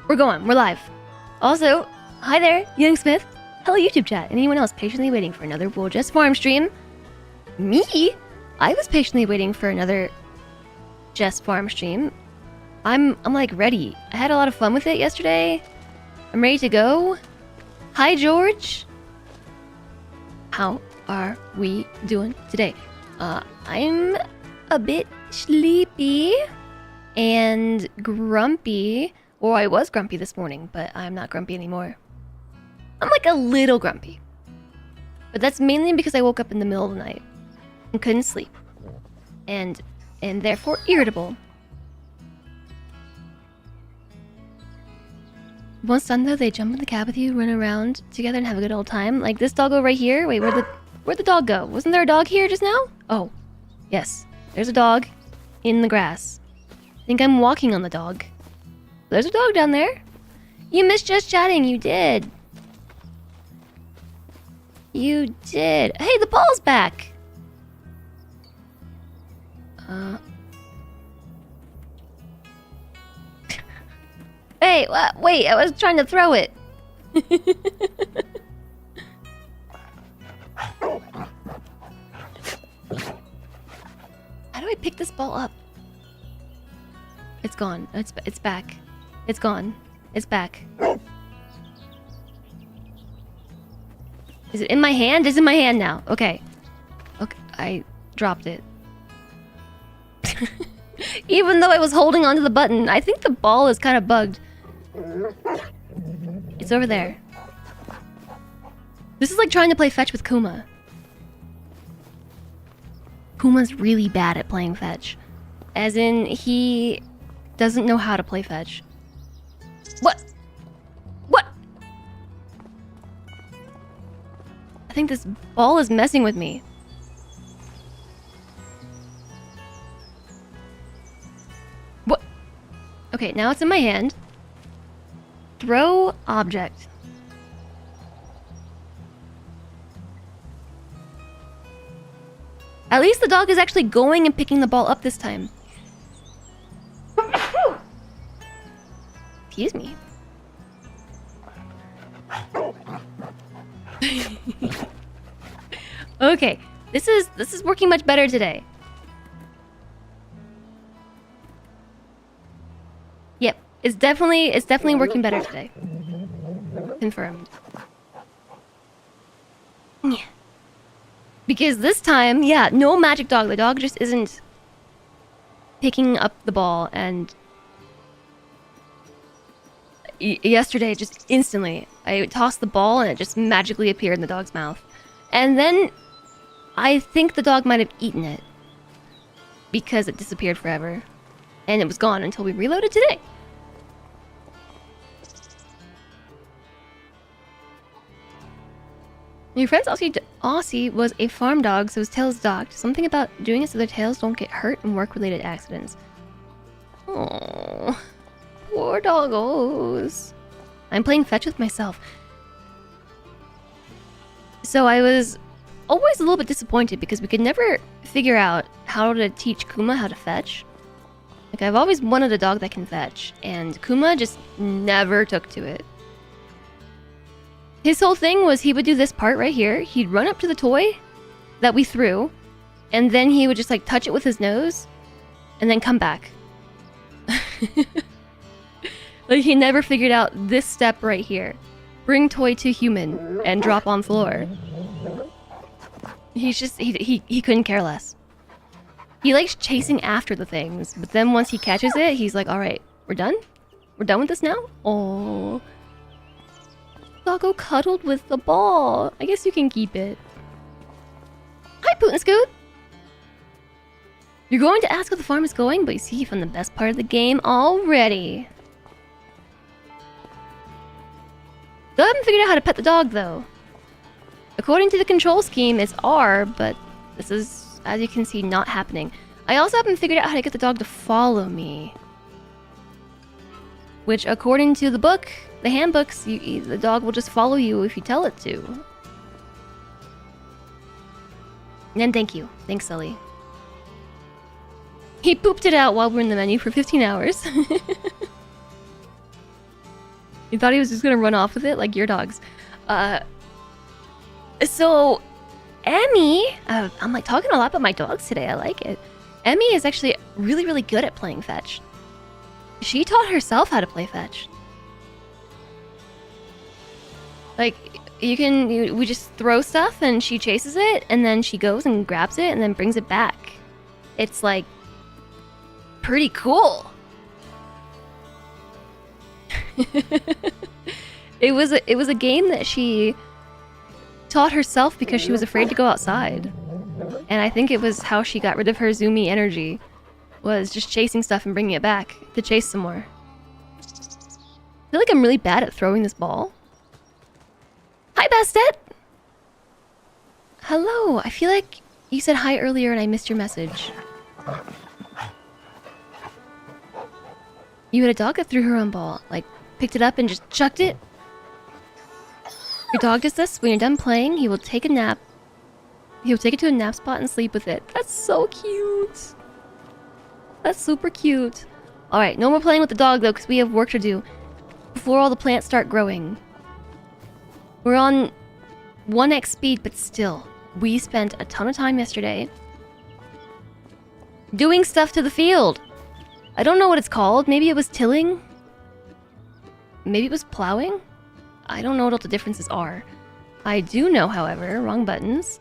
We're going. We're live. Also, hi there, Young Smith. Hello, YouTube chat. And anyone else patiently waiting for another woahhjess farm stream? Me? I was patiently waiting for another Jess farm stream. I'm like ready. I had a lot of fun with it yesterday. I'm ready to go. Hi, George. How are we doing today? I'm a bit sleepy and grumpy. Or I was grumpy this morning, but I'm not grumpy anymore. I'm like a little grumpy. But that's mainly because I woke up in the middle of the night and couldn't sleep. And therefore irritable. Once done though, they jump in the cab with you, run around together and have a good old time. Like this doggo right here. Wait, where'd the dog go? Wasn't there a dog here just now? Oh, yes. There's a dog in the grass. I think I'm walking on the dog. There's a dog down there. You missed just chatting. You did. You did. Hey, the ball's back. Hey, wait, I was trying to throw it. How do I pick this ball up? It's gone. It's back. It's gone. It's back. Is it in my hand? It's in my hand now. Okay. Okay, I dropped it. Even though I was holding onto the button, I think the ball is kind of bugged. It's over there. This is like trying to play fetch with Kuma. Kuma's really bad at playing fetch. As in, he doesn't know how to play fetch. What? What? I think this ball is messing with me. What? Okay, now it's in my hand. Throw object. At least the dog is actually going and picking the ball up this time. Excuse me. Okay, this is working much better today. Yep, it's definitely working better today. Confirmed. Yeah. Because this time, yeah, no magic dog. The dog just isn't picking up the ball, and yesterday, just instantly, I tossed the ball and it just magically appeared in the dog's mouth. And then I think the dog might have eaten it because it disappeared forever. And it was gone until we reloaded today. Your friend's Aussie was a farm dog, so his tail's docked. Something about doing it so their tails don't get hurt in work-related accidents. Oh, poor doggos. I'm playing fetch with myself. So I was always a little bit disappointed because we could never figure out how to teach Kuma how to fetch. Like, I've always wanted a dog that can fetch, and Kuma just never took to it. His whole thing was he would do this part right here. He'd run up to the toy that we threw, and then he would just like touch it with his nose, and then come back. Like, he never figured out this step right here. Bring toy to human and drop on floor. He's just, he couldn't care less. He likes chasing after the things, but then once he catches it, he's like, alright, we're done? We're done with this now? Oh. Doggo cuddled with the ball. I guess you can keep it. Hi, Putin Scoot. You're going to ask how the farm is going, but you see, you found the best part of the game already. Still haven't figured out how to pet the dog, though. According to the control scheme, it's R, but this is, as you can see, not happening. I also haven't figured out how to get the dog to follow me. Which, according to the book, the handbooks, the dog will just follow you if you tell it to. And thank you. Thanks, Sully. He pooped it out while we were in the menu for 15 hours. You thought he was just gonna run off with it like your dogs. So Emmy, I'm like talking a lot about my dogs today. I like it. Emmy is actually really, really good at playing fetch. She taught herself how to play fetch. Like, we just throw stuff and she chases it, and then she goes and grabs it and then brings it back. It's like pretty cool. It was a game that she taught herself because she was afraid to go outside. And I think it was how she got rid of her zoomy energy, was just chasing stuff and bringing it back to chase some more. I feel like I'm really bad at throwing this ball. Hi, Bastet! Hello, I feel like you said hi earlier and I missed your message. You had a dog that threw her own ball, like picked it up and just chucked it? Your dog does this. When you're done playing, he will take a nap. He'll take it to a nap spot and sleep with it. That's so cute. That's super cute. Alright, no more playing with the dog though, because we have work to do before all the plants start growing. We're on 1x speed, but still, we spent a ton of time yesterday doing stuff to the field. I don't know what it's called. Maybe it was tilling? Maybe it was plowing? I don't know what the differences are. I do know, however, wrong buttons.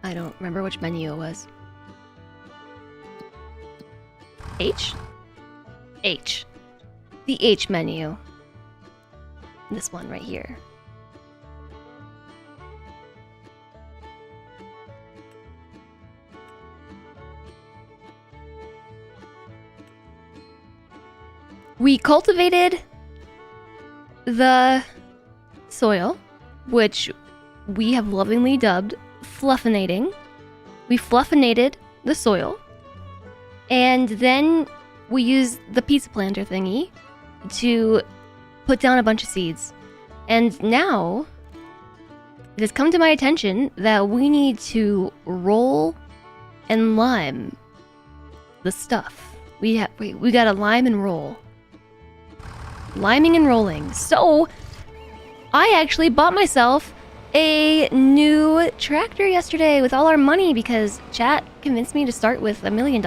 I don't remember which menu it was. H? H. The H menu. This one right here. We cultivated the soil, which we have lovingly dubbed fluffinating. We fluffinated the soil, and then we used the pizza planter thingy to put down a bunch of seeds. And now it has come to my attention that we need to roll and lime the stuff. We gotta lime and roll. Liming and rolling. So I actually bought myself a new tractor yesterday with all our money because chat convinced me to start with $1 million.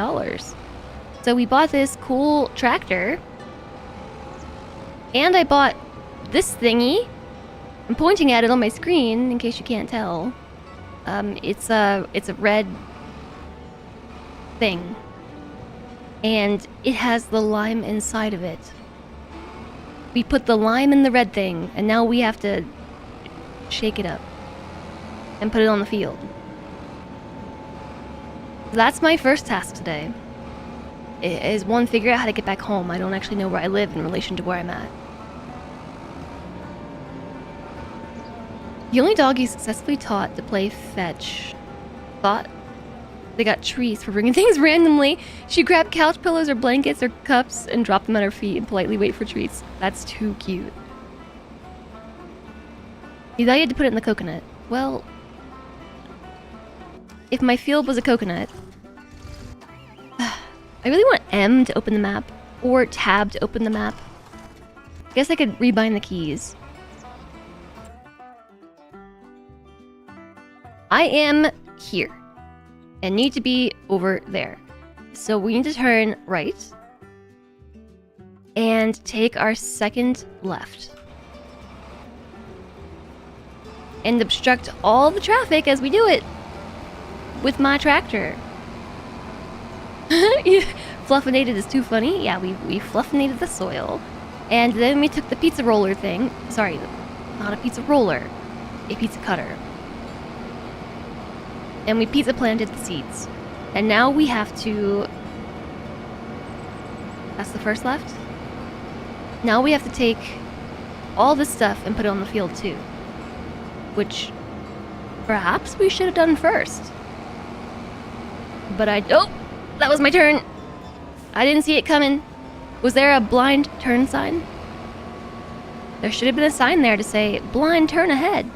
So we bought this cool tractor, and I bought this thingy. I'm pointing at it on my screen in case you can't tell. It's a red thing, and it has the lime inside of it. We put the lime in the red thing, and now we have to shake it up and put it on the field. That's my first task today. Is one, figure out how to get back home. I don't actually know where I live in relation to where I'm at. The only dog he successfully taught to play fetch thought they got treats for bringing things randomly. She grabbed couch pillows or blankets or cups and dropped them at her feet and politely wait for treats. That's too cute. You thought you had to put it in the coconut. Well, if my field was a coconut, I really want M to open the map, or tab to open the map. I guess I could rebind the keys. I am here and need to be over there. So we need to turn right and take our second left and obstruct all the traffic as we do it with my tractor. Fluffinated is too funny. Yeah, we fluffinated the soil, and then we took the pizza roller thing. Sorry, not a pizza roller, a pizza cutter. And we pizza planted the seeds. And now we have to... That's the first left? Now we have to take all this stuff and put it on the field too. Which perhaps we should have done first. But oh! That was my turn! I didn't see it coming. Was there a blind turn sign? There should have been a sign there to say, blind turn ahead.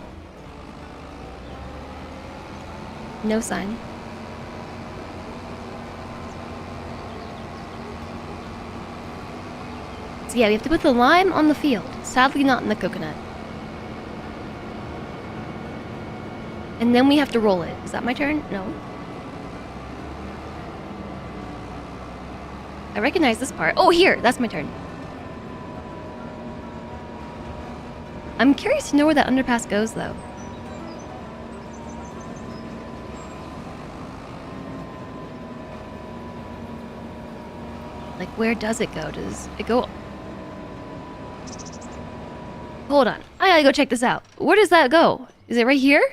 No sign. So yeah, we have to put the lime on the field. Sadly, not in the coconut. And then we have to roll it. Is that my turn? No. I recognize this part. Oh, here! That's my turn. I'm curious to know where that underpass goes, though. Like, where does it go? Does it go... Hold on. I gotta go check this out. Where does that go? Is it right here?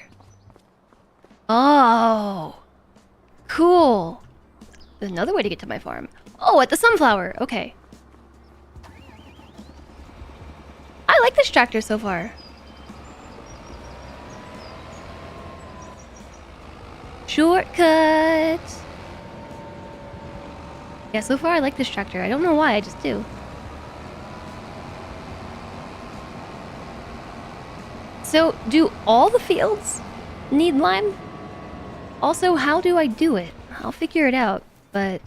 Oh. Cool. There's another way to get to my farm. Oh, at the sunflower. Okay. I like this tractor so far. Shortcut. Yeah, so far I like this tractor. I don't know why, I just do. So, do all the fields need lime? Also, how do I do it? I'll figure it out, but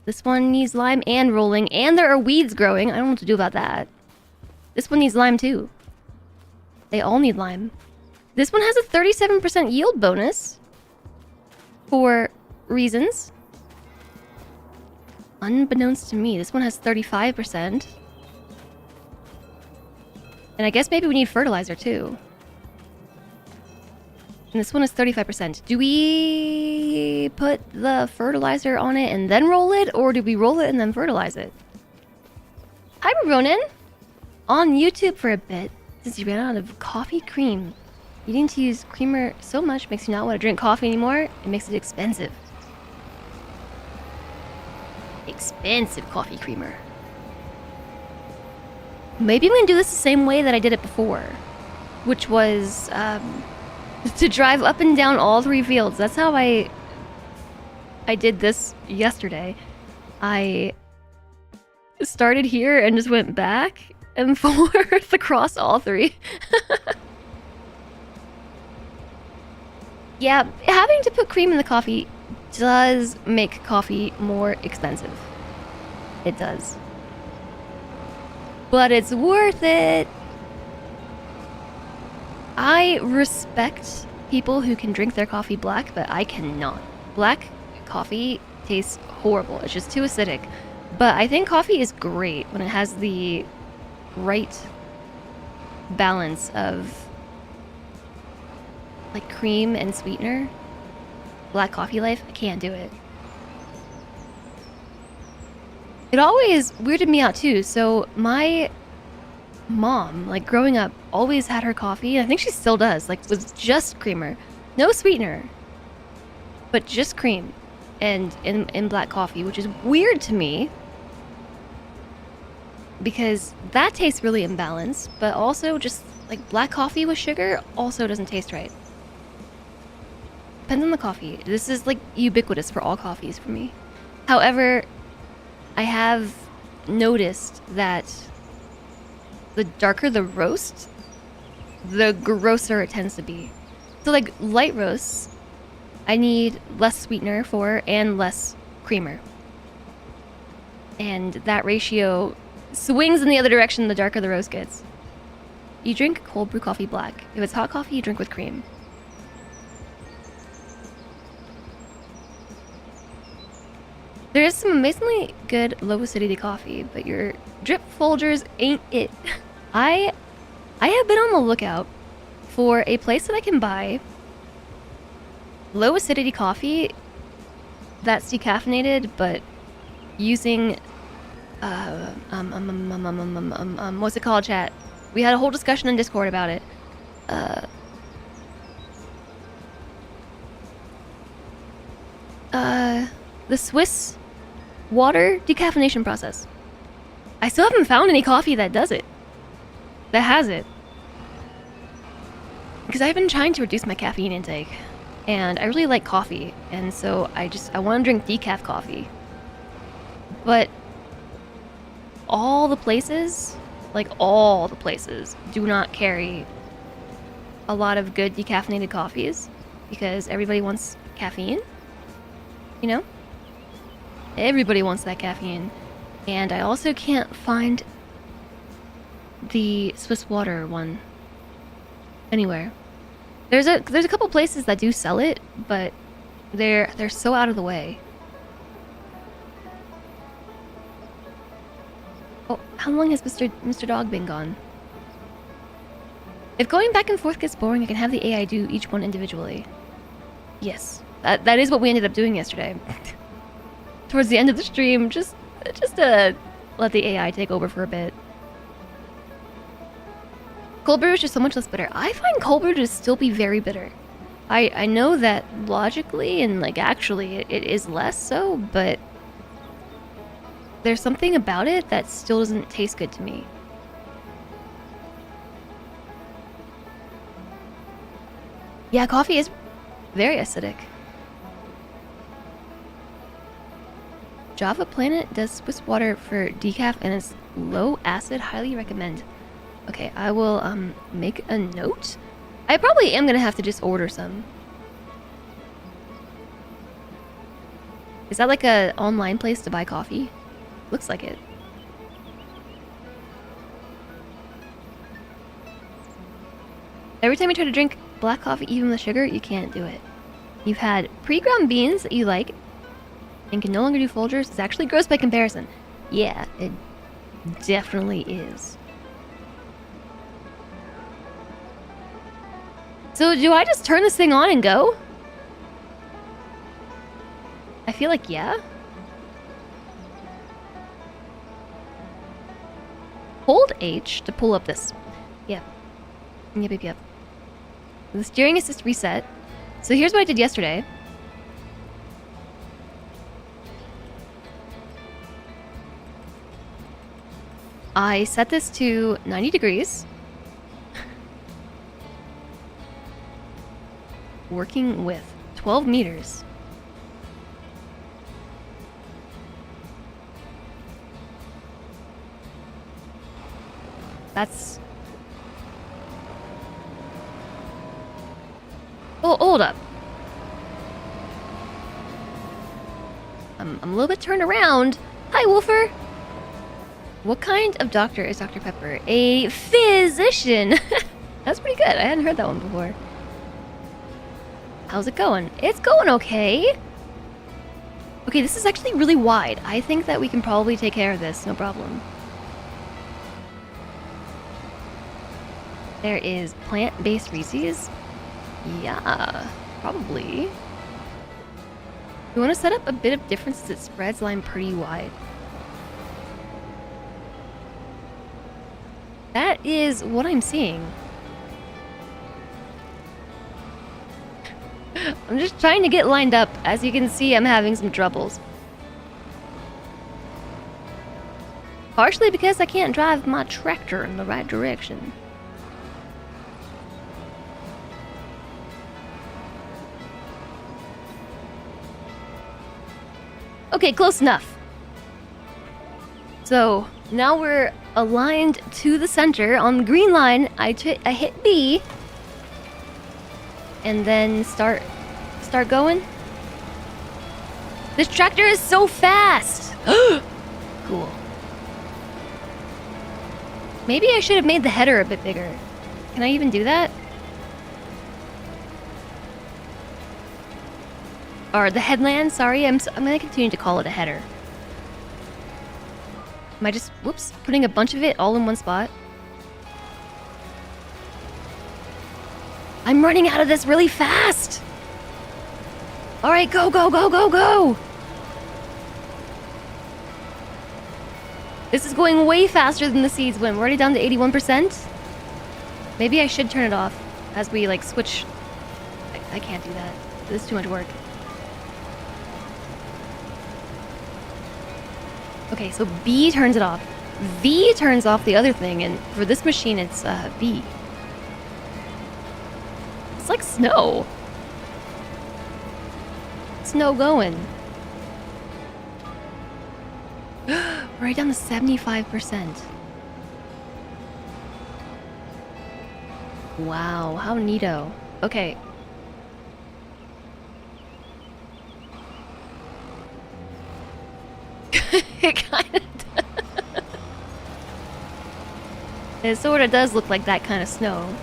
this one needs lime and rolling, and there are weeds growing. I don't know what to do about that. This one needs lime too. They all need lime. This one has a 37% yield bonus for reasons. Unbeknownst to me, this one has 35%. And I guess maybe we need fertilizer too. And this one is 35%. Do we put the fertilizer on it and then roll it? Or do we roll it and then fertilize it? Hi, Ronan. On YouTube for a bit, since you ran out of coffee cream. Needing to use creamer so much makes you not want to drink coffee anymore. It makes it expensive. Expensive coffee creamer. Maybe I'm going to do this the same way that I did it before. Which was, to drive up and down all 3 fields. That's how I did this yesterday. I started here and just went back and forth across all 3. Yeah, having to put cream in the coffee does make coffee more expensive. It does. But it's worth it. I respect people who can drink their coffee black, but I cannot. Black coffee tastes horrible. It's just too acidic. But I think coffee is great when it has the right balance of like cream and sweetener. Black coffee life, I can't do it. It always weirded me out too. So my mom, like growing up, always had her coffee, and I think she still does, like with just creamer. No sweetener. But just cream. And in black coffee, which is weird to me. Because that tastes really imbalanced, but also just like black coffee with sugar also doesn't taste right. Depends on the coffee. This is like ubiquitous for all coffees for me. However, I have noticed that the darker the roast, the grosser it tends to be. So like light roasts, I need less sweetener for and less creamer. And that ratio swings in the other direction the darker the roast gets. You drink cold brew coffee black. If it's hot coffee, you drink with cream. There is some amazingly good low acidity coffee, but your drip Folgers ain't it. I have been on the lookout for a place that I can buy low acidity coffee that's decaffeinated, but using what's it called, chat? We had a whole discussion on Discord about it. The Swiss water decaffeination process. I still haven't found any coffee that does it. That has it. Because I've been trying to reduce my caffeine intake. And I really like coffee. And so I want to drink decaf coffee. But all the places, do not carry a lot of good decaffeinated coffees. Because everybody wants caffeine. You know? Everybody wants that caffeine. And I also can't find the Swiss water one anywhere. There's a couple places that do sell it, but they're so out of the way. Oh, how long has Mr. Dog been gone? If going back and forth gets boring, I can have the AI do each one individually. Yes, that is what we ended up doing yesterday. Towards the end of the stream, just let the AI take over for a bit. Cold brew is just so much less bitter. I find cold brew to still be very bitter. I know that logically and like actually it is less so, but there's something about it that still doesn't taste good to me. Yeah, coffee is very acidic. Java Planet does Swiss water for decaf and it's low acid. Highly recommend. Okay, I will make a note. I probably am gonna have to just order some. Is that like a online place to buy coffee? Looks like it. Every time you try to drink black coffee, even with sugar, you can't do it. You've had pre-ground beans that you like and can no longer do Folgers. It's actually gross by comparison. Yeah, it definitely is. So do I just turn this thing on and go? I feel like yeah. Hold H to pull up this. Yep. Yep. The steering assist reset. So here's what I did yesterday. I set this to 90 degrees. Working with 12 meters. That's... Oh, hold up. I'm a little bit turned around. Hi, Wolfer. What kind of doctor is Dr. Pepper? A physician. That's pretty good. I hadn't heard that one before. How's it going? It's going okay. Okay, this is actually really wide. I think that we can probably take care of this, no problem. There is plant-based Reese's. Yeah, probably. We want to set up a bit of difference as it spreads line pretty wide. That is what I'm seeing. I'm just trying to get lined up. As you can see, I'm having some troubles. Partially because I can't drive my tractor in the right direction. Okay, close enough. So, now we're aligned to the center on the green line. I hit B. And then start going. This tractor is so fast. Cool. Maybe I should have made the header a bit bigger. Can I even do that? Or the headland, sorry. I'm gonna continue to call it a header. Am I just, whoops, putting a bunch of it all in one spot? I'm running out of this really fast! Alright, go, go, go, go, go! This is going way faster than the seeds went. We're already down to 81%. Maybe I should turn it off as we, like, switch. I can't do that. This is too much work. Okay, so B turns it off. V turns off the other thing, and for this machine, it's B. It's like snow. Snow going. Right down to 75%. Wow, how neato. Okay. It kind of does. It sort of does look like that kind of snow.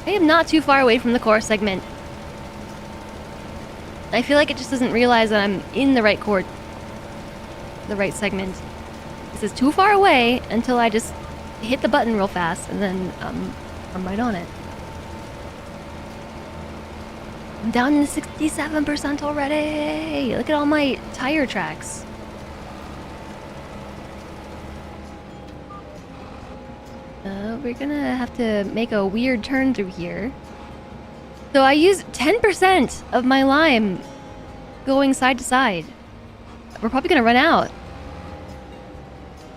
I am not too far away from the core segment. I feel like it just doesn't realize that I'm in the right core, the right segment. This is too far away until I just hit the button real fast, and then I'm right on it. I'm down to 67% already. Look at all my tire tracks. We're gonna have to make a weird turn through here. So I used 10% of my lime going side to side. We're probably gonna run out.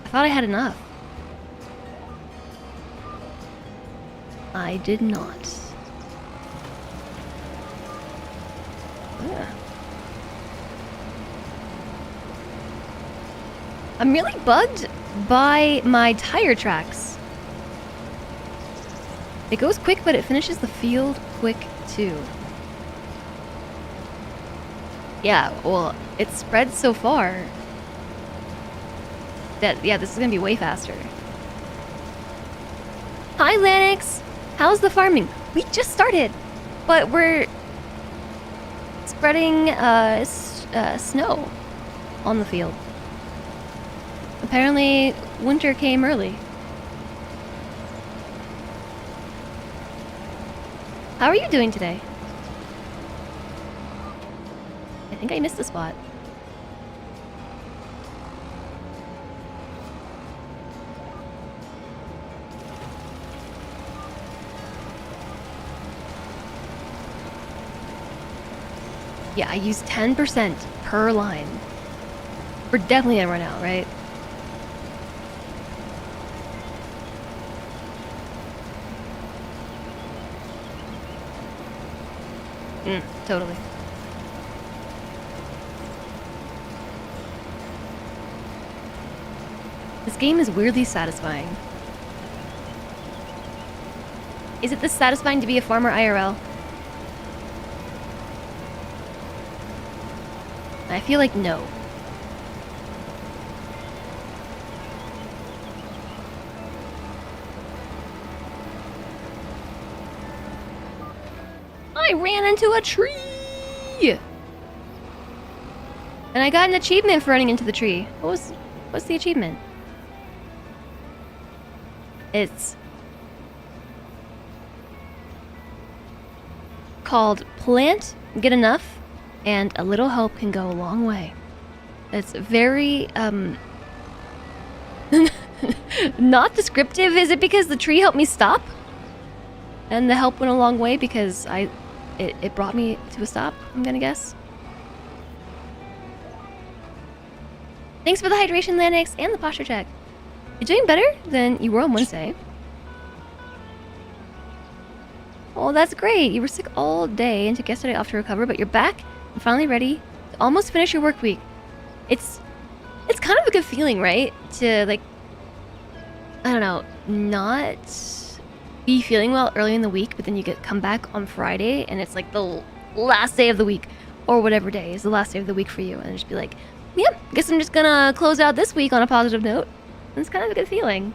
I thought I had enough. I did not. Ugh. I'm really bugged by my tire tracks. It goes quick, but it finishes the field quick too. Yeah, well, it spreads so far that, yeah, this is gonna be way faster. Hi, Lanix! How's the farming? We just started, but we're spreading snow on the field. Apparently, winter came early. How are you doing today? I think I missed a spot. Yeah, I use 10% per line. We're definitely gonna run out, right? Totally. This game is weirdly satisfying. Is it this satisfying to be a farmer IRL? I feel like no. I ran into a tree! And I got an achievement for running into the tree. What's the achievement? It's called Plant, Get Enough, and a little help can go a long way. It's very, not descriptive. Is it because the tree helped me stop? And the help went a long way because it brought me to a stop, I'm gonna guess. Thanks for the hydration, Lanix, and the posture check. You're doing better than you were on Wednesday. Oh, that's great. You were sick all day and took yesterday off to recover, but you're back and finally ready to almost finish your work week. It's kind of a good feeling, right? To, like, I don't know, not be feeling well early in the week, but then you come back on Friday and it's like the last day of the week, or whatever day is the last day of the week for you, and just be like, yep, guess I'm just gonna close out this week on a positive note. It's kind of a good feeling.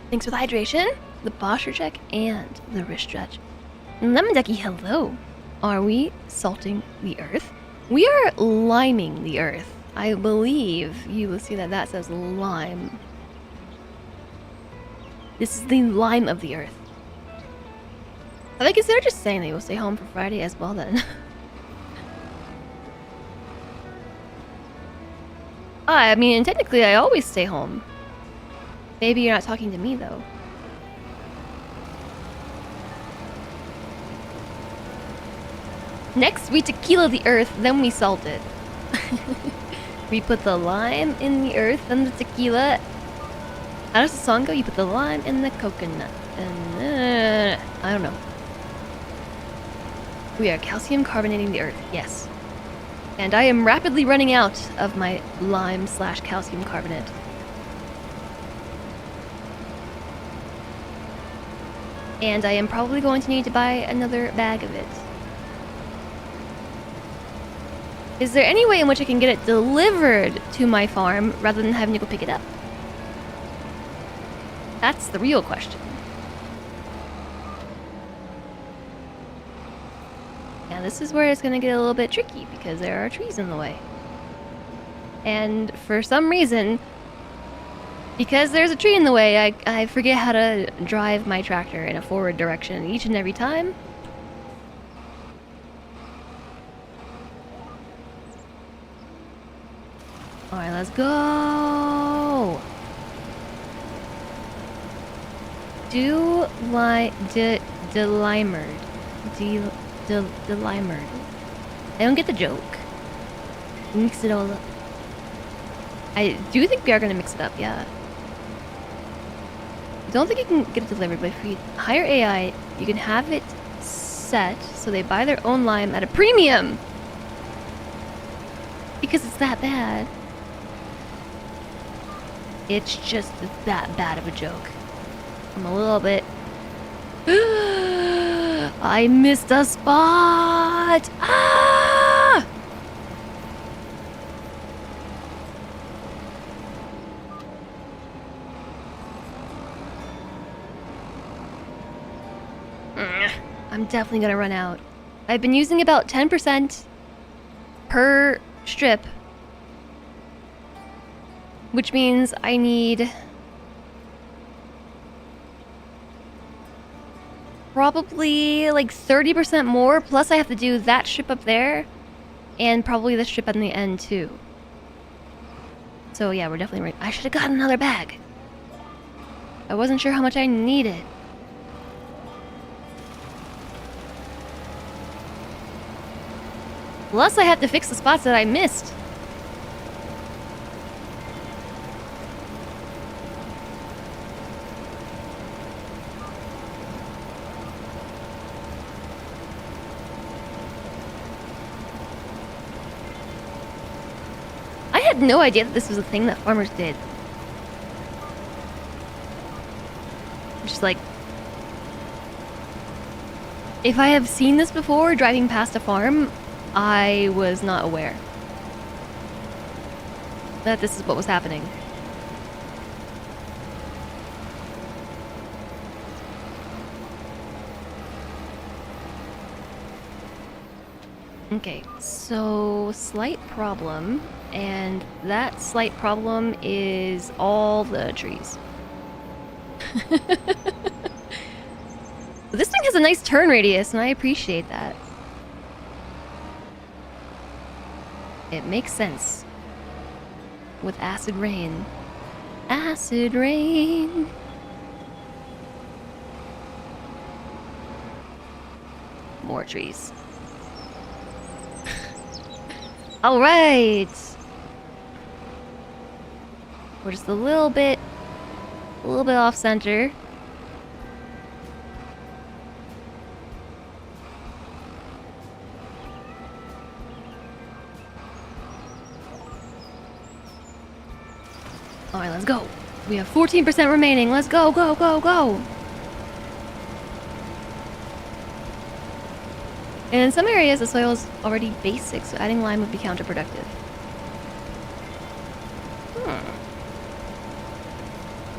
Thanks for the hydration, the posture check, and the wrist stretch. Lemon Ducky, hello. Are we salting the earth? We are liming the earth. I believe you will see that says lime. This is the lime of the earth. Have I considered just saying that you'll stay home for Friday as well then? I mean, technically I always stay home. Maybe you're not talking to me though. Next, we tequila the earth, then we salt it. We put the lime in the earth, then the tequila. How does the song go? You put the lime in the coconut. And I don't know. We are calcium carbonating the earth. Yes. And I am rapidly running out of my lime/calcium carbonate. And I am probably going to need to buy another bag of it. Is there any way in which I can get it delivered to my farm rather than having to go pick it up? That's the real question. Now this is where it's going to get a little bit tricky because there are trees in the way. And for some reason, because there's a tree in the way, I forget how to drive my tractor in a forward direction each and every time. Alright, let's go! Delimered. Delimered. I don't get the joke. Mix it all up. I do think we are going to mix it up, yeah. I don't think you can get it delivered, but if you hire AI, you can have it set so they buy their own lime at a premium! Because it's that bad. It's just that bad of a joke. I'm a little bit... I missed a spot! Ah! I'm definitely gonna run out. I've been using about 10% per strip, which means I need probably like 30% more, plus I have to do that strip up there and probably the strip on the end too. So yeah, we're definitely right. I should have gotten another bag. I wasn't sure how much I needed. Plus I have to fix the spots that I missed. I had no idea that this was a thing that farmers did. Just like, if I have seen this before driving past a farm, I was not aware that this is what was happening. Okay, so slight problem, and that slight problem is all the trees. This thing has a nice turn radius, and I appreciate that. It makes sense. With acid rain. Acid rain! More trees. Alright! We're just a little bit off center. Alright, let's go. We have 14% remaining. Let's go, go, go, go! And in some areas, the soil is already basic, so adding lime would be counterproductive.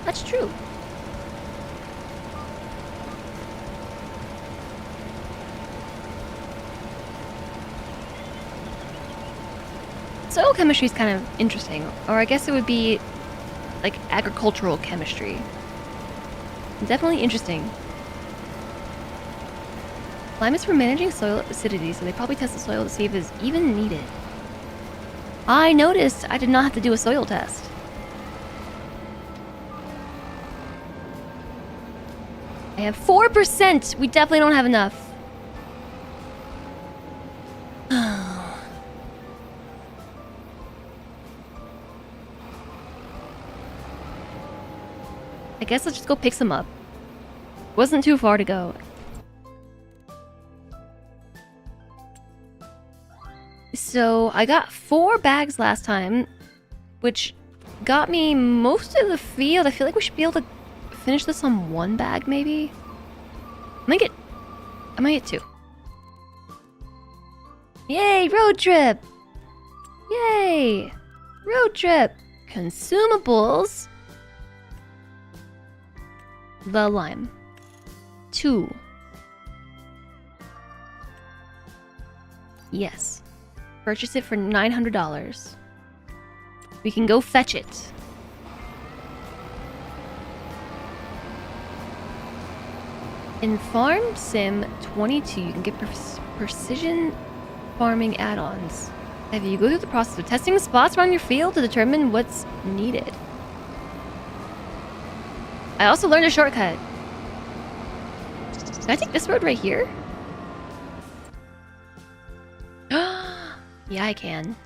That's true. Soil chemistry is kind of interesting, or I guess it would be like agricultural chemistry. Definitely interesting. Lime is for managing soil acidity, so they probably test the soil to see if it's even needed. I noticed I did not have to do a soil test. I have 4%! We definitely don't have enough. I guess let's just go pick some up. Wasn't too far to go. So I got 4 bags last time, which got me most of the field. I feel like we should be able to finish this on 1 bag, maybe? I might get 2. Yay, road trip! Yay! Road trip! Consumables. The lime. 2. Yes. Purchase it for $900. We can go fetch it. In Farm Sim 22, you can get precision farming add-ons. If you go through the process of testing spots around your field to determine what's needed. I also learned a shortcut. Can I take this road right here? Yeah, I can.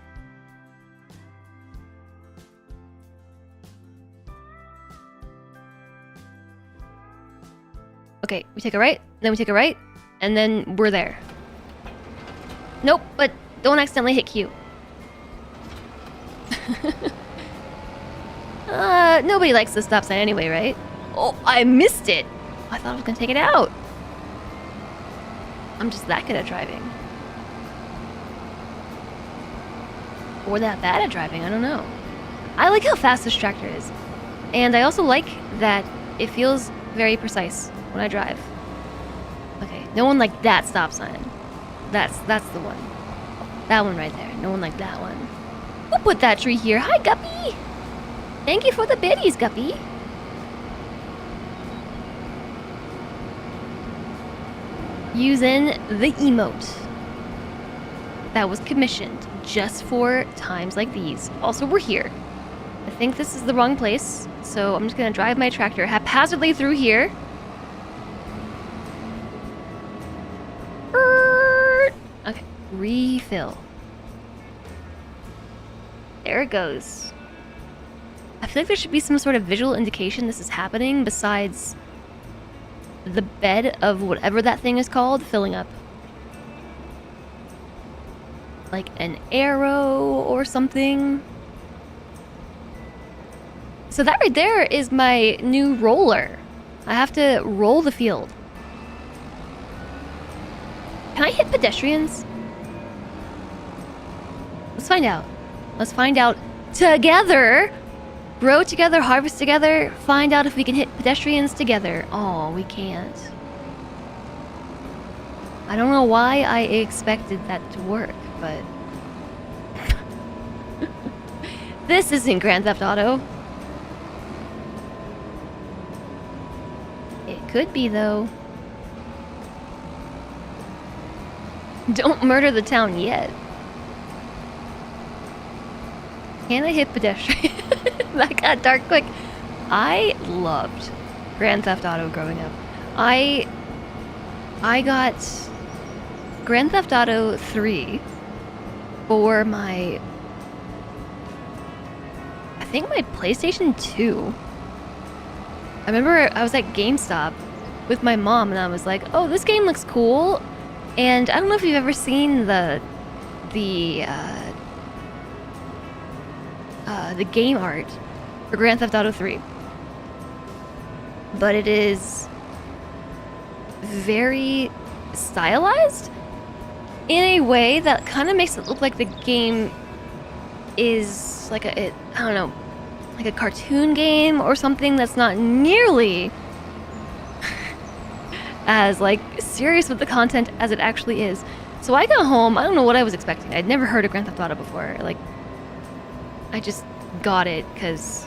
Okay, we take a right, then we take a right, and then we're there. Nope, but don't accidentally hit Q. Nobody likes the stop sign anyway, right? Oh, I missed it! I thought I was gonna take it out. I'm just that good at driving. Or that bad at driving, I don't know. I like how fast this tractor is. And I also like that it feels very precise when I drive. Okay, no one liked that stop sign. That's the one. That one right there. No one liked that one. Who put that tree here? Hi, Guppy! Thank you for the biddies, Guppy. Using the emote that was commissioned just for times like these. Also, we're here. I think this is the wrong place, so I'm just gonna drive my tractor haphazardly through here. Okay, refill. There it goes. I feel like there should be some sort of visual indication this is happening besides the bed of whatever that thing is called filling up. Like an arrow or something. So that right there is my new roller. I have to roll the field. Can I hit pedestrians? Let's find out. Let's find out together. Grow together, harvest together, find out if we can hit pedestrians together. Oh, we can't. I don't know why I expected that to work, but... This isn't Grand Theft Auto. It could be, though. Don't murder the town yet. Can I hit pedestrian? That got dark quick. I loved Grand Theft Auto growing up. I got Grand Theft Auto 3 for my... I think my PlayStation 2. I remember I was at GameStop with my mom and I was like, oh, this game looks cool. And I don't know if you've ever seen the game art for Grand Theft Auto 3. But it is very stylized in a way that kind of makes it look like the game is like I don't know, like a cartoon game or something that's not nearly as like serious with the content as it actually is. So I got home, I don't know what I was expecting. I'd never heard of Grand Theft Auto before. Like, I just got it because,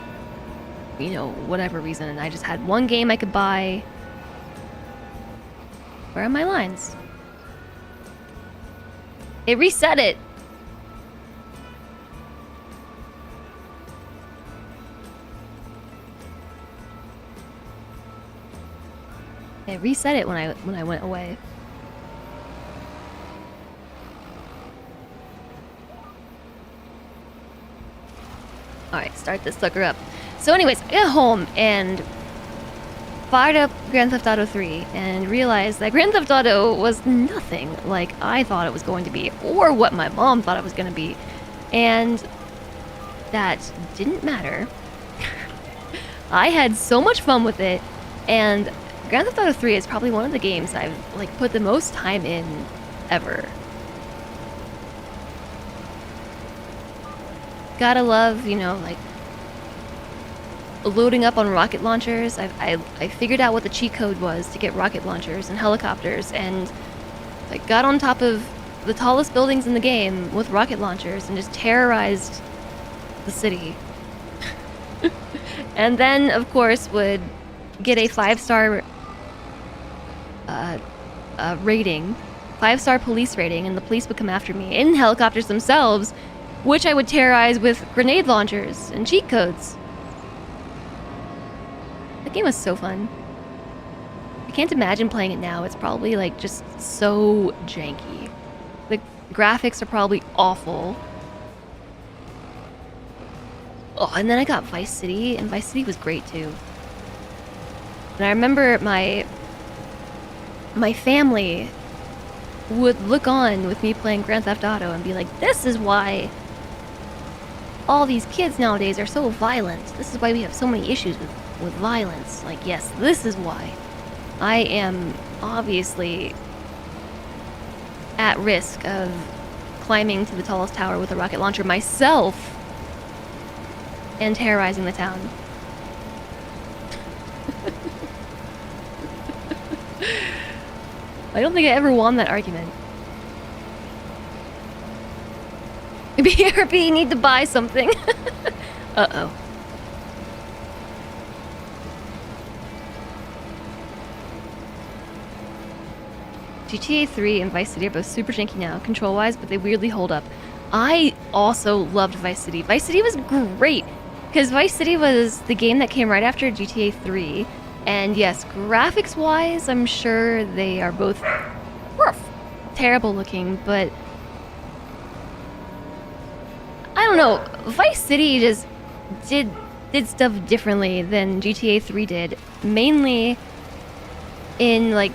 you know, whatever reason, and I just had one game I could buy. Where are my lines? It reset it. It reset it when I went away. Alright, start this sucker up. So anyways, I got home and fired up Grand Theft Auto 3 and realized that Grand Theft Auto was nothing like I thought it was going to be, or what my mom thought it was going to be. And that didn't matter. I had so much fun with it, and Grand Theft Auto 3 is probably one of the games I've like put the most time in ever. Gotta love, you know, like loading up on rocket launchers. I figured out what the cheat code was to get rocket launchers and helicopters, and I got on top of the tallest buildings in the game with rocket launchers and just terrorized the city. And then, of course, would get a 5-star rating, 5-star police rating, and the police would come after me in helicopters themselves, which I would terrorize with grenade launchers and cheat codes. That game was so fun. I can't imagine playing it now. It's probably like just so janky. The graphics are probably awful. Oh, and then I got Vice City, and Vice City was great too. And I remember my family would look on with me playing Grand Theft Auto and be like, this is why all these kids nowadays are so violent. This is why we have so many issues with violence. Like, yes, this is why. I am obviously at risk of climbing to the tallest tower with a rocket launcher myself and terrorizing the town. I don't think I ever won that argument. BRB, need to buy something. Uh-oh. GTA 3 and Vice City are both super janky now, control-wise, but they weirdly hold up. I also loved Vice City. Vice City was great, because Vice City was the game that came right after GTA 3, and yes, graphics-wise, I'm sure they are both terrible looking, but I don't know, Vice City just did stuff differently than GTA 3 did, mainly in, like,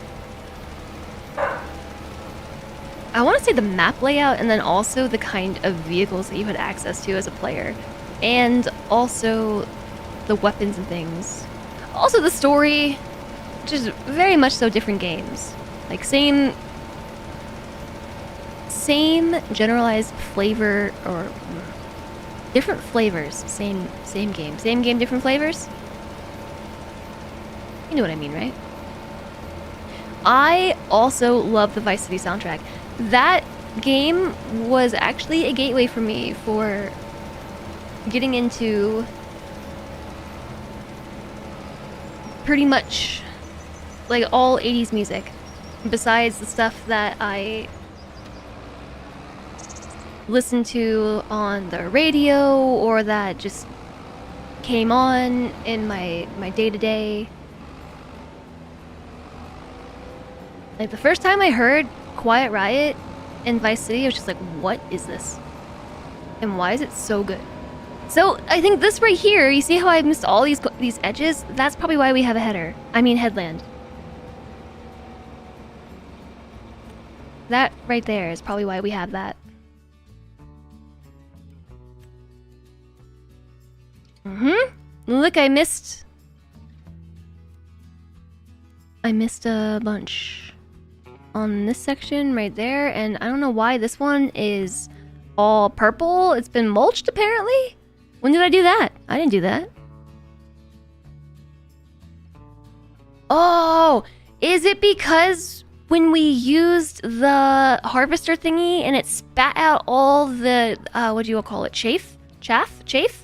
I want to say the map layout, and then also the kind of vehicles that you had access to as a player, and also the weapons and things. Also the story, just very much so different games. Like same generalized flavor, or different flavors, same game. Same game, different flavors? You know what I mean, right? I also love the Vice City soundtrack. That game was actually a gateway for me for getting into pretty much like all 80s music, besides the stuff that I listened to on the radio or that just came on in my day-to-day. Like the first time I heard Quiet Riot in Vice City, I was just like, what is this? And why is it so good? So I think this right here, you see how I missed all these edges? That's probably why we have a headland. That right there is probably why we have that. Look, I missed a bunch on this section right there, and I don't know why this one is all purple. It's been mulched apparently. When did I do that? I didn't do that. Oh, is it because when we used the harvester thingy and it spat out all the what do you call it? Chaff?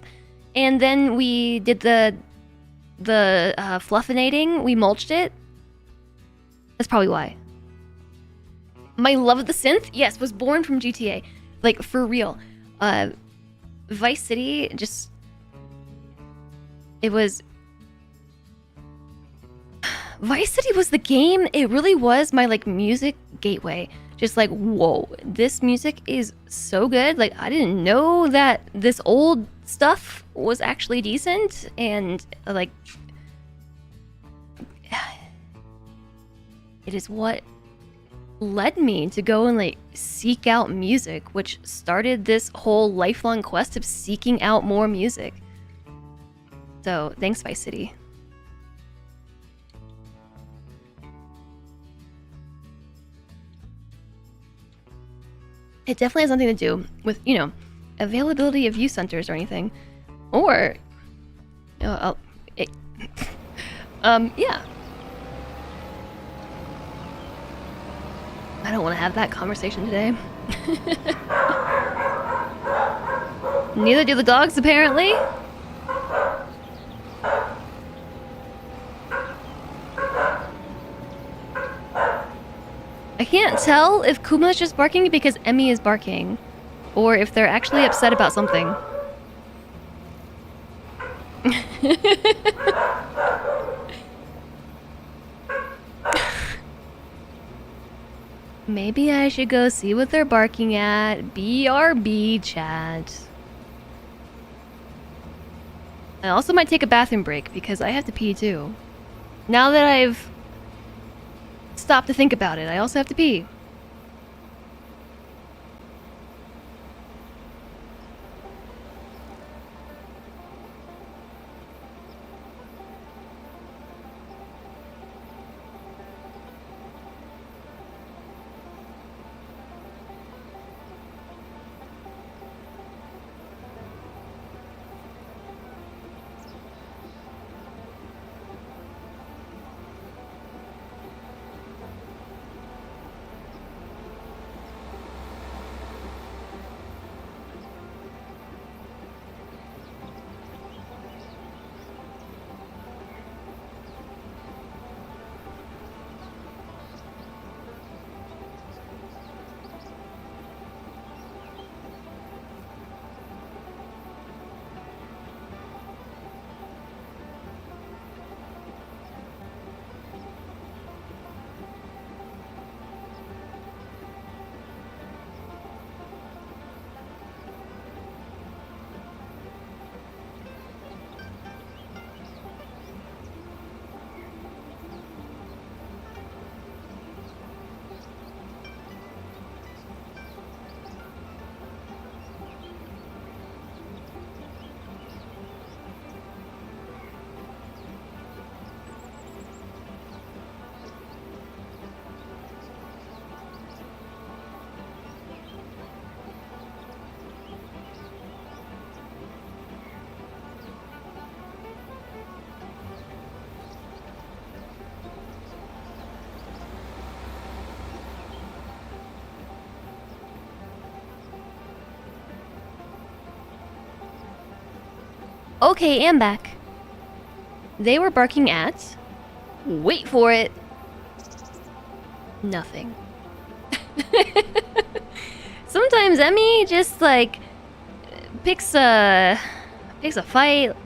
And then we did the fluffinating, we mulched it? That's probably why. My love of the synth, yes, was born from GTA. Like, for real. Vice City, just... It was... Vice City was the game, it really was my, like, music gateway. Just like, whoa, this music is so good. Like, I didn't know that this old stuff was actually decent, and, like... It is what led me to go and like seek out music, which started this whole lifelong quest of seeking out more music. So thanks, Vice City. It definitely has nothing to do with, you know, availability of youth centers or anything. Or, yeah. I don't want to have that conversation today. Neither do the dogs, apparently. I can't tell if Kuma's just barking because Emmy is barking, or if they're actually upset about something. Maybe I should go see what they're barking at. BRB, chat. I also might take a bathroom break because I have to pee too. Now that I've stopped to think about it, I also have to pee. Okay, I'm back. They were barking at... Wait for it. Nothing. Sometimes Emmy just like picks a fight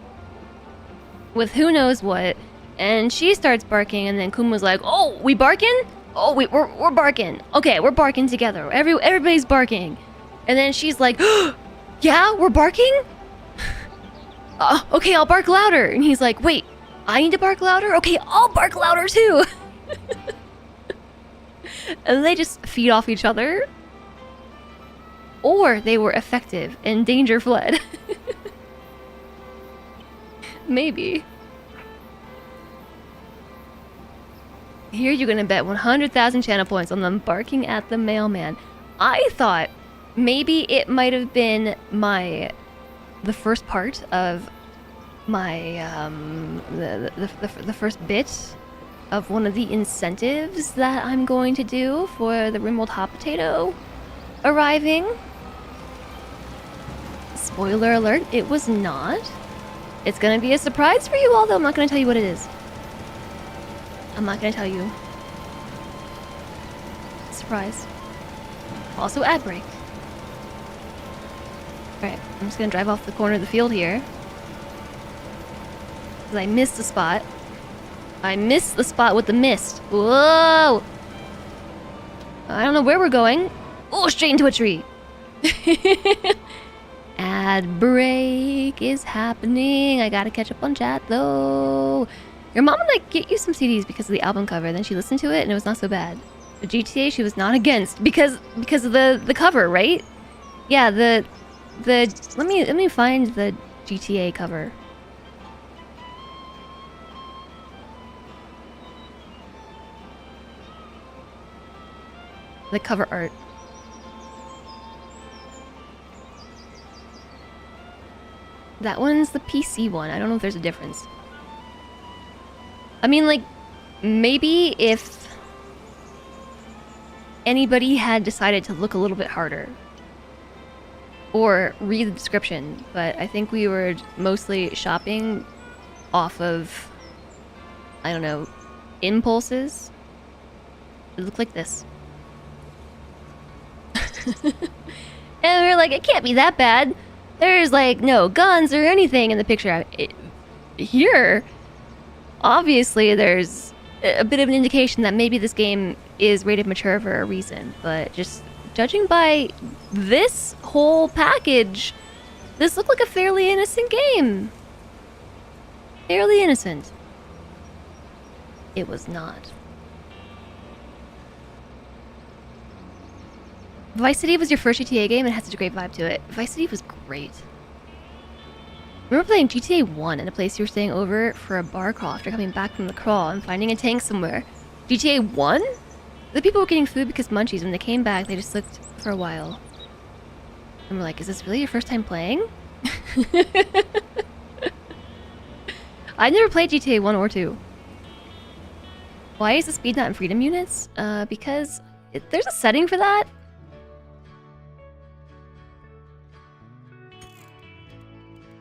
with who knows what, and she starts barking, and then Kuma's like, "Oh, we barking? Oh, we're barking. Okay, we're barking together. Everybody's barking." And then she's like, "Yeah, we're barking? Okay, I'll bark louder." And he's like, "Wait, I need to bark louder? Okay, I'll bark louder too." And they just feed off each other. Or they were effective and danger fled. Maybe. Here you're gonna bet 100,000 channel points on them barking at the mailman. I thought maybe it might have been the first part of my the first bit of one of the incentives that I'm going to do for the Rimworld Hot Potato arriving. Spoiler alert, it was not. It's gonna be a surprise for you all, though I'm not gonna tell you what it is. I'm not gonna tell you. Surprise. Also ad break. Alright, I'm just gonna drive off the corner of the field here. Because I missed the spot. I missed the spot with the mist. Whoa! I don't know where we're going. Oh, straight into a tree. Ad break is happening. I gotta catch up on chat though. Your mom would like get you some CDs because of the album cover. Then she listened to it and it was not so bad. The GTA she was not against because of the cover, right? Yeah, the let me find the GTA cover. The cover art. That one's the PC one. I don't know if there's a difference. I mean, like, maybe if anybody had decided to look a little bit harder or read the description, but I think we were mostly shopping off of, I don't know, impulses. It looked like this. And we were like, it can't be that bad. There's like no guns or anything in the picture. Here, obviously there's a bit of an indication that maybe this game is rated mature for a reason, but just judging by this whole package, this looked like a fairly innocent game. Fairly innocent. It was not. Vice City was your first GTA game and it had such a great vibe to it. Vice City was great. I remember playing GTA 1 in a place you were staying over for a bar crawl after coming back from the crawl and finding a tank somewhere. GTA 1? The people were getting food because munchies. When they came back, they just looked for a while. And we're like, is this really your first time playing? I never played GTA 1 or 2. Why is the speed not in freedom units? Because there's a setting for that.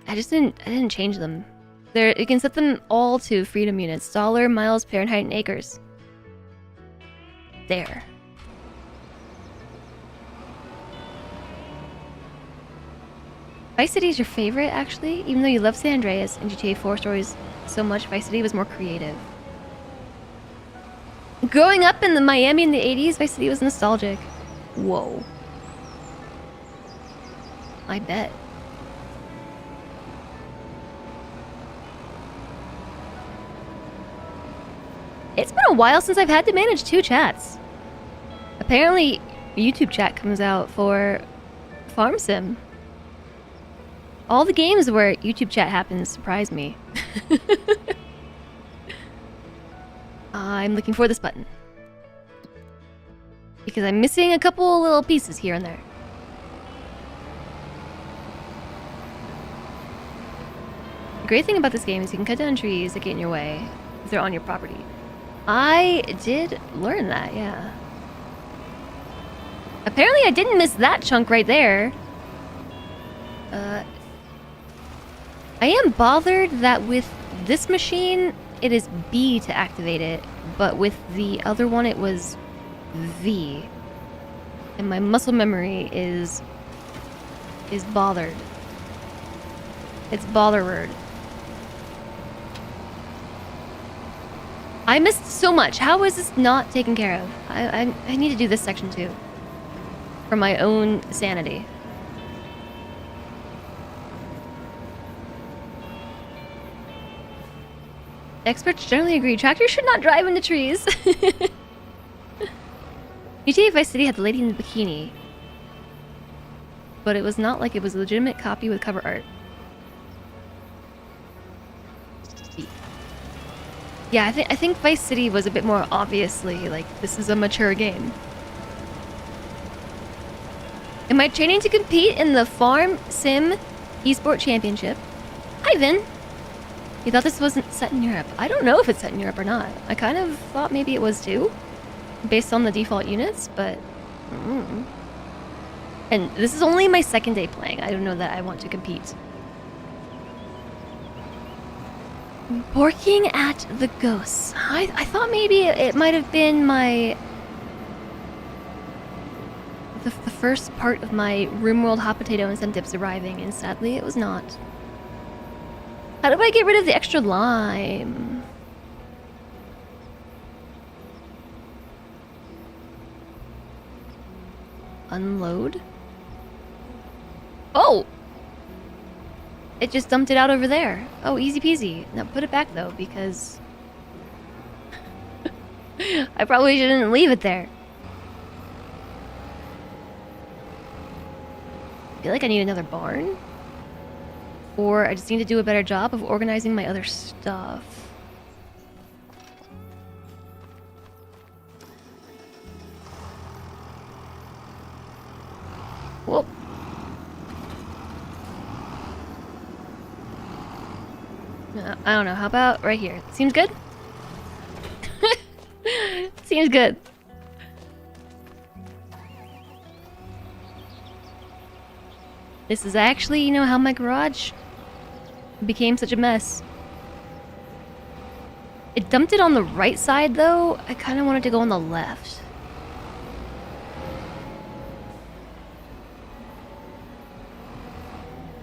I didn't change them. You can set them all to freedom units. Dollar, miles, Fahrenheit, and acres. There. Vice City is your favorite, actually? Even though you love San Andreas and GTA 4 stories so much, Vice City was more creative. Growing up in the Miami in the 80s, Vice City was nostalgic. Whoa. I bet. It's been a while since I've had to manage 2 chats. Apparently, YouTube chat comes out for Farm Sim. All the games where YouTube chat happens surprise me. I'm looking for this button. Because I'm missing a couple little pieces here and there. The great thing about this game is you can cut down trees that get in your way if they're on your property. I did learn that, yeah. Apparently I didn't miss that chunk right there. I am bothered that with this machine, it is B to activate it, but with the other one, it was V. And my muscle memory is bothered. It's bothered. I missed so much. How is this not taken care of? I need to do this section too. For my own sanity. Experts generally agree tractors should not drive into trees. GTA Vice City had the lady in the bikini. But it was not like it was a legitimate copy with cover art. Yeah, I think Vice City was a bit more obviously like this is a mature game. Am I training to compete in the Farm Sim Esport Championship? Hi, Vin. You thought this wasn't set in Europe. I don't know if it's set in Europe or not. I kind of thought maybe it was too, based on the default units, but... And this is only my second day playing. I don't know that I want to compete. Barking at the ghosts. I thought maybe it might have been the first part of my RimWorld Hot Potato incentives arriving, and sadly it was not. How do I get rid of the extra lime? Unload? Oh! It just dumped it out over there. Oh, easy peasy. Now put it back though, because I probably shouldn't leave it there. I feel like I need another barn. Or I just need to do a better job of organizing my other stuff. Whoop. I don't know. How about right here? Seems good? Seems good. This is actually, you know, how my garage became such a mess. It dumped it on the right side, though. I kind of wanted to go on the left.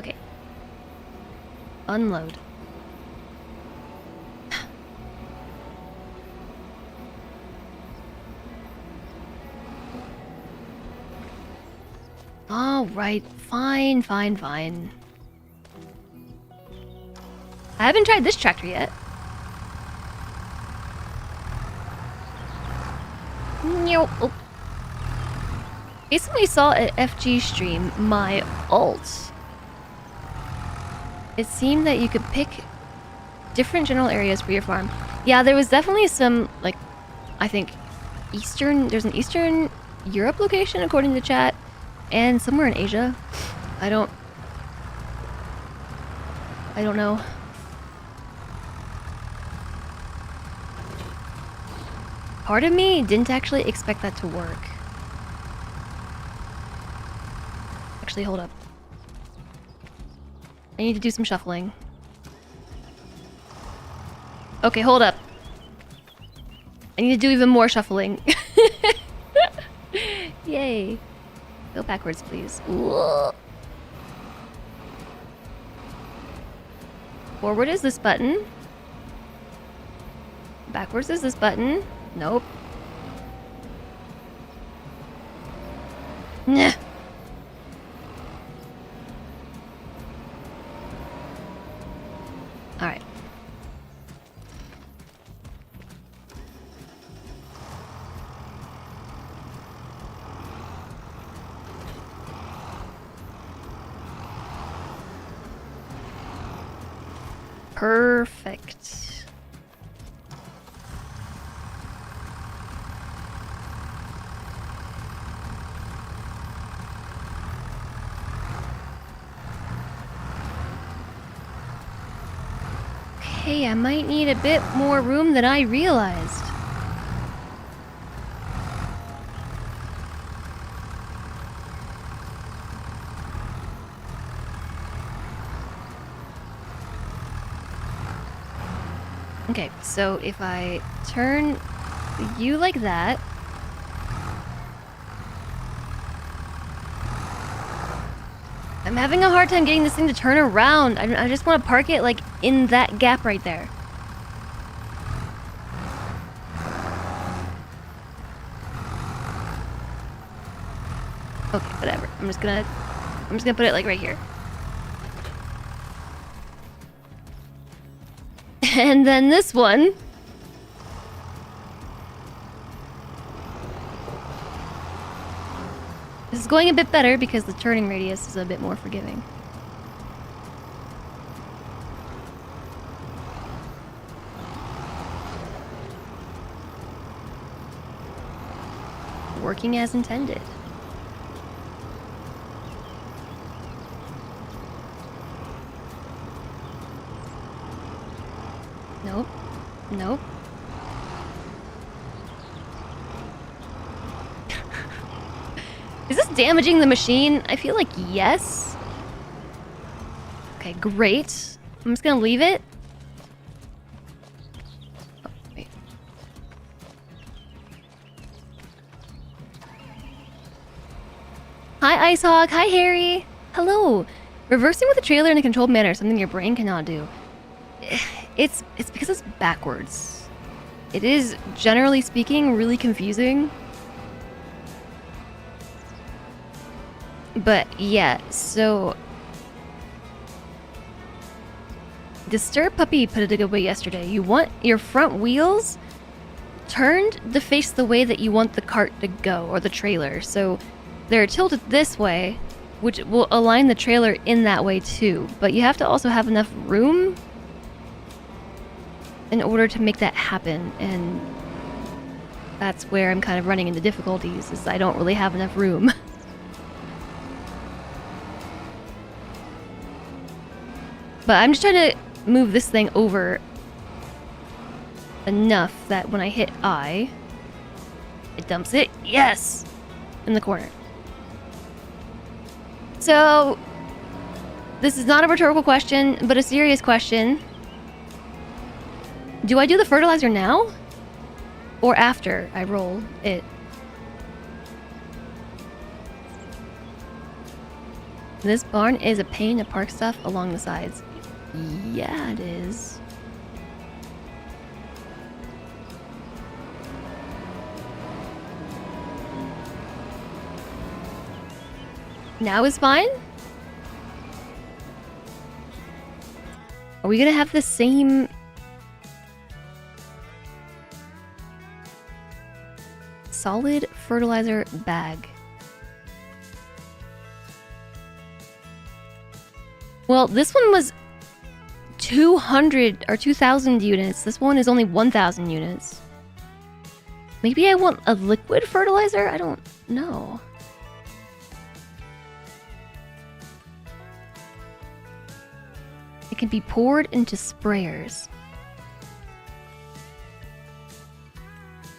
Okay. Unload. All right, fine. I haven't tried this tractor yet. Oh. Recently saw an FG stream my alt. It seemed that you could pick different general areas for your farm. Yeah, there was definitely some, like, I think, there's an Eastern Europe location according to chat. And somewhere in Asia. I don't know. Part of me didn't actually expect that to work. Actually, hold up. I need to do some shuffling. Okay, hold up. I need to do even more shuffling. Yay. Go backwards, please. Ooh. Forward is this button. Backwards is this button. Nope. Nah. Alright. Perfect. Okay, I might need a bit more room than I realized. Okay, so if I turn you like that. I'm having a hard time getting this thing to turn around. I just want to park it like in that gap right there. Okay, whatever. I'm just gonna put it like right here. And then this one. This is going a bit better because the turning radius is a bit more forgiving. Working as intended. Nope. Nope. Is this damaging the machine? I feel like yes. Okay, great. I'm just gonna leave it. Oh, wait. Hi, Icehawk. Hi, Harry. Hello. Reversing with a trailer in a controlled manner is something your brain cannot do. It's because it's backwards. It is, generally speaking, really confusing. But yeah, so the Stir Puppy put it a good way yesterday. You want your front wheels turned to face the way that you want the cart to go, or the trailer. So they're tilted this way, which will align the trailer in that way too. But you have to also have enough room in order to make that happen, and that's where I'm kind of running into difficulties, is I don't really have enough room. But I'm just trying to move this thing over enough that when I hit I, it dumps it, yes, in the corner. So, this is not a rhetorical question, but a serious question. Do I do the fertilizer now? Or after I roll it? This barn is a pain to park stuff along the sides. Yeah, it is. Now is fine? Are we gonna have the same... solid fertilizer bag? Well, this one was 200 or 2,000 units. This one is only 1,000 units. Maybe I want a liquid fertilizer? I don't know. It can be poured into sprayers.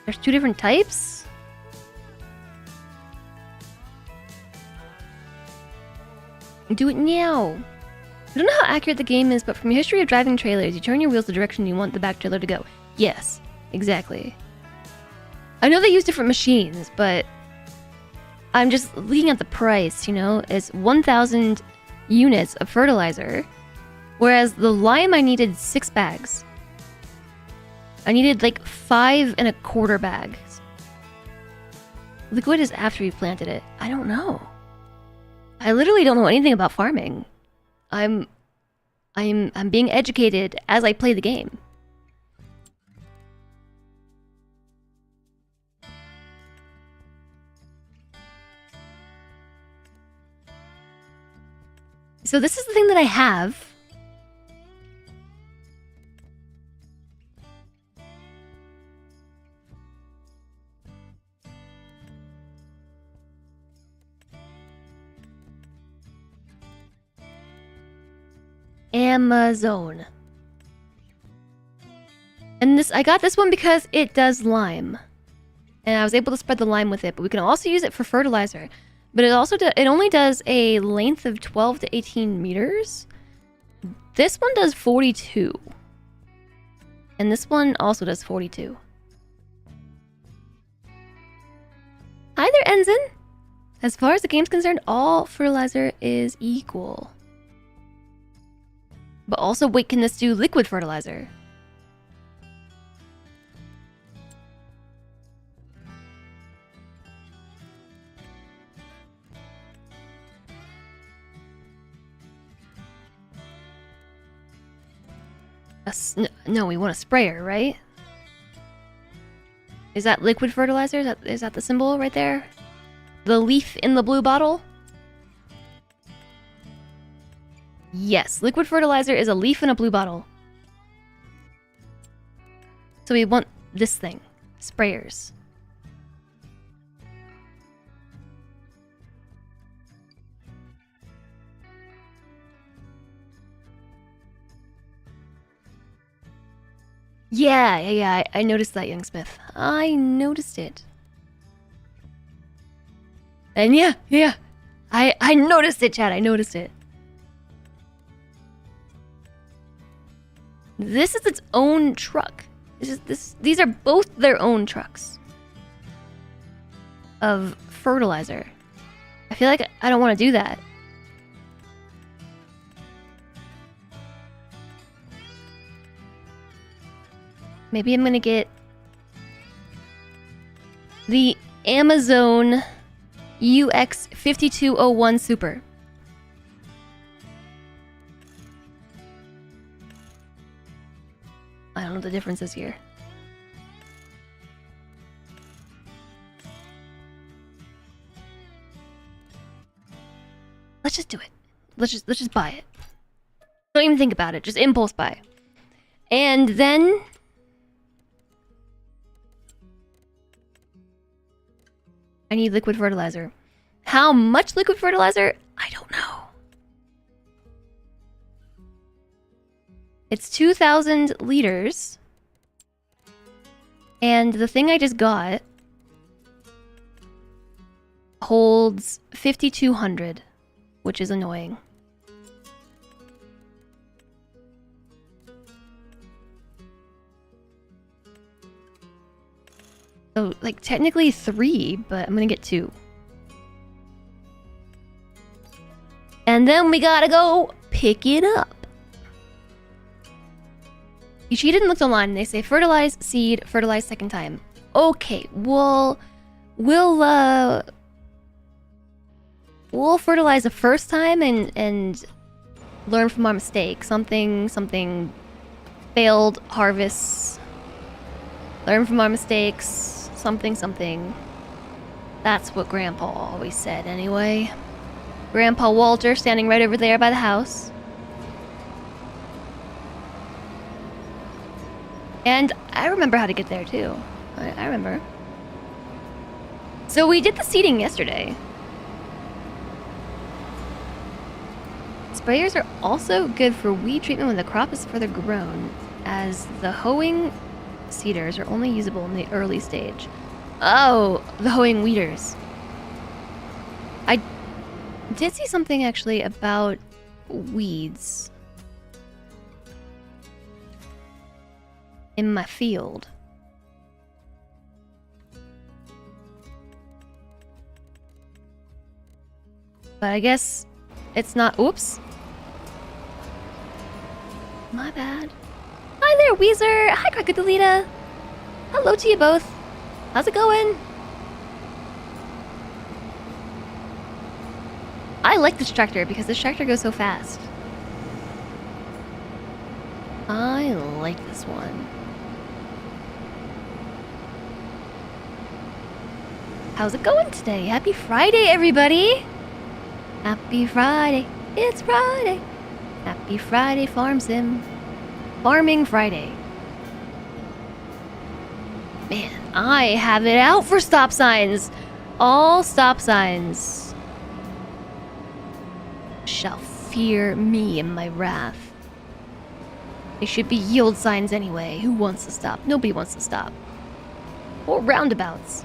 There's 2 different types? Do it now! I don't know how accurate the game is, but from your history of driving trailers, you turn your wheels the direction you want the back trailer to go. Yes, exactly. I know they use different machines, but I'm just looking at the price, you know? It's 1,000 units of fertilizer, whereas the lime I needed 6 bags. I needed like 5 1/4 bags. Liquid is after you've planted it. I don't know. I literally don't know anything about farming. I'm being educated as I play the game. So this is the thing that I have. Amazon. And I got this one because it does lime. And I was able to spread the lime with it, but we can also use it for fertilizer. But it only does a length of 12 to 18 meters. This one does 42. And this one also does 42. Hi there, Ensign! As far as the game's concerned, all fertilizer is equal. But also, wait, can this do liquid fertilizer? No, we want a sprayer, right? Is that liquid fertilizer? Is that the symbol right there? The leaf in the blue bottle? Yes, liquid fertilizer is a leaf in a blue bottle. So we want this thing. Sprayers. Yeah, I noticed that, young Smith. I noticed it. And yeah. I noticed it, Chad. I noticed it. This is its own truck. These are both their own trucks of fertilizer. I feel like I don't want to do that. Maybe I'm gonna get the Amazon UX 5201 Super. I don't know what the difference is here. let's just do it. Let's just buy it. Don't even think about it. Just impulse buy. And then I need liquid fertilizer. How much liquid fertilizer? I don't know. It's 2,000 liters. And the thing I just got holds 5,200, which is annoying. So, like, technically 3, but I'm gonna get 2. And then we gotta go pick it up. You cheated and looked online and they say fertilize seed, fertilize second time. Okay, we'll fertilize the first time and learn from our mistake. Something failed harvests. Learn from our mistakes. Something. That's what Grandpa always said anyway. Grandpa Walter standing right over there by the house. And I remember how to get there too. I remember. So we did the seeding yesterday. Sprayers are also good for weed treatment when the crop is further grown, as the hoeing seeders are only usable in the early stage. Oh, the hoeing weeders. I did see something actually about weeds in my field. But I guess it's not. Oops. My bad. Hi there, Weezer. Hi, Crocodilita. Hello to you both. How's it going? I like this tractor because this tractor goes so fast. I like this one. How's it going today? Happy Friday, everybody! Happy Friday. It's Friday. Happy Friday, Farm Sim. Farming Friday. Man, I have it out for stop signs. All stop signs shall fear me in my wrath. They should be yield signs anyway. Who wants to stop? Nobody wants to stop. Or roundabouts.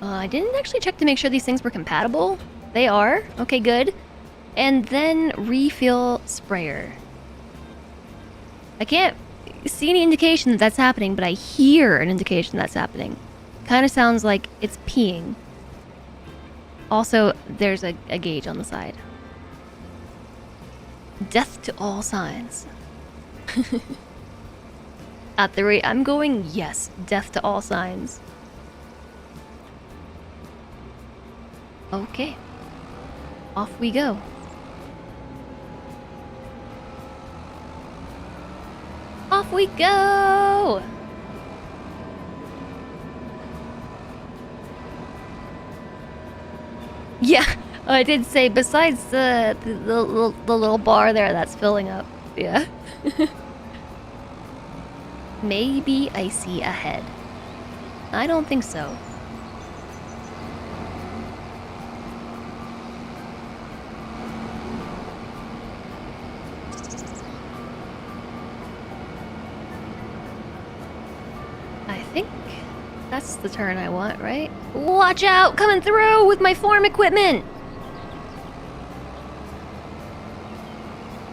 I didn't actually check to make sure these things were compatible. They are. Okay, good. And then refill sprayer. I can't see any indication that that's happening, but I hear an indication that's happening. Kind of sounds like it's peeing. Also, there's a gauge on the side. Death to all signs. At the rate I'm going, yes, death to all signs. Okay. Off we go. Off we go! Yeah, I did say besides the little bar there that's filling up. Yeah. Maybe I see ahead. I don't think so. I think that's the turn I want, right? Watch out! Coming through with my farm equipment!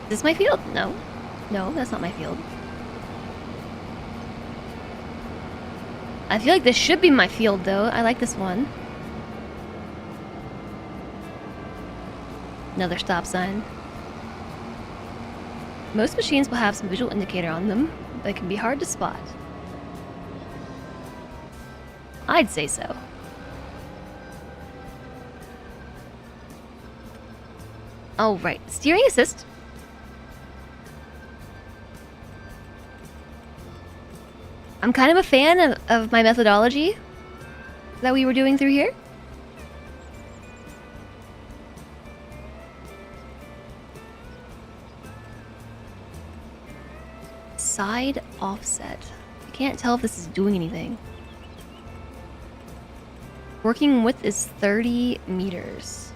Is this my field? No. No, that's not my field. I feel like this should be my field, though. I like this one. Another stop sign. Most machines will have some visual indicator on them, but it can be hard to spot. I'd say so. Oh, right. Steering assist. I'm kind of a fan of my methodology. that we were doing through here? Side offset. I can't tell if this is doing anything. Working width is 30 meters.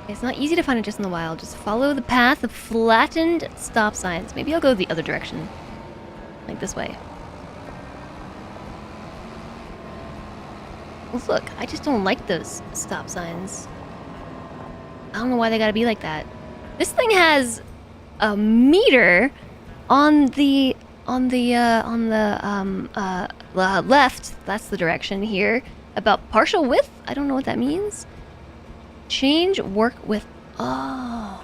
It's not easy to find it just in the wild. Just follow the path of flattened stop signs. Maybe I'll go the other direction. Like this way. Look, I just don't like those stop signs. I don't know why they gotta be like that. This thing has a meter on the left. That's the direction here. About partial width? I don't know what that means. Change work with... Oh.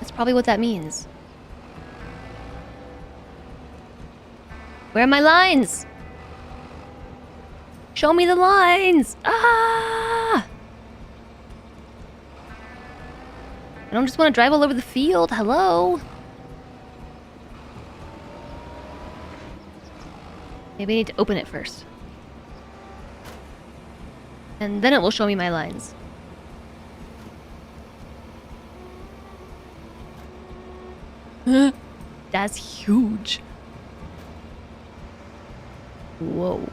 That's probably what that means. Where are my lines? Show me the lines! Ah! I don't just want to drive all over the field. Hello? Maybe I need to open it first. And then it will show me my lines. That's huge. Whoa.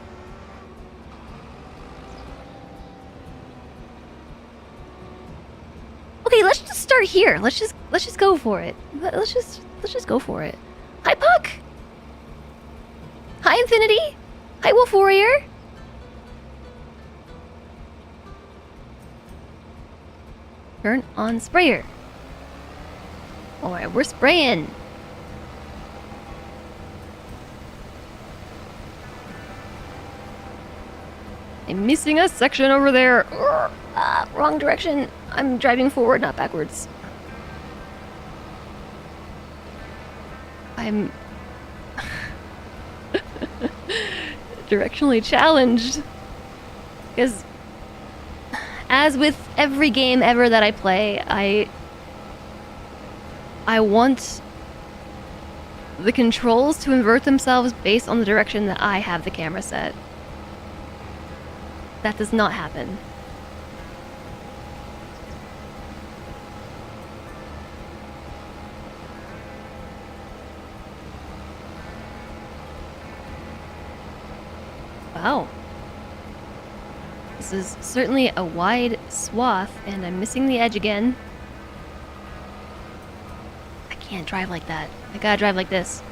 Okay, let's just start here. Let's just go for it. Let's just go for it. Hi, Puck. Hi, Infinity. Hi, Wolf Warrior. Turn on sprayer. Alright, we're spraying. I'm missing a section over there. Wrong direction. I'm driving forward, not backwards. I'm directionally challenged. Because as with every game ever that I play, I want the controls to invert themselves based on the direction that I have the camera set. That does not happen. Wow. This is certainly a wide swath, and I'm missing the edge again. I can't drive like that. I gotta drive like this.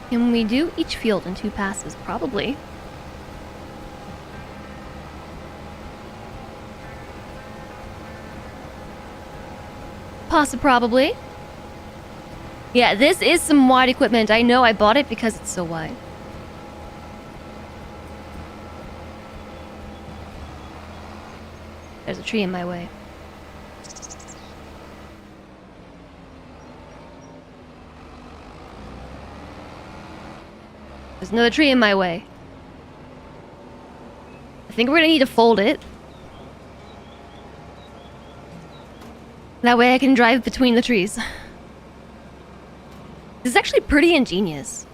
Can we do each field in 2 passes? Probably. Probably. Yeah, this is some wide equipment. I know I bought it because it's so wide. There's a tree in my way. There's another tree in my way. I think we're gonna need to fold it. That way I can drive between the trees. This is actually pretty ingenious.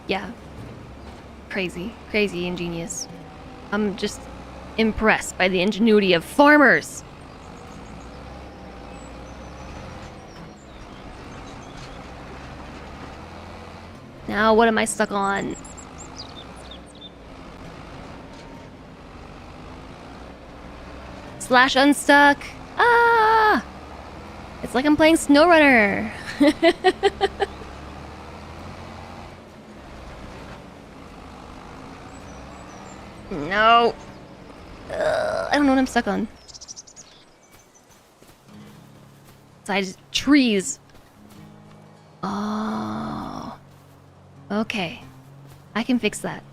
Yeah. Crazy ingenious. I'm just impressed by the ingenuity of farmers. Now what am I stuck on? Slash unstuck. Ah! It's like I'm playing SnowRunner. No. I don't know what I'm stuck on. Besides trees. Oh. Okay. I can fix that.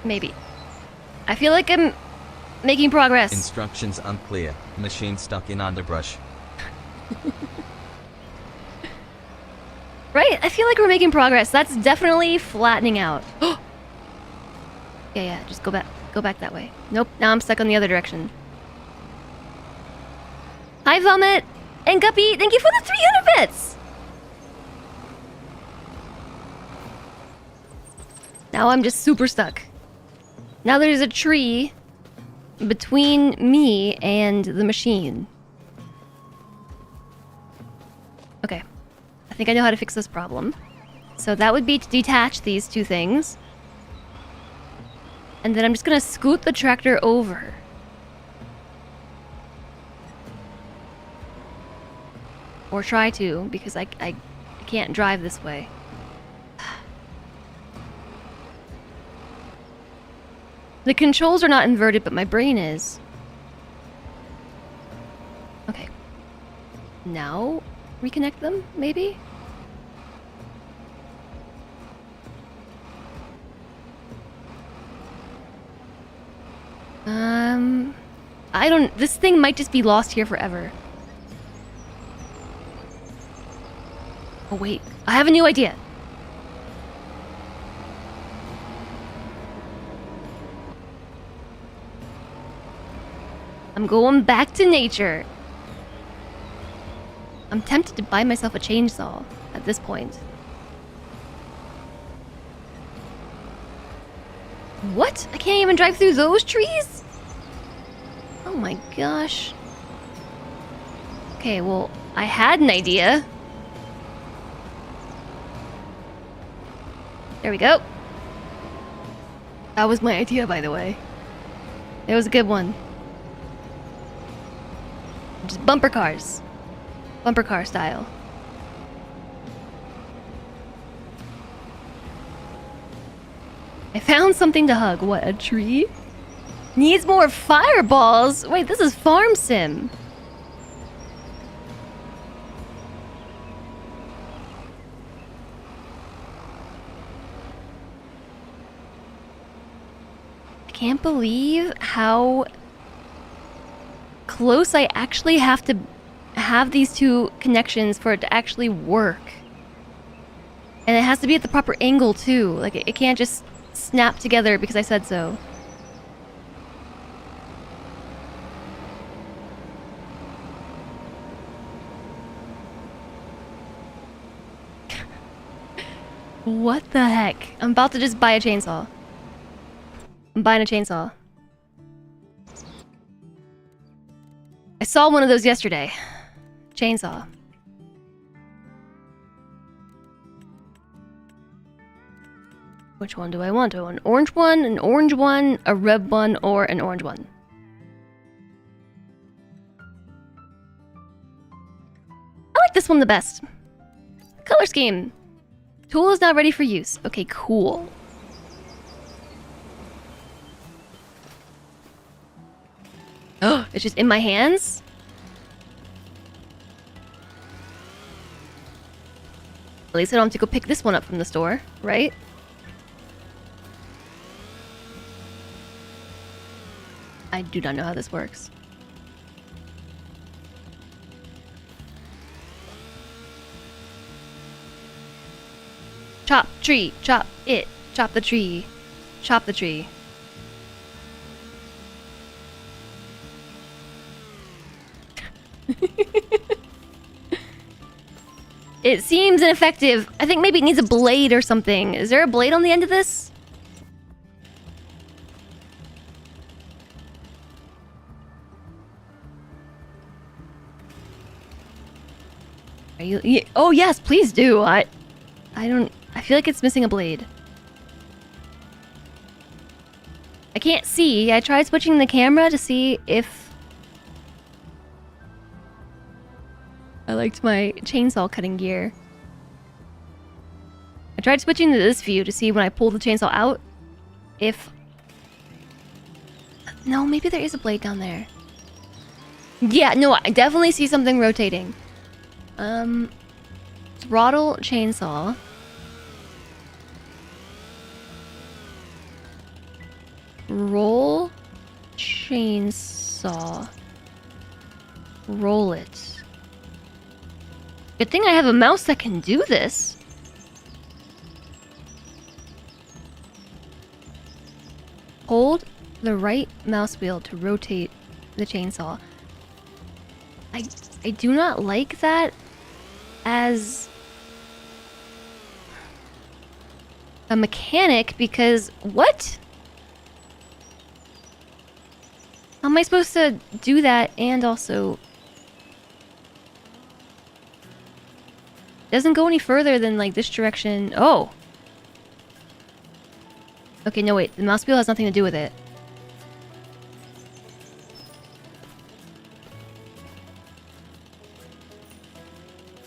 Maybe. I feel like I'm making progress. Instructions unclear. Machine stuck in underbrush. Right? I feel like we're making progress. That's definitely flattening out. Yeah, just go back. Go back that way. Nope, now I'm stuck on the other direction. Hi, Vomit! And Guppy, thank you for the 300 bits! Now I'm just super stuck. Now there's a tree between me and the machine. Okay. I think I know how to fix this problem. So that would be to detach these two things. And then I'm just gonna scoot the tractor over. Or try to, because I can't drive this way. The controls are not inverted, but my brain is. Okay. Now, reconnect them, maybe? I don't... This thing might just be lost here forever. Oh, wait. I have a new idea. I'm going back to nature. I'm tempted to buy myself a chainsaw at this point. What? I can't even drive through those trees? Oh my gosh. Okay, well, I had an idea. There we go. That was my idea, by the way. It was a good one. Just bumper cars. Bumper car style. I found something to hug. What, a tree? Needs more fireballs? Wait, this is Farm Sim. I can't believe how close I actually have to have these two connections for it to actually work. And it has to be at the proper angle too. Like it can't just snap together because I said so. What the heck? I'm about to just buy a chainsaw. I'm buying a chainsaw. I saw one of those yesterday. Chainsaw. Which one do I want? Do I want an orange one, a red one, or an orange one? I like this one the best. Color scheme. Tool is now ready for use. Okay, cool. Oh, it's just in my hands? At least I don't have to go pick this one up from the store, right? I do not know how this works. Chop tree, chop it, chop the tree, chop the tree. It seems ineffective. I think maybe it needs a blade or something. Is there a blade on the end of this? Are you... Oh yes, please do. I feel like it's missing a blade. I can't see. I tried switching the camera to see if I liked my chainsaw cutting gear. I tried switching to this view to see when I pull the chainsaw out if... No, maybe there is a blade down there. Yeah, no, I definitely see something rotating. Throttle chainsaw. Roll chainsaw. Roll it. Good thing I have a mouse that can do this. Hold the right mouse wheel to rotate the chainsaw. I do not like that as a mechanic because what? How am I supposed to do that and also doesn't go any further than like this direction? Oh. Okay, no wait, the mouse wheel has nothing to do with it.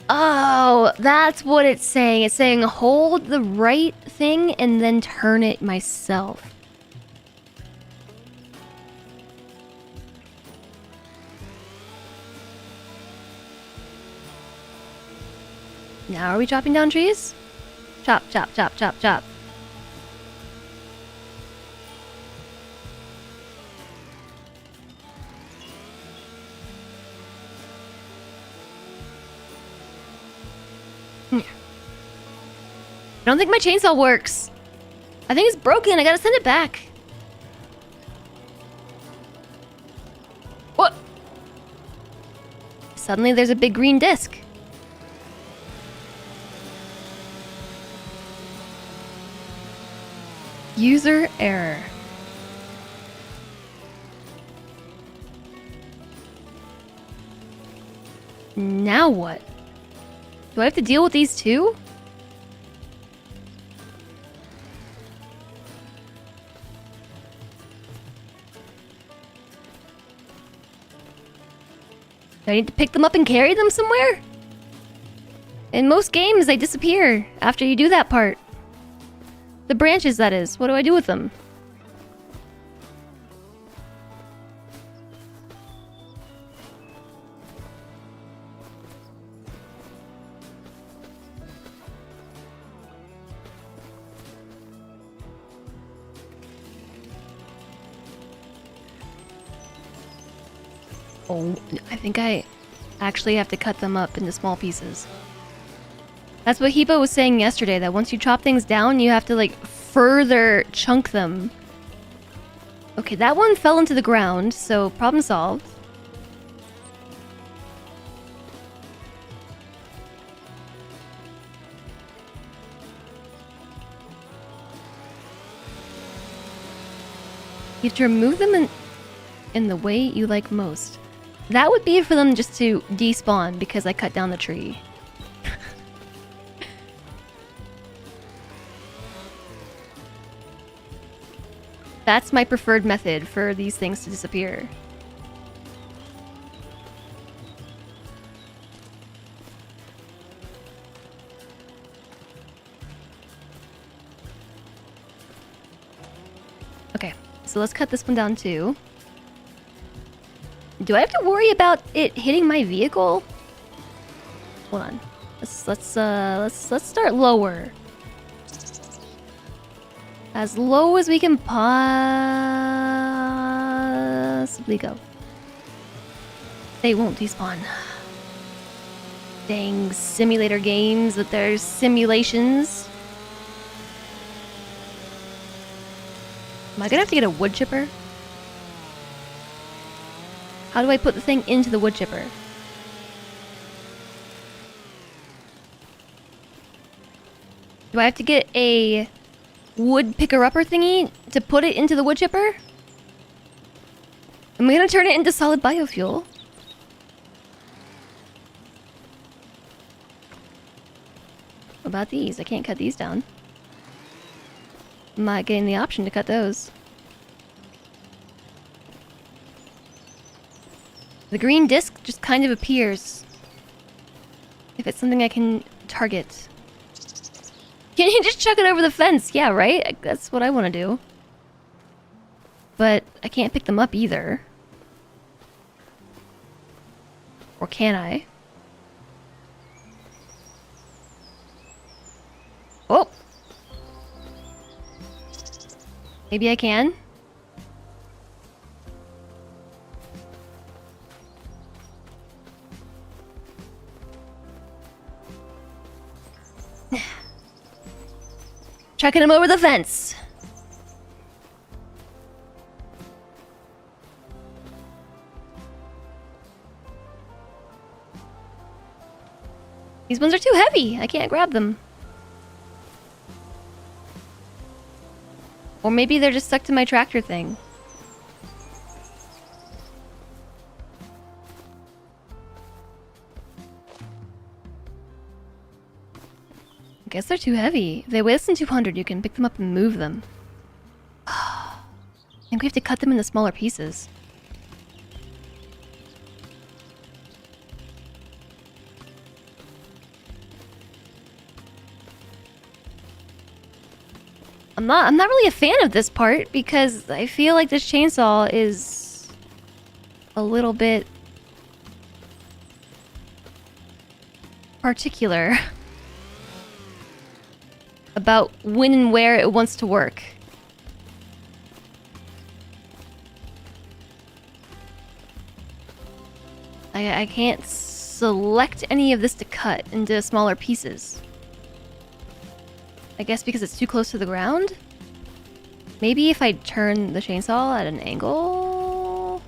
Oh, that's what it's saying. It's saying hold the right thing and then turn it myself. Now are we chopping down trees? Chop, chop, chop, chop, chop. I don't think my chainsaw works. I think it's broken. I gotta send it back. What? Suddenly there's a big green disc. User error. Now what? Do I have to deal with these two? Do I need to pick them up and carry them somewhere? In most games, they disappear after you do that part. The branches, that is. What do I do with them? Oh, I think I actually have to cut them up into small pieces. That's what Hebo was saying yesterday, that once you chop things down, you have to, like, further chunk them. Okay, that one fell into the ground, so problem solved. You have to remove them in the way you like most. That would be for them just to despawn because I cut down the tree. That's my preferred method for these things to disappear. Okay, so let's cut this one down too. Do I have to worry about it hitting my vehicle? Hold on. Let's start lower. As low as we can possibly go. They won't despawn. Dang simulator games with their simulations. Am I gonna have to get a wood chipper? How do I put the thing into the wood chipper? Do I have to get a wood picker-upper thingy to put it into the wood chipper? Am I gonna turn it into solid biofuel? What about these? I can't cut these down. I'm not getting the option to cut those. The green disc just kind of appears. If it's something I can target. Can you just chuck it over the fence? Yeah, right? That's what I want to do. But I can't pick them up either. Or can I? Oh! Maybe I can? Chucking him over the fence. These ones are too heavy. I can't grab them. Or maybe they're just stuck to my tractor thing. I guess they're too heavy. If they weigh less than 200, you can pick them up and move them. I think we have to cut them into smaller pieces. I'm not really a fan of this part because I feel like this chainsaw is a little bit particular about when and where it wants to work. I can't select any of this to cut into smaller pieces. I guess because it's too close to the ground? Maybe if I turn the chainsaw at an angle?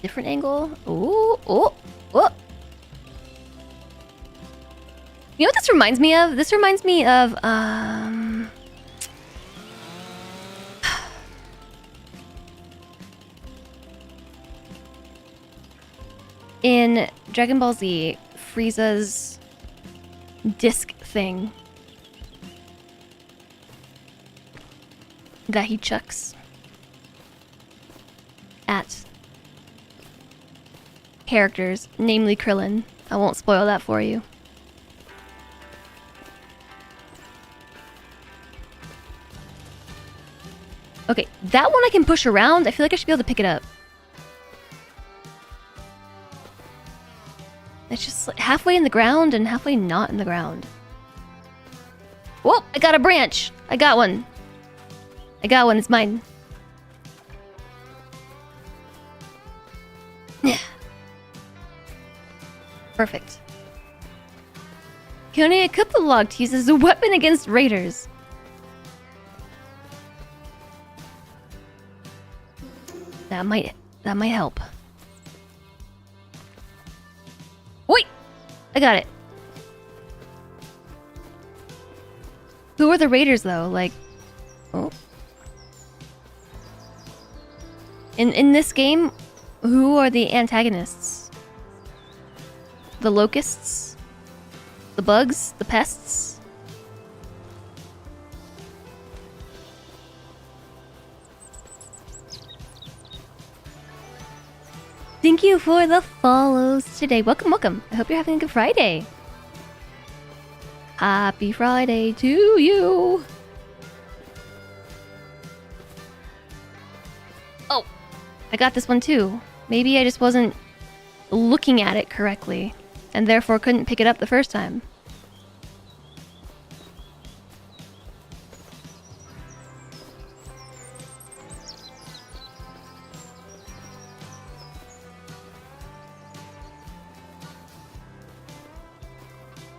Different angle? Ooh, oh, oh. You know what this reminds me of? This reminds me of, in Dragon Ball Z, Frieza's disc thing that he chucks at characters, namely Krillin. I won't spoil that for you. Okay, that one I can push around. I feel like I should be able to pick it up. It's just like halfway in the ground and halfway not in the ground. Whoa, I got a branch. I got one. I got one, it's mine. Yeah. Perfect. Can only equip the log to use as a weapon against raiders. That might help. Wait! I got it. Who are the raiders though? Like, oh. In this game, who are the antagonists? The locusts? The bugs? The pests? Thank you for the follows today. Welcome, welcome. I hope you're having a good Friday. Happy Friday to you. Oh, I got this one too. Maybe I just wasn't looking at it correctly and therefore couldn't pick it up the first time.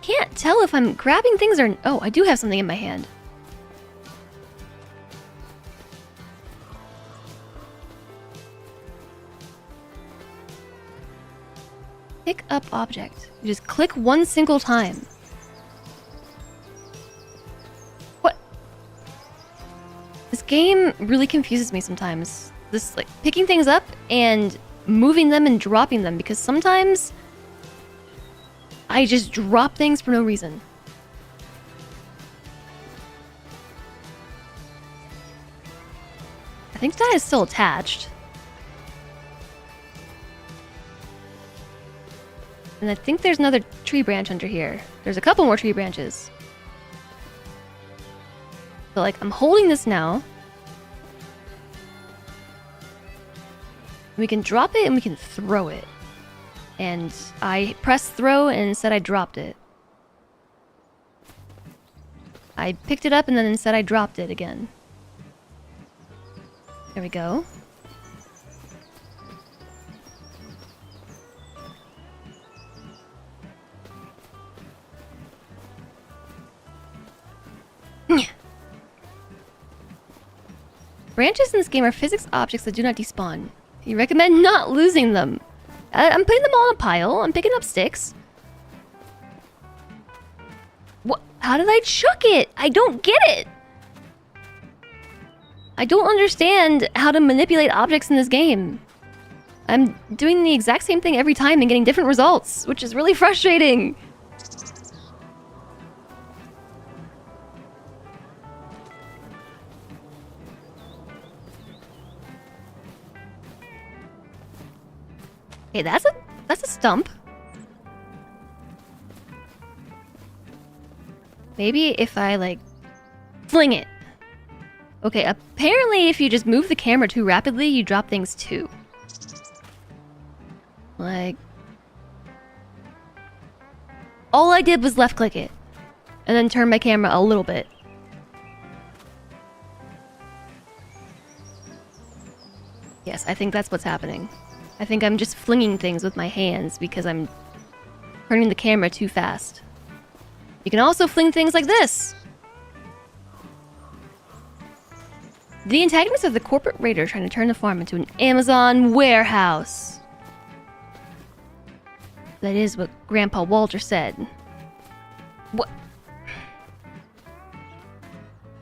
Can't tell if I'm grabbing things or... Oh, I do have something in my hand. Pick up object. You just click one single time. What? This game really confuses me sometimes. This, like, picking things up and moving them and dropping them, because sometimes I just drop things for no reason. I think that is still attached. And I think there's another tree branch under here. There's a couple more tree branches. So, like, I'm holding this now. We can drop it and we can throw it. And I pressed throw and instead I dropped it. I picked it up and then instead I dropped it again. There we go. Branches in this game are physics objects that do not despawn. You recommend not losing them. I'm putting them all in a pile. I'm picking up sticks. What? How did I chuck it? I don't get it. I don't understand how to manipulate objects in this game. I'm doing the exact same thing every time and getting different results, which is really frustrating. Okay, that's a stump. Maybe if I like fling it. Okay, apparently if you just move the camera too rapidly, you drop things too. Like, all I did was left click it and then turn my camera a little bit. Yes, I think that's what's happening. I think I'm just flinging things with my hands because I'm turning the camera too fast. You can also fling things like this. The antagonists are the corporate raider trying to turn the farm into an Amazon warehouse. That is what Grandpa Walter said. What?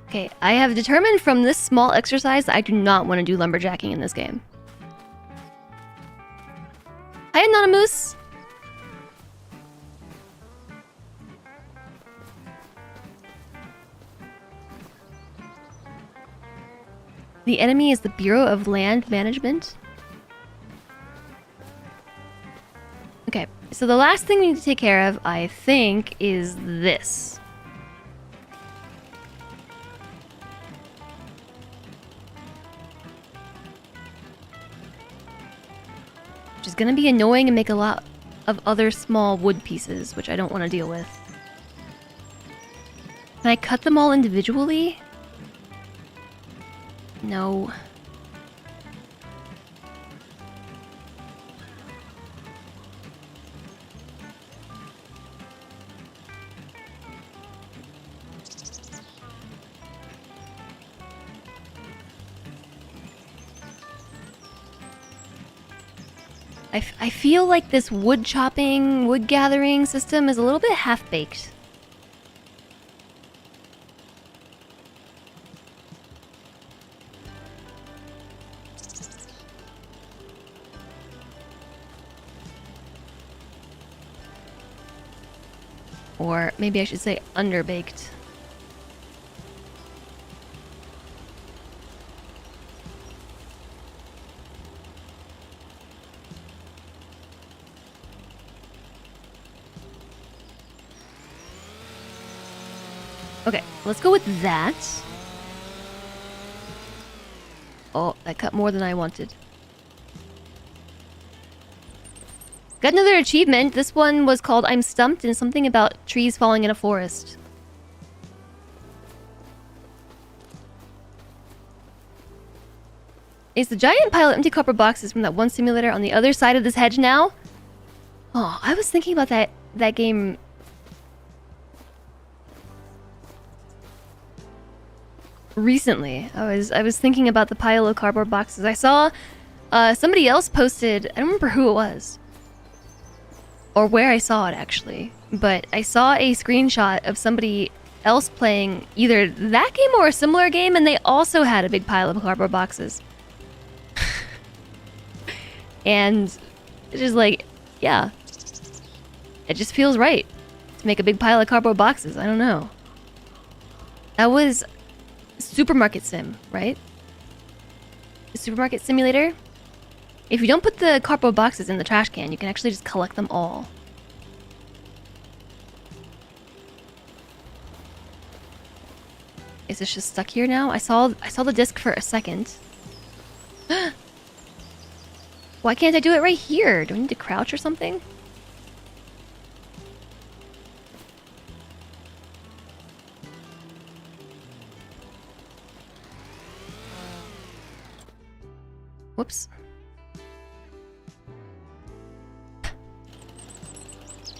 Okay, I have determined from this small exercise that I do not want to do lumberjacking in this game. Hi, Anonymous! The enemy is the Bureau of Land Management. Okay, so the last thing we need to take care of, I think, is this. Which is gonna be annoying and make a lot of other small wood pieces, which I don't want to deal with. Can I cut them all individually? No. I feel like this wood chopping, wood gathering system is a little bit half-baked. Or maybe I should say underbaked. Okay, let's go with that. Oh, I cut more than I wanted. Got another achievement. This one was called I'm Stumped and something about trees falling in a forest. Is the giant pile of empty copper boxes from that one simulator on the other side of this hedge now? Oh, I was thinking about that game recently. I was thinking about the pile of cardboard boxes. I saw somebody else posted, I don't remember who it was or where I saw it actually, but I saw a screenshot of somebody else playing either that game or a similar game, and they also had a big pile of cardboard boxes. And it's just like, yeah, it just feels right to make a big pile of cardboard boxes. I don't know. That was Supermarket Sim, right? The Supermarket Simulator? If you don't put the cardboard boxes in the trash can, you can actually just collect them all. Is this just stuck here now? I saw the disc for a second. Why can't I do it right here? Do I need to crouch or something? Whoops.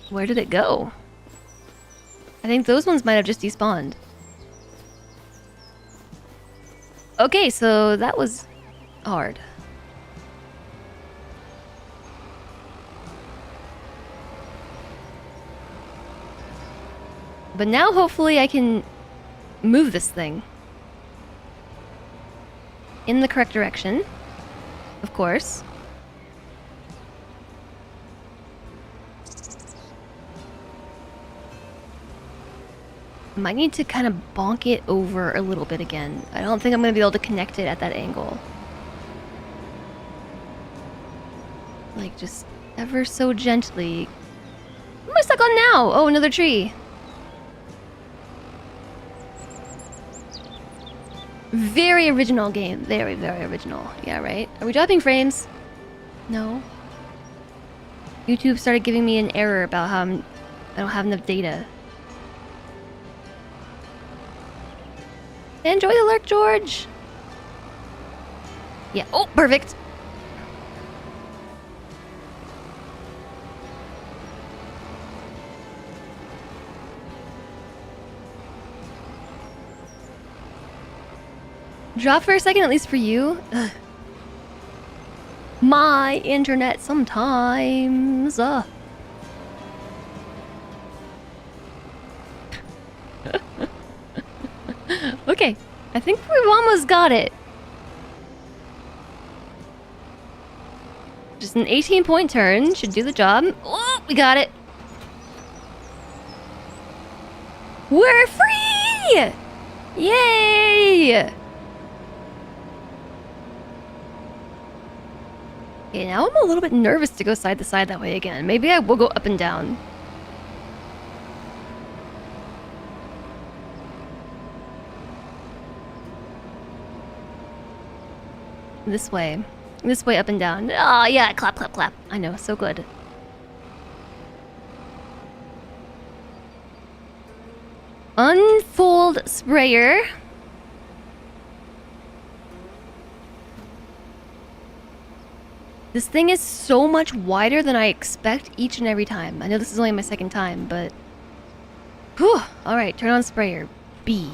Where did it go? I think those ones might have just despawned. Okay, so that was hard. But now hopefully I can move this thing in the correct direction, of course. Might need to kind of bonk it over a little bit again. I don't think I'm going to be able to connect it at that angle. Like, just ever so gently. What am I stuck on now? Oh, another tree. Very original game. Very, very original. Yeah, right? Are we dropping frames? No. YouTube started giving me an error about how I don't have enough data. Enjoy the lurk, George! Yeah. Oh, perfect! Drop for a second, at least for you. Ugh. My internet sometimes. Okay, I think we've almost got it. Just an 18-point turn should do the job. Oh, we got it. We're free! Yay! Okay, now I'm a little bit nervous to go side to side that way again. Maybe I will go up and down. This way. This way up and down. Oh, yeah, clap, clap, clap. I know, so good. Unfold sprayer. This thing is so much wider than I expect each and every time. I know this is only my second time, but... Whew! Alright, turn on sprayer. B.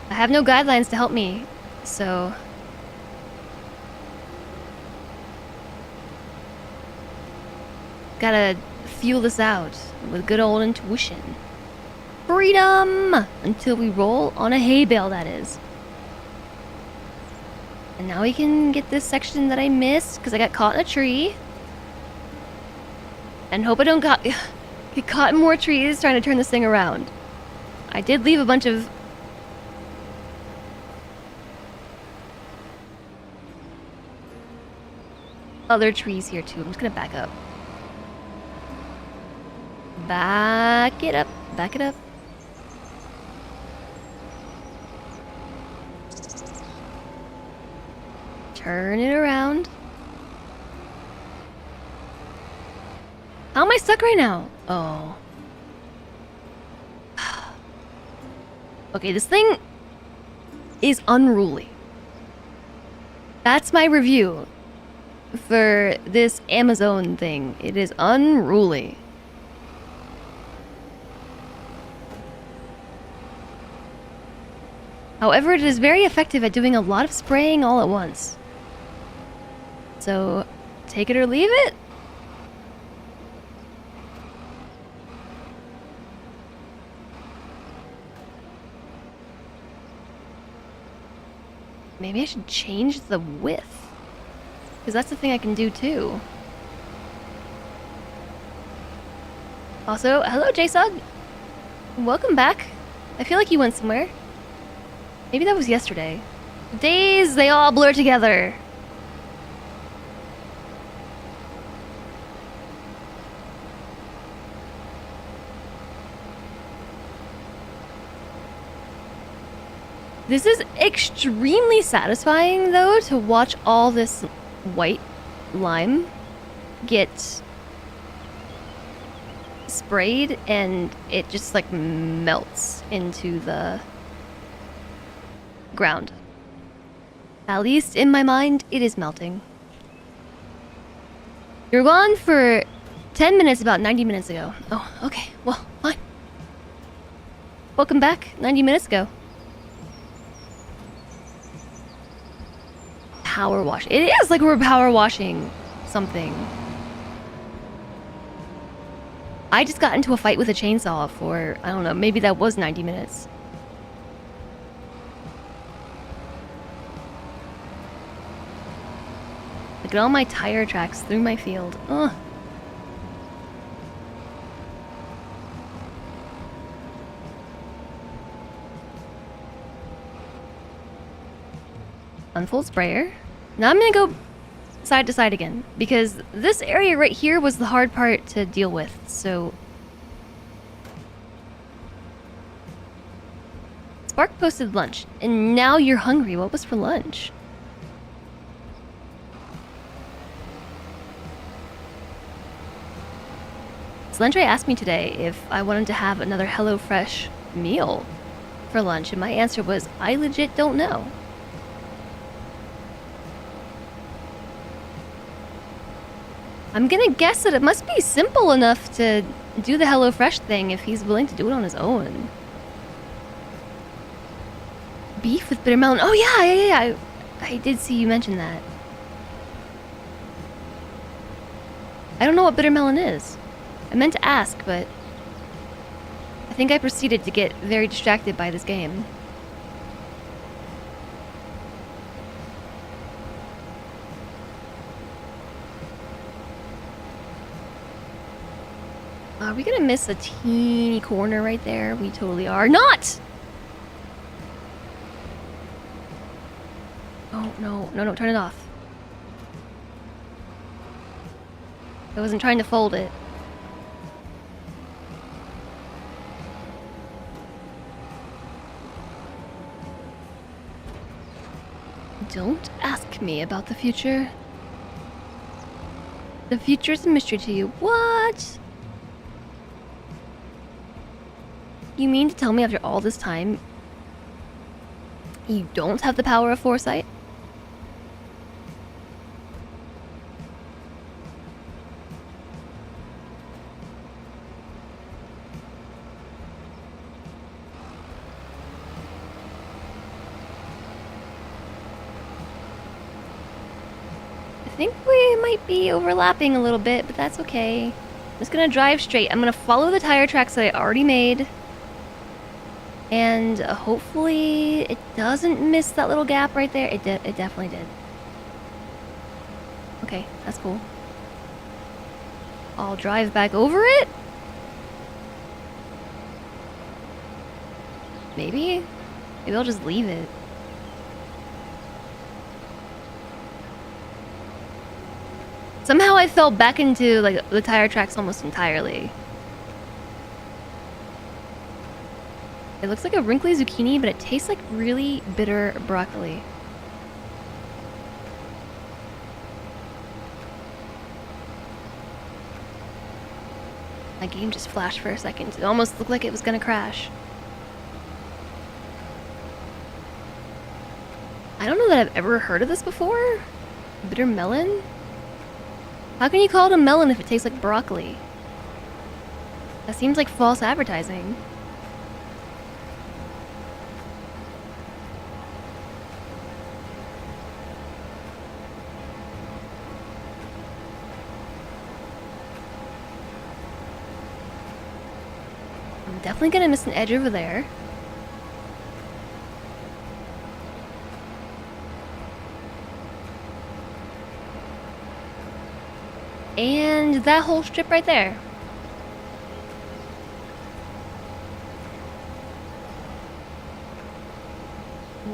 I have no guidelines to help me, so... Gotta feel this out with good old intuition. Freedom! Until we roll on a hay bale, that is. And now we can get this section that I missed because I got caught in a tree. And hope I don't get caught in more trees trying to turn this thing around. I did leave a bunch of... other trees here too. I'm just gonna back up. Back it up. Back it up. Turn it around. How am I stuck right now? Oh. Okay, this thing is unruly. That's my review for this Amazon thing. It is unruly. However, it is very effective at doing a lot of spraying all at once. So, take it or leave it? Maybe I should change the width. Because that's the thing I can do too. Also, hello JSUG! Welcome back. I feel like you went somewhere. Maybe that was yesterday. Days, they all blur together. This is extremely satisfying, though, to watch all this white lime get sprayed and it just like melts into the ground. At least in my mind, it is melting. You're gone for 10 minutes about 90 minutes ago. Oh, okay. Well, fine. Welcome back 90 minutes ago. Power wash. It is like we're power washing something. I just got into a fight with a chainsaw for, I don't know, maybe that was 90 minutes. Look at all my tire tracks through my field. Ugh. Unfold sprayer. Now I'm gonna go side to side again, because this area right here was the hard part to deal with, so... Spark posted lunch, and now you're hungry. What was for lunch? Slendray asked me today if I wanted to have another HelloFresh meal for lunch, and my answer was, I legit don't know. I'm gonna guess that it must be simple enough to do the HelloFresh thing if he's willing to do it on his own. Beef with bitter melon. Oh yeah. I did see you mention that. I don't know what bitter melon is. I meant to ask, but I think I proceeded to get very distracted by this game. Are we gonna miss a teeny corner right there? We totally are not! Oh, no, turn it off. I wasn't trying to fold it. Don't ask me about the future. The future's a mystery to you. What? You mean to tell me after all this time, you don't have the power of foresight? I think we might be overlapping a little bit, but that's okay. I'm just gonna drive straight. I'm gonna follow the tire tracks that I already made. And hopefully it doesn't miss that little gap right there. It definitely did. Okay, that's cool. I'll drive back over it? Maybe? Maybe I'll just leave it. Somehow I fell back into like the tire tracks almost entirely. It looks like a wrinkly zucchini, but it tastes like really bitter broccoli. My game just flashed for a second. It almost looked like it was gonna crash. I don't know that I've ever heard of this before. Bitter melon? How can you call it a melon if it tastes like broccoli? That seems like false advertising. I'm definitely gonna miss an edge over there. And that whole strip right there.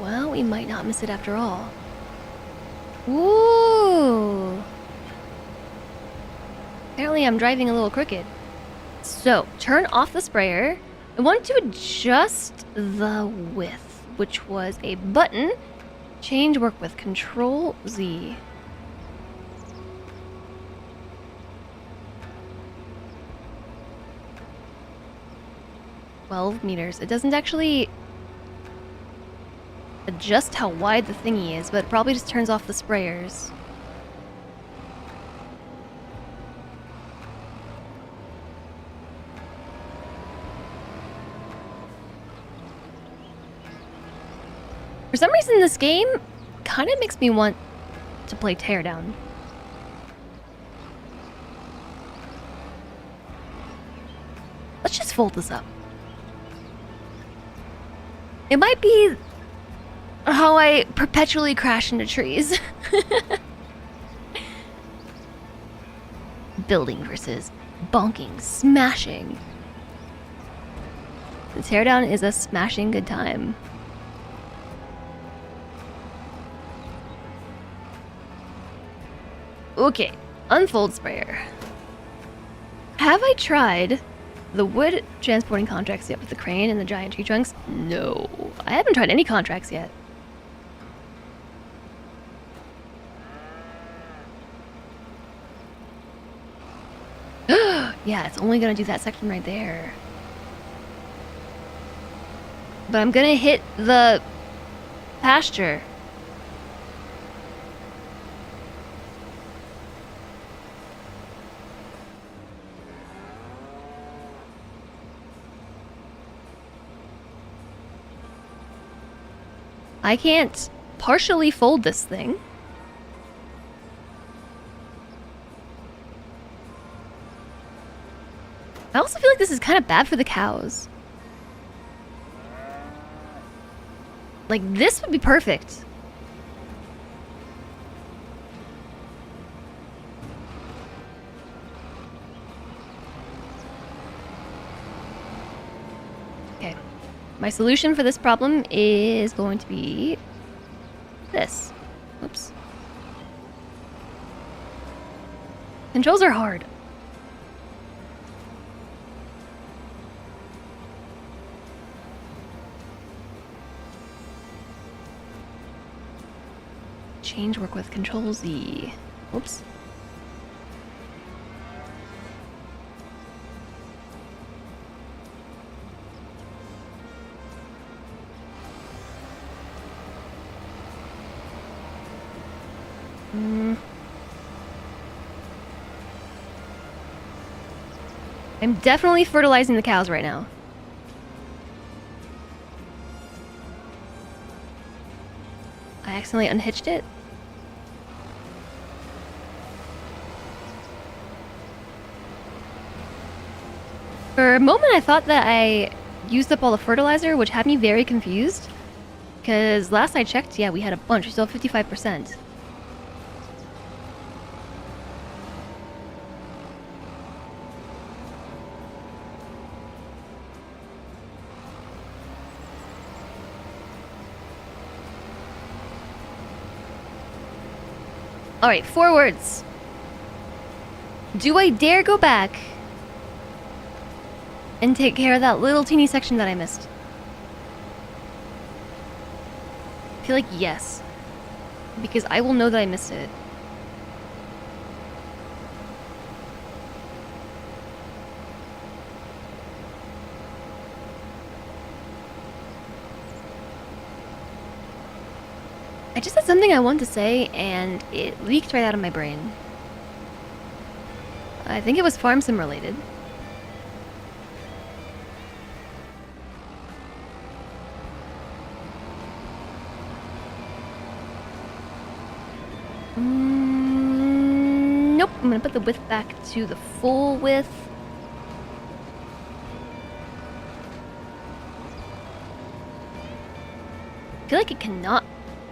Well, we might not miss it after all. Ooh. Apparently I'm driving a little crooked. So, turn off the sprayer. I want to adjust the width, which was a button. Change work with Control Z. $12 meters. It doesn't actually adjust how wide the thingy is, but it probably just turns off the sprayers. For some reason, this game kind of makes me want to play Teardown. Let's just fold this up. It might be how I perpetually crash into trees. Building versus bonking, smashing. The Teardown is a smashing good time. Okay, unfold sprayer. Have I tried the wood transporting contracts yet with the crane and the giant tree trunks? No, I haven't tried any contracts yet. Yeah, it's only gonna do that section right there. But I'm gonna hit the pasture. I can't partially fold this thing. I also feel like this is kind of bad for the cows. Like, this would be perfect. Okay. My solution for this problem is going to be this. Oops. Controls are hard. Change work with Control Z. Whoops. I'm definitely fertilizing the cows right now. I accidentally unhitched it. For a moment, I thought that I used up all the fertilizer, which had me very confused. Because last I checked, yeah, we had a bunch. We still have 55%. Alright, 4 words. Do I dare go back and take care of that little teeny section that I missed? I feel like yes. Because I will know that I missed it. I just had something I wanted to say, and it leaked right out of my brain. I think it was farm sim related. Nope, I'm gonna put the width back to the full width. I feel like it cannot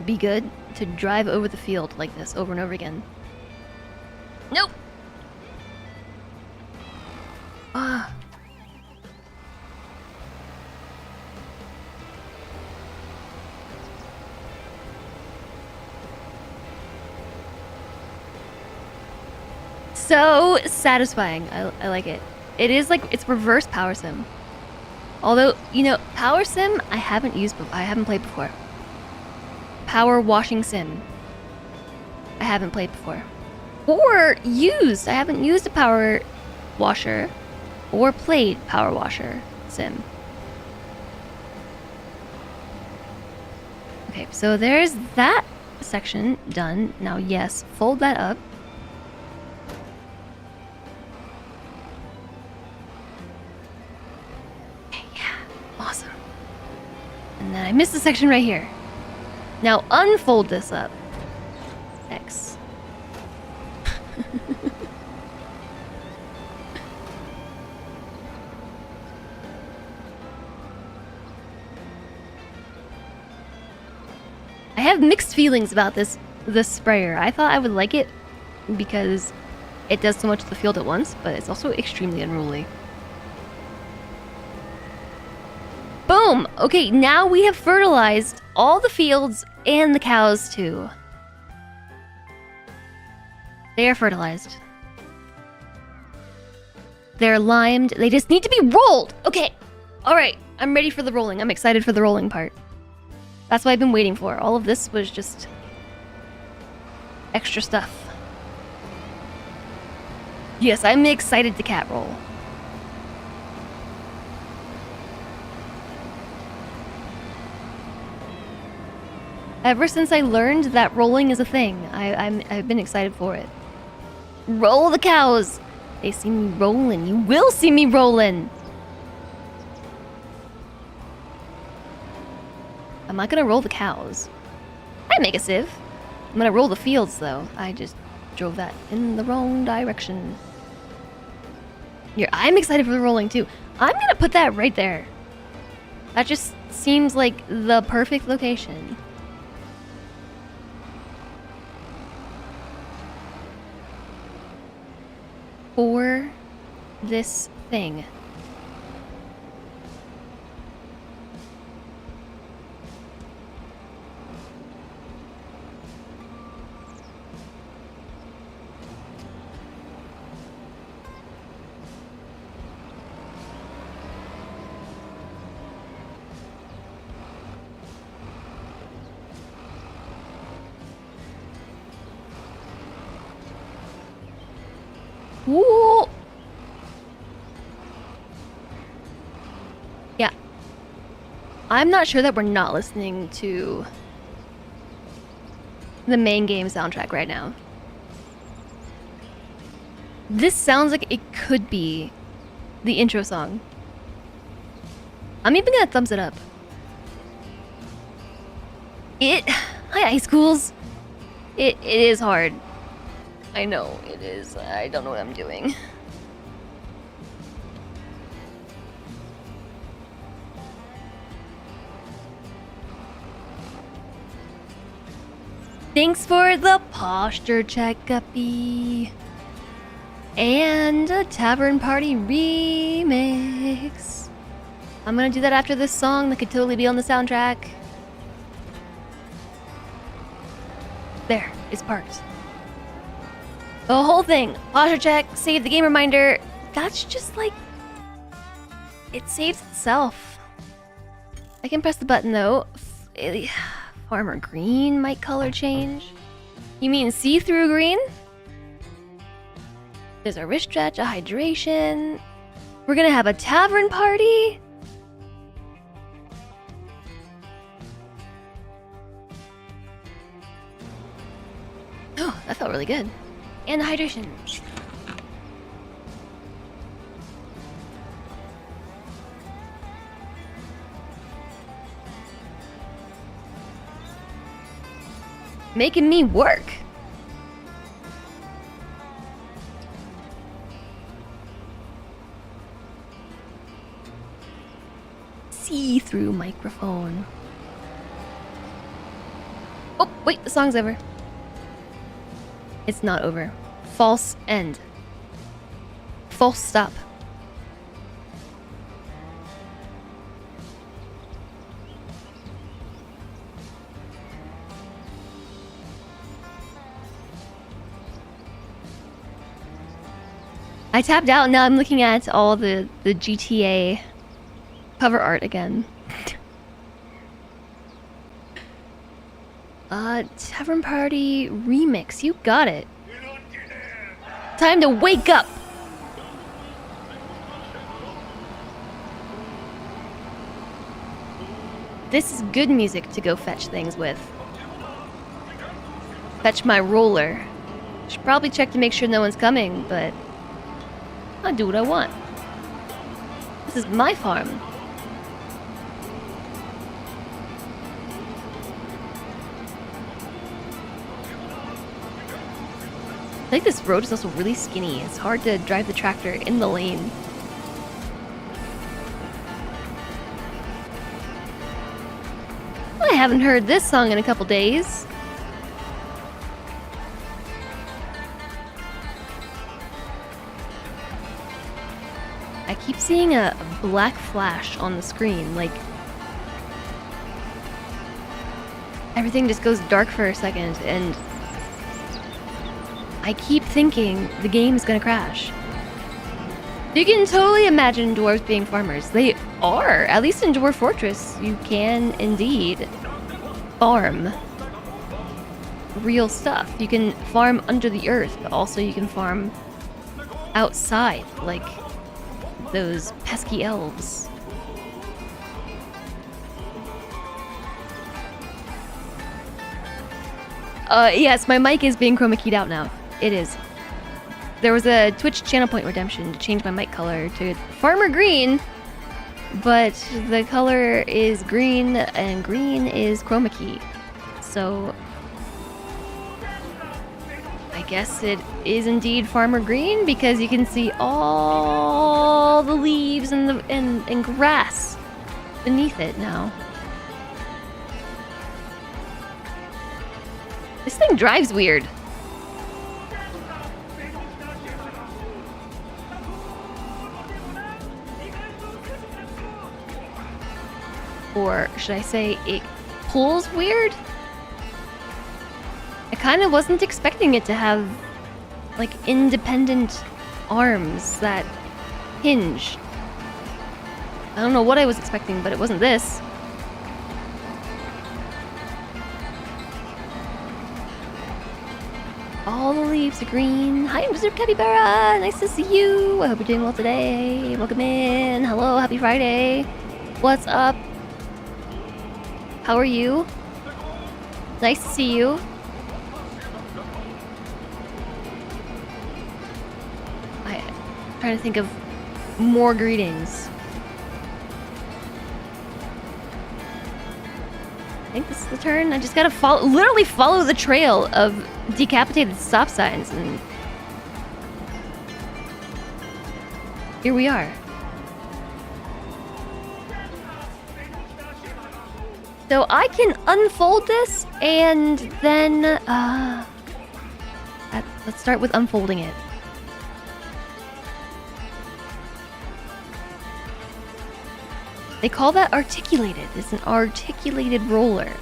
be good to drive over the field like this over and over again. Nope. Ah. So satisfying. I like it. It is like, it's reverse power sim. Although, you know, power sim I haven't played before. Power washing sim I haven't played before. Or used. I haven't used a power washer or played power washer sim. Okay, so there's that section done. Now, yes, fold that up. Okay, yeah, awesome. And then I missed the section right here. Now unfold this up. X. I have mixed feelings about this sprayer. I thought I would like it because it does so much of the field at once, but it's also extremely unruly. Boom! Okay, now we have fertilized all the fields and the cows too. They are fertilized. They're limed. They just need to be rolled. Okay. All right. I'm ready for the rolling. I'm excited for the rolling part. That's what I've been waiting for. All of this was just extra stuff. Yes, I'm excited to cat roll. Ever since I learned that rolling is a thing, I've been excited for it. Roll the cows! They see me rolling. You will see me rolling! I'm not gonna roll the cows. I make a sieve. I'm gonna roll the fields, though. I just drove that in the wrong direction. Here, I'm excited for the rolling, too. I'm gonna put that right there. That just seems like the perfect location. For this thing. Woo! Yeah. I'm not sure that we're not listening to the main game soundtrack right now. This sounds like it could be the intro song. I'm even gonna thumbs it up. Hi, high schools. It is hard. I know, it is. I don't know what I'm doing. Thanks for the posture check, Guppy. And a Tavern Party remix. I'm gonna do that after this song that could totally be on the soundtrack. There, it's parked. The whole thing. Posture check, save the game reminder. That's just like... it saves itself. I can press the button though. Farmer green might color change. You mean see-through green? There's a wrist stretch, a hydration. We're gonna have a tavern party? Oh, that felt really good. And the hydration. Making me work. See-through microphone. Oh, wait, the song's over. It's not over. False end. False stop. I tapped out and now I'm looking at all the GTA cover art again. Tavern Party remix. You got it. Time to wake up. This is good music to go fetch things with. Fetch my roller. Should probably check to make sure no one's coming, but I'll do what I want. This is my farm. I think this road is also really skinny. It's hard to drive the tractor in the lane. I haven't heard this song in a couple days. I keep seeing a black flash on the screen, like everything just goes dark for a second, and I keep thinking the game is gonna crash. You can totally imagine dwarves being farmers. They are, at least in Dwarf Fortress. You can indeed farm real stuff. You can farm under the earth, but also you can farm outside, like those pesky elves. Yes, my mic is being chroma keyed out now. It is. There was a Twitch channel point redemption to change my mic color to Farmer Green, but the color is green, and green is chroma key. So I guess it is indeed Farmer Green, because you can see all the leaves and grass beneath it now. This thing drives weird. Or should I say it pulls weird? I kind of wasn't expecting it to have like independent arms that hinge. I don't know what I was expecting, but it wasn't this. All the leaves are green. Hi, Mr. Capybara. Nice to see you. I hope you're doing well today. Welcome in. Hello, happy Friday. What's up? How are you? Nice to see you. I'm trying to think of more greetings. I think this is the turn. I just gotta literally follow the trail of decapitated stop signs, and here we are. So I can unfold this, and then let's start with unfolding it. They call that articulated. It's an articulated roller.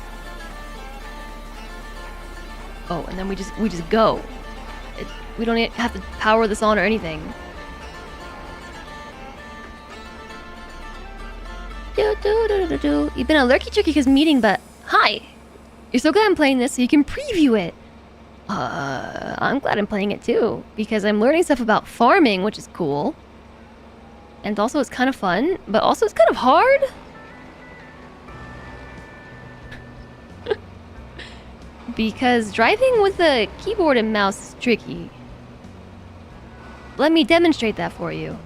Oh, and then we just go. We don't have to power this on or anything. You've been a lurky turkey because meeting, but hi. You're so glad I'm playing this so you can preview it. I'm glad I'm playing it too, because I'm learning stuff about farming, which is cool. And also it's kind of fun, but also it's kind of hard. Because driving with a keyboard and mouse is tricky. Let me demonstrate that for you.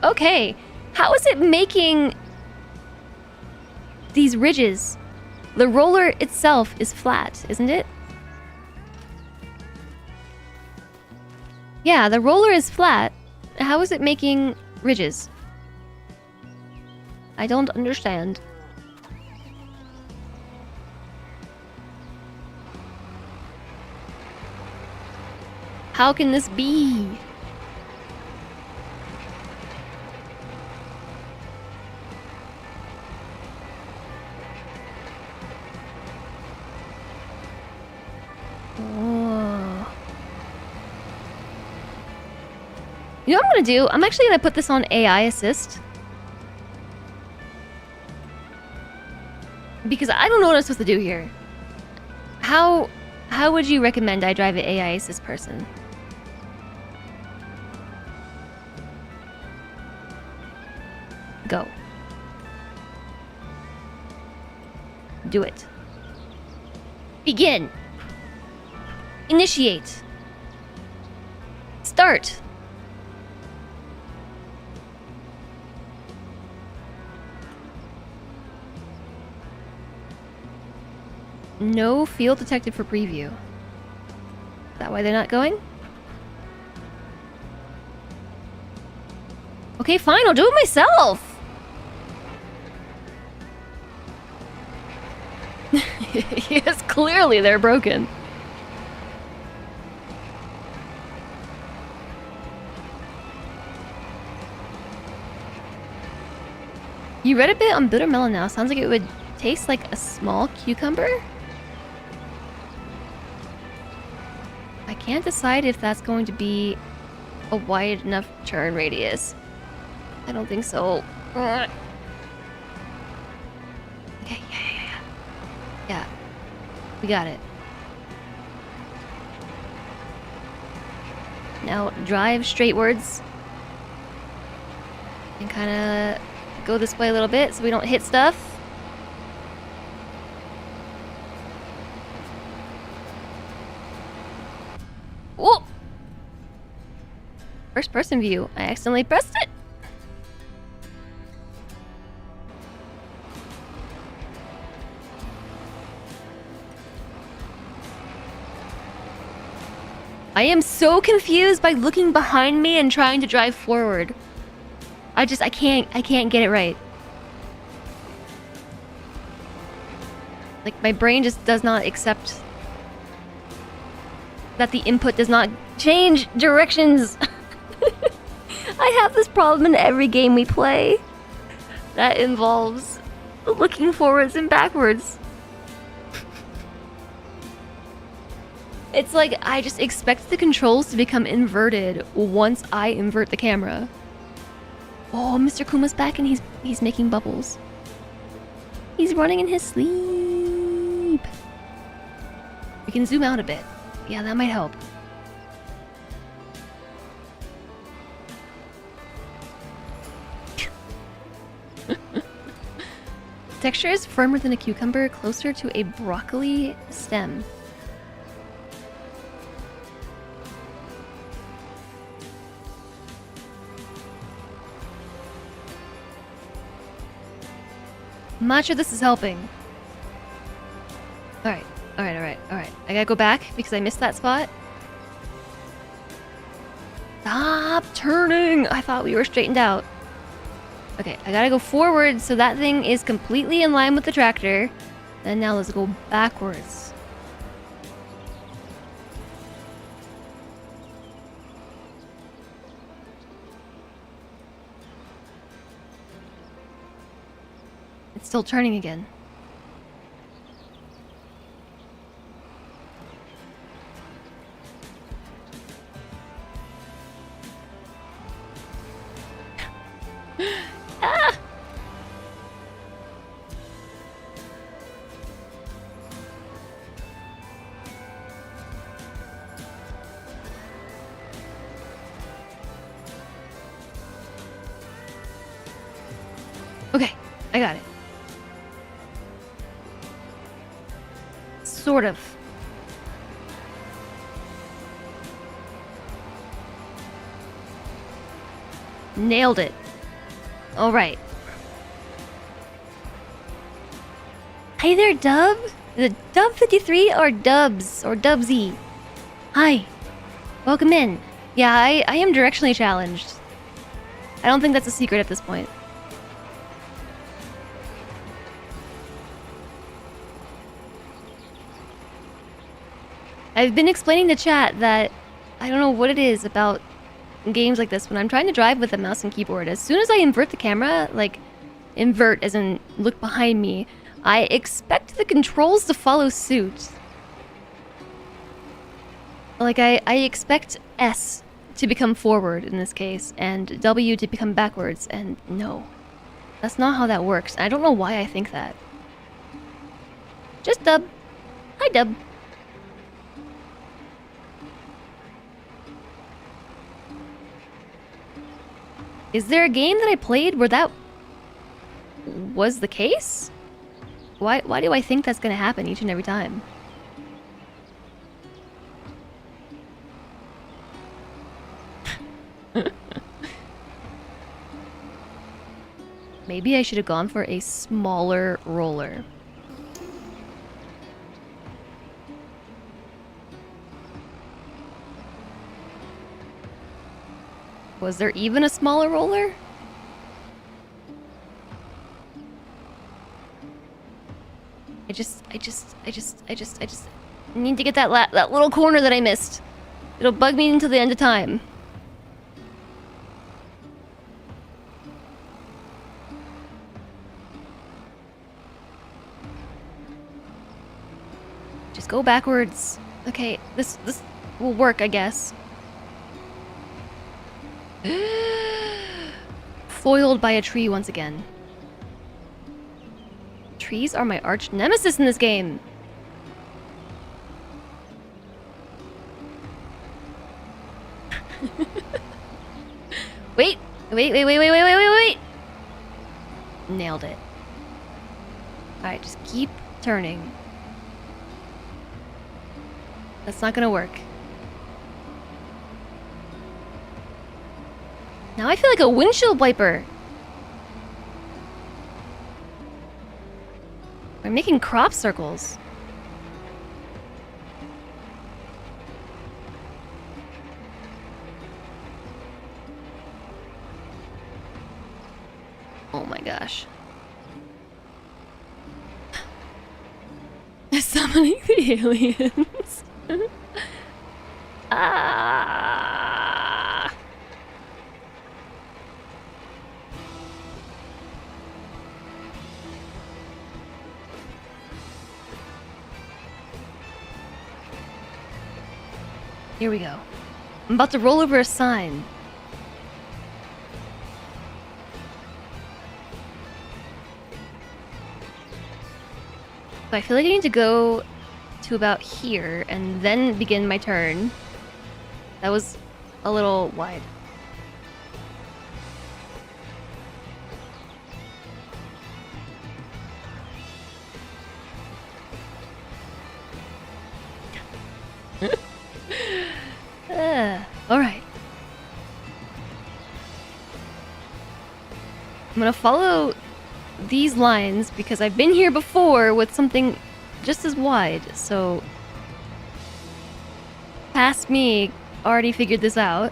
Okay, how is it making these ridges? The roller itself is flat, isn't it? Yeah, the roller is flat. How is it making ridges? I don't understand. How can this be? Oh. You know what I'm gonna do? I'm actually gonna put this on AI assist. Because I don't know what I'm supposed to do here. How would you recommend I drive an AI assist person? Go. Do it. Begin. Initiate. Start. No field detected for preview. Is that why they're not going? Okay, fine, I'll do it myself! Yes, clearly they're broken. You read a bit on bitter melon now. Sounds like it would taste like a small cucumber? I can't decide if that's going to be a wide enough turn radius. I don't think so. Okay, yeah. Yeah, we got it. Now drive straightwards. And kind of go this way a little bit so we don't hit stuff. Whoa! First person view. I accidentally pressed it. I am so confused by looking behind me and trying to drive forward. I can't get it right. Like, my brain just does not accept that the input does not change directions. I have this problem in every game we play that involves looking forwards and backwards. It's like I just expect the controls to become inverted once I invert the camera. Oh, Mr. Kuma's back and he's making bubbles. He's running in his sleep. We can zoom out a bit. Yeah, that might help. Texture is firmer than a cucumber, closer to a broccoli stem. I'm not sure this is helping. Alright. I gotta go back because I missed that spot. Stop turning! I thought we were straightened out. Okay, I gotta go forward so that thing is completely in line with the tractor. And now let's go backwards. It's still turning again. Ah! Okay, I got it. Sort of. Nailed it. All right. Hi there, Dub. Is it Dub 53 or Dubs or Dubsy? Hi. Welcome in. Yeah, I am directionally challenged. I don't think that's a secret at this point. I've been explaining to chat that I don't know what it is about games like this when I'm trying to drive with a mouse and keyboard. As soon as I invert the camera, like invert as in look behind me, I expect the controls to follow suit. Like I expect S to become forward in this case and W to become backwards, and no. That's not how that works. I don't know why I think that. Just Dub. Hi, Dub. Is there a game that I played where that was the case? Why do I think that's gonna happen each and every time? Maybe I should have gone for a smaller roller. Was there even a smaller roller? I just need to get that little corner that I missed. It'll bug me until the end of time. Just go backwards. Okay, this will work, I guess. Foiled by a tree once again. Trees are my arch nemesis in this game. Wait. Nailed it. Alright, just keep turning. That's not gonna work. Now I feel like a windshield wiper. I'm making crop circles. Oh my gosh. Summoning the aliens. Ah. Here we go. I'm about to roll over a sign. So I feel like I need to go to about here and then begin my turn. That was a little wide. Alright. I'm gonna follow these lines because I've been here before with something just as wide, so past me already figured this out.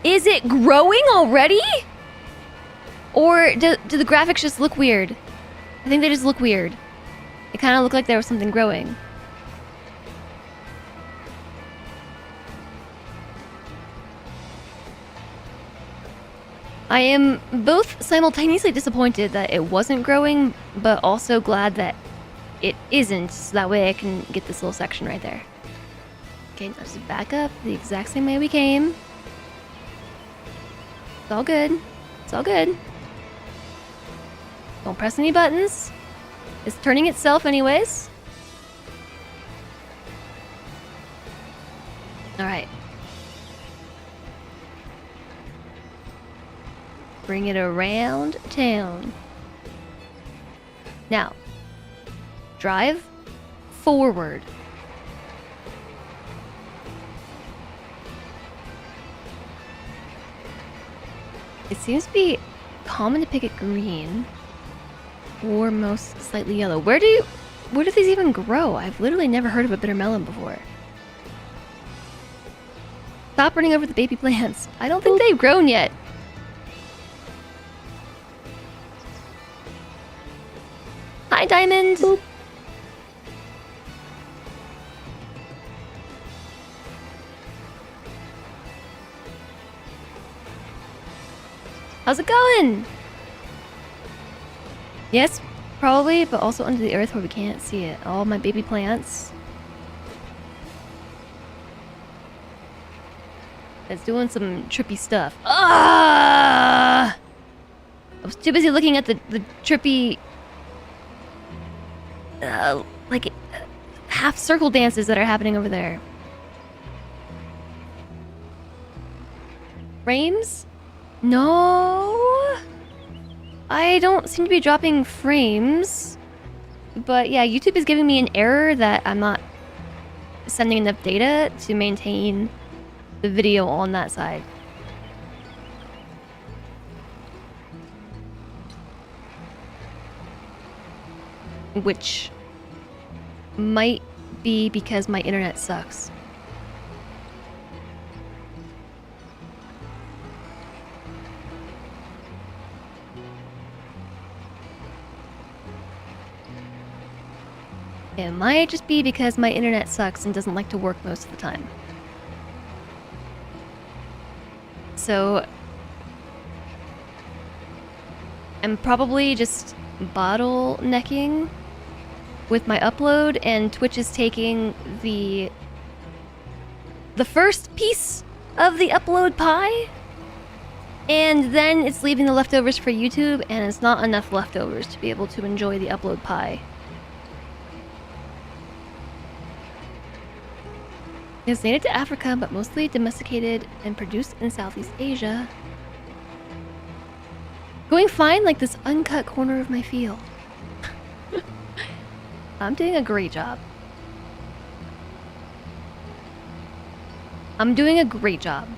Is it growing already? Or do the graphics just look weird? I think they just look weird. It kind of looked like there was something growing. I am both simultaneously disappointed that it wasn't growing, but also glad that it isn't, so that way I can get this little section right there. Okay, now just back up the exact same way we came. It's all good. It's all good. Don't press any buttons. It's turning itself anyways. Alright. Bring it around town. Now, drive forward. It seems to be common to pick it green. Or most slightly yellow. Where do these even grow? I've literally never heard of a bitter melon before. Stop running over the baby plants. I don't think they've grown yet. Hi, Diamond. Boop. How's it going? Yes, probably, but also under the earth where we can't see it. All my baby plants. It's doing some trippy stuff. Ah! I was too busy looking at the trippy, like half circle dances that are happening over there. Frames? No. I don't seem to be dropping frames, but yeah, YouTube is giving me an error that I'm not sending enough data to maintain the video on that side. Which might be because my internet sucks. It might just be because my internet sucks and doesn't like to work most of the time. So I'm probably just bottlenecking with my upload, and Twitch is taking the first piece of the upload pie, and then it's leaving the leftovers for YouTube, and it's not enough leftovers to be able to enjoy the upload pie. It's native to Africa, but mostly domesticated and produced in Southeast Asia. Going fine like this uncut corner of my field. I'm doing a great job. I'm doing a great job.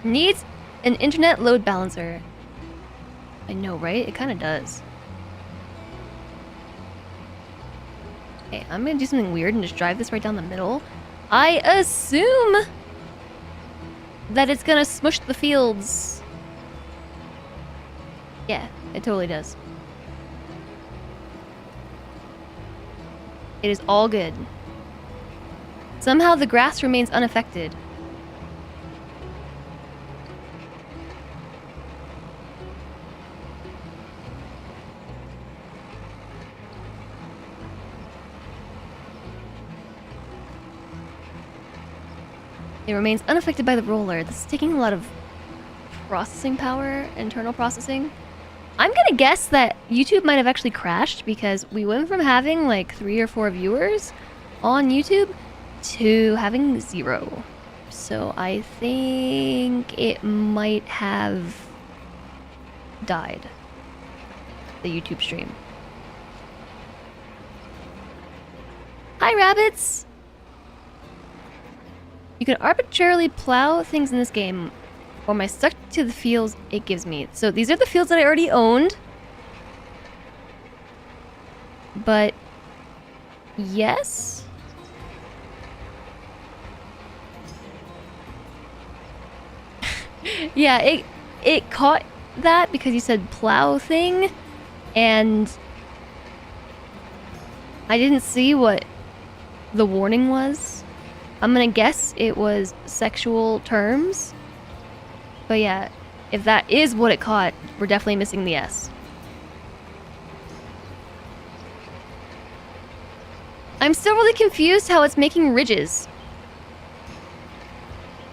Needs an internet load balancer. I know, right? It kind of does. Okay, I'm gonna do something weird and just drive this right down the middle. I assume that it's gonna smush the fields. Yeah, it totally does. It is all good. Somehow the grass remains unaffected. It remains unaffected by the roller. This is taking a lot of processing power, internal processing. I'm gonna guess that YouTube might have actually crashed because we went from having like 3 or 4 viewers on YouTube to having 0. So I think it might have died, the YouTube stream. Hi, rabbits! You can arbitrarily plow things in this game, or am I stuck to the fields it gives me? So these are the fields that I already owned. But yes. Yeah, it caught that because you said plow thing, and I didn't see what the warning was. I'm gonna guess it was sexual terms. But yeah, if that is what it caught, we're definitely missing the S. I'm still really confused how it's making ridges.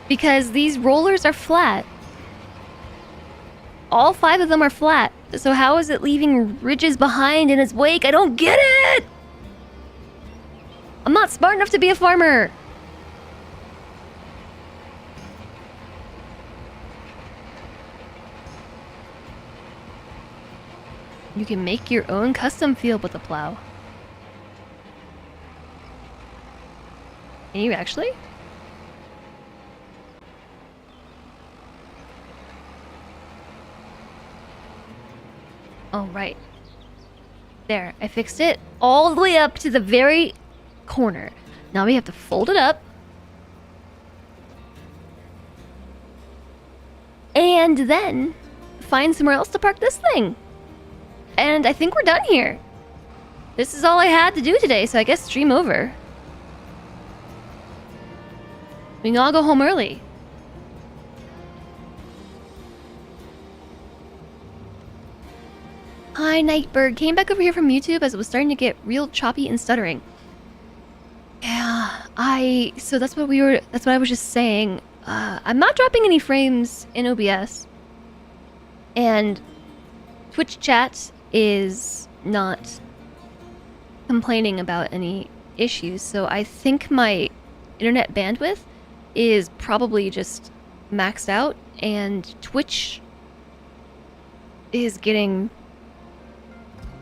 Because these rollers are flat. All 5 of them are flat. So how is it leaving ridges behind in its wake? I don't get it! I'm not smart enough to be a farmer. You can make your own custom field with a plow. Can you actually? Oh, right. There, I fixed it all the way up to the very corner. Now we have to fold it up. And then find somewhere else to park this thing. And I think we're done here. This is all I had to do today, so I guess stream over. We can all go home early. Hi, Nightbird. Came back over here from YouTube as it was starting to get real choppy and stuttering. Yeah, so that's what I was just saying. I'm not dropping any frames in OBS. And Twitch chat is not complaining about any issues, so I think my internet bandwidth is probably just maxed out, and Twitch is getting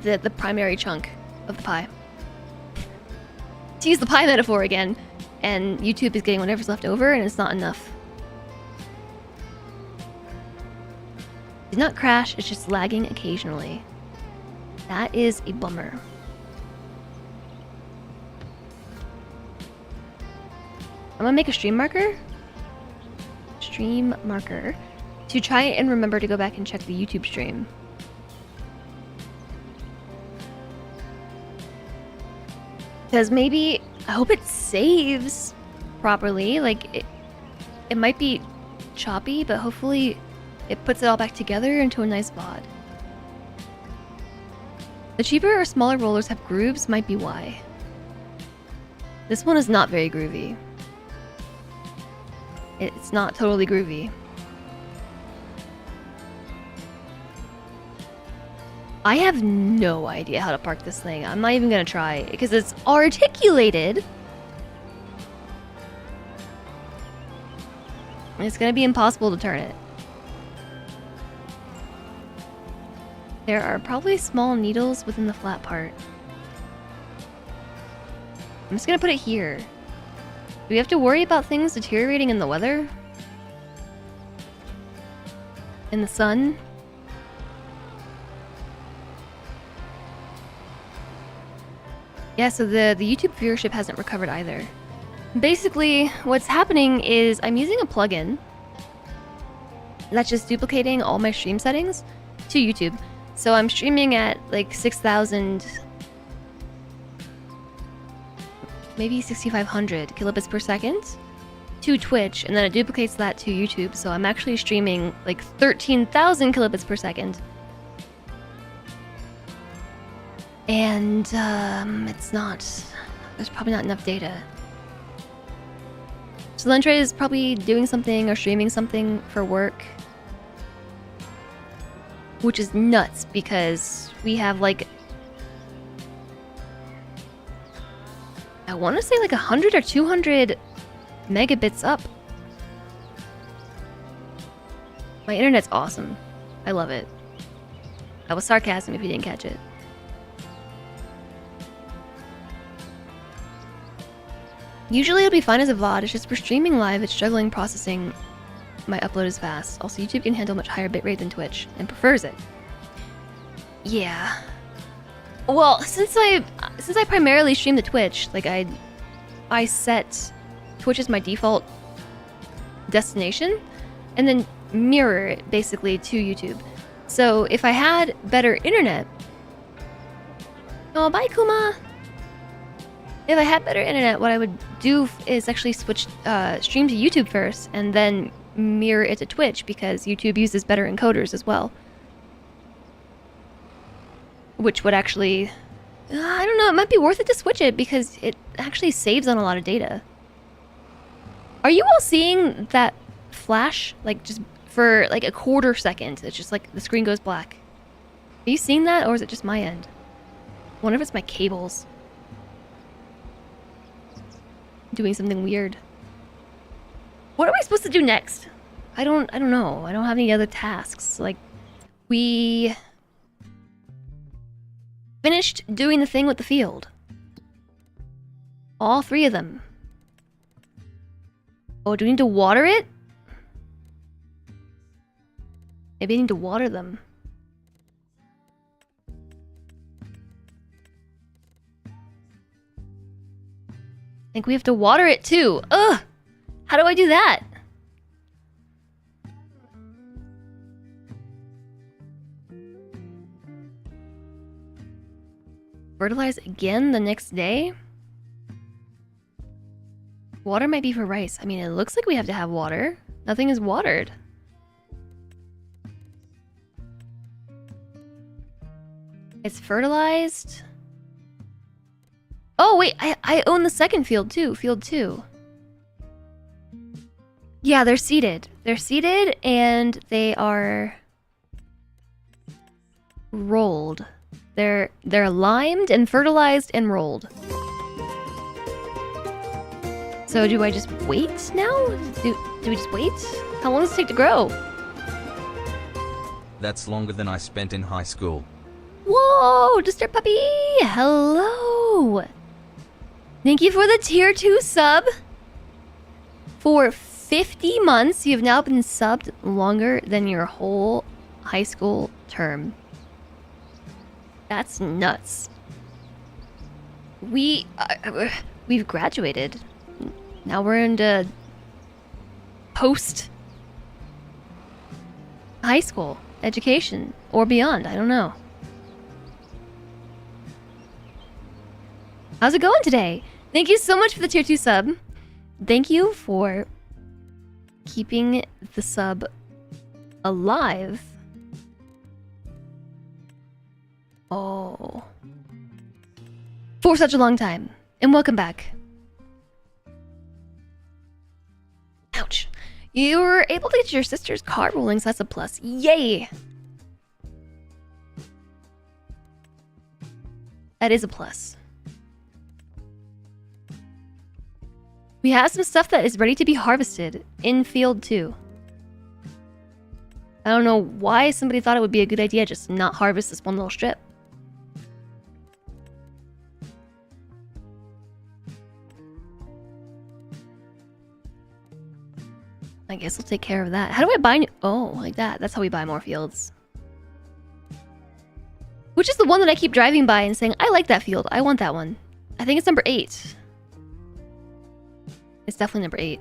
the primary chunk of the pie. To use the pie metaphor again, and YouTube is getting whatever's left over, and it's not enough. Did not crash, it's just lagging occasionally. That is a bummer. I'm gonna make a stream marker. Stream marker. To try and remember to go back and check the YouTube stream. Because maybe, I hope it saves properly. Like, it might be choppy, but hopefully it puts it all back together into a nice VOD. The cheaper or smaller rollers have grooves, might be why. This one is not very groovy. It's not totally groovy. I have no idea how to park this thing. I'm not even gonna try because it's articulated. It's gonna be impossible to turn it. There are probably small needles within the flat part. I'm just gonna put it here. Do we have to worry about things deteriorating in the weather? In the sun? Yeah, so the YouTube viewership hasn't recovered either. Basically, what's happening is I'm using a plugin that's just duplicating all my stream settings to YouTube. So I'm streaming at like 6,000, maybe 6,500 kilobits per second to Twitch, and then it duplicates that to YouTube. So I'm actually streaming like 13,000 kilobits per second. And it's not, there's probably not enough data. So Lentre is probably doing something or streaming something for work, which is nuts because we have like, I want to say like 100 or 200 megabits up. My internet's awesome. I love it. That was sarcasm if you didn't catch it. Usually it'll be fine as a VOD, it's just for streaming live, it's struggling processing my upload is fast. Also, YouTube can handle much higher bitrate than Twitch, and prefers it. Yeah. Well, since I primarily stream to Twitch, like I set Twitch as my default destination, and then mirror it basically to YouTube. So if I had better internet... Oh, bye Kuma! If I had better internet, what I would do is actually switch stream to YouTube first, and then mirror it to Twitch, because YouTube uses better encoders as well. Which would actually... I don't know, it might be worth it to switch it, because it actually saves on a lot of data. Are you all seeing that flash? Like, just for like a quarter second, it's just like the screen goes black. Are you seeing that, or is it just my end? I wonder if it's my cables doing something weird. What are we supposed to do next? I don't know. I don't have any other tasks. Like, we finished doing the thing with the field. All three of them. Oh, do we need to water it? Maybe I need to water them. I think we have to water it too. Ugh! How do I do that? Fertilize again the next day? Water might be for rice. I mean, it looks like we have to have water. Nothing is watered. It's fertilized. Oh, wait, I own the second field too. Field 2. Yeah, they're seeded. They're seeded and they are rolled. They're limed and fertilized and rolled. So do I just wait now? Do we just wait? How long does it take to grow? That's longer than I spent in high school. Whoa, Disturb Puppy! Hello! Thank you for the tier 2 sub. For 50 months, you've now been subbed longer than your whole high school term. That's nuts. We've graduated. Now we're into post high school education or beyond. I don't know. How's it going today? Thank you so much for the tier 2 sub. Thank you for keeping the sub alive. Oh. For such a long time. And welcome back. Ouch. You were able to get your sister's car rolling, so that's a plus. Yay! That is a plus. We have some stuff that is ready to be harvested in field 2. I don't know why somebody thought it would be a good idea just not harvest this one little strip. I guess we'll take care of that. How do I buy new— oh, like that. That's how we buy more fields. Which is the one that I keep driving by and saying, I like that field. I want that one. I think it's number 8. It's definitely number 8.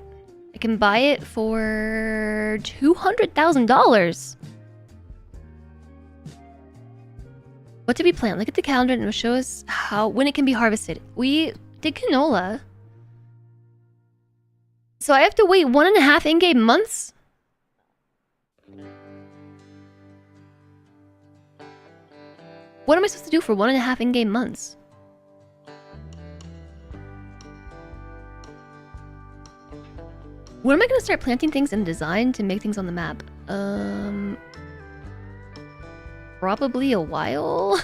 I can buy it for $200,000. What did we plant? Look at the calendar and it'll show us when it can be harvested. We did canola. So I have to wait 1.5 in-game months? What am I supposed to do for 1.5 in-game months? When am I going to start planting things in design to make things on the map? Probably a while?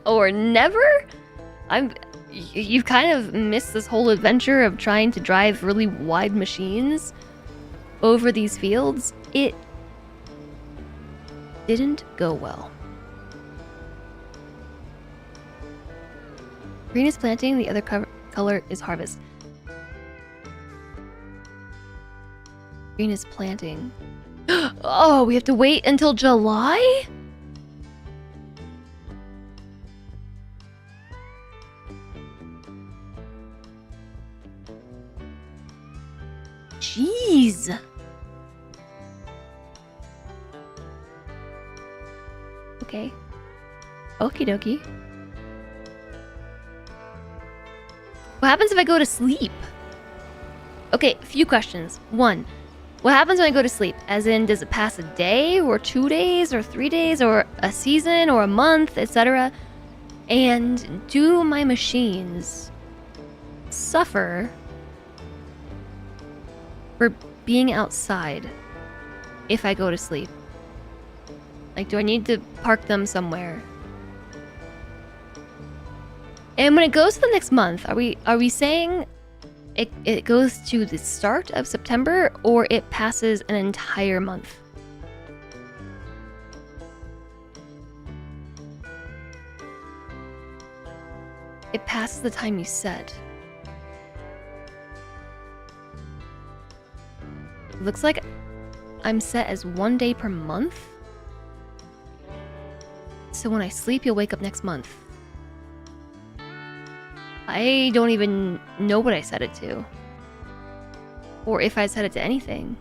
Or never? You've kind of missed this whole adventure of trying to drive really wide machines over these fields. It didn't go well. Green is planting, the other color is harvest. Green is planting. Oh, we have to wait until July? Jeez. Okay. Okie dokie. What happens if I go to sleep? Okay, a few questions. 1. What happens when I go to sleep? As in, does it pass a day, or 2 days, or 3 days, or a season, or a month, etc.? And do my machines suffer for being outside if I go to sleep? Like, do I need to park them somewhere? And when it goes to the next month, are we saying it goes to the start of September, or it passes an entire month? It passes the time you set. Looks like I'm set as 1 day per month. So when I sleep, you'll wake up next month. I don't even know what I set it to. Or if I set it to anything.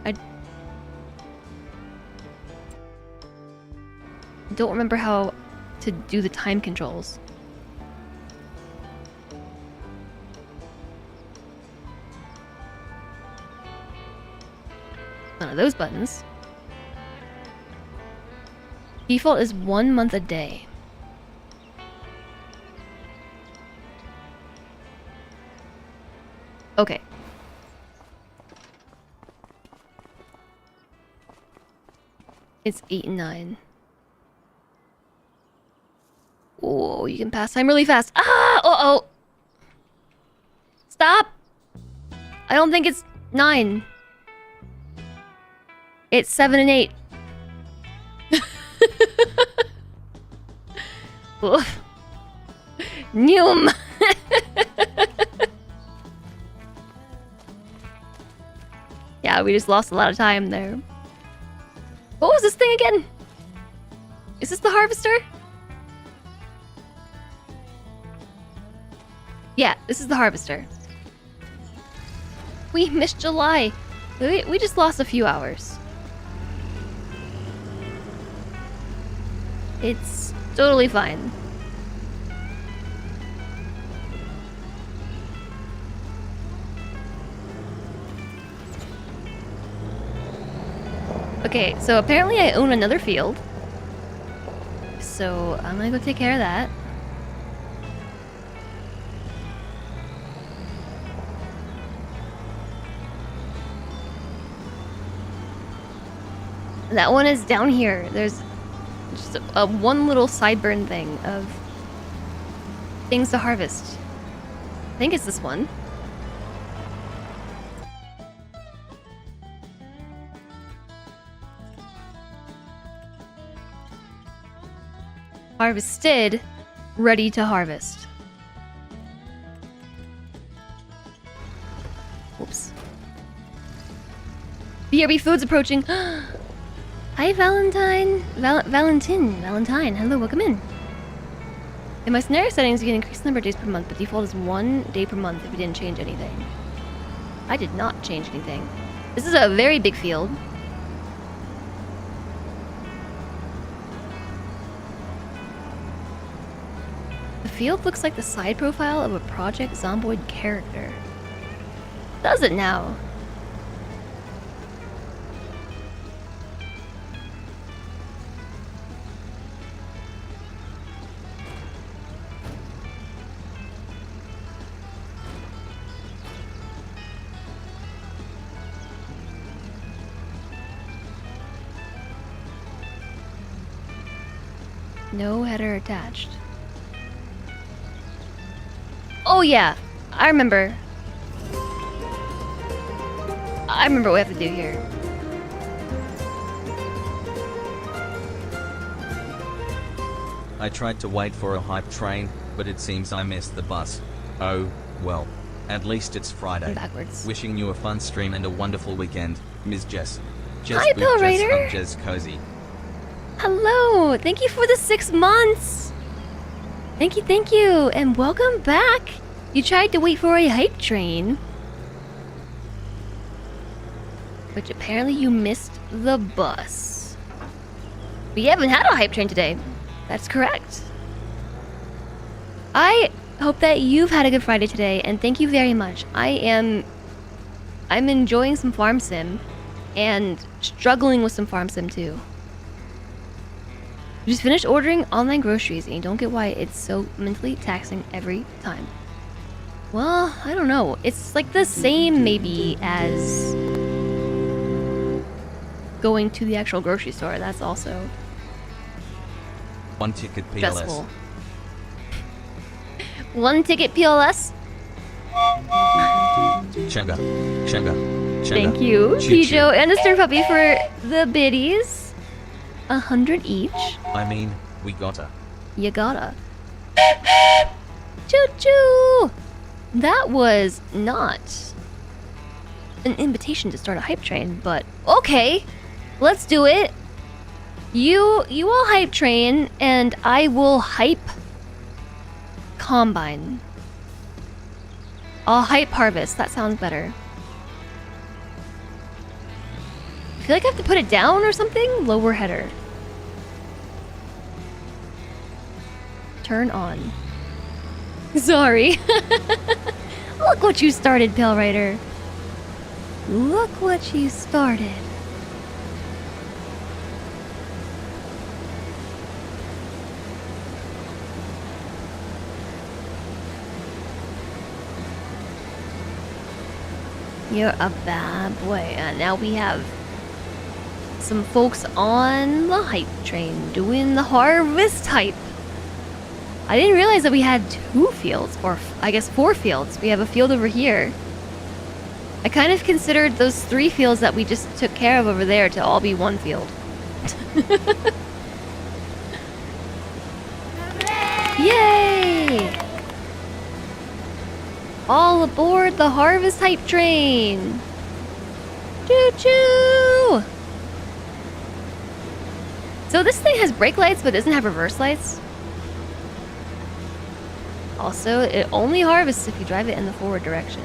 I don't remember how to do the time controls. None of those buttons. Default is 1 month a day. Okay. It's 8 and 9. Oh, you can pass time really fast. Ah! Uh-oh! Stop! I don't think it's 9. It's 7 and 8. Oof. Noom. Yeah, we just lost a lot of time there. What was this thing again? Is this the harvester? Yeah, this is the harvester. We missed July. We just lost a few hours. It's totally fine. Okay, so apparently I own another field. So I'm gonna go take care of that. That one is down here. There's just a one little sideburn thing of things to harvest. I think it's this one. Harvested, ready to harvest. Whoops. BRB food's approaching. Hi, Valentine. Valentine. Hello, welcome in. In my scenario settings, you can increase the number of days per month, but default is 1 day per month if you didn't change anything. I did not change anything. This is a very big field. The field looks like the side profile of a Project Zomboid character. Does it now? No header attached. Oh yeah, I remember. I remember what we have to do here. I tried to wait for a hype train, but it seems I missed the bus. Oh, well. At least it's Friday. Backwards. Wishing you a fun stream and a wonderful weekend, Ms. Jess. Hi, Bill Ryder. Jess Cozy. Hello! Thank you for the 6 months! Thank you, and welcome back! You tried to wait for a hype train. Which apparently you missed the bus. We haven't had a hype train today. That's correct. I hope that you've had a good Friday today, and thank you very much. I'm enjoying some farm sim, and struggling with some farm sim too. You just finished ordering online groceries and you don't get why it's so mentally taxing every time. Well, I don't know. It's like the same maybe as going to the actual grocery store. That's also 1 ticket PLS. stressful. 1 ticket PLS? Chugga. Thank you, Choo-choo. Pijo and a Stir Puppy for the biddies. 100 each. I mean, we gotta. You gotta. Choo choo! That was not an invitation to start a hype train, but okay, let's do it. You all hype train, and I will hype combine. I'll hype harvest. That sounds better. I feel like I have to put it down or something. Lower header. Turn on. Sorry. Look what you started, Pale Rider. Look what you started. You're a bad boy. And now we have some folks on the hype train doing the harvest hype. I didn't realize that we had 2 fields, or I guess 4 fields. We have a field over here. I kind of considered those 3 fields that we just took care of over there to all be 1 field. Yay! All aboard the harvest hype train! Choo choo! So this thing has brake lights but doesn't have reverse lights? Also, it only harvests if you drive it in the forward direction.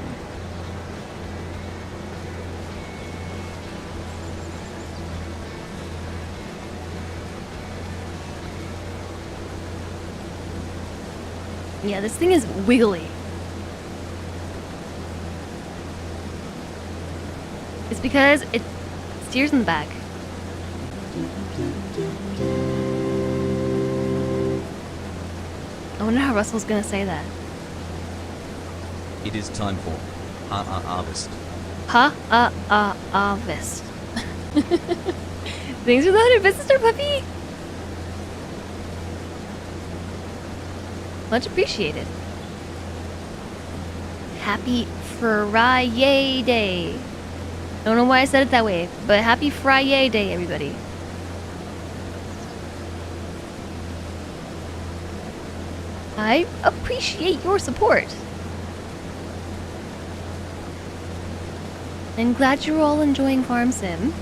Yeah, this thing is wiggly. It's because it steers in the back. I wonder how Russell's gonna say that. It is time for harvest. Harvest. Thanks for the 100 bits, Mr. Puppy. Much appreciated. Happy Friday Day. Don't know why I said it that way, but happy Friday Day, everybody. I appreciate your support. I'm glad you're all enjoying Farm Sim.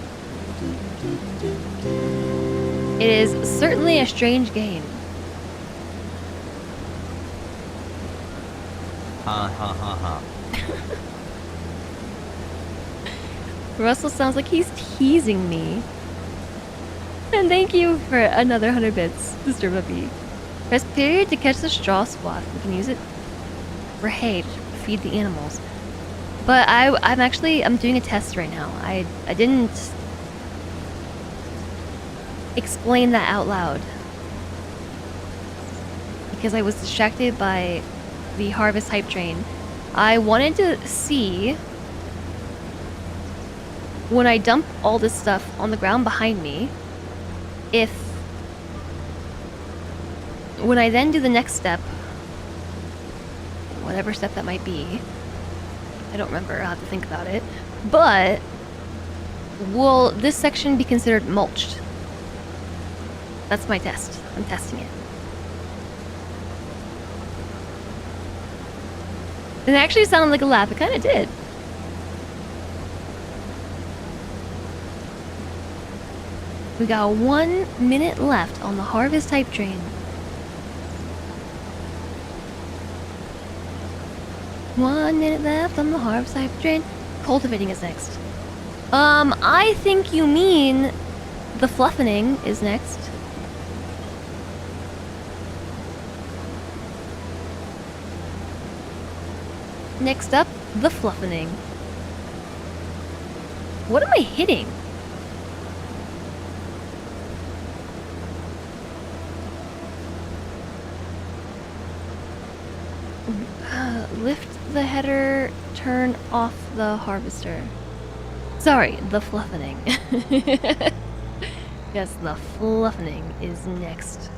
It is certainly a strange game. Ha ha ha ha. Russell sounds like he's teasing me. And thank you for another 100 bits, Mr. Puppy. Press period to catch the straw swath. We can use it for hay to feed the animals. But I'm doing a test right now. I didn't explain that out loud because I was distracted by the harvest hype train. I wanted to see when I dump all this stuff on the ground behind me, if when I then do the next step, whatever step that might be, I don't remember, I'll have to think about it, but will this section be considered mulched? That's my test. I'm testing it. It actually sounded like a laugh. It kind of did. We got 1 minute left on the harvest hype train. 1 minute left on the harvest hype train. Cultivating is next. I think you mean the fluffening is next. Next up, the fluffening. What am I hitting? Lift the header, turn off the harvester. Sorry, the fluffening. Yes, the fluffening is next.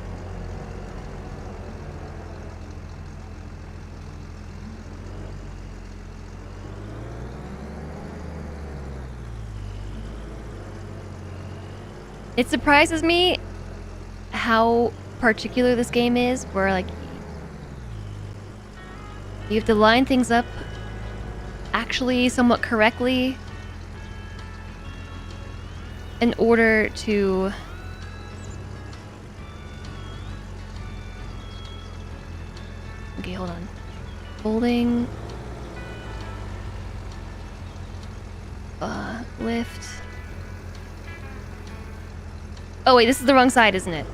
It surprises me how particular this game is, where like you have to line things up actually somewhat correctly in order to okay, hold on. Folding, lift. Oh wait, this is the wrong side, isn't it?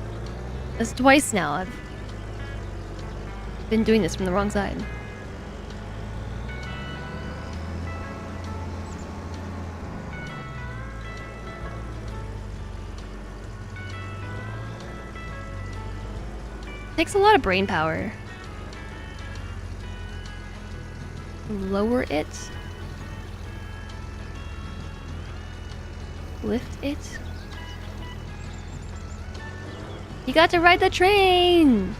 That's twice now. I've been doing this from the wrong side. Takes a lot of brain power. Lower it. Lift it. You got to ride the train!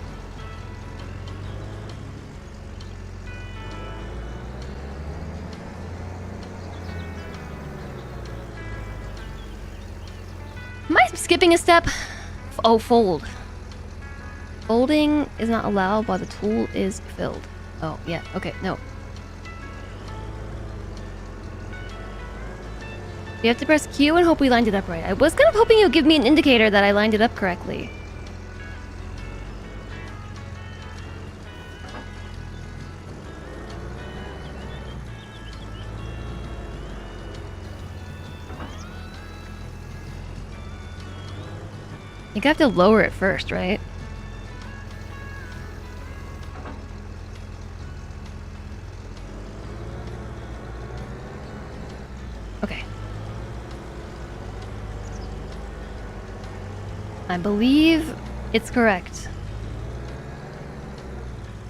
Am I skipping a step? Oh, fold. Folding is not allowed while the tool is filled. Oh, yeah, okay, no. You have to press Q and hope we lined it up right. I was kind of hoping it would give me an indicator that I lined it up correctly. think I have to lower it first, right? Okay. I believe it's correct.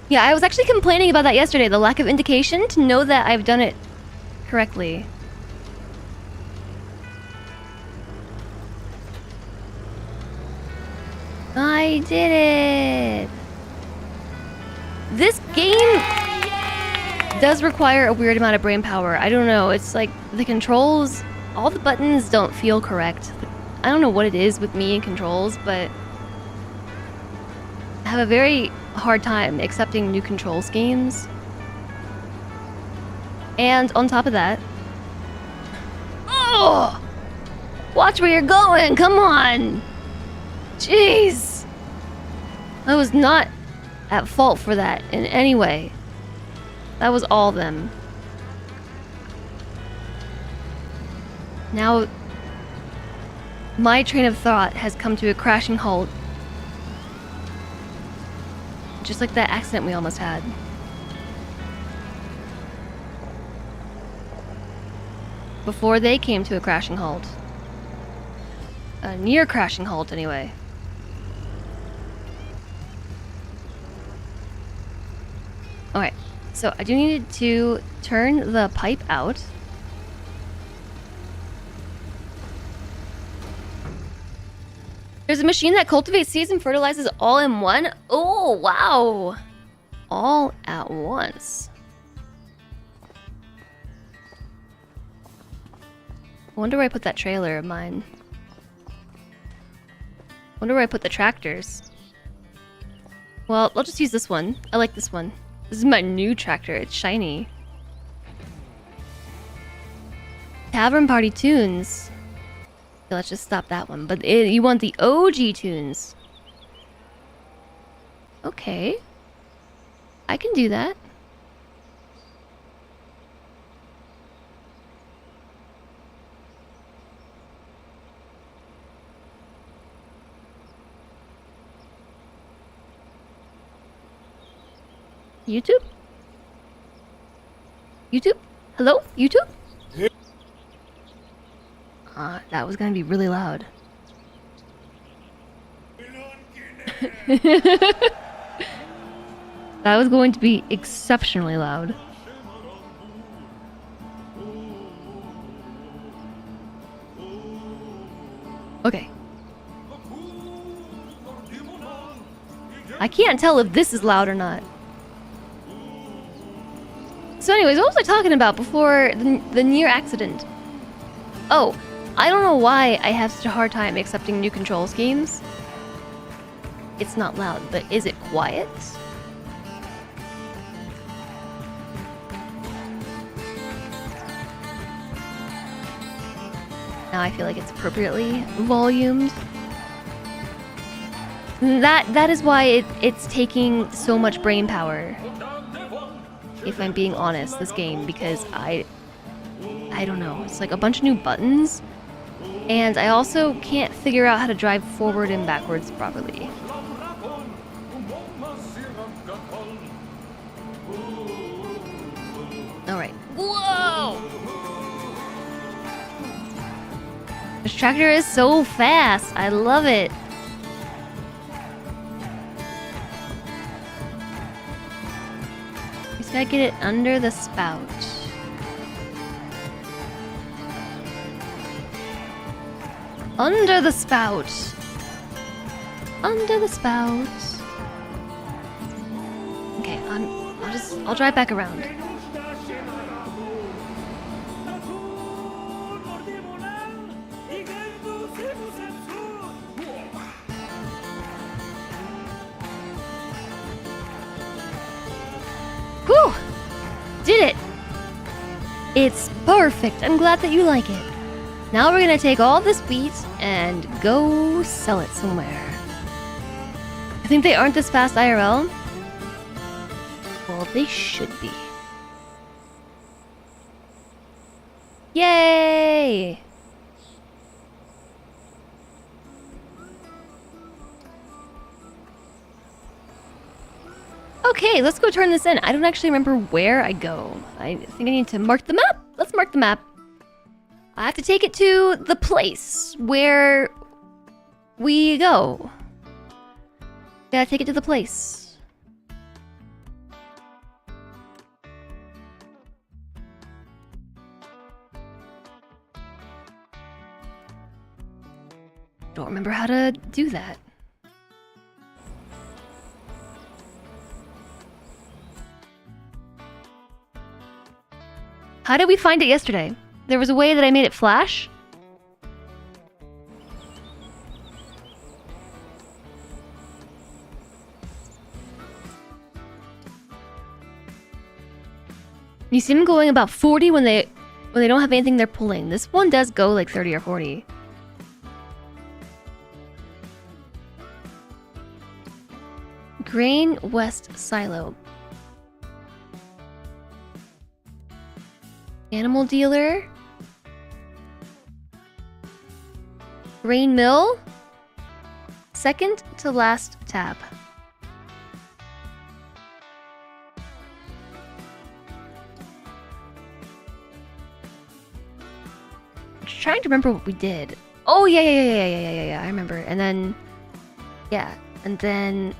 Yeah, I was actually complaining about that yesterday, the lack of indication to know that I've done it correctly. I did it! This game does require a weird amount of brain power. I don't know, it's like the controls, all the buttons don't feel correct. I don't know what it is with me and controls, but I have a very hard time accepting new control schemes. And on top of that... Oh! Watch where you're going, come on! Jeez! I was not at fault for that in any way. That was all them. Now, my train of thought has come to a crashing halt. Just like that accident we almost had. Before they came to a crashing halt. A near crashing halt, anyway. Alright, so I do need to turn the pipe out. There's a machine that cultivates seeds and fertilizes all in one. Oh, wow. All at once. I wonder where I put that trailer of mine. Wonder where I put the tractors. Well, I'll just use this one. I like this one. This is my new tractor. It's shiny. Tavern Party Tunes. Okay, let's just stop that one. But you want the OG tunes. Okay. I can do that. YouTube? YouTube? Hello? YouTube? That was gonna be really loud. That was going to be exceptionally loud. Okay. I can't tell if this is loud or not. So anyways, what was I talking about before the near accident? Oh, I don't know why I have such a hard time accepting new control schemes. It's not loud, but is it quiet? Now I feel like it's appropriately volumed. That is why it's taking so much brain power. If I'm being honest, this game, because I don't know. It's like a bunch of new buttons, and I also can't figure out how to drive forward and backwards properly. Alright. Whoa! This tractor is so fast. I love it. Just gotta get it under the spout. Under the spout. Under the spout. Okay, I'll drive back around. Whew! Did it! It's perfect. I'm glad that you like it. Now we're gonna take all this wheat and go sell it somewhere. I think they aren't this fast IRL. Well, they should be. Yay! Okay, let's go turn this in. I don't actually remember where I go. I think I need to mark the map. Let's mark the map. I have to take it to the place where we go. Gotta take it to the place. Don't remember how to do that. How did we find it yesterday? There was a way that I made it flash? You see them going about 40 when they don't have anything they're pulling. This one does go like 30 or 40. Grain West Silo. Animal dealer. Grain mill. Second to last tab. I'm trying to remember what we did. Oh yeah. I remember. And then, yeah, and then.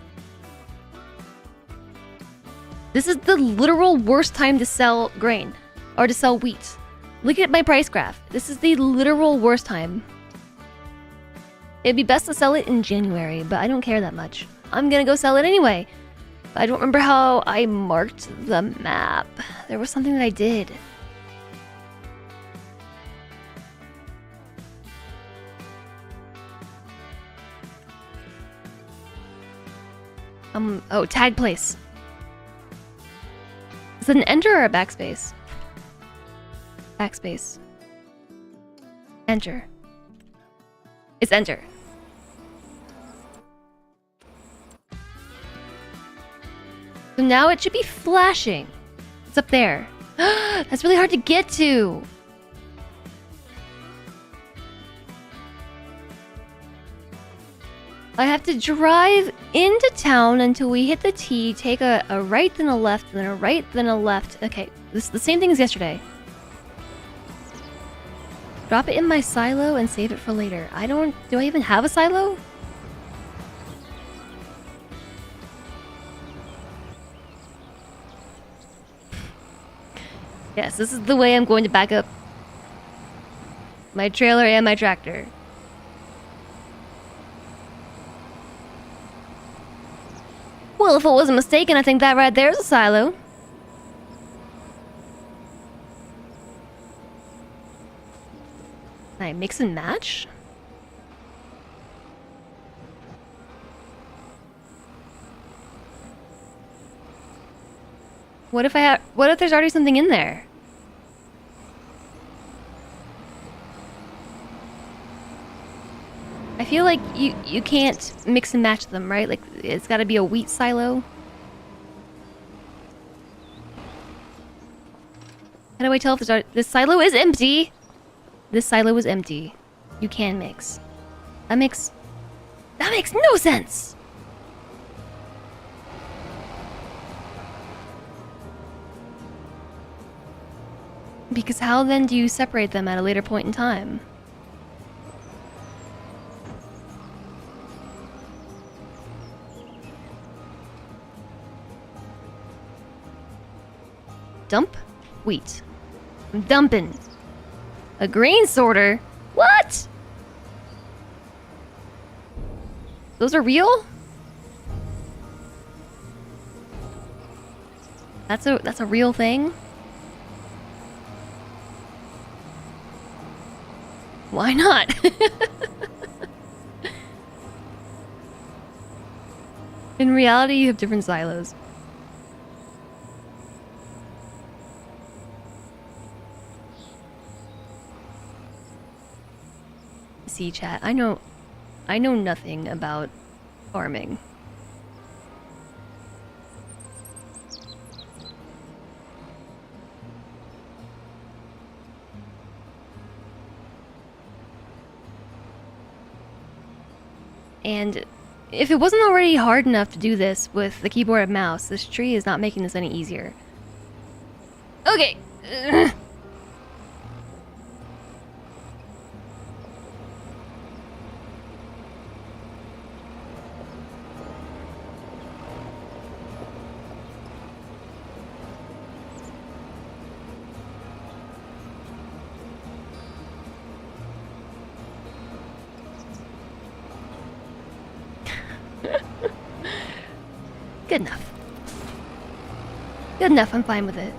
This is the literal worst time to sell grain. Or to sell wheat. Look at my price graph. This is the literal worst time. It'd be best to sell it in January, but I don't care that much. I'm gonna go sell it anyway. I don't remember how I marked the map. There was something that I did. Oh, tag place. Is it an enter or a backspace? Backspace. Enter. It's enter. So now it should be flashing. It's up there. That's really hard to get to. I have to drive into town until we hit the T, take a right, then a left, then a right, then a left. Okay, this is the same thing as yesterday. Drop it in my silo and save it for later. Do I even have a silo? Yes, this is the way I'm going to back up my trailer and my tractor. Well, if I wasn't mistaken, I think that right there is a silo. Can I mix and match? What if there's already something in there? I feel like you can't mix and match them, right? Like it's got to be a wheat silo. How do I tell if this silo is empty? This silo is empty. You can mix. That makes no sense. Because how then do you separate them at a later point in time? Dump wheat. I'm dumping. A grain sorter? What? Those are real? That's a real thing? Why not? In reality, you have different silos. See, chat. I know nothing about farming. And If it wasn't already hard enough to do this with the keyboard and mouse, this tree is not making this any easier. Okay. Good enough. Good enough, I'm fine with it.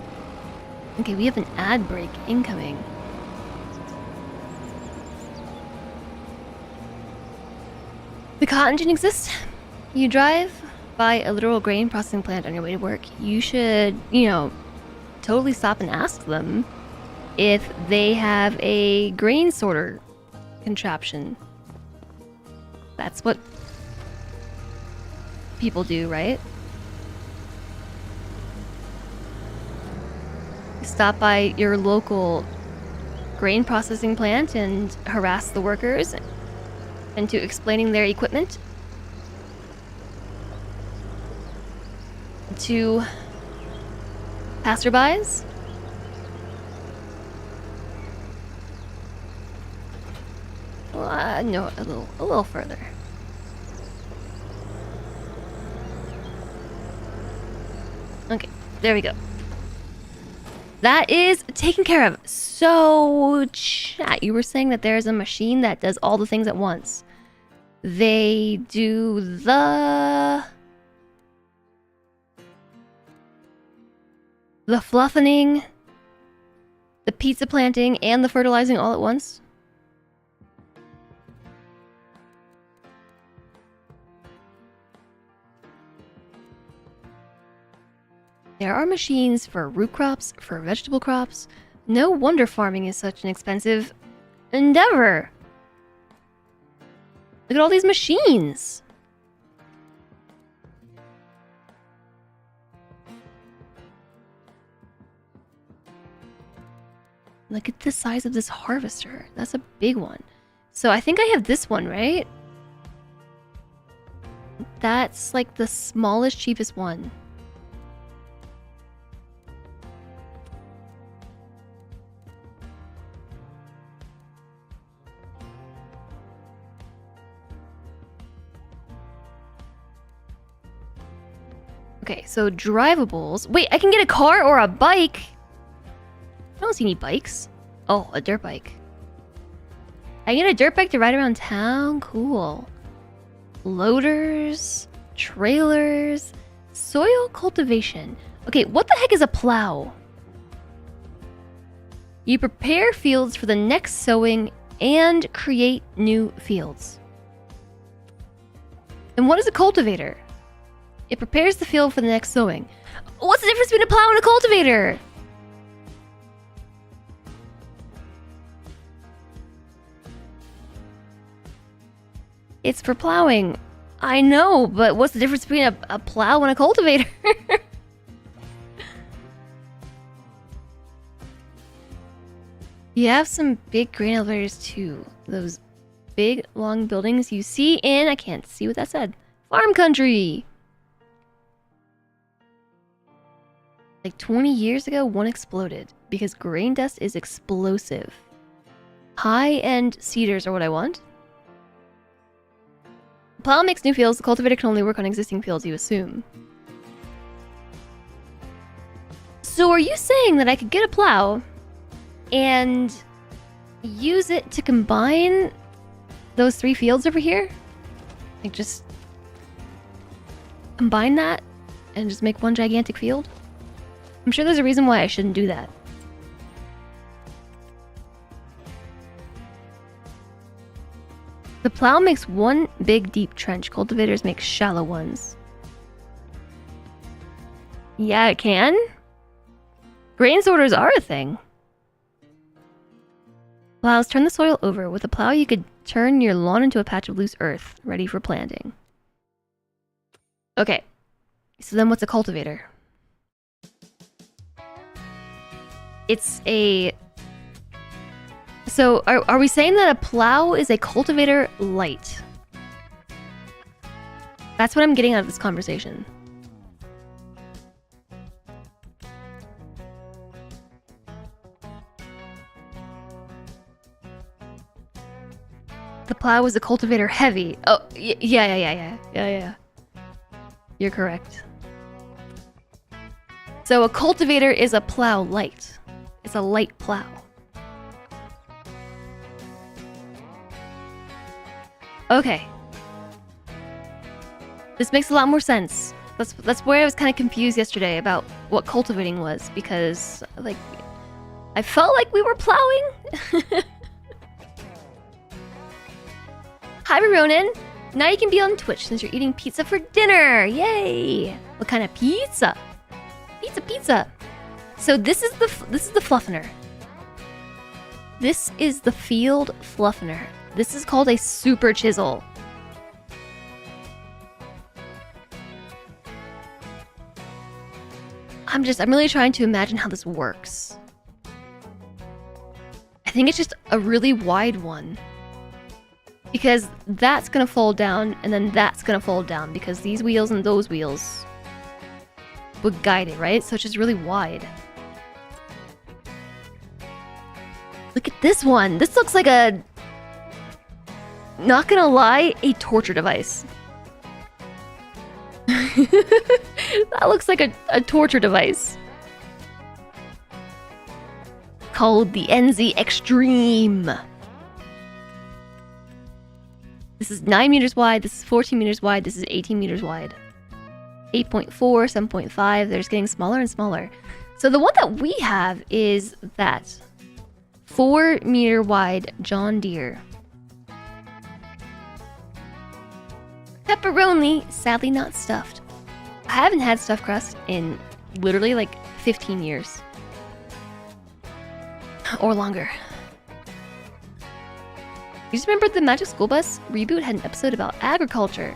Okay, we have an ad break incoming. The cotton gin exists. You drive by a literal grain processing plant on your way to work. You should, totally stop and ask them if they have a grain sorter contraption. That's what people do, right? Stop by your local grain processing plant and harass the workers into explaining their equipment to passerbys. Well, no, a little further. Okay, there we go. That is taken care of. So, chat, you were saying that there's a machine that does all the things at once. They do the fluffening, the pizza planting, and the fertilizing all at once? There are machines for root crops, for vegetable crops. No wonder farming is such an expensive endeavor. Look at all these machines. Look at the size of this harvester. That's a big one. So I think I have this one, right? That's like the smallest, cheapest one. Okay, so drivables. Wait, I can get a car or a bike? I don't see any bikes. Oh, a dirt bike. I can get a dirt bike to ride around town? Cool. Loaders, trailers, soil cultivation. Okay, what the heck is a plow? You prepare fields for the next sowing and create new fields. And what is a cultivator? It prepares the field for the next sowing. What's the difference between a plow and a cultivator? It's for plowing. I know, but what's the difference between a plow and a cultivator? You have some big grain elevators too. Those big, long buildings you see in, I can't see what that said, farm country. Like 20 years ago, one exploded because grain dust is explosive. High-end cedars are what I want. The plow makes new fields. The cultivator can only work on existing fields, you assume. So are you saying that I could get a plow and use it to combine those 3 fields over here? Like just combine that and just make one gigantic field? I'm sure there's a reason why I shouldn't do that. The plow makes one big deep trench. Cultivators make shallow ones. Yeah, it can. Grain sorters are a thing. Plows turn the soil over. With a plow, you could turn your lawn into a patch of loose earth, ready for planting. Okay, so then what's a cultivator? It's a... So, are we saying that a plow is a cultivator light? That's what I'm getting out of this conversation. The plow was a cultivator heavy. Oh, yeah. You're correct. So a cultivator is a plow light. It's a light plow. Okay. This makes a lot more sense. That's where I was kind of confused yesterday about what cultivating was, because like I felt like we were plowing. Hi Ronan. Now you can be on Twitch since you're eating pizza for dinner. Yay! What kind of pizza? Pizza. So this is the fluffener. This is the field fluffener. This is called a super chisel. I'm really trying to imagine how this works. I think it's just a really wide one. Because that's gonna fold down, and then that's gonna fold down, because these wheels and those wheels would guide it, right? So it's just really wide. Look at this one. This looks like a... Not gonna lie, a torture device. That looks like a torture device. Called the NZ Extreme. This is 9 meters wide, this is 14 meters wide, this is 18 meters wide. 8.4, 7.5, they're just getting smaller and smaller. So the one that we have is that 4 meter wide John Deere. Pepperoni, sadly not stuffed. I haven't had stuffed crust in literally like 15 years. Or longer. You just remember the Magic School Bus reboot had an episode about agriculture.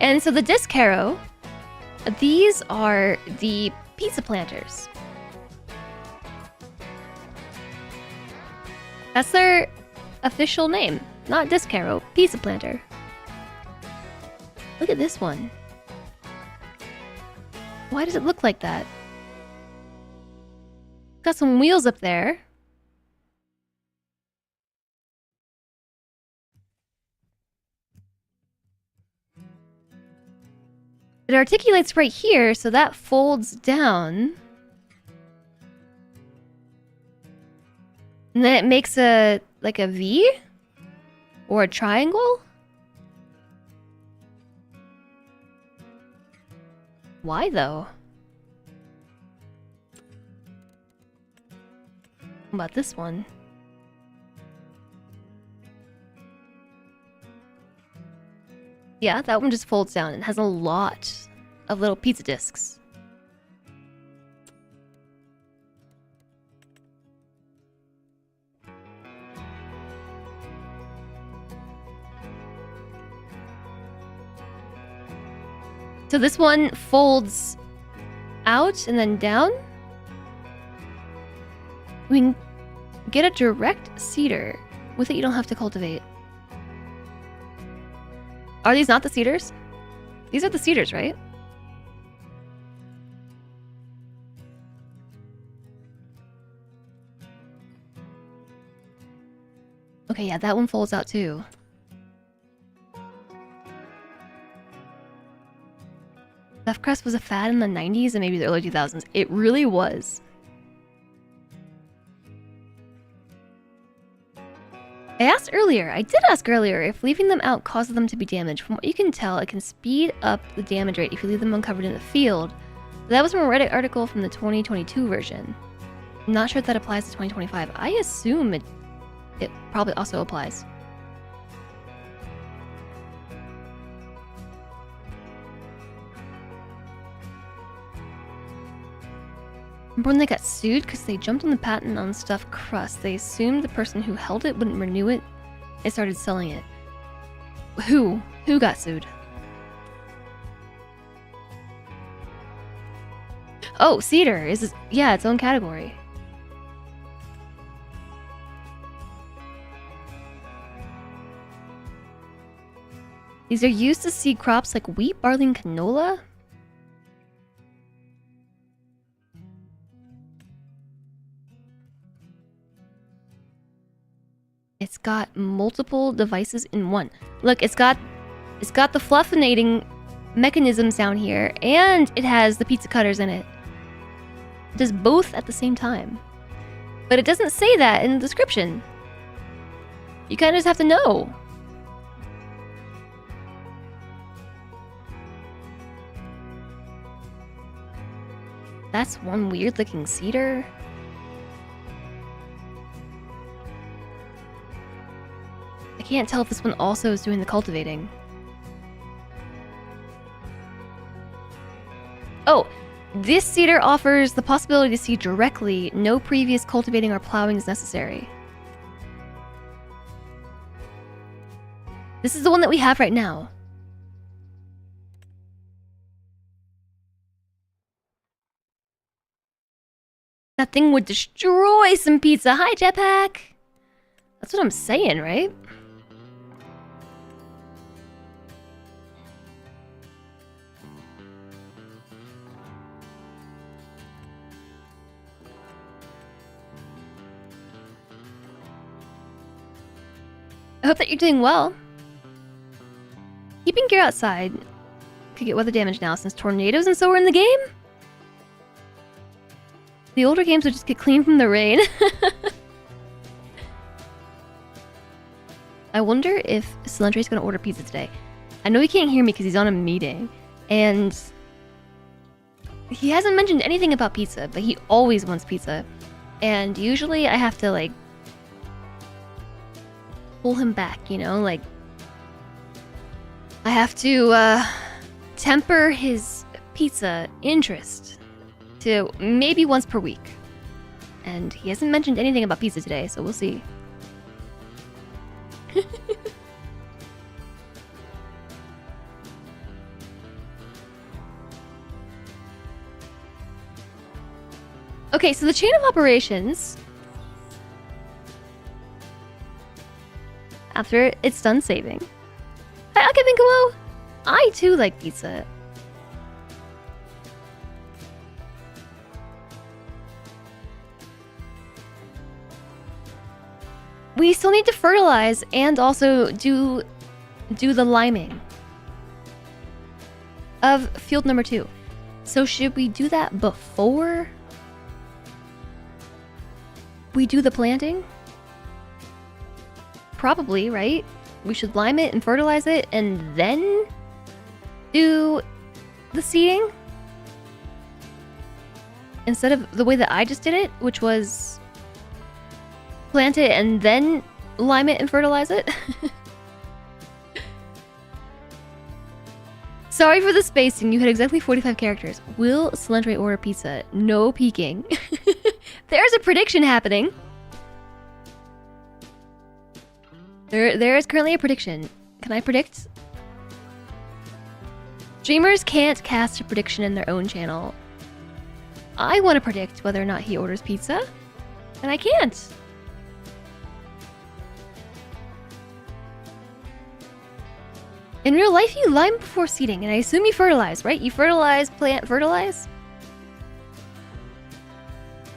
And so the disc harrow, these are the pizza planters. That's their official name, not disc harrow, pizza planter. Look at this one. Why does it look like that? Got some wheels up there. It articulates right here, so that folds down. And then it makes a V? Or a triangle? Why though? What about this one? Yeah, that one just folds down and has a lot of little pizza discs. So this one folds out and then down. We can get a direct seeder. With it, you don't have to cultivate. Are these not the seeders? These are the seeders, right? Okay, yeah, that one folds out too. Stuffed crust was a fad in the 90s and maybe the early 2000s. It really was. I did ask earlier if leaving them out causes them to be damaged. From what you can tell, it can speed up the damage rate if you leave them uncovered in the field. That was from a Reddit article from the 2022 version. I'm not sure if that applies to 2025. I assume it probably also applies. Remember when they got sued because they jumped on the patent on stuffed crust? They assumed the person who held it wouldn't renew it and started selling it. Who? Who got sued? Oh, cedar is, yeah, its own category. These are used to seed crops like wheat, barley, and canola. It's got multiple devices in one. Look, it's got the fluffinating mechanisms down here, and it has the pizza cutters in it. It does both at the same time. But it doesn't say that in the description. You kind of just have to know. That's one weird looking cedar. I can't tell if this one also is doing the cultivating. Oh, this cedar offers the possibility to seed directly. No previous cultivating or plowing is necessary. This is the one that we have right now. That thing would destroy some pizza. Hi, Jetpack! That's what I'm saying, right? I hope that you're doing well. Keeping gear outside could get weather damage now since tornadoes and so are in the game. The older games would just get clean from the rain. I wonder if Cilantre's gonna order pizza today. I know he can't hear me because he's on a meeting, and he hasn't mentioned anything about pizza, but he always wants pizza. And usually I have to, like, pull him back, you know? Like, I have to temper his pizza interest to maybe once per week. And he hasn't mentioned anything about pizza today, so we'll see. Okay, so the chain of operations, after it's done saving. Hi, Akavinkawo! I too like pizza. We still need to fertilize and also do the liming of field number 2. So should we do that before we do the planting? Probably, right? We should lime it and fertilize it and then do the seeding? Instead of the way that I just did it, which was plant it and then lime it and fertilize it. Sorry for the spacing, you had exactly 45 characters. Will Cilantro order pizza? No peeking. There's a prediction happening. There is currently a prediction. Can I predict? Streamers can't cast a prediction in their own channel. I want to predict whether or not he orders pizza, and I can't. In real life, you lime before seeding, and I assume you fertilize, right? You fertilize, plant, fertilize?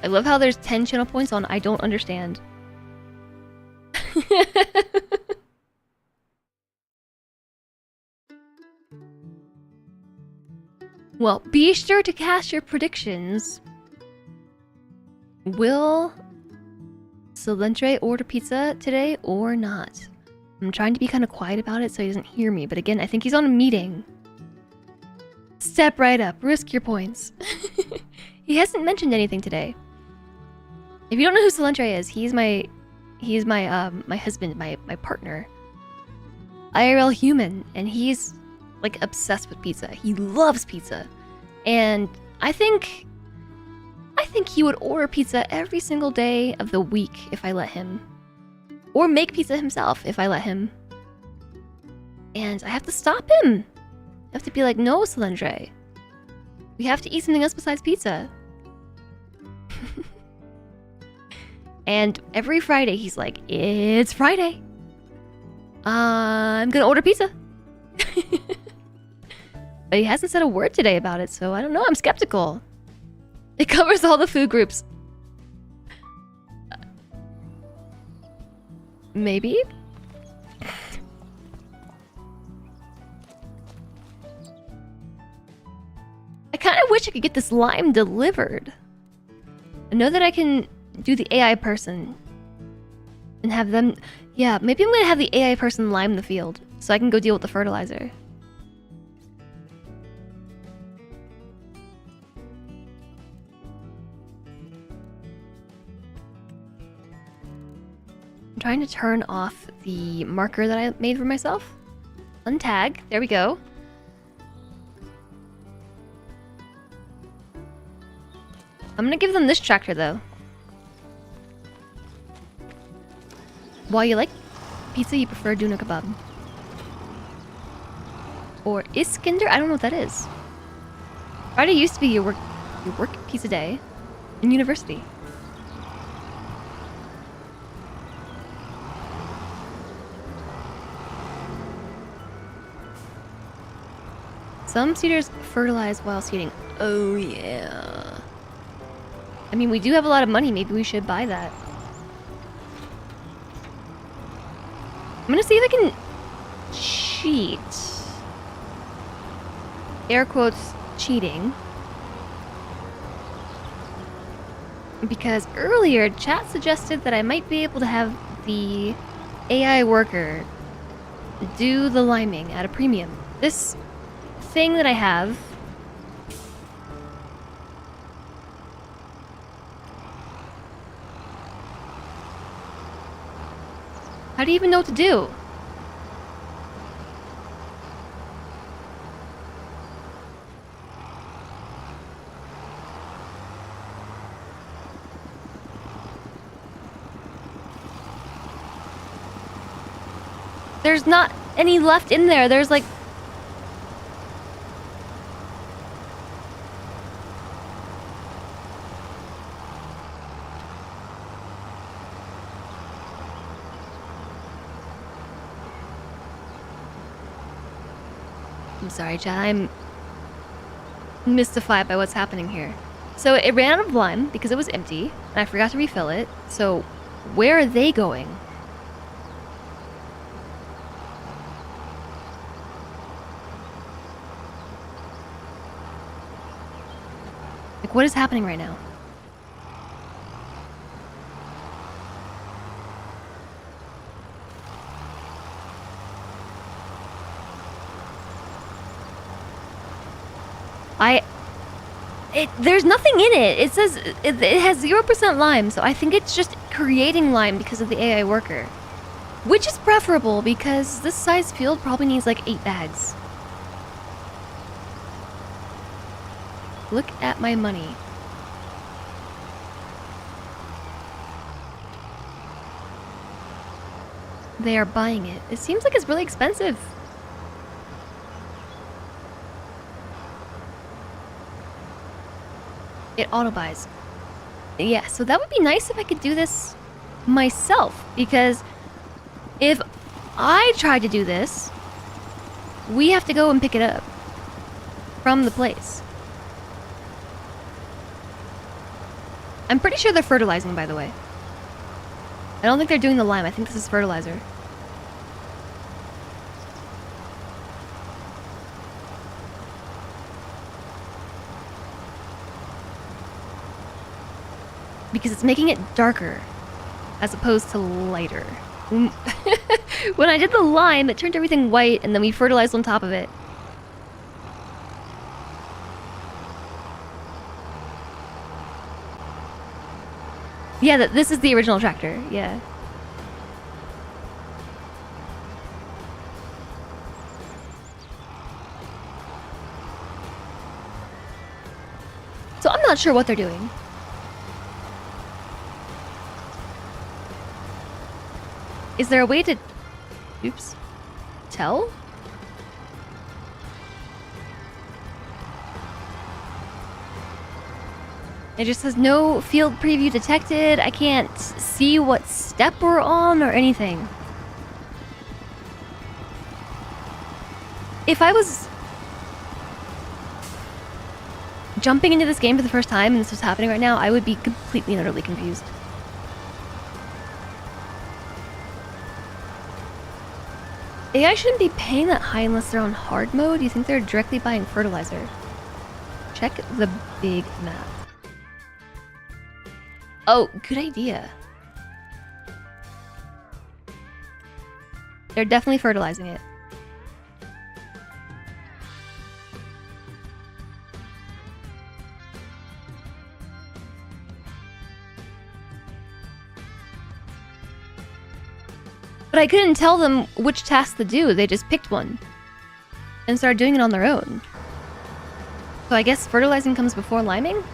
I love how there's 10 channel points on I don't understand. Well, be sure to cast your predictions. Will Cilantro order pizza today or not? I'm trying to be kind of quiet about it so he doesn't hear me, but again, I think he's on a meeting. Step right up, risk your points. He hasn't mentioned anything today. If you don't know who Cilantro is, he's my husband, my partner. IRL human, and he's like obsessed with pizza. He loves pizza. And I think he would order pizza every single day of the week if I let him. Or make pizza himself if I let him. And I have to stop him. I have to be like, no, Cilantro. We have to eat something else besides pizza. And every Friday he's like, it's Friday. I'm gonna order pizza. But he hasn't said a word today about it, so I don't know. I'm skeptical. It covers all the food groups. Maybe? I kind of wish I could get this lime delivered. I know that I can do the AI person and have them... Yeah, maybe I'm gonna have the AI person lime the field so I can go deal with the fertilizer. I'm trying to turn off the marker that I made for myself. Untag. There we go. I'm gonna give them this tractor though. While you like pizza, you prefer doner kebab. Or Iskender? I don't know what that is. Friday used to be your work pizza day in university. Some seeders fertilize while seeding. Oh yeah. I mean, we do have a lot of money. Maybe we should buy that. I'm gonna see if I can cheat. Air quotes, cheating. Because earlier, chat suggested that I might be able to have the AI worker do the liming at a premium. This thing that I have... How do you even know what to do? There's not any left in there. There's like... I'm sorry, chat. I'm mystified by what's happening here. So it ran out of lime because it was empty, and I forgot to refill it. So where are they going? Like, what is happening right now? There's nothing in it. It says it has 0% lime, so I think it's just creating lime because of the AI worker. Which is preferable because this size field probably needs like 8 bags. Look at my money. They are buying it. It seems like it's really expensive. It auto-buys. Yeah, so that would be nice if I could do this myself. Because if I try to do this, we have to go and pick it up from the place. I'm pretty sure they're fertilizing, by the way. I don't think they're doing the lime. I think this is fertilizer. Because it's making it darker as opposed to lighter. When I did the lime, it turned everything white and then we fertilized on top of it. Yeah, this is the original tractor, yeah. So I'm not sure what they're doing. Is there a way to... Oops. Tell? It just says no field preview detected. I can't see what step we're on or anything. If I was jumping into this game for the first time and this was happening right now, I would be completely and utterly confused. AI shouldn't be paying that high unless they're on hard mode. Do you think they're directly buying fertilizer? Check the big map. Oh, good idea. They're definitely fertilizing it. But I couldn't tell them which task to do. They just picked one and started doing it on their own. So I guess fertilizing comes before liming?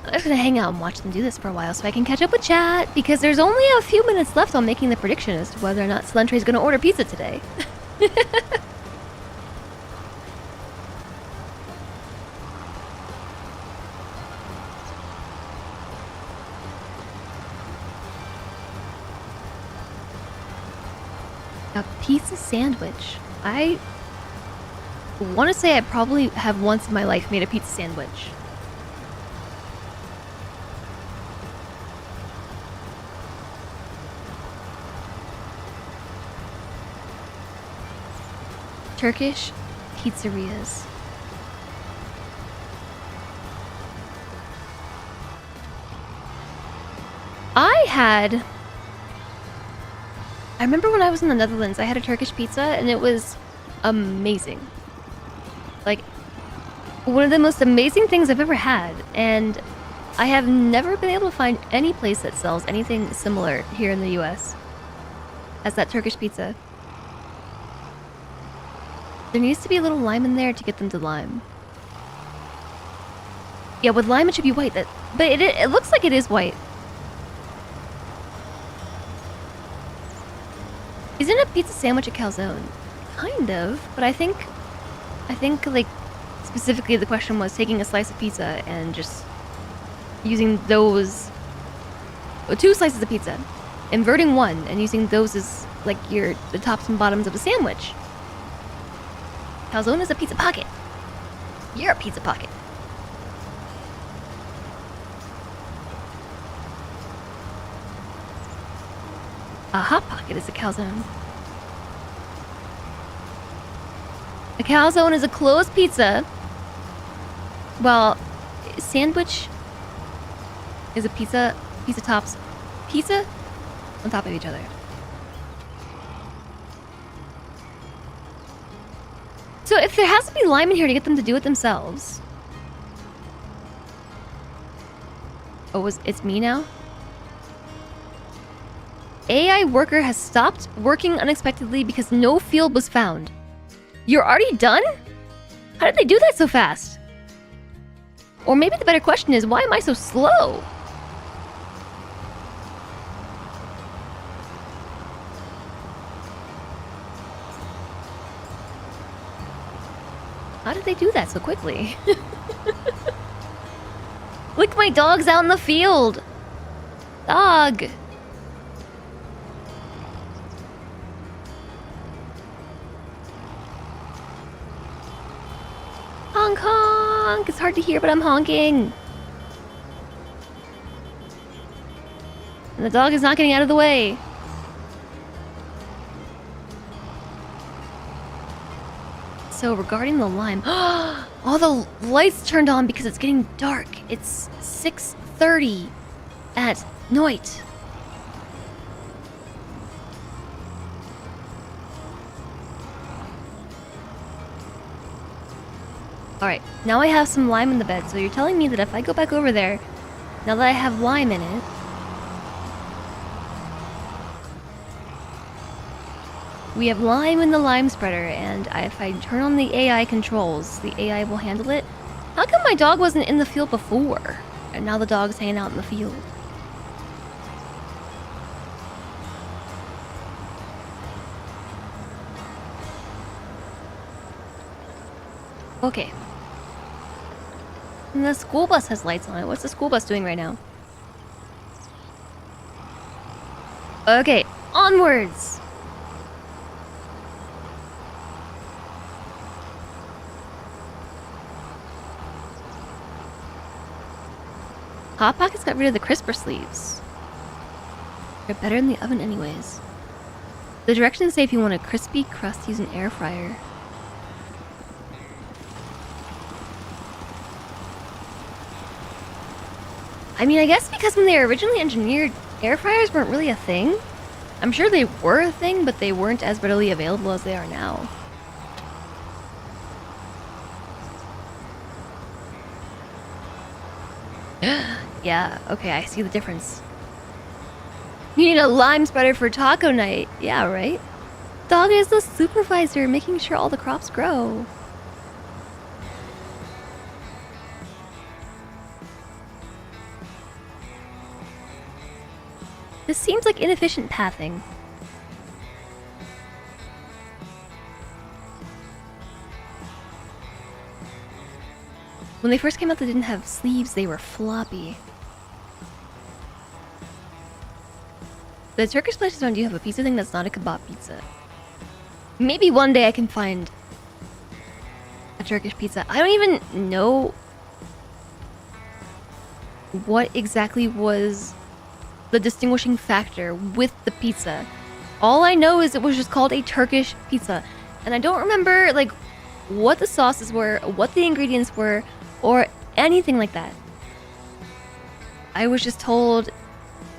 I'm just gonna hang out and watch them do this for a while so I can catch up with chat, because there's only a few minutes left on making the prediction as to whether or not Slentre is gonna order pizza today. A pizza sandwich. I want to say I probably have once in my life made a pizza sandwich. Turkish pizzerias. I remember when I was in the Netherlands, I had a Turkish pizza and it was amazing. Like, one of the most amazing things I've ever had. And I have never been able to find any place that sells anything similar here in the US as that Turkish pizza. There needs to be a little lime in there to get them to lime. Yeah, with lime it should be white. But it looks like it is white. Isn't a pizza sandwich a calzone? Kind of, but I think like specifically the question was taking a slice of pizza and just using those two slices of pizza, inverting one and using those as like the tops and bottoms of a sandwich. Calzone is a pizza pocket. You're a pizza pocket. A hot pocket is a calzone. A calzone is a closed pizza, while a sandwich is a pizza tops pizza on top of each other. So if there has to be lime in here to get them to do it themselves. Oh, it's me now? AI worker has stopped working unexpectedly because no field was found. You're already done? How did they do that so fast? Or maybe the better question is, why am I so slow? How did they do that so quickly? Look, my dog's out in the field. Dog. Honk honk! It's hard to hear, but I'm honking. And the dog is not getting out of the way. So regarding the lime, all the lights turned on because it's getting dark. It's 6:30 at night. Alright, now I have some lime in the bed, so you're telling me that if I go back over there, now that I have lime in it, we have lime in the lime spreader, and if I turn on the AI controls, the AI will handle it. How come my dog wasn't in the field before, and now the dog's hanging out in the field? Okay. And the school bus has lights on it. What's the school bus doing right now? Okay, onwards. Hot Pockets got rid of the crisper sleeves. They're better in the oven anyways. The directions say if you want a crispy crust, use an air fryer. I mean, I guess because when they were originally engineered, air fryers weren't really a thing. I'm sure they were a thing, but they weren't as readily available as they are now. Yeah, okay, I see the difference. You need a lime spreader for taco night. Yeah, right? Dog is the supervisor, making sure all the crops grow. This seems like inefficient pathing. When they first came out, they didn't have sleeves, they were floppy. The Turkish places around you have a pizza thing that's not a kebab pizza. Maybe one day I can find a Turkish pizza. I don't even know what exactly was the distinguishing factor with the pizza. All I know is it was just called a Turkish pizza. And I don't remember, like, what the sauces were, what the ingredients were, or anything like that. I was just told,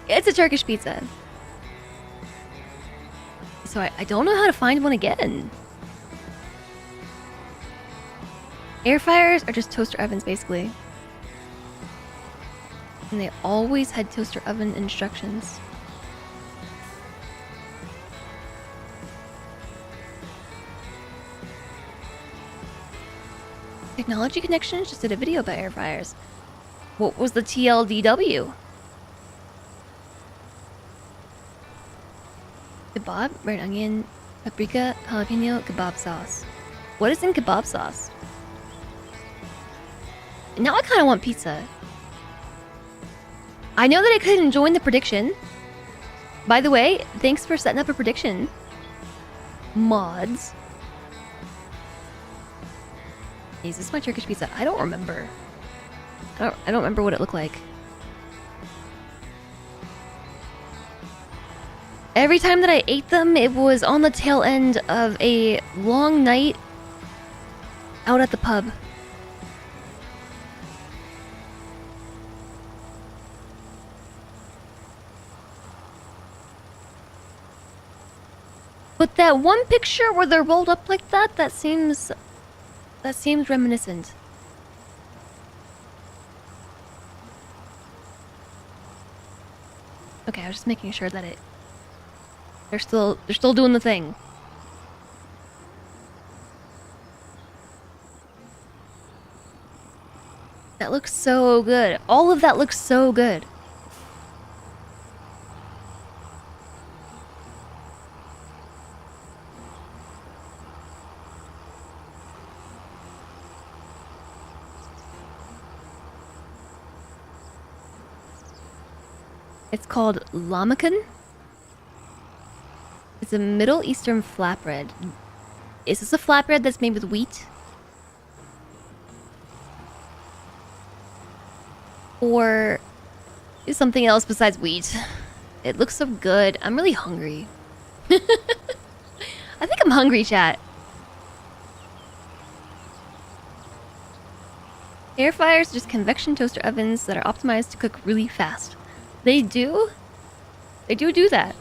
it's a Turkish pizza. So I don't know how to find one again. Air fryers are just toaster ovens, basically. And they always had toaster oven instructions. Technology Connections just did a video about air fryers. What was the TLDW? Kebab, red onion, paprika, jalapeno, kebab sauce. What is in kebab sauce? Now I kind of want pizza. I know that I couldn't join the prediction. By the way, thanks for setting up a prediction. Mods. Is this my Turkish pizza? I don't remember. I don't remember what it looked like. Every time that I ate them, it was on the tail end of a long night out at the pub. But that one picture where they're rolled up like that, that seems reminiscent. Okay, I was just making sure that they're still doing the thing. That looks so good. All of that looks so good. It's called Lamakan. It's a Middle Eastern flatbread. Is this a flatbread that's made with wheat? Or is something else besides wheat? It looks so good. I'm really hungry. I think I'm hungry, chat. Air fryers are just convection toaster ovens that are optimized to cook really fast. They do that.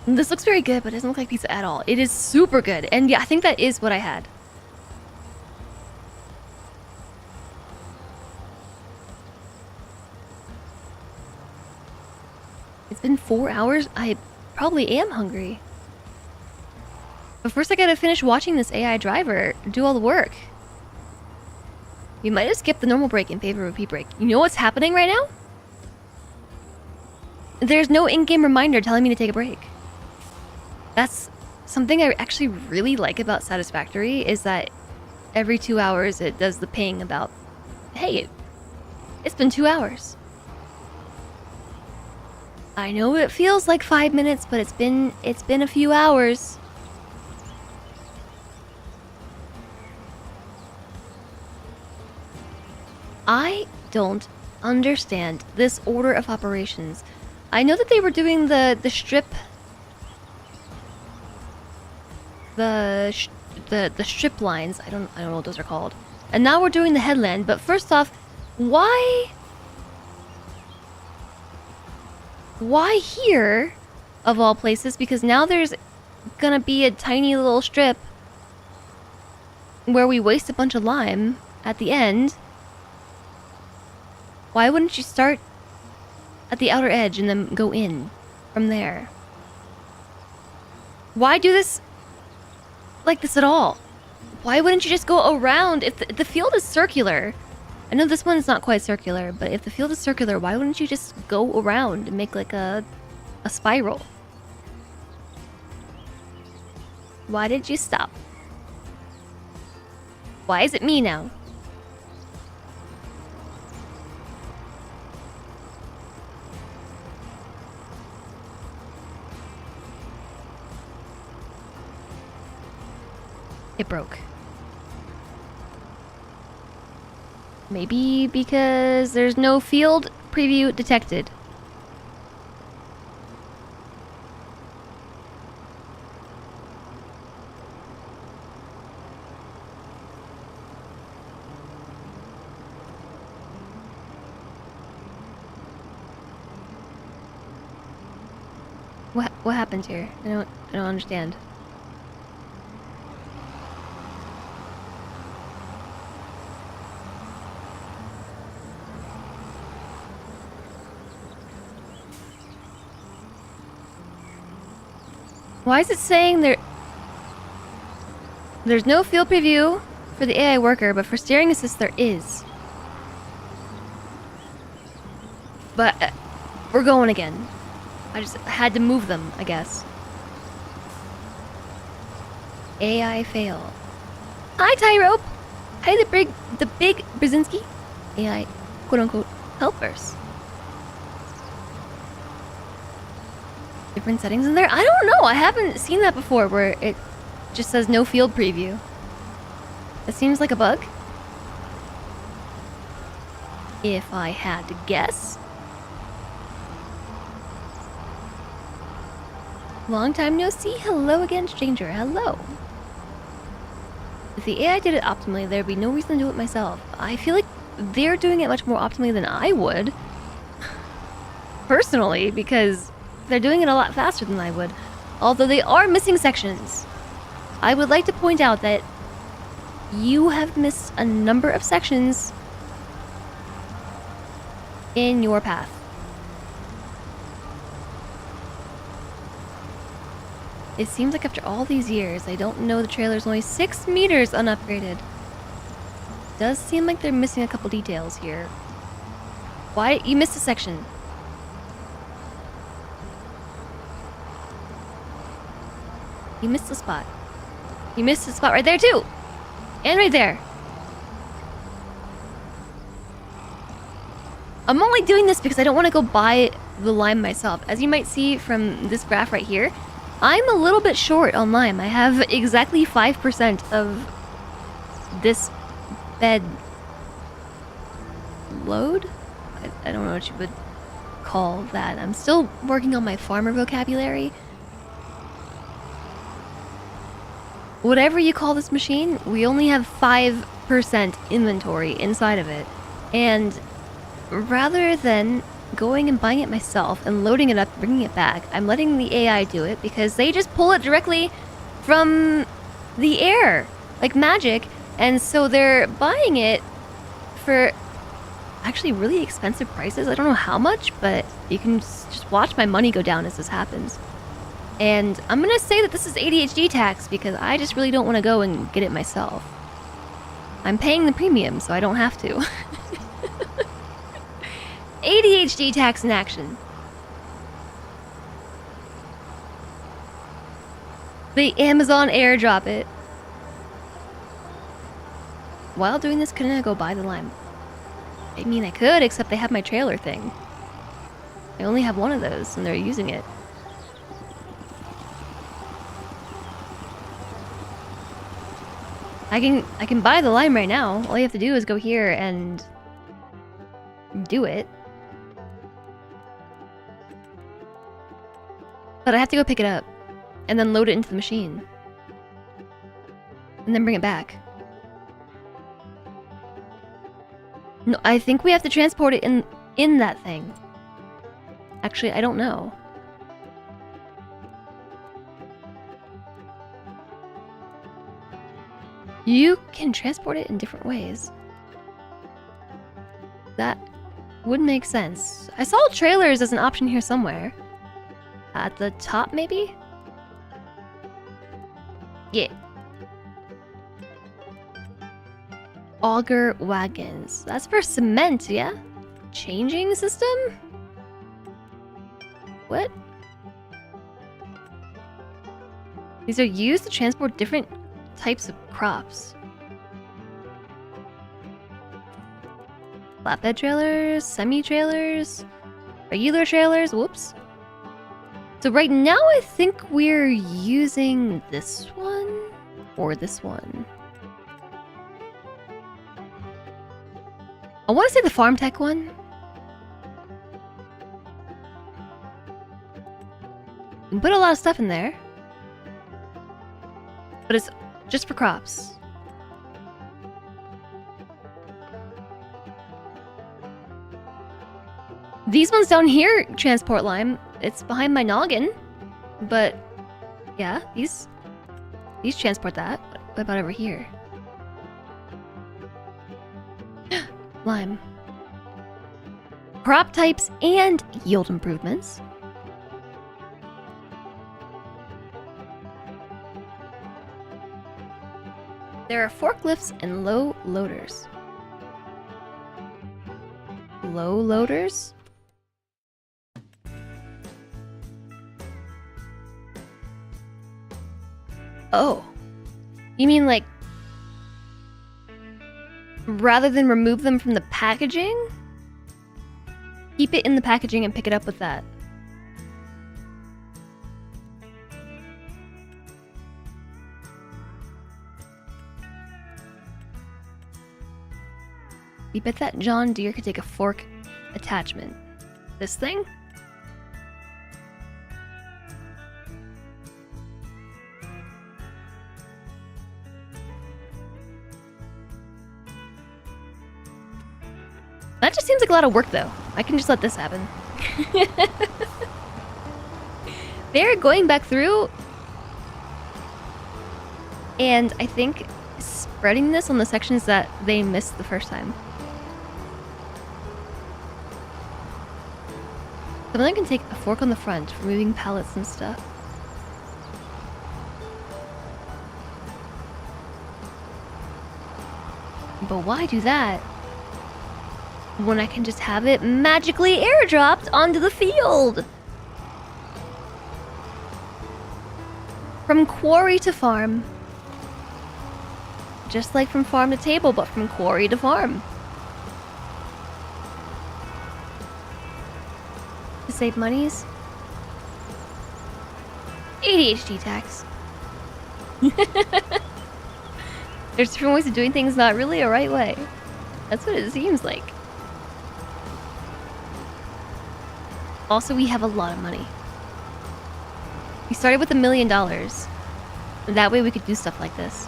This looks very good, but it doesn't look like pizza at all. It is super good. And yeah, I think that is what I had. It's been 4 hours. I probably am hungry. But first I gotta finish watching this AI driver do all the work. We might have skipped the normal break in favor of a pee break. You know what's happening right now? There's no in-game reminder telling me to take a break. That's something I actually really like about Satisfactory, is that every 2 hours it does the ping about, hey, it's been 2 hours. I know it feels like 5 minutes, but it's been a few hours. I don't understand this order of operations. I know that they were doing the strip, the strip lines. I don't know what those are called. And now we're doing the headland. But first off, why here, of all places? Because now there's gonna be a tiny little strip where we waste a bunch of lime at the end. Why wouldn't you start at the outer edge and then go in from there? Why do this like this at all? Why wouldn't you just go around? If the field is circular, I know this one's not quite circular, but if the field is circular, why wouldn't you just go around and make like a spiral? Why did you stop? Why is it me now? It broke. Maybe because there's no field preview detected. What happened here? I don't understand. Why is it saying there's no field preview for the AI worker, but for steering assist there is? But we're going again. I just had to move them, I guess. AI fail. Hi, Tyrope. Hi, the big Brzezinski. AI, quote unquote, helpers. Different settings in there? I don't know. I haven't seen that before where it just says no field preview. It seems like a bug. If I had to guess. Long time no see. Hello again, stranger. Hello. If the AI did it optimally, there'd be no reason to do it myself. I feel like they're doing it much more optimally than I would. Personally, because they're doing it a lot faster than I would. Although they are missing sections. I would like to point out that you have missed a number of sections in your path. It seems like after all these years, I don't know the trailer's only 6 meters unupgraded. Does seem like they're missing a couple details here. Why? You missed a section. You missed a spot. You missed a spot right there too! And right there! I'm only doing this because I don't want to go buy the lime myself. As you might see from this graph right here, I'm a little bit short on lime. I have exactly 5% of this bed load? I don't know what you would call that. I'm still working on my farmer vocabulary. Whatever you call this machine, we only have 5% inventory inside of it. And rather than going and buying it myself and loading it up, bringing it back, I'm letting the AI do it because they just pull it directly from the air like magic. And so they're buying it for actually really expensive prices. I don't know how much, but you can just watch my money go down as this happens. And I'm gonna say that this is ADHD tax because I just really don't want to go and get it myself. I'm paying the premium, so I don't have to. ADHD tax in action. The Amazon airdrop it. While doing this, couldn't I go buy the lime? I mean, I could, except they have my trailer thing. I only have one of those, and they're using it. I can buy the lime right now. All you have to do is go here and do it. But I have to go pick it up and then load it into the machine. And then bring it back. No, I think we have to transport it in that thing. Actually, I don't know. You can transport it in different ways. That would make sense. I saw trailers as an option here somewhere. At the top, maybe? Yeah. Auger wagons. That's for cement, yeah? Changing system? What? These are used to transport different types of crops. Flatbed trailers, semi-trailers, regular trailers, whoops. So right now I think we're using this one or this one. I want to say the farm tech one. We can put a lot of stuff in there. But it's just for crops. These ones down here transport lime. It's behind my noggin. But yeah, these transport that. What about over here? Lime. Crop types and yield improvements. There are forklifts and low loaders. Low loaders? Oh. You mean like rather than remove them from the packaging? Keep it in the packaging and pick it up with that. You bet that John Deere could take a fork attachment. This thing? That just seems like a lot of work, though. I can just let this happen. They're going back through, and I think spreading this on the sections that they missed the first time. Some of them can take a fork on the front for moving pallets and stuff. But why do that when I can just have it magically airdropped onto the field? From quarry to farm. Just like from farm to table, but from quarry to farm. To save monies. ADHD tax. There's different ways of doing things not really a right way. That's what it seems like. Also, we have a lot of money. We started with $1 million. That way we could do stuff like this.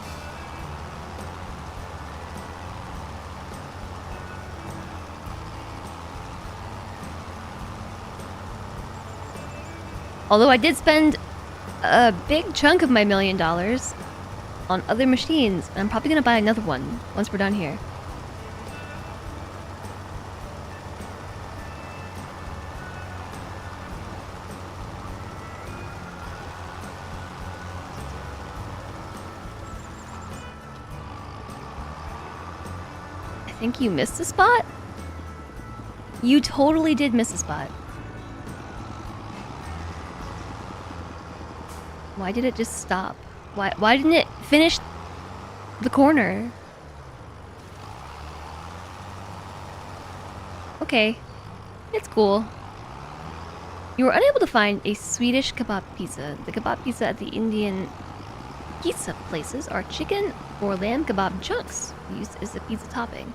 Although I did spend a big chunk of my $1 million on other machines, and I'm probably gonna buy another one once we're done here. I think you missed a spot? You totally did miss a spot. Why did it just stop? Why didn't it finish the corner? Okay. It's cool. You were unable to find a Swedish kebab pizza. The kebab pizza at the Indian pizza places are chicken or lamb kebab chunks used as the pizza topping.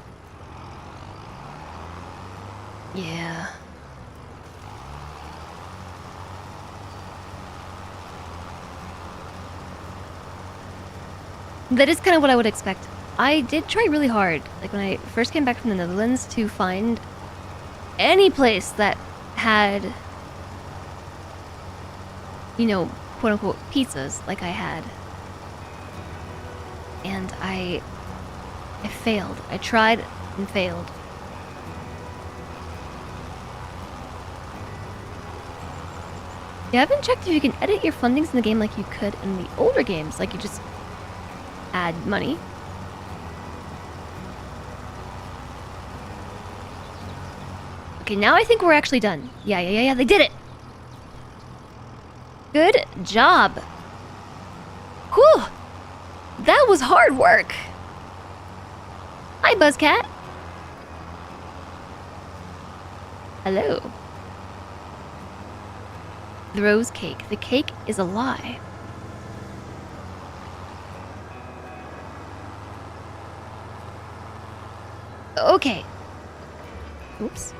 Yeah. That is kind of what I would expect. I did try really hard, like when I first came back from the Netherlands, to find any place that had, you know, quote-unquote pizzas like I had. And I failed. I tried and failed. You haven't checked if you can edit your fundings in the game like you could in the older games, like you just add money. Okay, now I think we're actually done. Yeah, they did it! Good job! Whew! That was hard work! Hi, Buzzcat! Hello. The rose cake. The cake is a lie. Okay. Oops.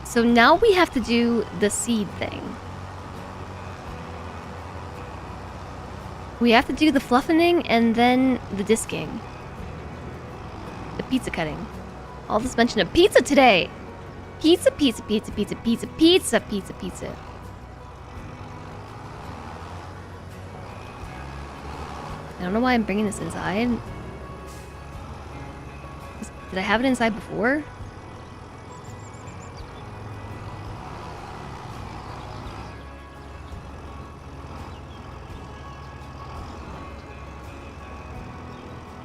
So now we have to do the seed thing. We have to do the fluffening and then the disking. The pizza cutting. All this mention of pizza today! Pizza, pizza, pizza, pizza, pizza, pizza, pizza, pizza. I don't know why I'm bringing this inside. Did I have it inside before?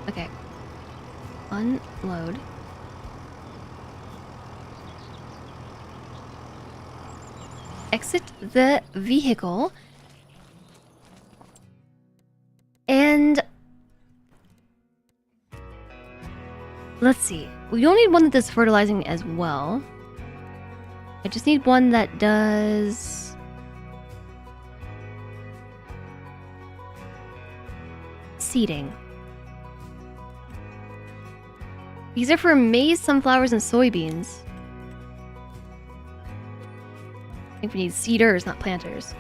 Okay. Unload. Exit the vehicle. And let's see. We don't need one that does fertilizing as well. I just need one that does seeding. These are for maize, sunflowers, and soybeans. I think we need seeders, not planters.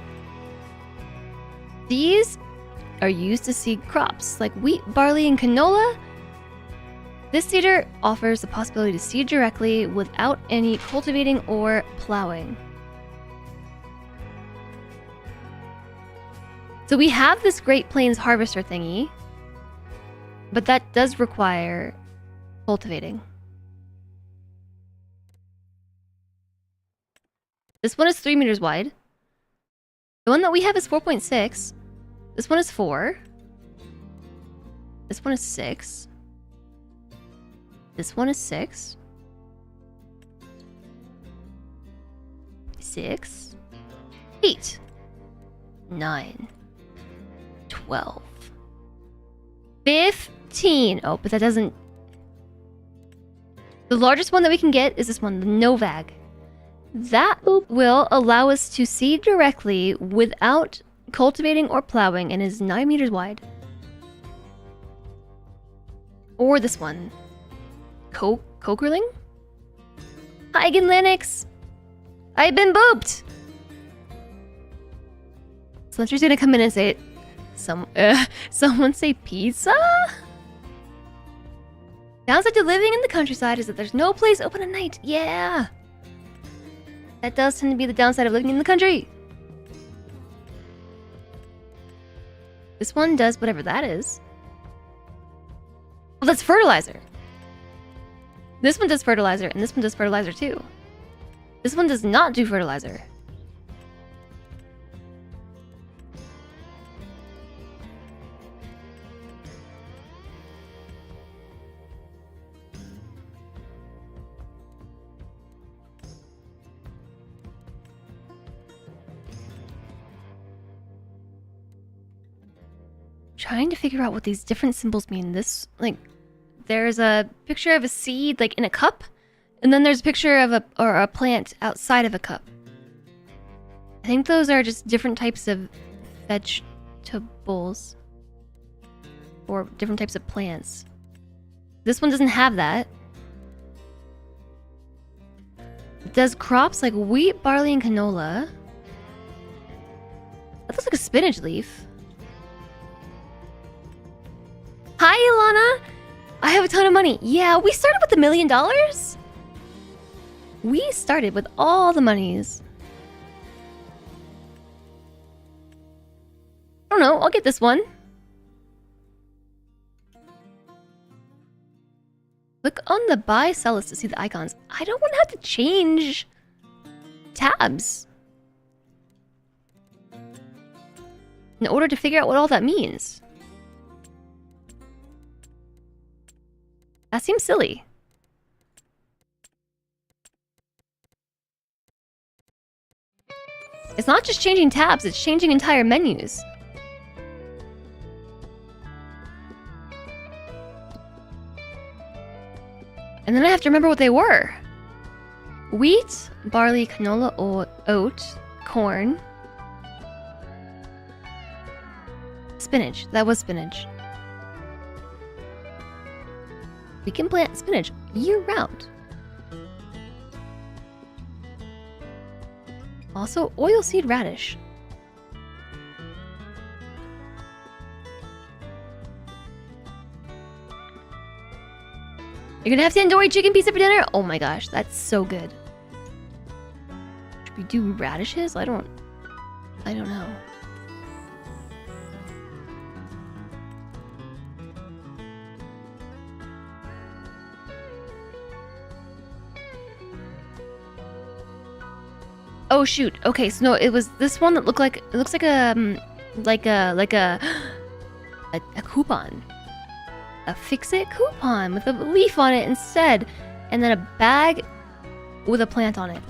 These are used to seed crops like wheat, barley, and canola. This seeder offers the possibility to seed directly without any cultivating or plowing. So we have this Great Plains harvester thingy, but that does require cultivating. This one is 3 meters wide. The one that we have is 4.6. This one is 4. This one is 6. This one is 6. 6. 8. 9. 12. 15. Oh, but that doesn't... The largest one that we can get is this one, the Novag. That will allow us to seed directly without cultivating or plowing and is 9 meters wide. Or this one. Cokerling? Hi again, Linux! I've been booped! Slender's gonna come in and say, someone say pizza? Downside to living in the countryside is that there's no place open at night. Yeah! That does tend to be the downside of living in the country. This one does whatever that is. Well, that's fertilizer. This one does fertilizer, and this one does fertilizer too. This one does not do fertilizer. Trying to figure out what these different symbols mean. This, like, there's a picture of a seed, like, in a cup, and then there's a picture of a plant outside of a cup. think those are just different types of vegetables. Or different types of plants. This one doesn't have that. It does crops like wheat, barley, and canola. That looks like a spinach leaf. Hi, Ilana! I have a ton of money. Yeah, we started with $1 million. We started with all the monies. I don't know, I'll get this one. Look on the buy sell list to see the icons. I don't want to have to change tabs in order to figure out what all that means. That seems silly. It's not just changing tabs, it's changing entire menus. And then I have to remember what they were. Wheat, barley, canola, oat, corn. Spinach. That was spinach. We can plant spinach year-round. Also, oilseed radish. You're gonna have tandoori chicken pizza for dinner? Oh my gosh, that's so good. Should we do radishes? I don't know. Oh shoot. Okay, so no, it was this one that looked like it looks like a coupon. A fix-it coupon with a leaf on it instead, and then a bag with a plant on it.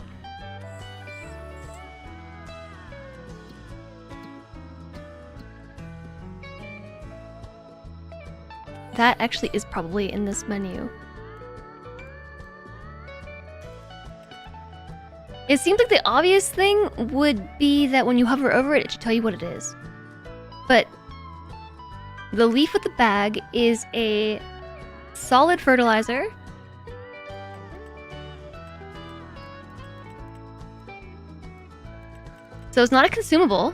That actually is probably in this menu. It seems like the obvious thing would be that when you hover over it, it should tell you what it is. But the leaf with the bag is a solid fertilizer. So it's not a consumable.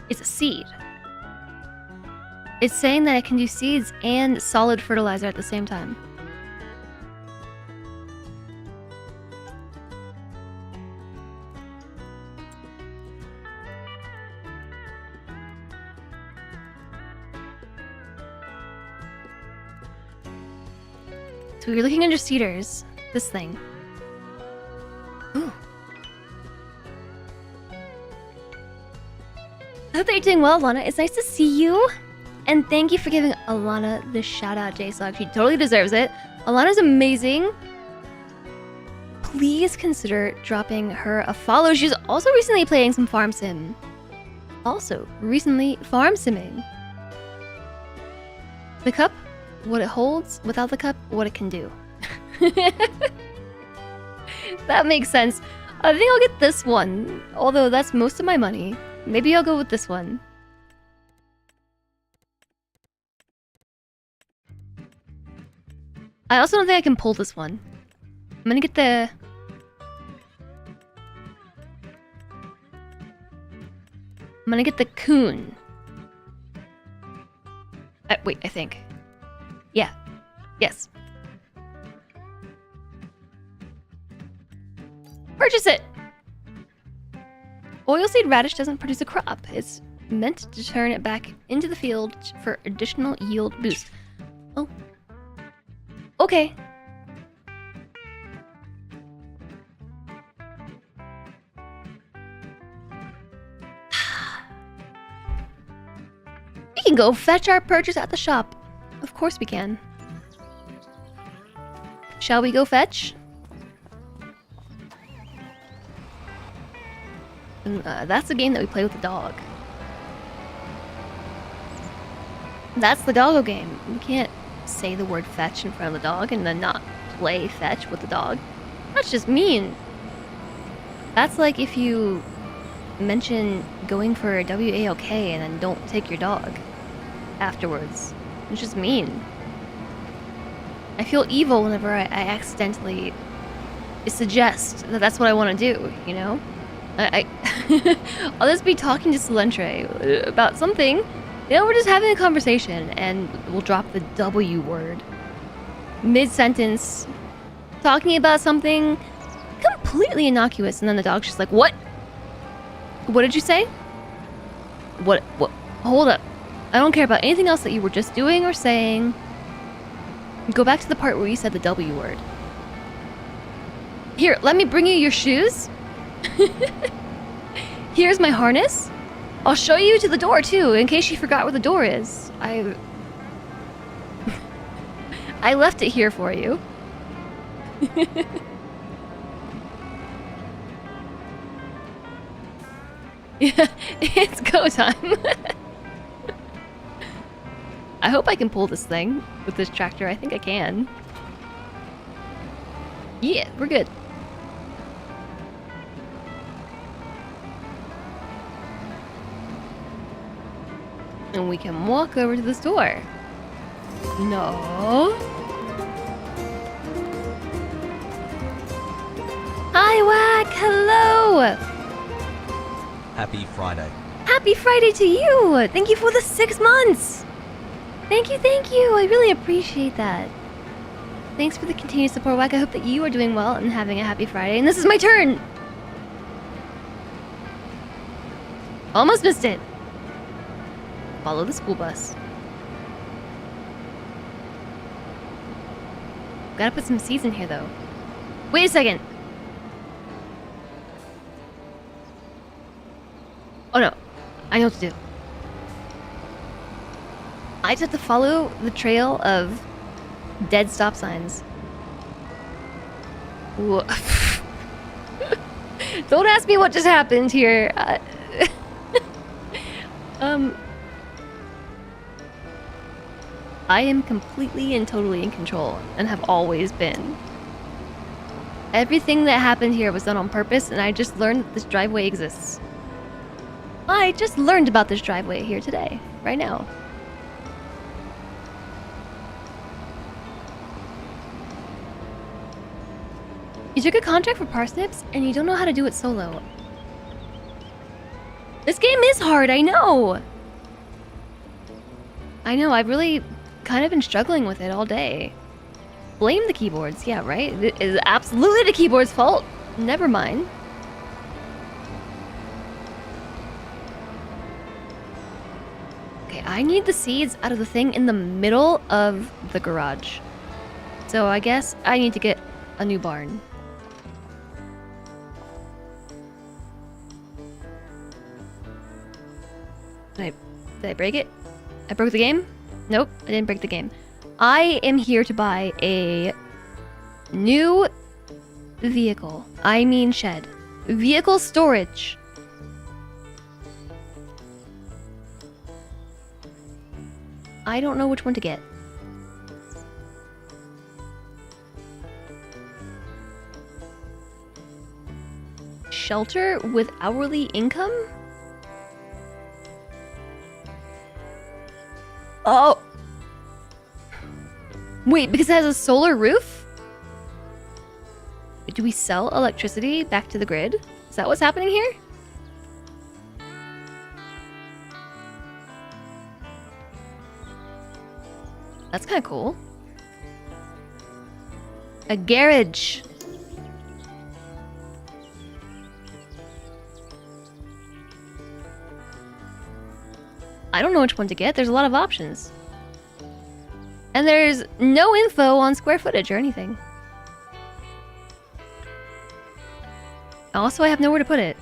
It's a seed. It's saying that it can do seeds and solid fertilizer at the same time. So you're looking under cedars. This thing. Ooh. I hope that you're doing well, Lana. It's nice to see you. And thank you for giving Alana the shout out, JSOG. She totally deserves it. Alana's amazing. Please consider dropping her a follow. She's also recently playing some farm sim. Also, recently farm simming. The cup, what it holds. Without the cup, what it can do. That makes sense. I think I'll get this one. Although that's most of my money. Maybe I'll go with this one. I also don't think I can pull this one. I'm gonna get the... I'm gonna get the coon. Wait, I think. Yeah. Yes. Purchase it! Oilseed radish doesn't produce a crop. It's meant to turn it back into the field for additional yield boost. Oh. Okay. We can go fetch our purchase at the shop. Of course we can. Shall we go fetch? That's the game that we play with the dog. That's the doggo game. We can't say the word fetch in front of the dog and then not play fetch with the dog. That's just mean. That's like if you mention going for a WALK and then don't take your dog afterwards. It's just mean. I feel evil whenever I accidentally suggest that that's what I want to do, you know? I'll just be talking to Solentre about something. You know, we're just having a conversation and we'll drop the W word. Mid-sentence, talking about something completely innocuous, and then the dog's just like, what? What did you say? What? Hold up. I don't care about anything else that you were just doing or saying. Go back to the part where you said the W word. Here, let me bring you your shoes. Here's my harness. I'll show you to the door too, in case you forgot where the door is. I left it here for you. Yeah, it's go time. I hope I can pull this thing with this tractor. I think I can. Yeah, we're good. And we can walk over to the store. No. Hi, Wack. Hello. Happy Friday. Happy Friday to you. Thank you for the 6 months. Thank you, thank you. I really appreciate that. Thanks for the continued support, Wack. I hope that you are doing well and having a happy Friday. And this is my turn. Almost missed it. Follow the school bus. Gotta put some seeds in here, though. Wait a second. Oh no, I know what to do. I just have to follow the trail of dead stop signs. Don't ask me what just happened here. I am completely and totally in control and have always been. Everything that happened here was done on purpose, and I just learned that this driveway exists. I just learned about this driveway here today, right now. You took a contract for parsnips, and you don't know how to do it solo. This game is hard, I know! I know, I've really kind of been struggling with it all day. Blame the keyboards, yeah, right? It is absolutely the keyboard's fault. Never mind. Okay, I need the seeds out of the thing in the middle of the garage. So I guess I need to get a new barn. Did I break it? I broke the game? Nope, I didn't break the game. I am here to buy a new vehicle. I mean shed. Vehicle storage. I don't know which one to get. Shelter with hourly income? Oh! Wait, because it has a solar roof? Do we sell electricity back to the grid? Is that what's happening here? That's kind of cool. A garage. I don't know which one to get. There's a lot of options. And there's no info on square footage or anything. Also, I have nowhere to put it.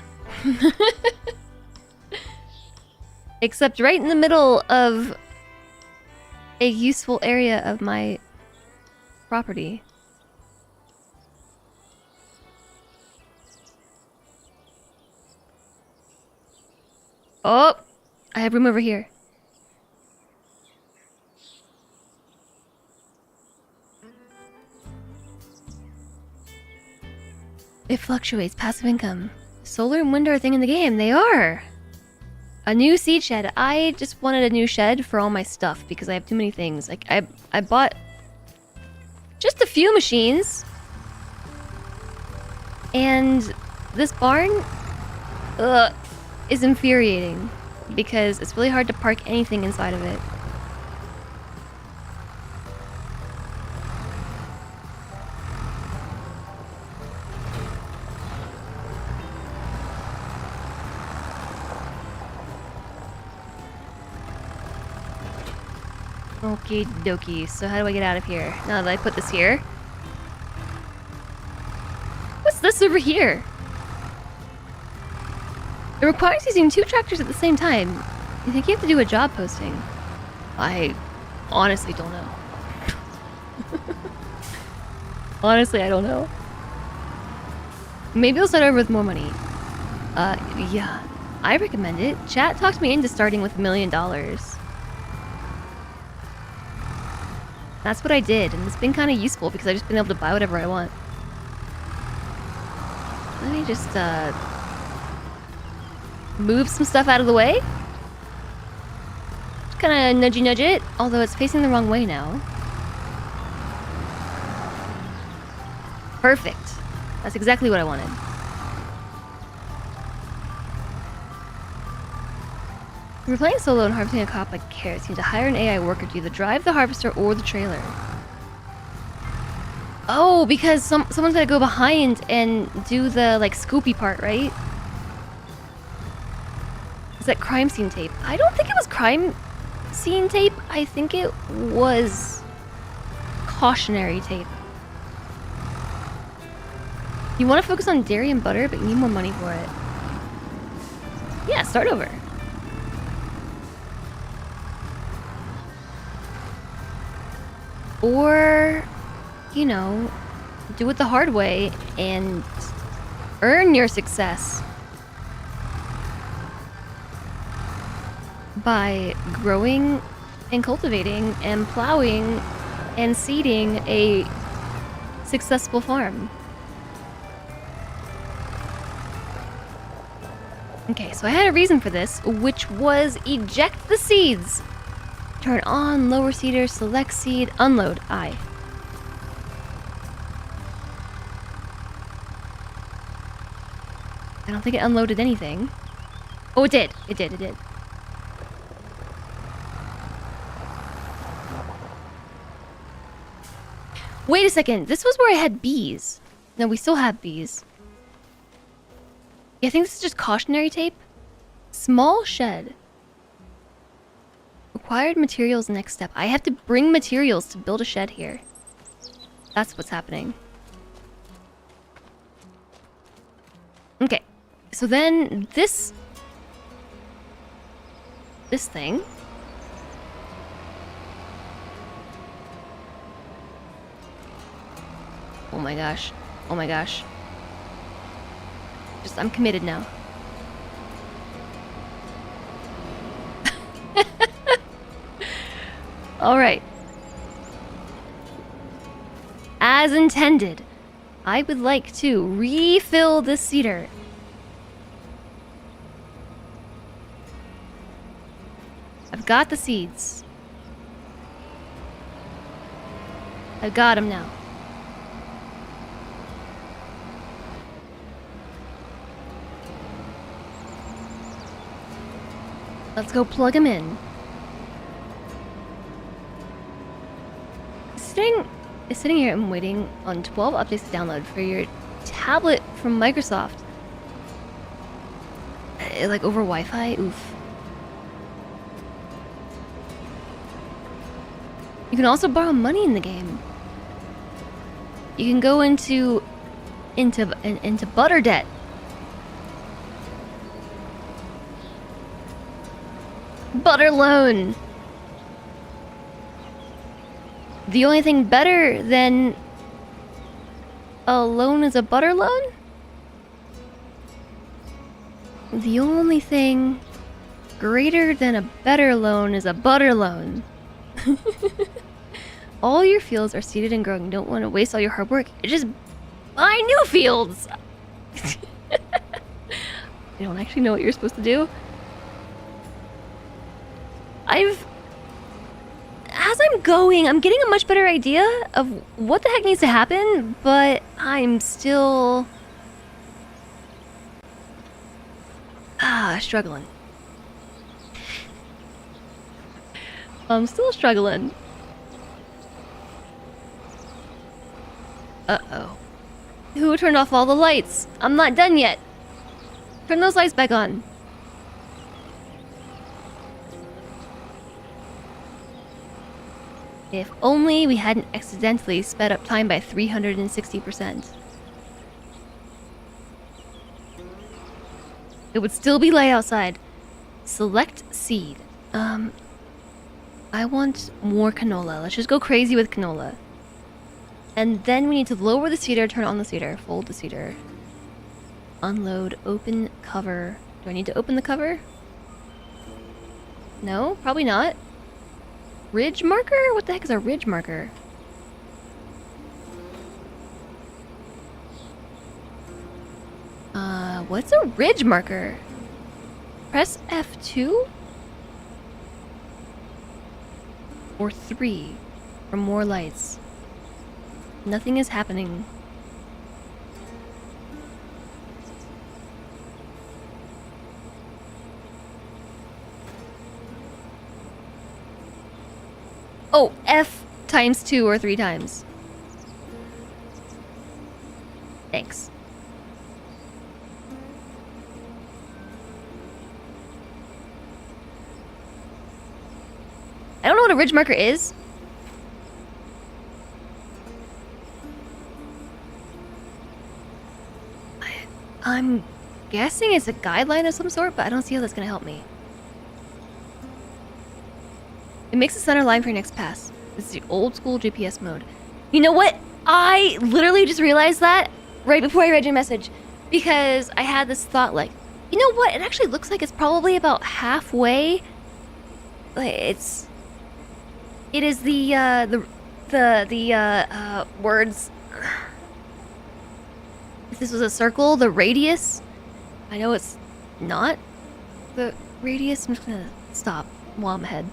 Except right in the middle of a useful area of my property. Oh! I have room over here. It fluctuates. Passive income. Solar and wind are a thing in the game. They are. A new seed shed. I just wanted a new shed for all my stuff because I have too many things. Like I bought just a few machines. And this barn is infuriating because it's really hard to park anything inside of it. Okie dokie, so how do I get out of here? Now that I put this here. What's this over here? It requires using 2 tractors at the same time. You think you have to do a job posting? I honestly don't know. Honestly, I don't know. Maybe I'll start over with more money. Yeah. I recommend it. Chat talked me into starting with $1 million. That's what I did, and it's been kind of useful because I've just been able to buy whatever I want. Let me just, move some stuff out of the way. Just kind of nudge it, although it's facing the wrong way now. Perfect. That's exactly what I wanted. If you're playing solo and harvesting a crop like carrots, you need to hire an AI worker to either drive the harvester or the trailer. Oh, because someone's gotta go behind and do the, like, scoopy part, right? Is that crime scene tape? I don't think it was crime scene tape. I think it was cautionary tape. You want to focus on dairy and butter, but you need more money for it. Yeah, start over. Or, you know, do it the hard way and earn your success by growing and cultivating and plowing and seeding a successful farm. Okay, so I had a reason for this, which was eject the seeds. Turn on, lower seeder, select seed, unload, I. I don't think it unloaded anything. Oh, it did. It did. Wait a second. This was where I had bees. No, we still have bees. Yeah, I think this is just cautionary tape. Small shed. Required materials next step. I have to bring materials to build a shed here. That's what's happening. Okay. So then this thing. Oh my gosh. Oh my gosh. I'm committed now. Alright. As intended, I would like to refill this seeder. I've got the seeds. I've got them now. Let's go plug them in. Sitting here and waiting on 12 updates to download for your tablet from Microsoft. Like over Wi-Fi? Oof. You can also borrow money in the game. You can go into butter debt. Butter loan. The only thing better than a loan is a butter loan? The only thing greater than a better loan is a butter loan. All your fields are seeded and growing. Don't want to waste all your hard work. Just buy new fields. I don't actually know what you're supposed to do. As I'm going, I'm getting a much better idea of what the heck needs to happen, but I'm still... struggling. I'm still struggling. Uh-oh. Who turned off all the lights? I'm not done yet. Turn those lights back on. If only we hadn't accidentally sped up time by 360%. It would still be light outside. Select seed. I want more canola. Let's just go crazy with canola. And then we need to lower the cedar, turn on the cedar, fold the cedar. Unload, open cover. Do I need to open the cover? No, probably not. Ridge marker? What the heck is a ridge marker? What's a ridge marker? Press F2? Or 3 for more lights. Nothing is happening. Oh, F times 2 or 3 times. Thanks. I don't know what a ridge marker is. I'm guessing it's a guideline of some sort, but I don't see how that's gonna help me. It makes a center line for your next pass. This is the old school GPS mode. You know what? I literally just realized that right before I read your message. Because I had this thought like, you know what? It actually looks like it's probably about halfway. It is the words. If this was a circle, the radius. I know it's not the radius. I'm just gonna stop while I'm ahead.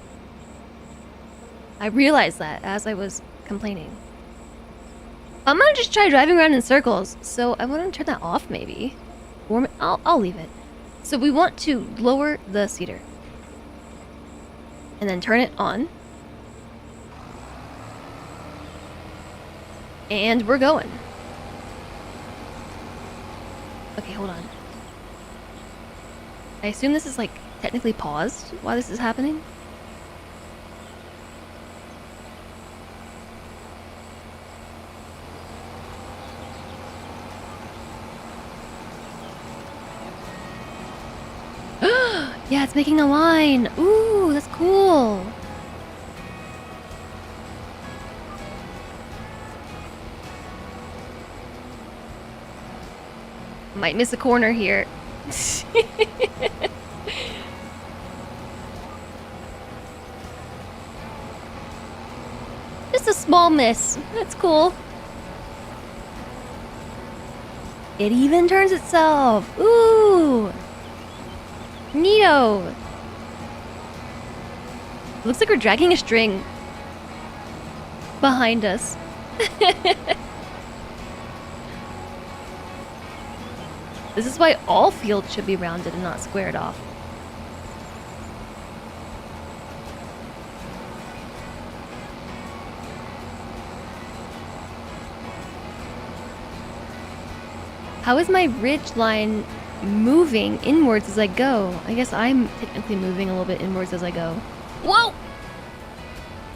I realized that as I was complaining. I'm gonna just try driving around in circles, so I want to turn that off maybe. Or I'll leave it. So we want to lower the cedar. And then turn it on. And we're going. Okay, hold on. I assume this is like technically paused while this is happening. Yeah, it's making a line. Ooh, that's cool. Might miss a corner here. Just a small miss. That's cool. It even turns itself. Ooh. Neato. Looks like we're dragging a string behind us. This is why all fields should be rounded and not squared off. How is my ridge line moving inwards as I go? I guess I'm technically moving a little bit inwards as I go. Whoa!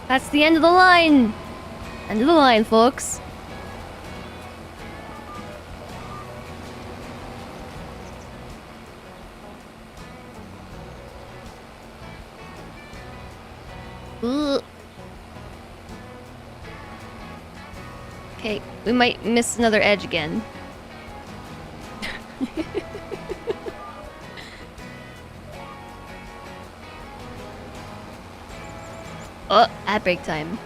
That's the end of the line! End of the line, folks. Ugh. Okay, we might miss another edge again. Oh, at break time.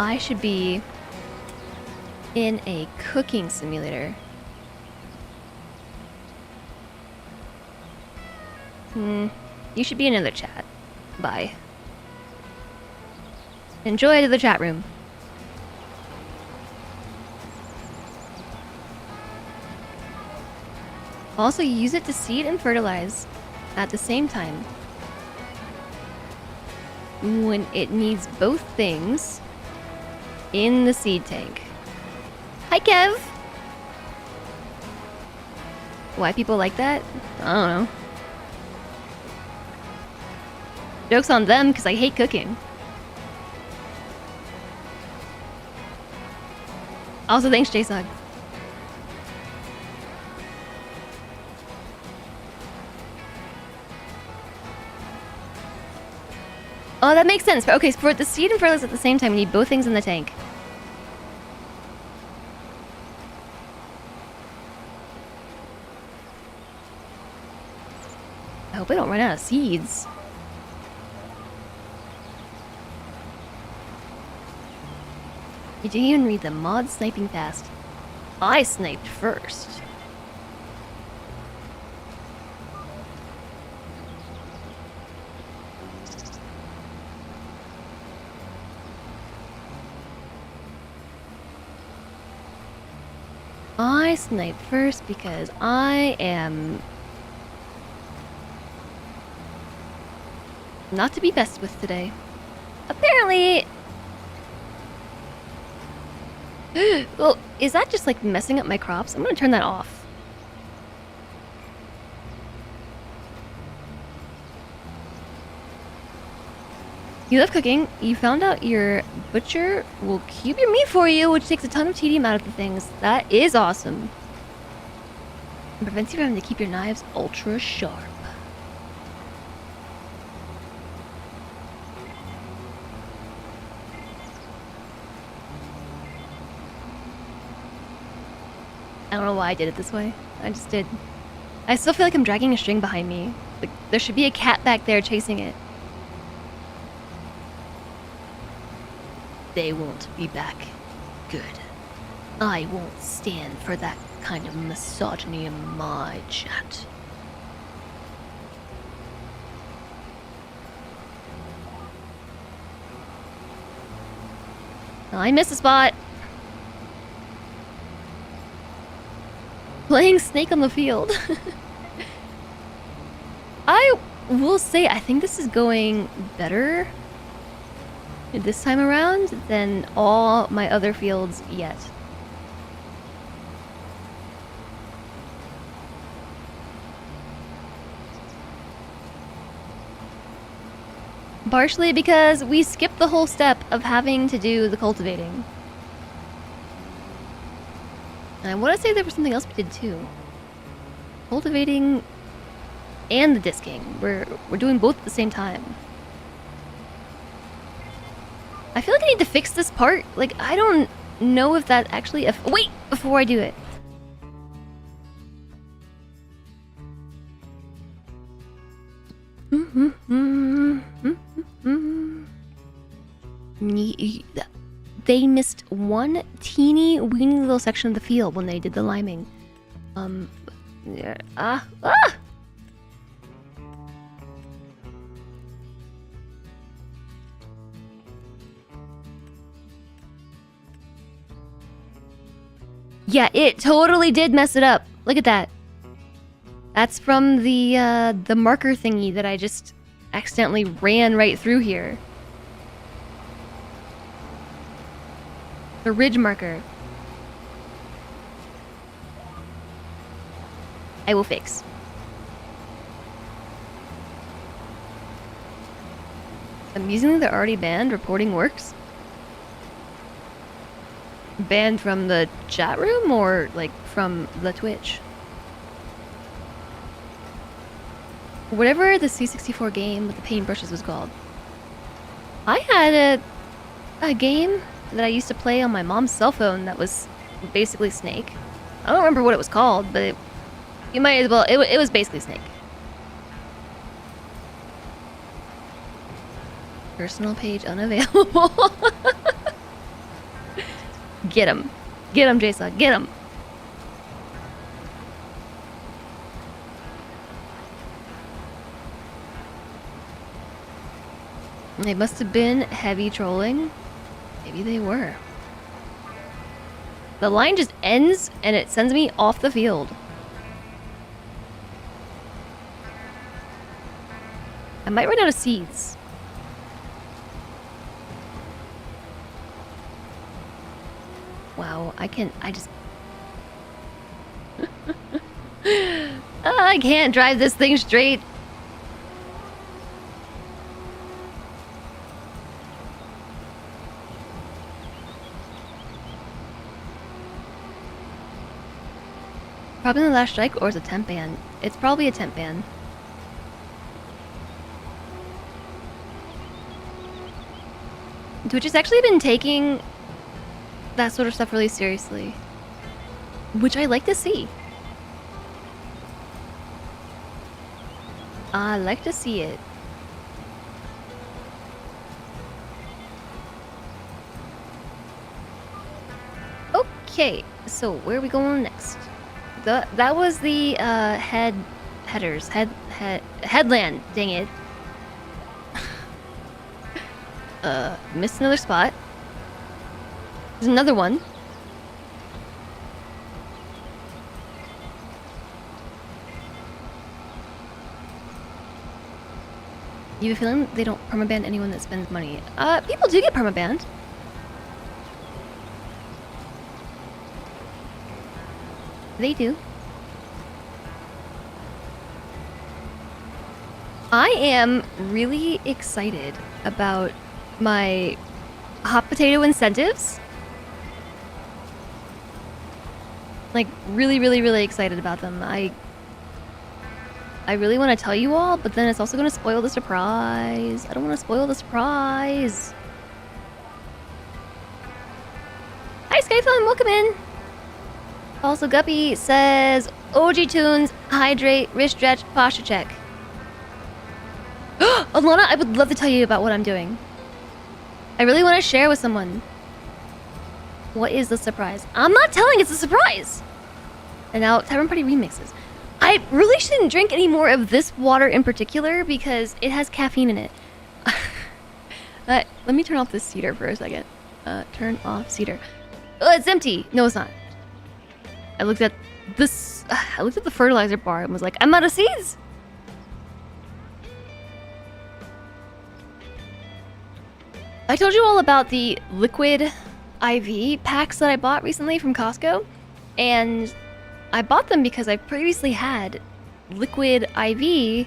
I should be in a cooking simulator. You should be in another chat. Bye. Enjoy the chat room. Also, use it to seed and fertilize at the same time. When it needs both things in the seed tank. Hi, Kev! Why people like that? I don't know. Joke's on them, because I hate cooking. Also, thanks, JSOG. Oh, that makes sense. Okay, so for the seed and fertilizer at the same time, we need both things in the tank. I hope I don't run out of seeds. You didn't even read the mod sniping fast. I sniped first. I sniped first because I am not to be best with today. Apparently... Well, is that just like messing up my crops? I'm gonna turn that off. You love cooking. You found out your butcher will cube your meat for you, which takes a ton of tedium out of the things. That is awesome. It prevents you from having to keep your knives ultra sharp. I don't know why I did it this way. I just did. I still feel like I'm dragging a string behind me. Like, there should be a cat back there chasing it. They won't be back. Good. I won't stand for that kind of misogyny in my chat. I missed a spot. Playing Snake on the Field. I will say, I think this is going better this time around than all my other fields yet. Partially because we skipped the whole step of having to do the cultivating. And I want to say there was something else we did too. Cultivating and the disking. We're doing both at the same time. I feel like I need to fix this part. Like, I don't know if that actually... Wait! Before I do it. They missed one teeny weeny little section of the field when they did the liming. Yeah, it totally did mess it up. Look at that. That's from the marker thingy that I just accidentally ran right through here. The ridge marker. I will fix. Amusingly, they're already banned. Reporting works. Banned from the chat room or like from the Twitch? Whatever the C64 game with the paintbrushes was called. I had a game that I used to play on my mom's cell phone that was basically Snake. I don't remember what it was called, but you might as well. It was basically Snake. Personal page unavailable. Get him. Get him, Jason. Get him. They must have been heavy trolling. Maybe they were. The line just ends and it sends me off the field. I might run out of seeds. Wow, I just... I can't drive this thing straight. Probably the last strike, or is it a temp ban? It's probably a temp ban. Twitch has actually been taking that sort of stuff really seriously, which I like to see. I like to see it. Okay, so where are we going next? That was the headland. Dang it. Missed another spot. There's another one. You have a feeling they don't permaban anyone that spends money? People do get permabanned. They do. I am really excited about my hot potato incentives. Like, really excited about them. I really want to tell you all, but then it's also going to spoil the surprise. I don't want to spoil the surprise. Hi, Skyphone, welcome in. Also, Guppy says, OG tunes, hydrate, wrist stretch, posture check. Alana, I would love to tell you about what I'm doing. I really want to share with someone. What is the surprise? I'm not telling, it's a surprise! And now, Tavern Party remixes. I really shouldn't drink any more of this water in particular because it has caffeine in it. Let me turn off this cedar for a second. Turn off cedar. Oh, it's empty. No, it's not. I looked at this. I looked at the fertilizer bar and was like, I'm out of seeds. I told you all about the liquid IV packs that I bought recently from Costco, and I bought them because I previously had liquid IV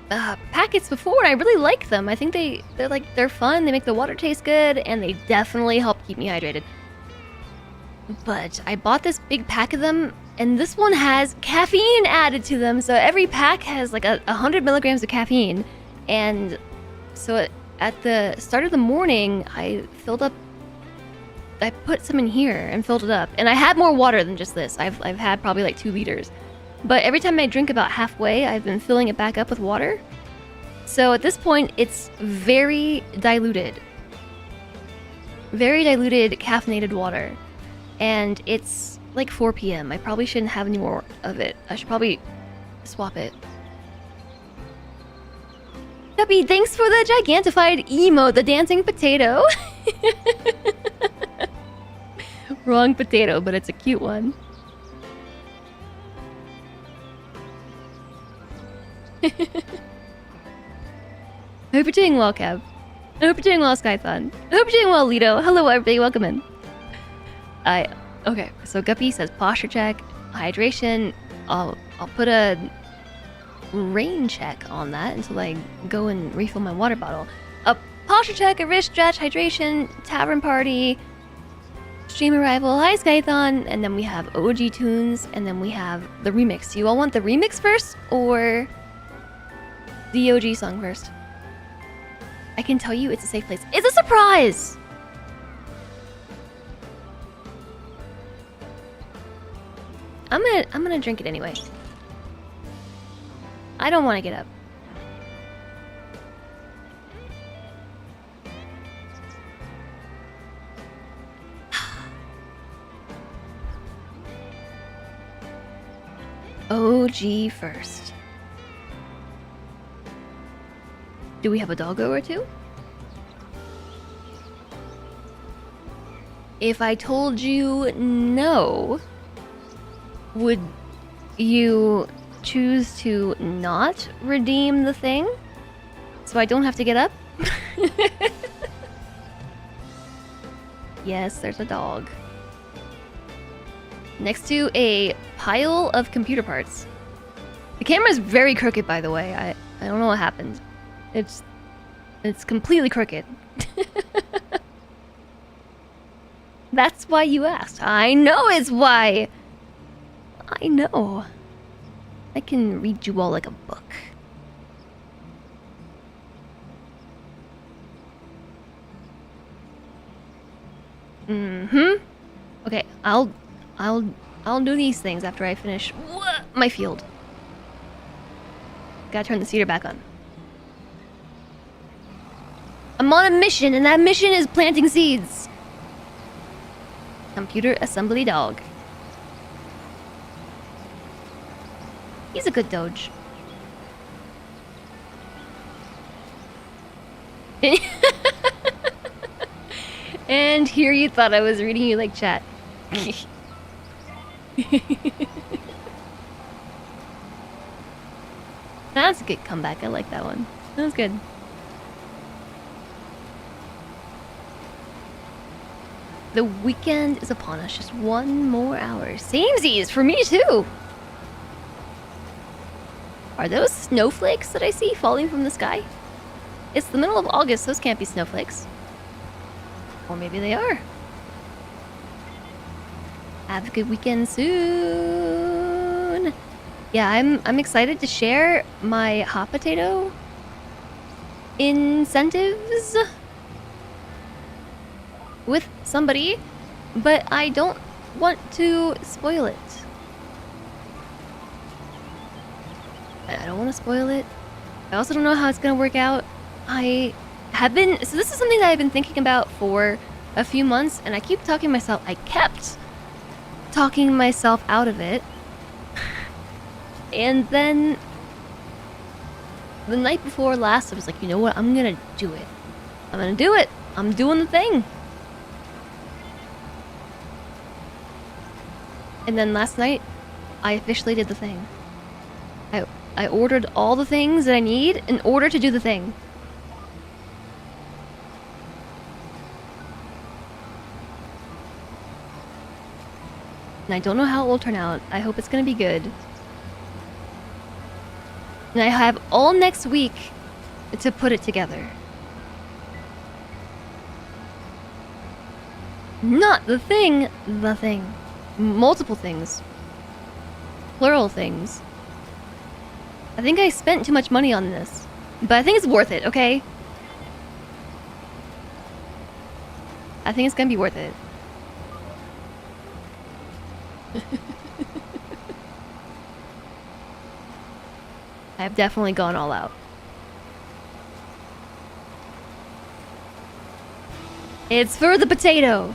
packets before, and I really like them. I think they're fun. They make the water taste good, and they definitely help keep me hydrated. But I bought this big pack of them, and this one has caffeine added to them. So every pack has like 100 milligrams of caffeine, and so at the start of the morning, I put some in here and filled it up, and I had more water than just this. I've had probably like 2 liters. But every time I drink about halfway, I've been filling it back up with water. So at this point, it's very diluted. Very diluted caffeinated water. And it's like 4 p.m. I probably shouldn't have any more of it. I should probably swap it. Guppy, thanks for the gigantified emote, the dancing potato. Wrong potato, but it's a cute one. I hope you're doing well, Kev. I hope you're doing well, Skython. I hope you're doing well, Lido. Hello, everybody. Welcome in. Okay, so Guppy says posture check, hydration. I'll put a rain check on that until I go and refill my water bottle. A posture check, a wrist stretch, hydration, tavern party, stream arrival, hi Skython, and then we have OG tunes, and then we have the remix. Do you all want the remix first, or the OG song first? I can tell you it's a safe place. It's a surprise! I'm gonna drink it anyway. I don't want to get up. OG first. Do we have a doggo or two? If I told you no, would you choose to not redeem the thing? So I don't have to get up? Yes, there's a dog. Next to a pile of computer parts. The camera's very crooked, by the way. I don't know what happened. It's completely crooked. That's why you asked. I know it's why. I know. I can read you all like a book. Mm-hmm. Okay, I'll do these things after I finish my field. Gotta turn the cedar back on. I'm on a mission, and that mission is planting seeds. Computer assembly dog. He's a good doge. And here you thought I was reading you like chat. That's a good comeback. I like that one. That was good. The weekend is upon us. Just one more hour. Samesies for me too. Are those snowflakes that I see falling from the sky? It's the middle of August. Those can't be snowflakes. Or maybe they are. Have a good weekend soon. Yeah, I'm excited to share my hot potato incentives with somebody, but I don't want to spoil it. I don't want to spoil it. I also don't know how it's gonna work out. So this is something that I've been thinking about for a few months, and I kept talking myself out of it. And then the night before last, I was like, you know what? I'm gonna do it. I'm gonna do it. I'm doing the thing. And then last night, I officially did the thing. I ordered all the things that I need in order to do the thing. And I don't know how it will turn out. I hope it's gonna be good. And I have all next week to put it together. Not the thing, the thing. Multiple things. Plural things. I think I spent too much money on this. But I think it's worth it, okay? I think it's gonna be worth it. I've definitely gone all out. It's for the potato!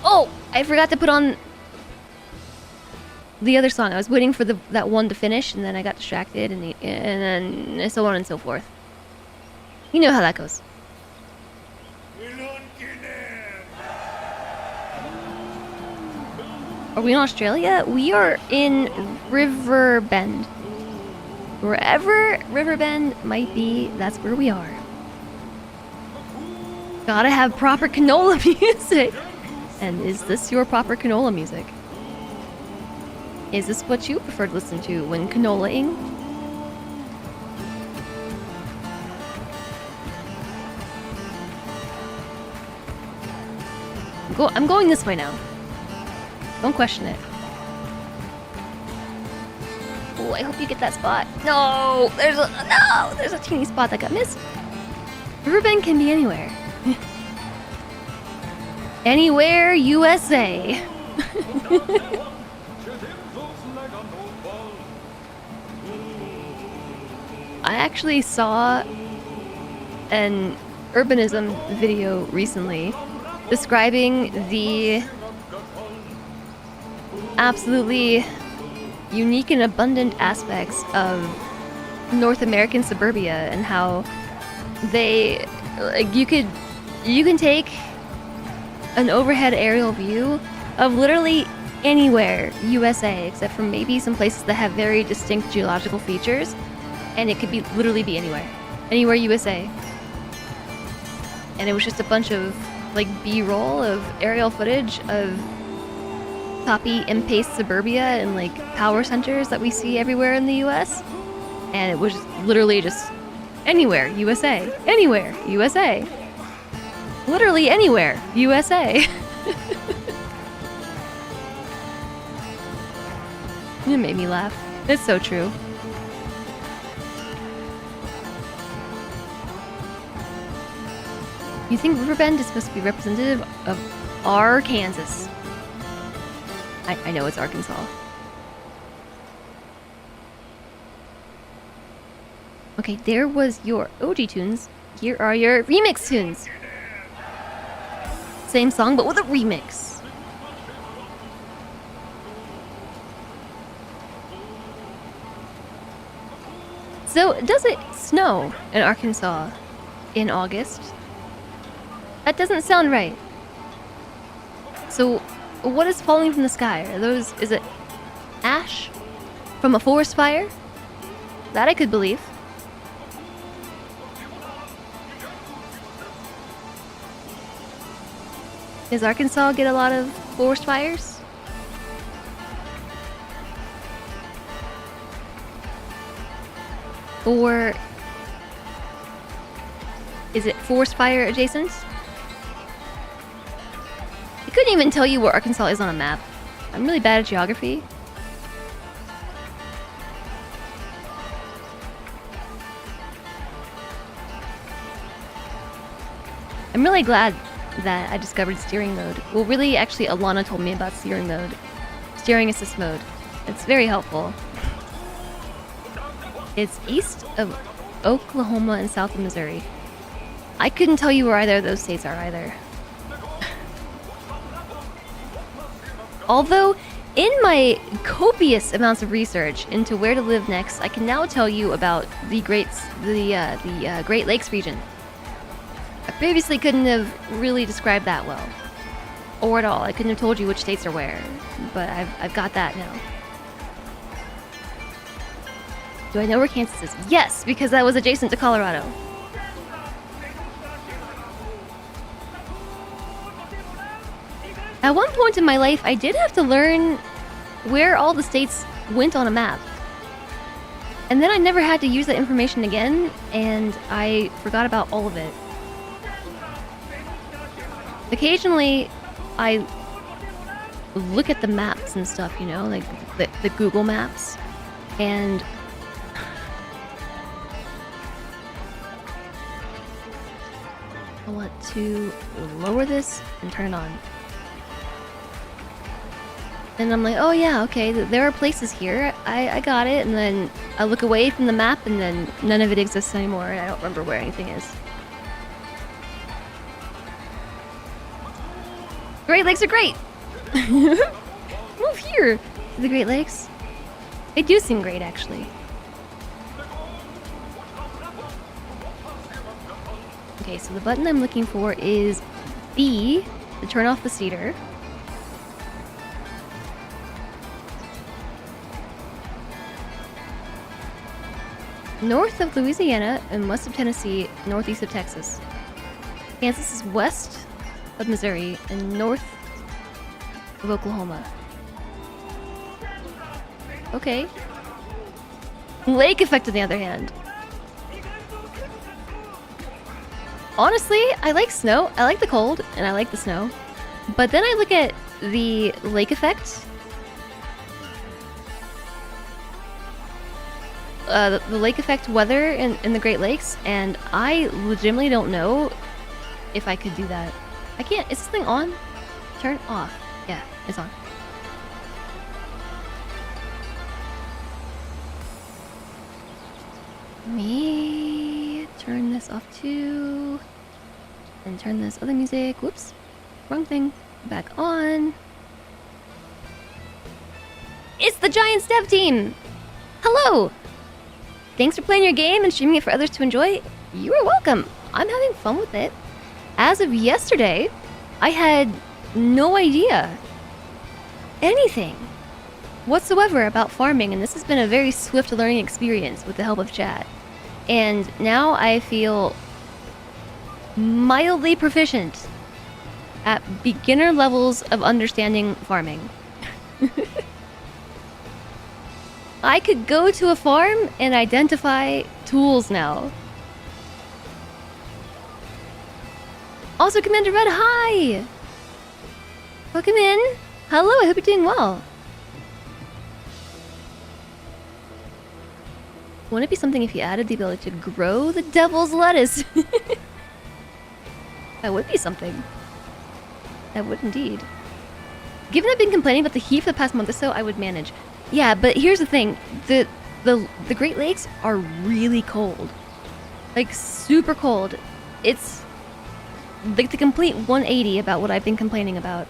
Oh! I forgot to put on the other song. I was waiting for that one to finish, and then I got distracted, and then so on and so forth. You know how that goes. Are we in Australia? We are in Riverbend. Wherever Riverbend might be, that's where we are. Gotta have proper canola music. And is this your proper canola music? Is this what you prefer to listen to when canolaing? I'm going this way now. Don't question it. Oh, I hope you get that spot. No, there's a teeny spot that got missed. Riverbend can be anywhere. Anywhere, USA. I actually saw an urbanism video recently describing the absolutely unique and abundant aspects of North American suburbia and how they like you can take an overhead aerial view of literally anywhere USA except for maybe some places that have very distinct geological features, and it could be literally be anywhere USA. And it was just a bunch of like B-roll of aerial footage of copy and paste suburbia and like power centers that we see everywhere in the US, and it was literally just anywhere USA, literally anywhere USA. It made me laugh. It's so true. You think Riverbend is supposed to be representative of our Kansas? I know it's Arkansas. Okay, there was your OG tunes. Here are your remix tunes. Same song, but with a remix. So, does it snow in Arkansas in August? That doesn't sound right. So, what is falling from the sky? Is it ash from a forest fire? That I could believe. Does Arkansas get a lot of forest fires? Or is it forest fire adjacent? I couldn't even tell you where Arkansas is on a map. I'm really bad at geography. I'm really glad that I discovered steering mode. Well, really, actually, Alana told me about steering mode. Steering assist mode. It's very helpful. It's east of Oklahoma and south of Missouri. I couldn't tell you where either of those states are either. Although, in my copious amounts of research into where to live next, I can now tell you about the Great Lakes region. I previously couldn't have really described that well, or at all. I couldn't have told you which states are where, but I've got that now. Do I know where Kansas is? Yes, because that was adjacent to Colorado. At one point in my life, I did have to learn where all the states went on a map. And then I never had to use that information again, and I forgot about all of it. Occasionally, I look at the maps and stuff, you know, like the Google Maps, and I want to lower this and turn it on. And I'm like, oh yeah, okay, there are places here. I got it. And then I look away from the map and then none of it exists anymore. And I don't remember where anything is. Great Lakes are great! Move here to the Great Lakes. They do seem great, actually. Okay, so the button I'm looking for is B to turn off the cedar. North of Louisiana and west of Tennessee, northeast of Texas. Kansas is west of Missouri and north of Oklahoma. Okay. Lake effect, on the other hand. Honestly, I like snow. I like the cold, and I like the snow. But then I look at the lake effect. The lake effect weather in the Great Lakes, and I legitimately don't know if I could do that. I can't. Is this thing on? Turn off. Yeah, it's on. Let me turn this off too. And turn this other music. Whoops. Wrong thing. Back on. It's the Giants dev team! Hello! Thanks for playing your game and streaming it for others to enjoy. You are welcome. I'm having fun with it. As of yesterday, I had no idea anything whatsoever about farming, and this has been a very swift learning experience with the help of chat. And now I feel mildly proficient at beginner levels of understanding farming. I could go to a farm and identify tools now. Also, Commander Red, hi! Welcome in. Hello, I hope you're doing well. Wouldn't it be something if you added the ability to grow the devil's lettuce? That would be something. That would indeed. Given I've been complaining about the heat for the past month or so, I would manage. Yeah, but here's the thing. The Great Lakes are really cold. Like, super cold. It's like the complete 180 about what I've been complaining about.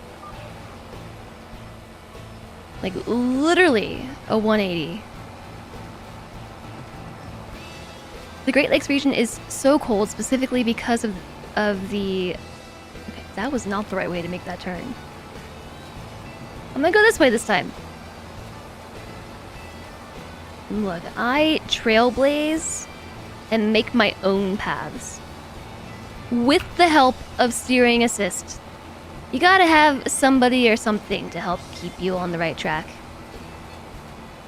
Like, literally a 180. The Great Lakes region is so cold specifically because of the... Okay, that was not the right way to make that turn. I'm gonna go this way this time. Look, I trailblaze and make my own paths. With the help of steering assist. You gotta have somebody or something to help keep you on the right track.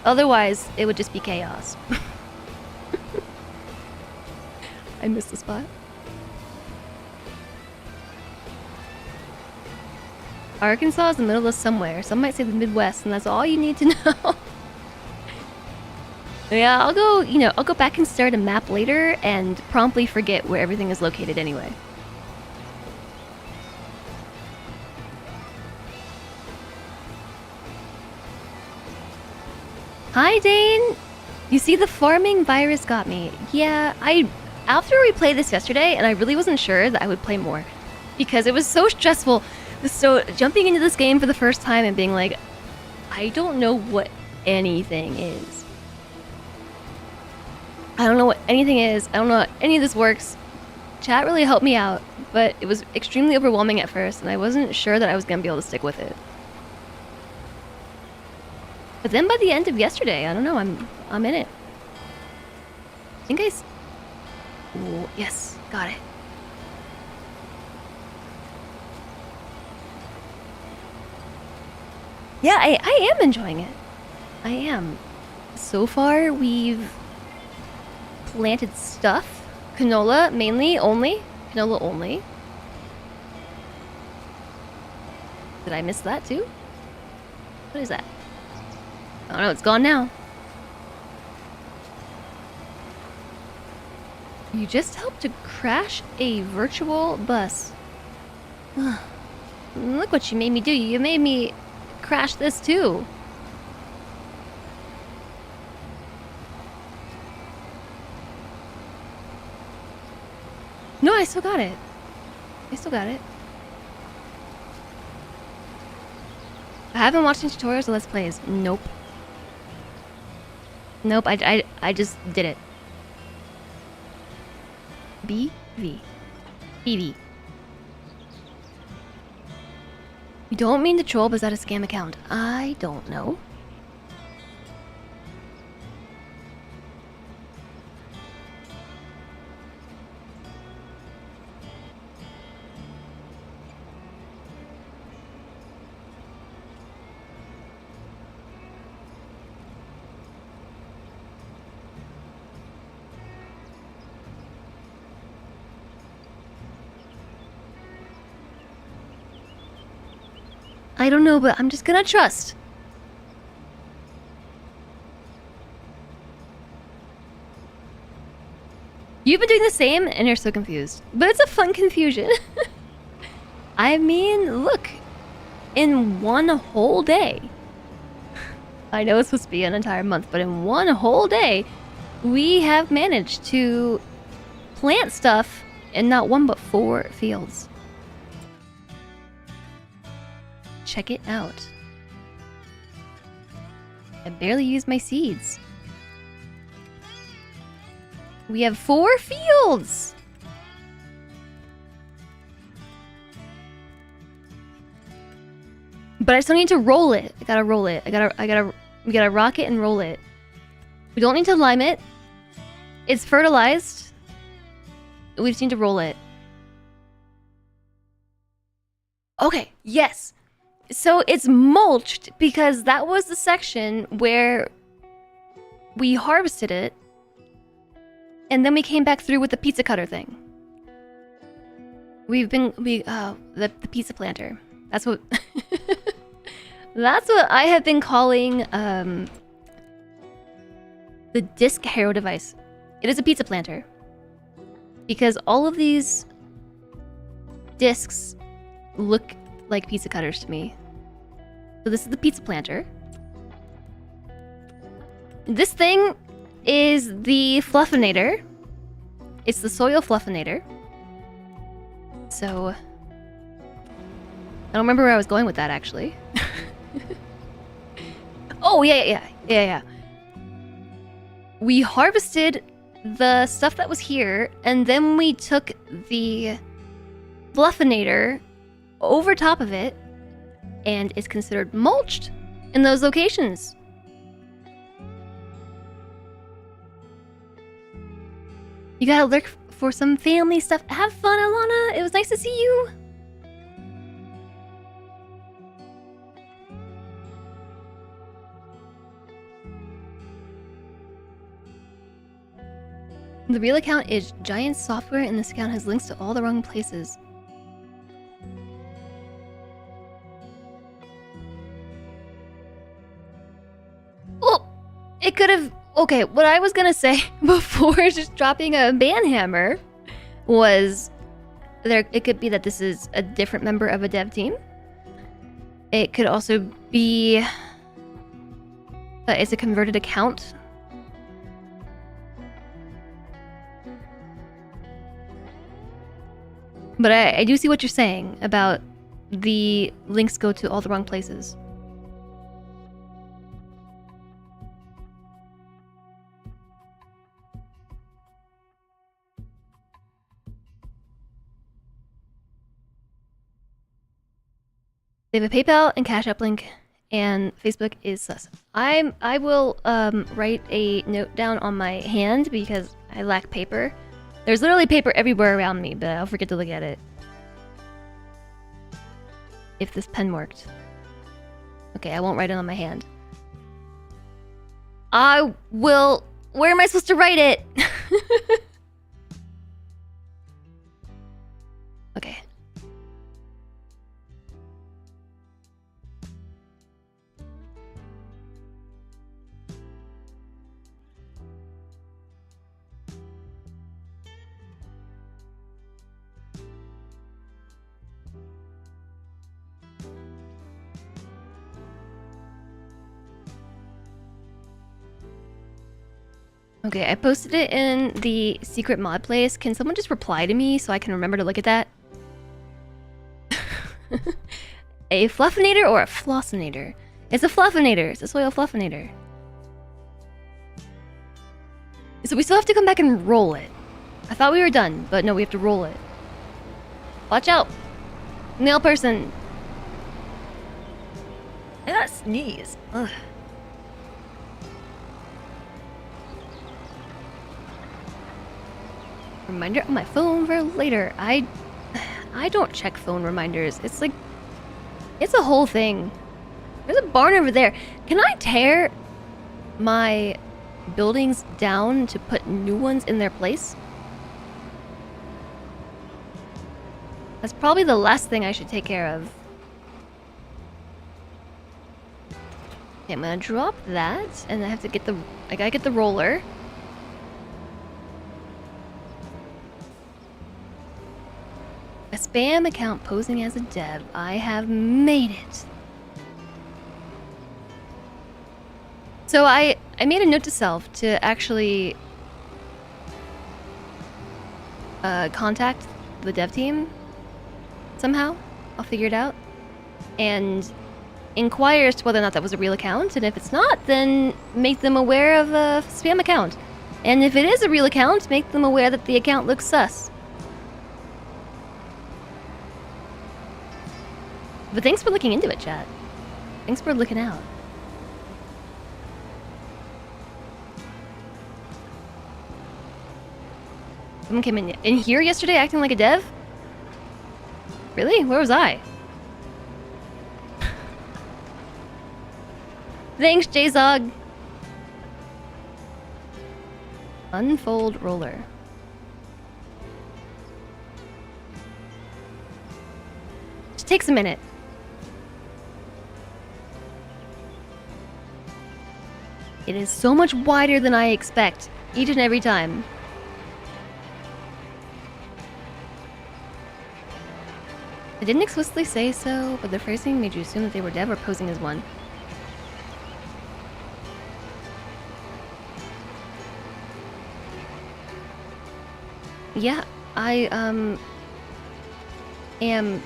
Otherwise, it would just be chaos. I missed the spot. Arkansas is in the middle of somewhere. Some might say the Midwest, and that's all you need to know. Yeah, I'll go back and start a map later and promptly forget where everything is located anyway. Hi, Dane! You see, the farming virus got me. Yeah, after we played this yesterday, and I really wasn't sure that I would play more, because it was so stressful. So, jumping into this game for the first time and being like, I don't know what anything is. I don't know what anything is. I don't know how any of this works. Chat really helped me out, but it was extremely overwhelming at first, and I wasn't sure that I was going to be able to stick with it. But then by the end of yesterday, I don't know, I'm in it. I think Ooh, yes, got it. Yeah, I am enjoying it. I am. So far, we've planted stuff. Canola, mainly, only. Canola only. Did I miss that too? What is that? Oh no, it's gone now. You just helped to crash a virtual bus. Look what you made me do. You made me crash this too. No, I still got it. I still got it. I haven't watched any tutorials or Let's Plays. Nope. Nope, I just did it. BV. BV. You don't mean to troll, but is that a scam account? I don't know. I don't know, but I'm just gonna trust. You've been doing the same and you're so confused. But it's a fun confusion. I mean, look. In one whole day. I know it's supposed to be an entire month, but in one whole day, we have managed to plant stuff in not one but 4 fields. Check it out. I barely used my seeds. We have 4 fields! But I still need to roll it. I gotta roll it. We gotta rock it and roll it. We don't need to lime it. It's fertilized. We just need to roll it. Okay, yes. So it's mulched because that was the section where we harvested it. And then we came back through with the pizza cutter thing. The pizza planter. That's what that's what I have been calling the disc harrow device. It is a pizza planter. Because all of these discs look like pizza cutters to me. So this is the pizza planter. This thing is the fluffinator. It's the soil fluffinator. So I don't remember where I was going with that actually. Oh yeah. We harvested the stuff that was here, and then we took the fluffinator over top of it, and it's considered mulched in those locations. You gotta look for some family stuff. Have fun, Alana. It was nice to see you. The real account is Giant Software, and this account has links to all the wrong places. Well, it could have... Okay, what I was gonna say before just dropping a banhammer was... It could be that this is a different member of a dev team. It could also be... that it's a converted account. But I do see what you're saying about the links go to all the wrong places. They have a PayPal and Cash App link, and Facebook is sus. I will write a note down on my hand because I lack paper. There's literally paper everywhere around me, but I'll forget to look at it. If this pen worked. Okay, I won't write it on my hand. I will... Where am I supposed to write it? Okay. Okay, I posted it in the secret mod place. Can someone just reply to me so I can remember to look at that? A fluffinator or a flossinator? It's a fluffinator. It's a soil fluffinator. So we still have to come back and roll it. I thought we were done, but no, we have to roll it. Watch out! Nail person! I gotta sneeze. Ugh. Reminder on my phone for later. I don't check phone reminders. It's like... It's a whole thing. There's a barn over there. Can I tear my buildings down to put new ones in their place? That's probably the last thing I should take care of. Okay, I'm gonna drop that, and I have to get the... I gotta get the roller. A spam account posing as a dev. I have made it. So I made a note to self to actually contact the dev team somehow. I'll figure it out. And inquire as to whether or not that was a real account, and if it's not, then make them aware of a spam account. And if it is a real account, make them aware that the account looks sus. But thanks for looking into it, chat. Thanks for looking out. Someone came in here yesterday acting like a dev? Really? Where was I? Thanks, J-Zog. Unfold roller. Just takes a minute. It is so much wider than I expect, each and every time. I didn't explicitly say so, but the phrasing made you assume that they were dev or posing as one. Yeah, I am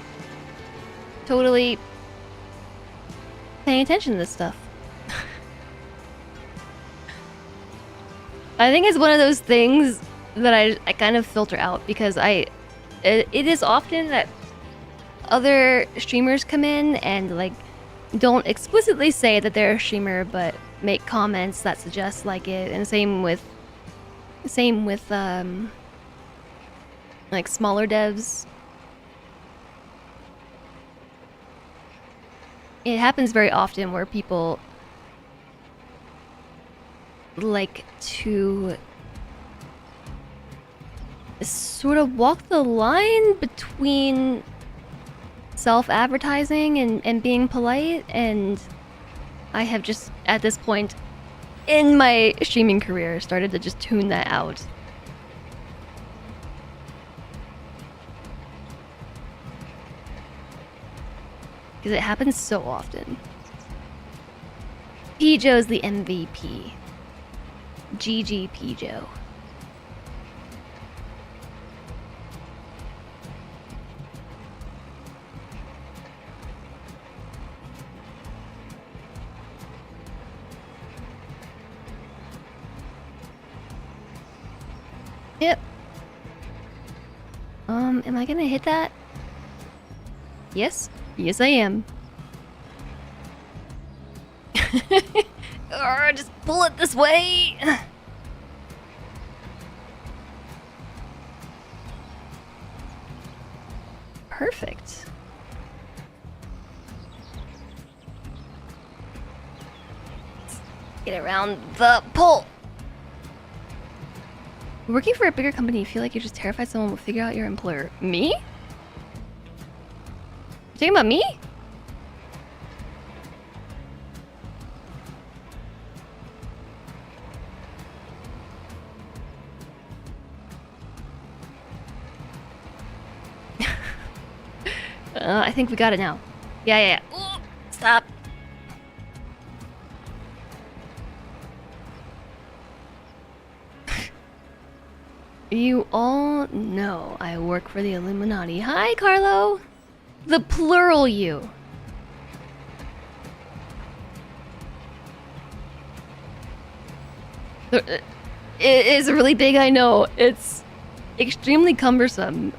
totally paying attention to this stuff. I think it's one of those things that I kind of filter out because it is often that other streamers come in and like don't explicitly say that they're a streamer but make comments that suggest like it, and same with like smaller devs. It happens very often where people like to sort of walk the line between self-advertising and being polite, and I have just at this point in my streaming career started to just tune that out. Because it happens so often. P-Joe's the MVP. GG P-Joe. Yep. Am I gonna hit that? Yes? Yes, I am. Just pull it this way. Perfect. Let's get around the pole. Working for a bigger company, you feel like you're just terrified someone will figure out your employer. Me? You talking about me? I think we got it now. Yeah. Ooh, stop. You all know I work for the Illuminati. Hi, Carlo. The plural you. It is really big, I know. It's extremely cumbersome.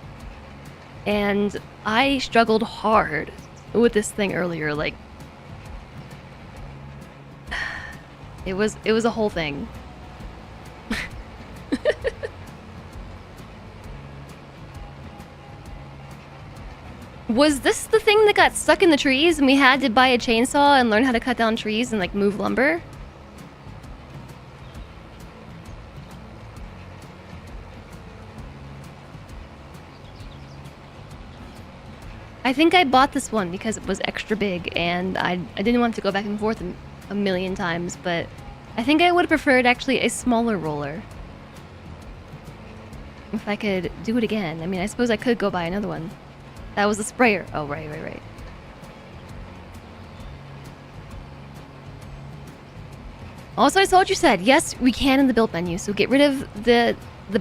And I struggled hard with this thing earlier, like it was a whole thing. Was this the thing that got stuck in the trees and we had to buy a chainsaw and learn how to cut down trees and like move lumber? I think I bought this one because it was extra big and I didn't want to go back and forth a million times, but I think I would have preferred actually a smaller roller. If I could do it again. I mean, I suppose I could go buy another one. That was the sprayer. Oh, right. Also, I saw what you said. Yes, we can in the build menu, so get rid of the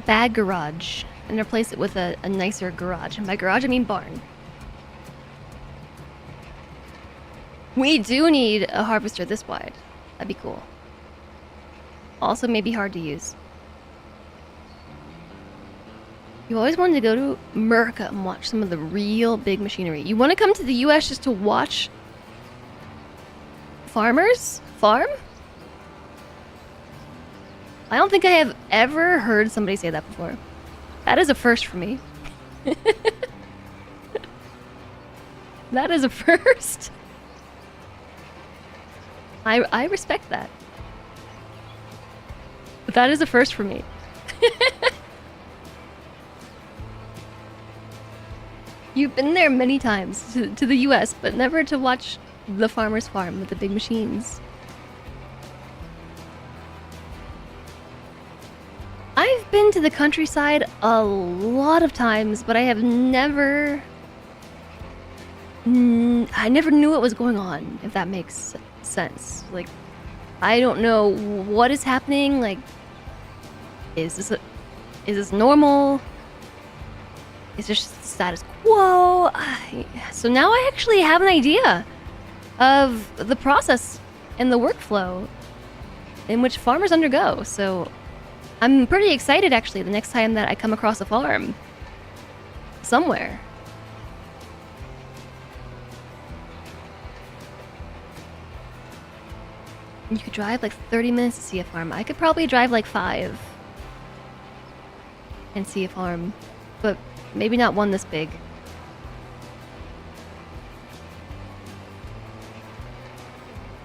bag garage and replace it with a nicer garage. And by garage, I mean barn. We do need a harvester this wide. That'd be cool. Also, maybe hard to use. You always wanted to go to America and watch some of the real big machinery. You want to come to the US just to watch farmers farm? I don't think I have ever heard somebody say that before. That is a first for me. That is a first. I respect that. But that is a first for me. You've been there many times to the US, but never to watch the farmers farm with the big machines. I've been to the countryside a lot of times, but I have never... I never knew what was going on, if that makes sense. Like, I don't know what is happening. Like, is this normal? Is this just status quo? So now I actually have an idea of the process and the workflow in which farmers undergo. So I'm pretty excited, actually, the next time that I come across a farm somewhere. You could drive like 30 minutes to see a farm. I could probably drive like 5 and see a farm, but maybe not one this big.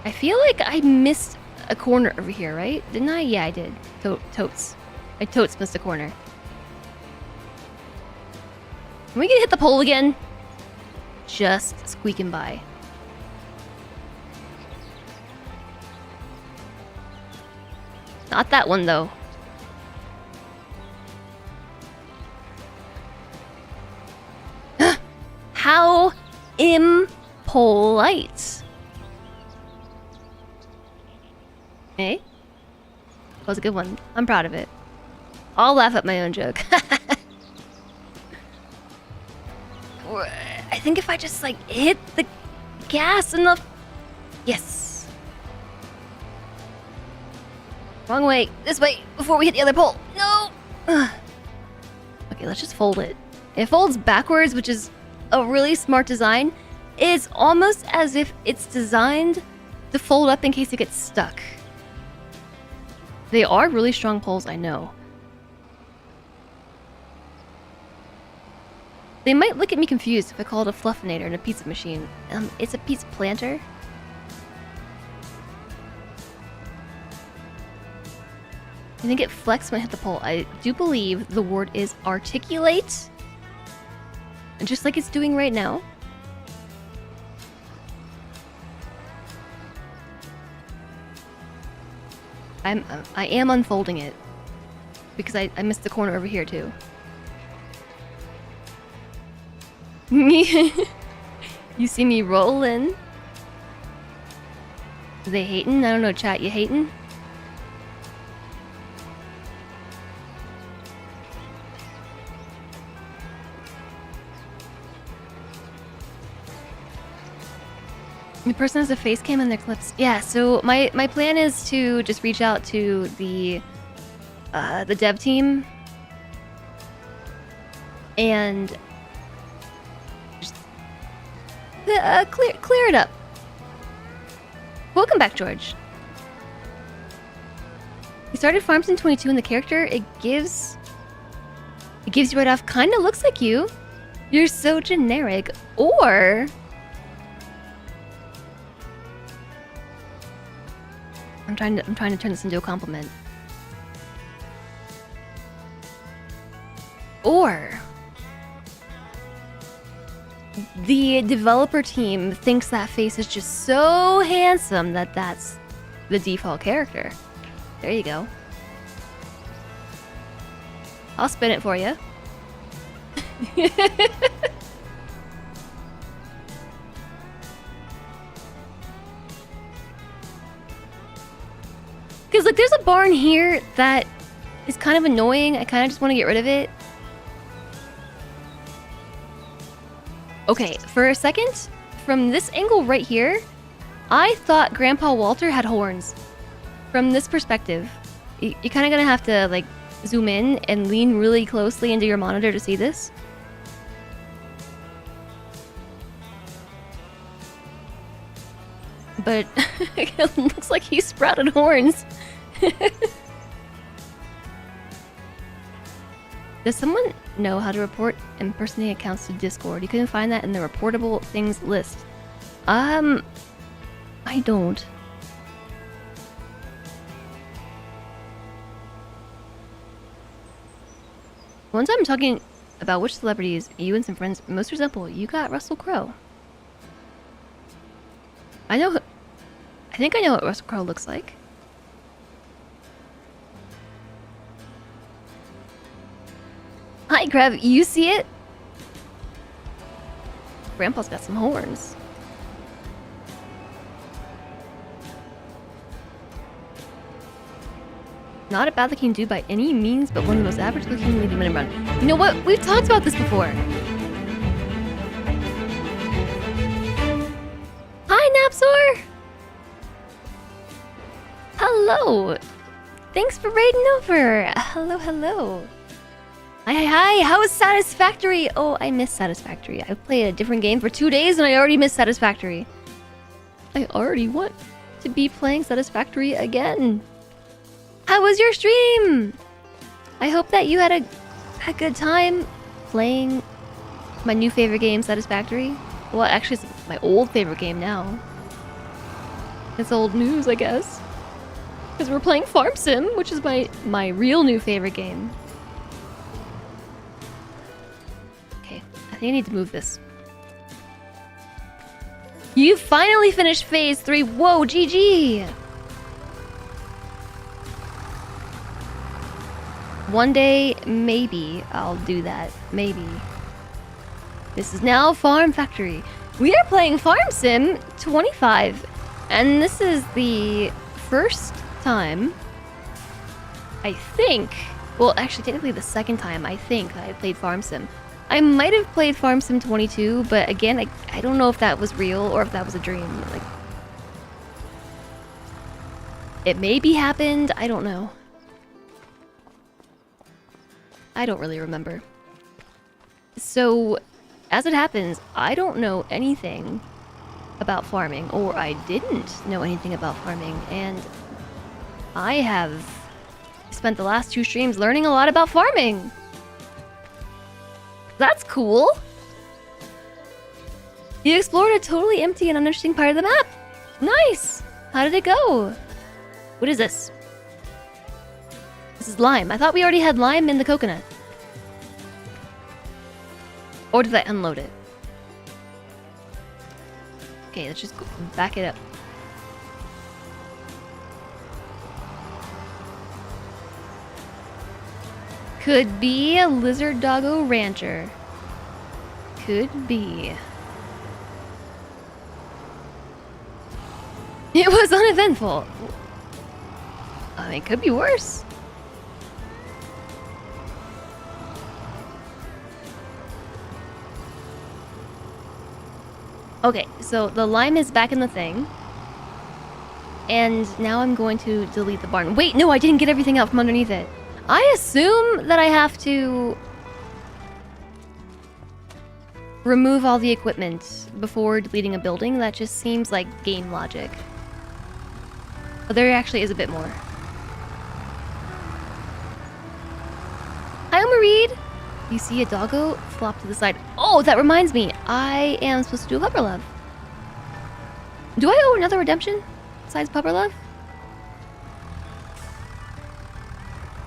I feel like I missed a corner over here, right? Didn't I? Yeah, I did. Totes. I totes missed a corner. Am we gonna hit the pole again? Just squeaking by. Not that one, though. How impolite. Eh? That was a good one. I'm proud of it. I'll laugh at my own joke. I think if I just, like, hit the gas enough... Yes. Wrong way. This way, before we hit the other pole. No! Okay, let's just fold it. It folds backwards, which is a really smart design. It's almost as if it's designed to fold up in case it gets stuck. They are really strong poles, I know. They might look at me confused if I call it a fluffinator and a pizza machine. It's a pizza planter. I think it flexed when I hit the pole. I do believe the word is articulate. And just like it's doing right now. I am unfolding it. Because I missed the corner over here too. You see me rolling? They hating? I don't know, chat, you hating? The person has a face cam in their clips. Yeah, so my plan is to just reach out to the dev team and just clear it up. Welcome back, George. You started farms in 22 and the character it gives you right off kind of looks like you. You're so generic. Or I'm trying to turn this into a compliment. Or the developer team thinks that face is just so handsome that that's the default character. There you go. I'll spin it for you. Because, like, there's a barn here that is kind of annoying. I kind of just want to get rid of it. Okay, for a second, from this angle right here, I thought Grandpa Walter had horns. From this perspective, you're kind of gonna have to like zoom in and lean really closely into your monitor to see this. But it looks like he sprouted horns. Does someone know how to report impersonating accounts to Discord? You couldn't find that in the reportable things list. I don't. One time talking about which celebrities you and some friends most resemble, you got Russell Crowe. I think I know what Russell Crowe looks like. Hi, Crab. You see it? Grandpa's got some horns. Not a bad looking dude by any means, but one of the most average looking leading men around. You know what? We've talked about this before. Hi, Napsor! Hello! Thanks for raiding over! Hello, hello. Hi, how is Satisfactory? Oh, I miss Satisfactory. I've played a different game for 2 days and I already miss Satisfactory. I already want to be playing Satisfactory again. How was your stream? I hope that you had a good time playing my new favorite game, Satisfactory. Well, actually, it's my old favorite game now. It's old news, I guess. Because we're playing Farm Sim, which is my real new favorite game. Okay, I think I need to move this. You finally finished phase 3. Whoa, GG! One day, maybe I'll do that. Maybe. This is now Farm Factory. We are playing Farm Sim 25. And this is the first time, I think, well, actually, technically the second time, I think, that I played Farm Sim. I might have played Farm Sim 22, but again, I don't know if that was real or if that was a dream. Like, it maybe happened, I don't know. I don't really remember. So, as it happens, I don't know anything about farming, or I didn't know anything about farming, and I have spent the last 2 streams learning a lot about farming. That's cool. You explored a totally empty and uninteresting part of the map. Nice. How did it go? What is this? This is lime. I thought we already had lime in the coconut. Or did I unload it? Okay, let's just go back it up. Could be a lizard doggo rancher. Could be. It was uneventful. I mean, it could be worse. Okay, so the lime is back in the thing. And now I'm going to delete the barn. Wait, no, I didn't get everything out from underneath it. I assume that I have to remove all the equipment before deleting a building. That just seems like game logic. But there actually is a bit more. Hi, Mareed! You see a doggo flop to the side. Oh, that reminds me. I am supposed to do a Pupper Love. Do I owe another redemption besides Pupper Love?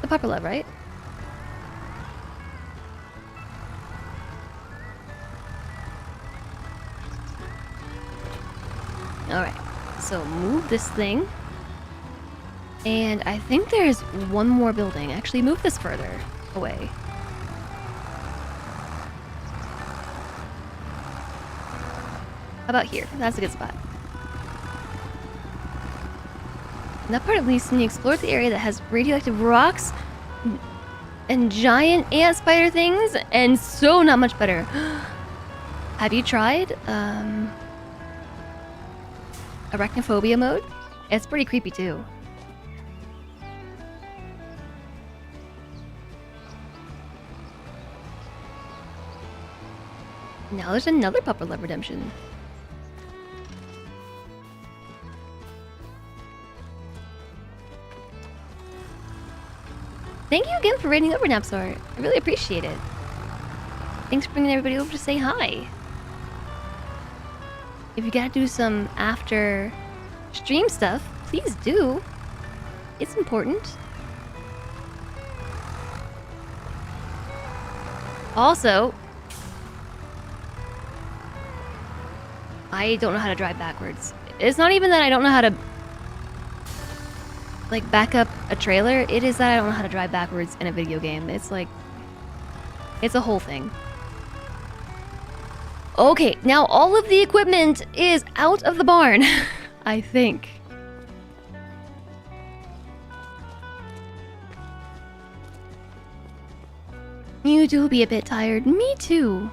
The Pupper Love, right? Alright, so move this thing. And I think there's one more building. Actually, move this further away. How about here? That's a good spot. And that part at least when you explore the area that has radioactive rocks and giant ant spider things, and so not much better. Have you tried? arachnophobia mode. It's pretty creepy too. Now there's another Pupper Love redemption. Thank you again for raiding over, Napsar. I really appreciate it. Thanks for bringing everybody over to say hi. If you gotta do some after stream stuff, please do. It's important. Also, I don't know how to drive backwards. It's not even that I don't know how to like back up a trailer. It is that I don't know how to drive backwards in a video game. It's like, it's a whole thing. Okay, now all of the equipment is out of the barn, I think. You do be a bit tired. Me too.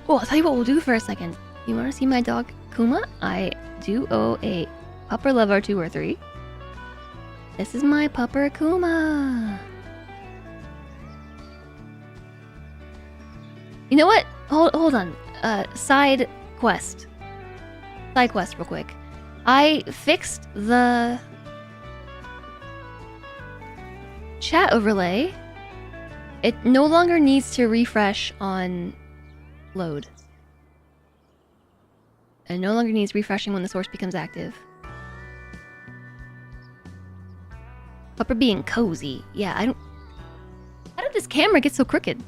Oh, I'll tell you what we'll do for a second. You want to see my dog, Kuma? I do owe a pupper lover 2 or 3. This is my pupper, Kuma. You know what? Hold on. Side quest. Side quest real quick. I fixed the chat overlay. It no longer needs to refresh on load. It no longer needs refreshing when the source becomes active. Pupper being cozy. Yeah, I don't... How did this camera get so crooked?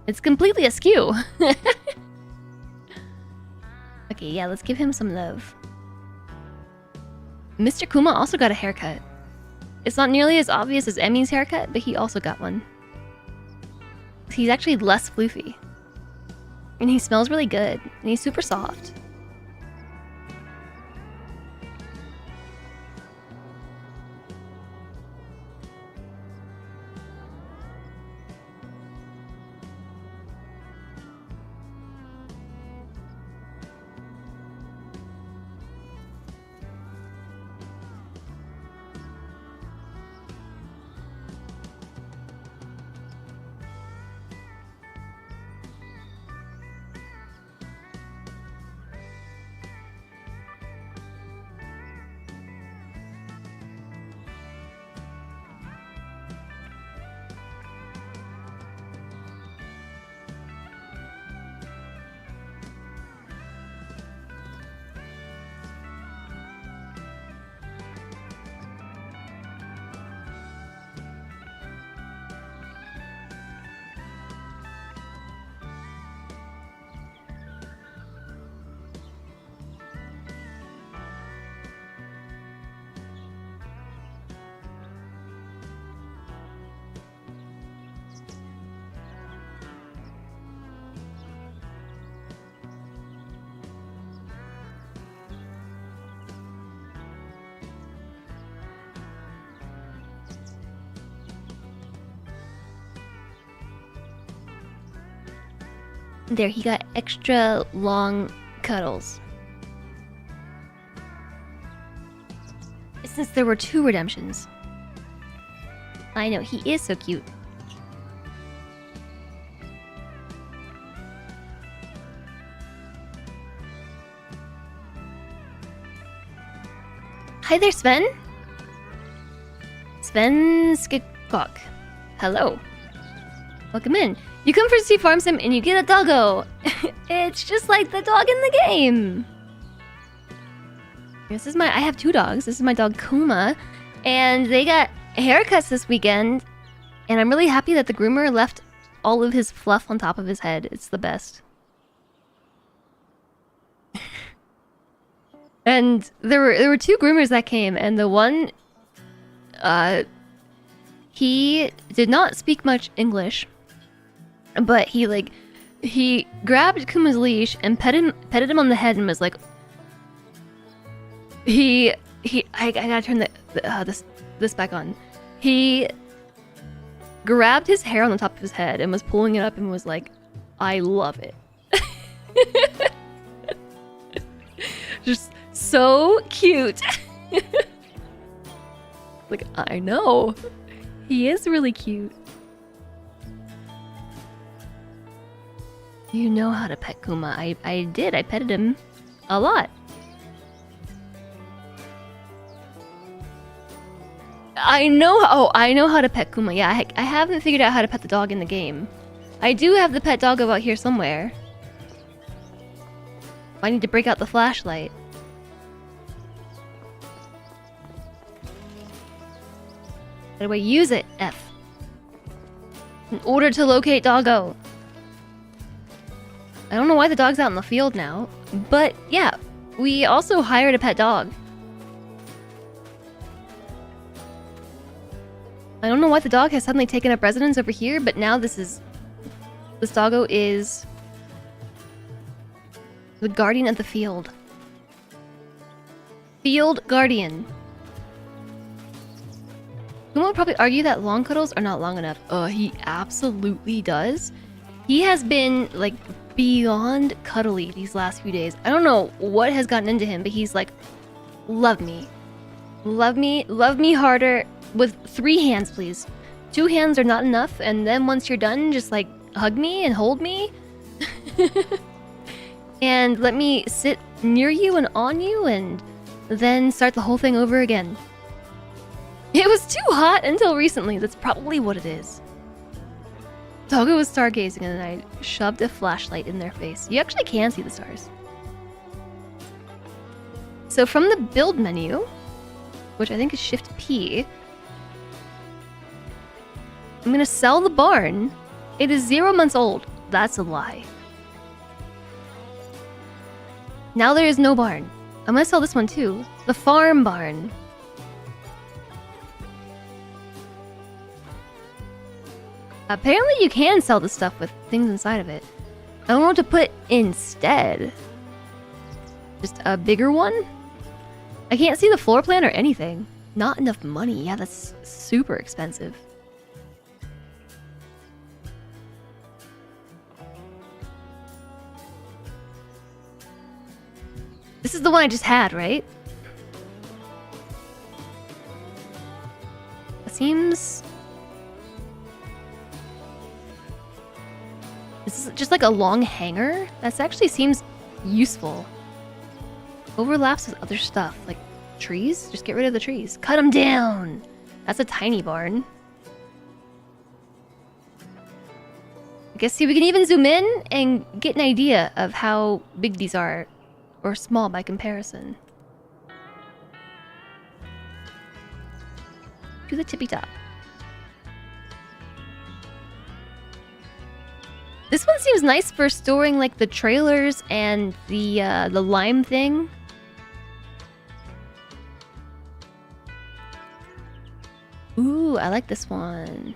It's completely askew. Okay, yeah, let's give him some love. Mr. Kuma also got a haircut. It's not nearly as obvious as Emmy's haircut, but he also got one. He's actually less floofy. And he smells really good. And he's super soft. There, he got extra long cuddles. Since there were 2 redemptions. I know, he is so cute. Hi there, Sven. Sven Skikok. Hello. Welcome in. You come for to see Farm Sim and you get a doggo. It's just like the dog in the game. This is I have 2 dogs. This is my dog Kuma. And they got haircuts this weekend. And I'm really happy that the groomer left all of his fluff on top of his head. It's the best. And there were 2 groomers that came, and the one he did not speak much English. But he grabbed Kuma's leash and petted him on the head and was like, I gotta turn this back on. He grabbed his hair on the top of his head and was pulling it up and was like, I love it. Just so cute. Like, I know. He is really cute. You know how to pet Kuma. I did. I petted him a lot. I know. Oh, I know how to pet Kuma. Yeah, I haven't figured out how to pet the dog in the game. I do have the pet doggo out here somewhere. I need to break out the flashlight. How do I use it? F. In order to locate doggo. I don't know why the dog's out in the field now, but yeah, we also hired a pet dog. I don't know why the dog has suddenly taken up residence over here, but now this doggo is the guardian of the field. Field guardian. Someone would probably argue that long cuddles are not long enough. He absolutely does. He has been, like, beyond cuddly these last few days. I don't know what has gotten into him, but he's like, love me. Love me. Love me harder. With 3 hands, please. 2 hands are not enough, and then once you're done, just, like, hug me and hold me. And let me sit near you and on you, and then start the whole thing over again. It was too hot until recently. That's probably what it is. Doggo was stargazing and then I shoved a flashlight in their face. You actually can see the stars. So from the build menu, which I think is Shift P, I'm gonna sell the barn. It is 0 months old. That's a lie. Now there is no barn. I'm gonna sell this one too. The farm barn. Apparently you can sell the stuff with things inside of it. I don't know what to put instead. Just a bigger one? I can't see the floor plan or anything. Not enough money. Yeah, that's super expensive. This is the one I just had, right? It seems... This is just like a long hanger. That actually seems useful. Overlaps with other stuff, like trees. Just get rid of the trees. Cut them down. That's a tiny barn. I guess, see, we can even zoom in and get an idea of how big these are, or small by comparison. To the tippy top. This one seems nice for storing like the trailers and the lime thing. Ooh, I like this one.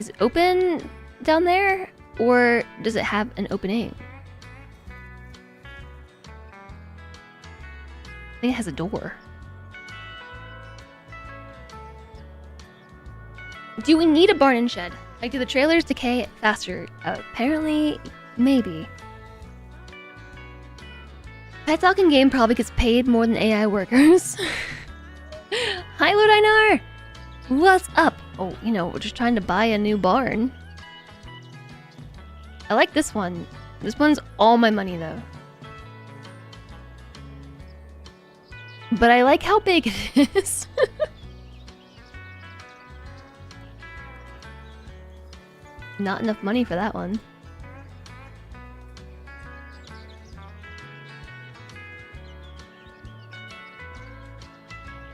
Is it open down there, or does it have an opening? I think it has a door. Do we need a barn and shed? Like, do the trailers decay faster? Apparently, maybe. Pet dog in game probably gets paid more than AI workers. Hi, Lord Einar! What's up? Oh, you know, we're just trying to buy a new barn. I like this one. This one's all my money, though. But I like how big it is. Not enough money for that one.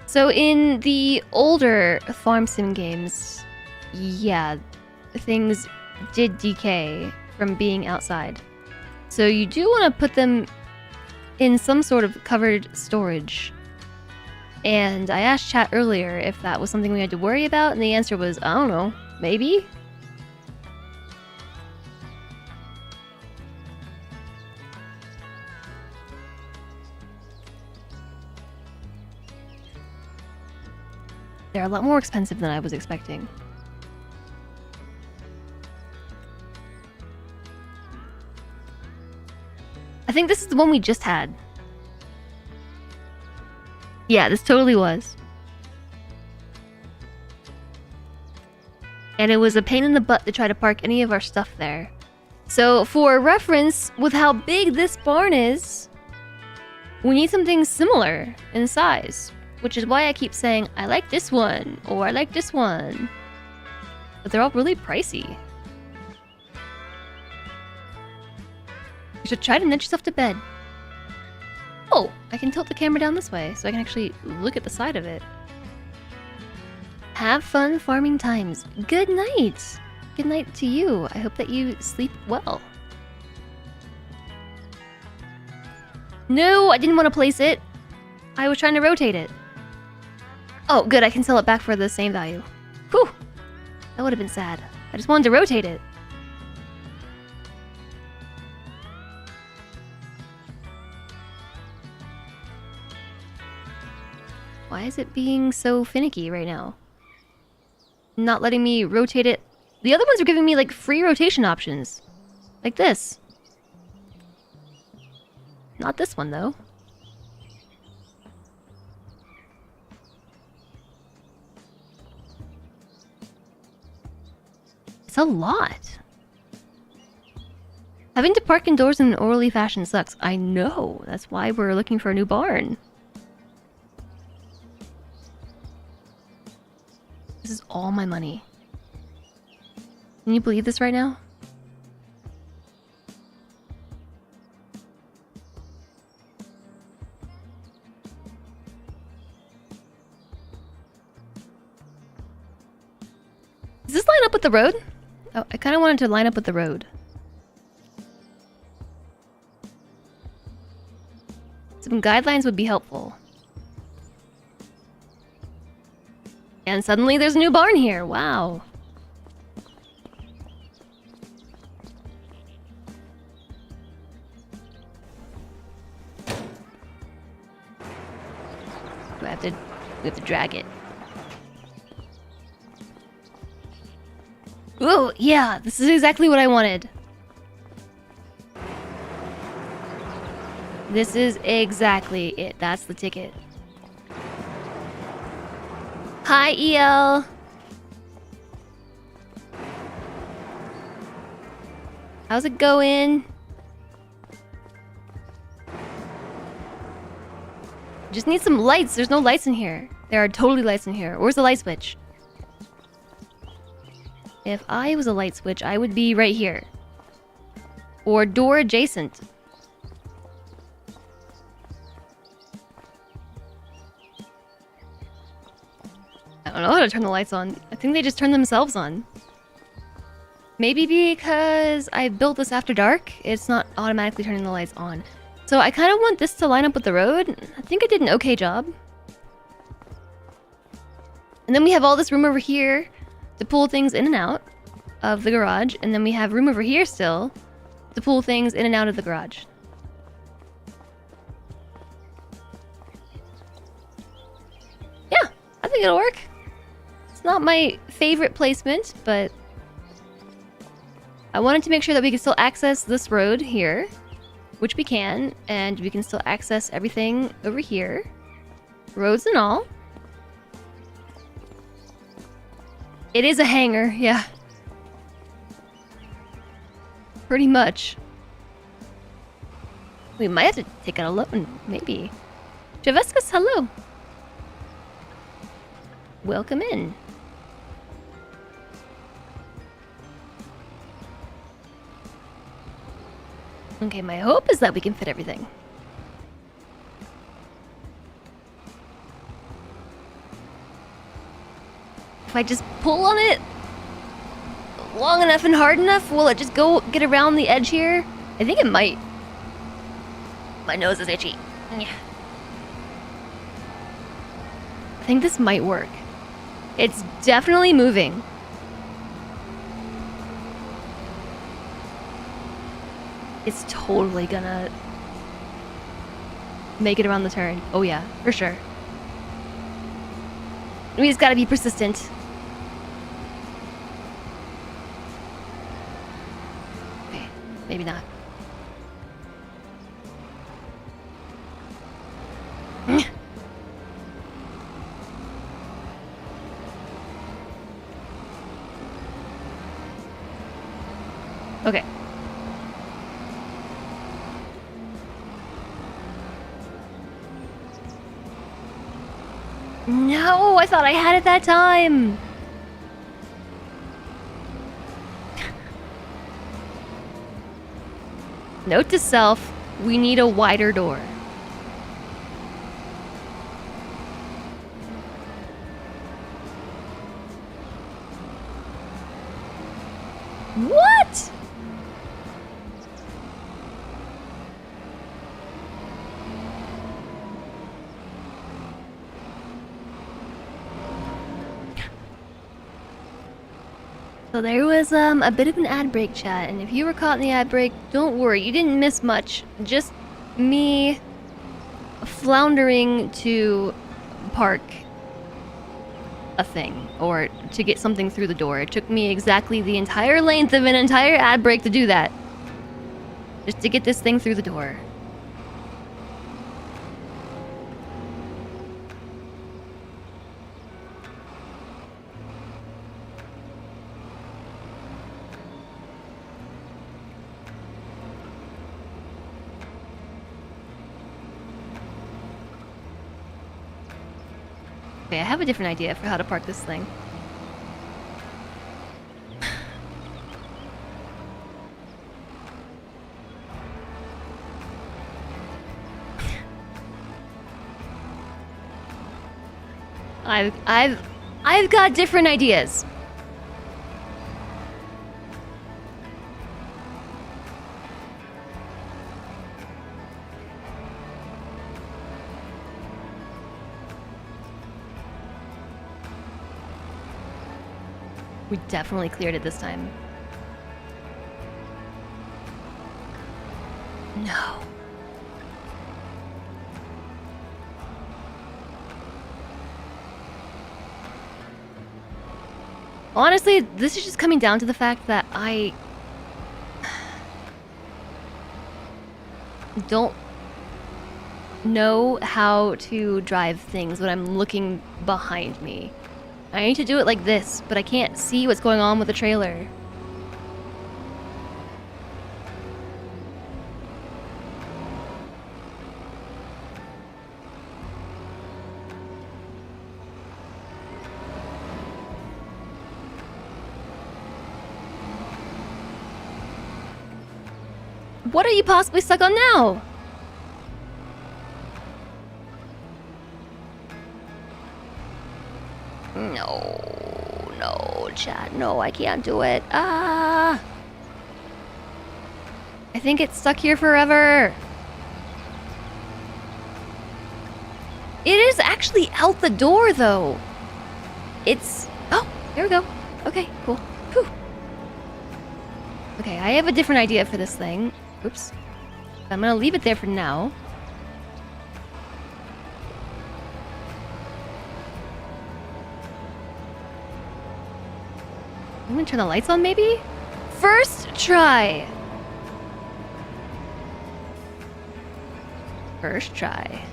So in the older farm sim games, yeah, things did decay from being outside. So you do want to put them in some sort of covered storage. And I asked chat earlier if that was something we had to worry about, and the answer was, I don't know, maybe? They're a lot more expensive than I was expecting. I think this is the one we just had. Yeah, this totally was. And it was a pain in the butt to try to park any of our stuff there. So, for reference, with how big this barn is, we need something similar in size. Which is why I keep saying, I like this one, or I like this one. But they're all really pricey. You should try to nudge yourself to bed. Oh, I can tilt the camera down this way, so I can actually look at the side of it. Have fun farming times. Good night. Good night to you. I hope that you sleep well. No, I didn't want to place it. I was trying to rotate it. Oh, good. I can sell it back for the same value. Whew. That would have been sad. I just wanted to rotate it. Why is it being so finicky right now? Not letting me rotate it. The other ones are giving me like free rotation options. Like this. Not this one though. It's a lot. Having to park indoors in an orderly fashion sucks. I know. That's why we're looking for a new barn. This is all my money. Can you believe this right now? Does this line up with the road? Oh, I kind of wanted to line up with the road. Some guidelines would be helpful. And suddenly there's a new barn here. Wow. Do I have to... We have to drag it. Oh, yeah, this is exactly what I wanted. This is exactly it. That's the ticket. Hi, EL. How's it going? Just need some lights. There's no lights in here. There are totally lights in here. Where's the light switch? If I was a light switch, I would be right here. Or door adjacent. I don't know how to turn the lights on. I think they just turn themselves on. Maybe because I built this after dark, it's not automatically turning the lights on. So I kind of want this to line up with the road. I think I did an okay job. And then we have all this room over here to pull things in and out of the garage. And then we have room over here still to pull things in and out of the garage. Yeah, I think it'll work. It's not my favorite placement, but I wanted to make sure that we could still access this road here, which we can, and we can still access everything over here, roads and all. It is a hangar, yeah. Pretty much. We might have to take out a loan, maybe. Javescus, hello. Welcome in. Okay, my hope is that we can fit everything. If I just pull on it long enough and hard enough, will it just go get around the edge here? I think it might. My nose is itchy. Yeah. I think this might work. It's definitely moving. It's totally gonna make it around the turn. Oh yeah, for sure. We just gotta be persistent. Okay, maybe not. Okay. No, I thought I had it that time. Note to self, we need a wider door. What? So there was a bit of an ad break, chat, and if you were caught in the ad break, don't worry, you didn't miss much. Just me floundering to park a thing or to get something through the door. It took me exactly the entire length of an entire ad break to do that. Just to get this thing through the door. Okay, I have a different idea for how to park this thing. I've got different ideas. We definitely cleared it this time. No. Honestly, this is just coming down to the fact that I don't know how to drive things when I'm looking behind me. I need to do it like this, but I can't see what's going on with the trailer. What are you possibly stuck on now? No, chat. No, I can't do it. Ah! I think it's stuck here forever. It is actually out the door, though. It's... Oh, there we go. Okay, cool. Whew. Okay, I have a different idea for this thing. Oops. I'm gonna leave it there for now. I'm gonna turn the lights on, maybe? First try! First try.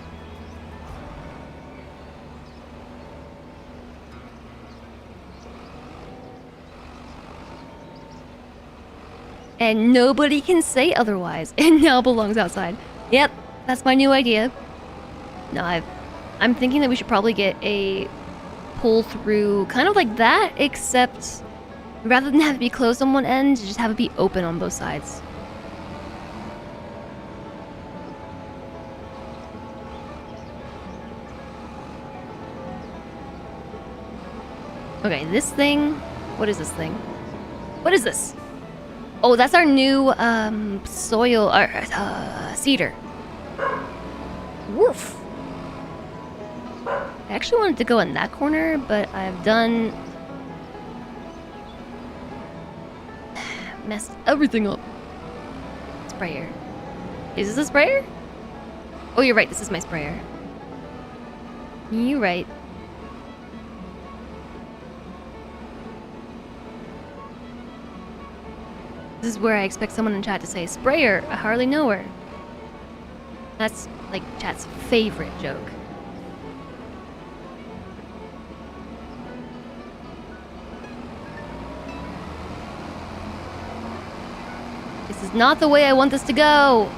And nobody can say otherwise. It now belongs outside. Yep, that's my new idea. No, I'm thinking that we should probably get a pull through kind of like that, except rather than have it be closed on one end, just have it be open on both sides. Okay, this thing... What is this thing? What is this? Oh, that's our new, soil... cedar. Woof! I actually wanted to go in that corner, but I've done... messed everything up. Sprayer. Is this a sprayer? Oh, you're right, this is my sprayer. You're right. This is where I expect someone in chat to say, sprayer, I hardly know her. That's, like, chat's favorite joke. This is not the way I want this to go.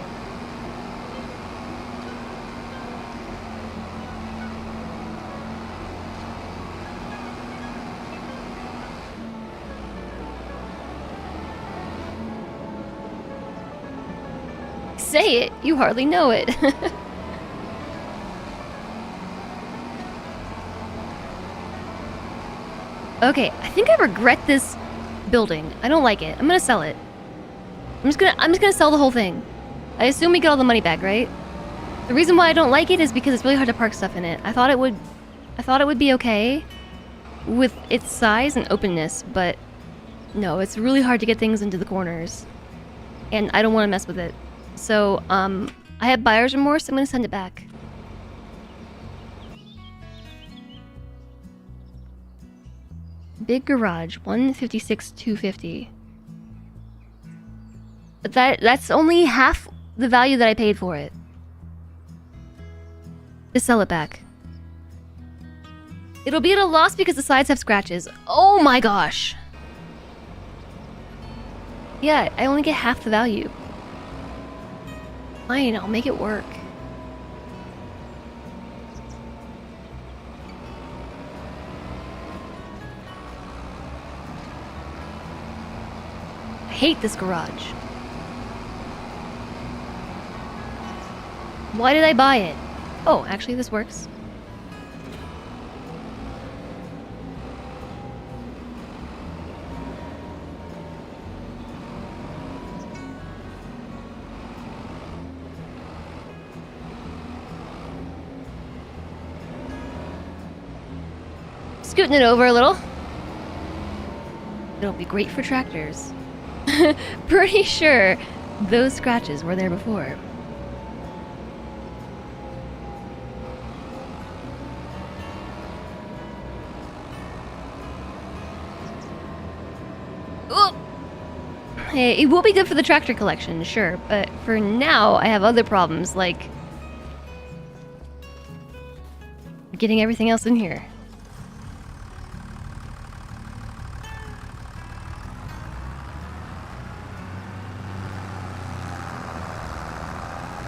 Say it, you hardly know it. Okay, I think I regret this building. I don't like it. I'm gonna sell it. I'm just gonna sell the whole thing. I assume we get all the money back, right? The reason why I don't like it is because it's really hard to park stuff in it. I thought it would be okay with its size and openness, but no, it's really hard to get things into the corners. And I don't want to mess with it. So, I have buyer's remorse. I'm gonna send it back. Big garage, 156,250. But that's only half the value that I paid for it. Just sell it back. It'll be at a loss because the sides have scratches. Oh my gosh. Yeah, I only get half the value. Fine, I'll make it work. I hate this garage. Why did I buy it? Oh, actually this works. Scooting it over a little. It'll be great for tractors. Pretty sure those scratches were there before. Ooh. Hey, it will be good for the tractor collection, sure, but for now I have other problems like getting everything else in here.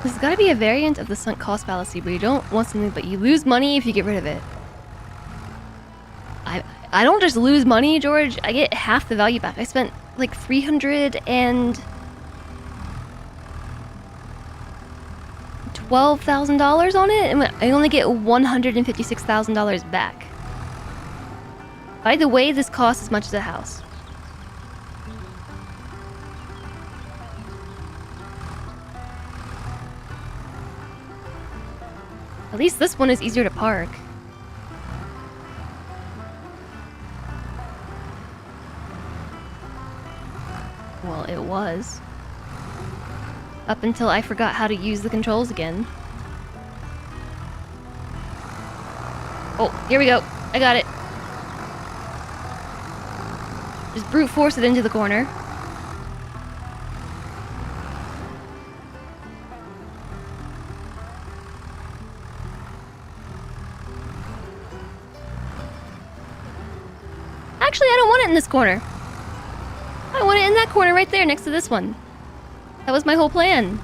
There's gotta be a variant of the sunk cost fallacy where you don't want something but you lose money if you get rid of it. I don't just lose money, George. I get half the value back. I spent like $312,000 on it, and I only get $156,000 back. By the way, this costs as much as a house. At least this one is easier to park. Well, it was. Up until I forgot how to use the controls again. Oh, here we go. I got it. Just brute force it into the corner. Actually, I don't want it in this corner. I want it in that corner right there next to this one. That was my whole plan.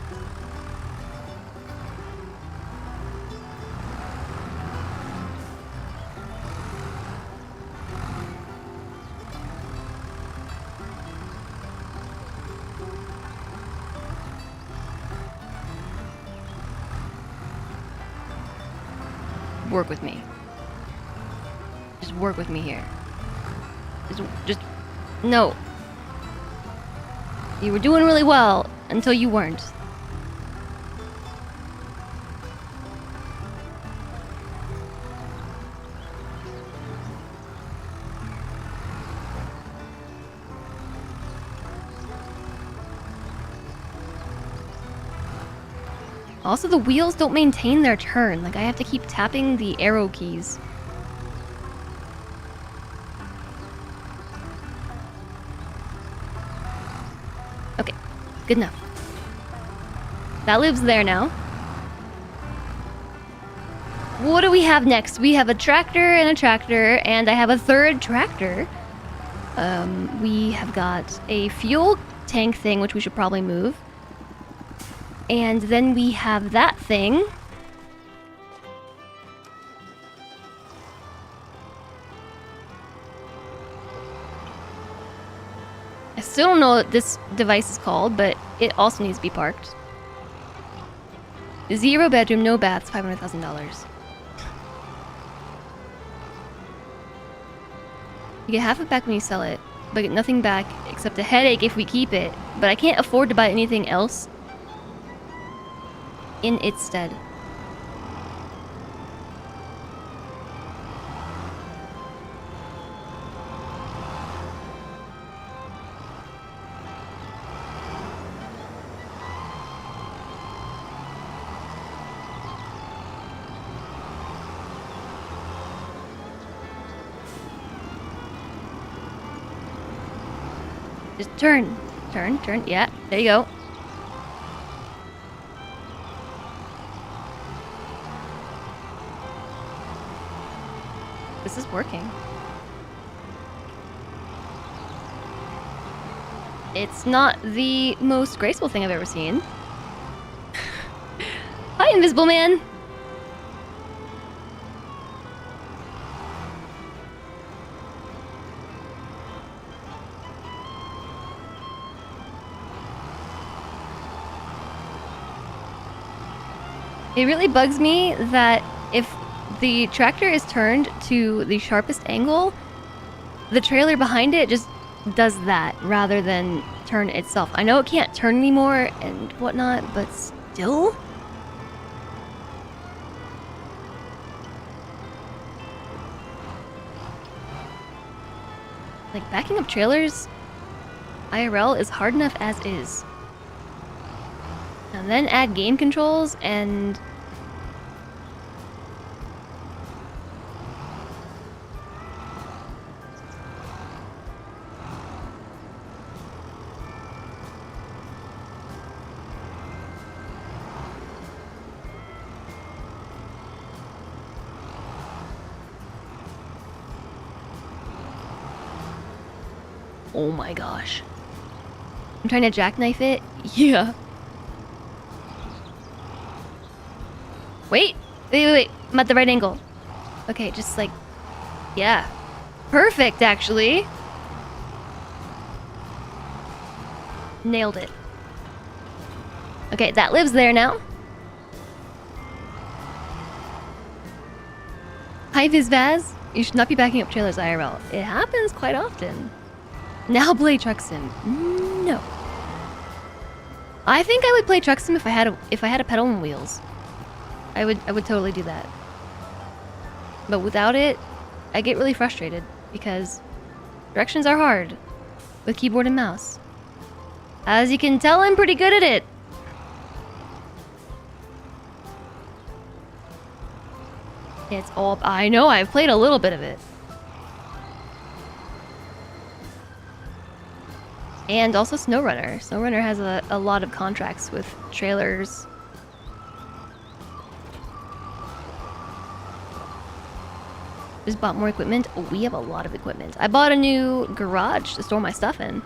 Work with me. Just work with me here. Just no. You were doing really well until you weren't. Also, the wheels don't maintain their turn. Like, I have to keep tapping the arrow keys. Okay, good enough. That lives there now. What do we have next? We have a tractor, and I have a third tractor. We have got a fuel tank thing, which we should probably move. And then we have that thing. I still don't know what this device is called, but it also needs to be parked. 0 bedroom, no baths, $500,000. You get half it back when you sell it, but get nothing back except a headache if we keep it. But I can't afford to buy anything else in its stead. Just turn. Turn, turn. Yeah, there you go. This is working. It's not the most graceful thing I've ever seen. Hi, Invisible Man! It really bugs me that if the tractor is turned to the sharpest angle, the trailer behind it just does that rather than turn itself. I know it can't turn anymore and whatnot, but still? Like, backing up trailers IRL is hard enough as is. And then add game controls and... Oh my gosh. I'm trying to jackknife it? Yeah. Wait! Wait. I'm at the right angle. Okay, just like... Yeah. Perfect, actually! Nailed it. Okay, that lives there now. Hi, Vizvaz. You should not be backing up trailers IRL. It happens quite often. Now play Truck Sim. No. I think I would play Truck Sim if I had a pedal and wheels. I would totally do that. But without it, I get really frustrated because directions are hard with keyboard and mouse. As you can tell, I'm pretty good at it. It's all... I know, I've played a little bit of it. And also SnowRunner. SnowRunner has a lot of contracts with trailers. Just bought more equipment. Oh, we have a lot of equipment. I bought a new garage to store my stuff in.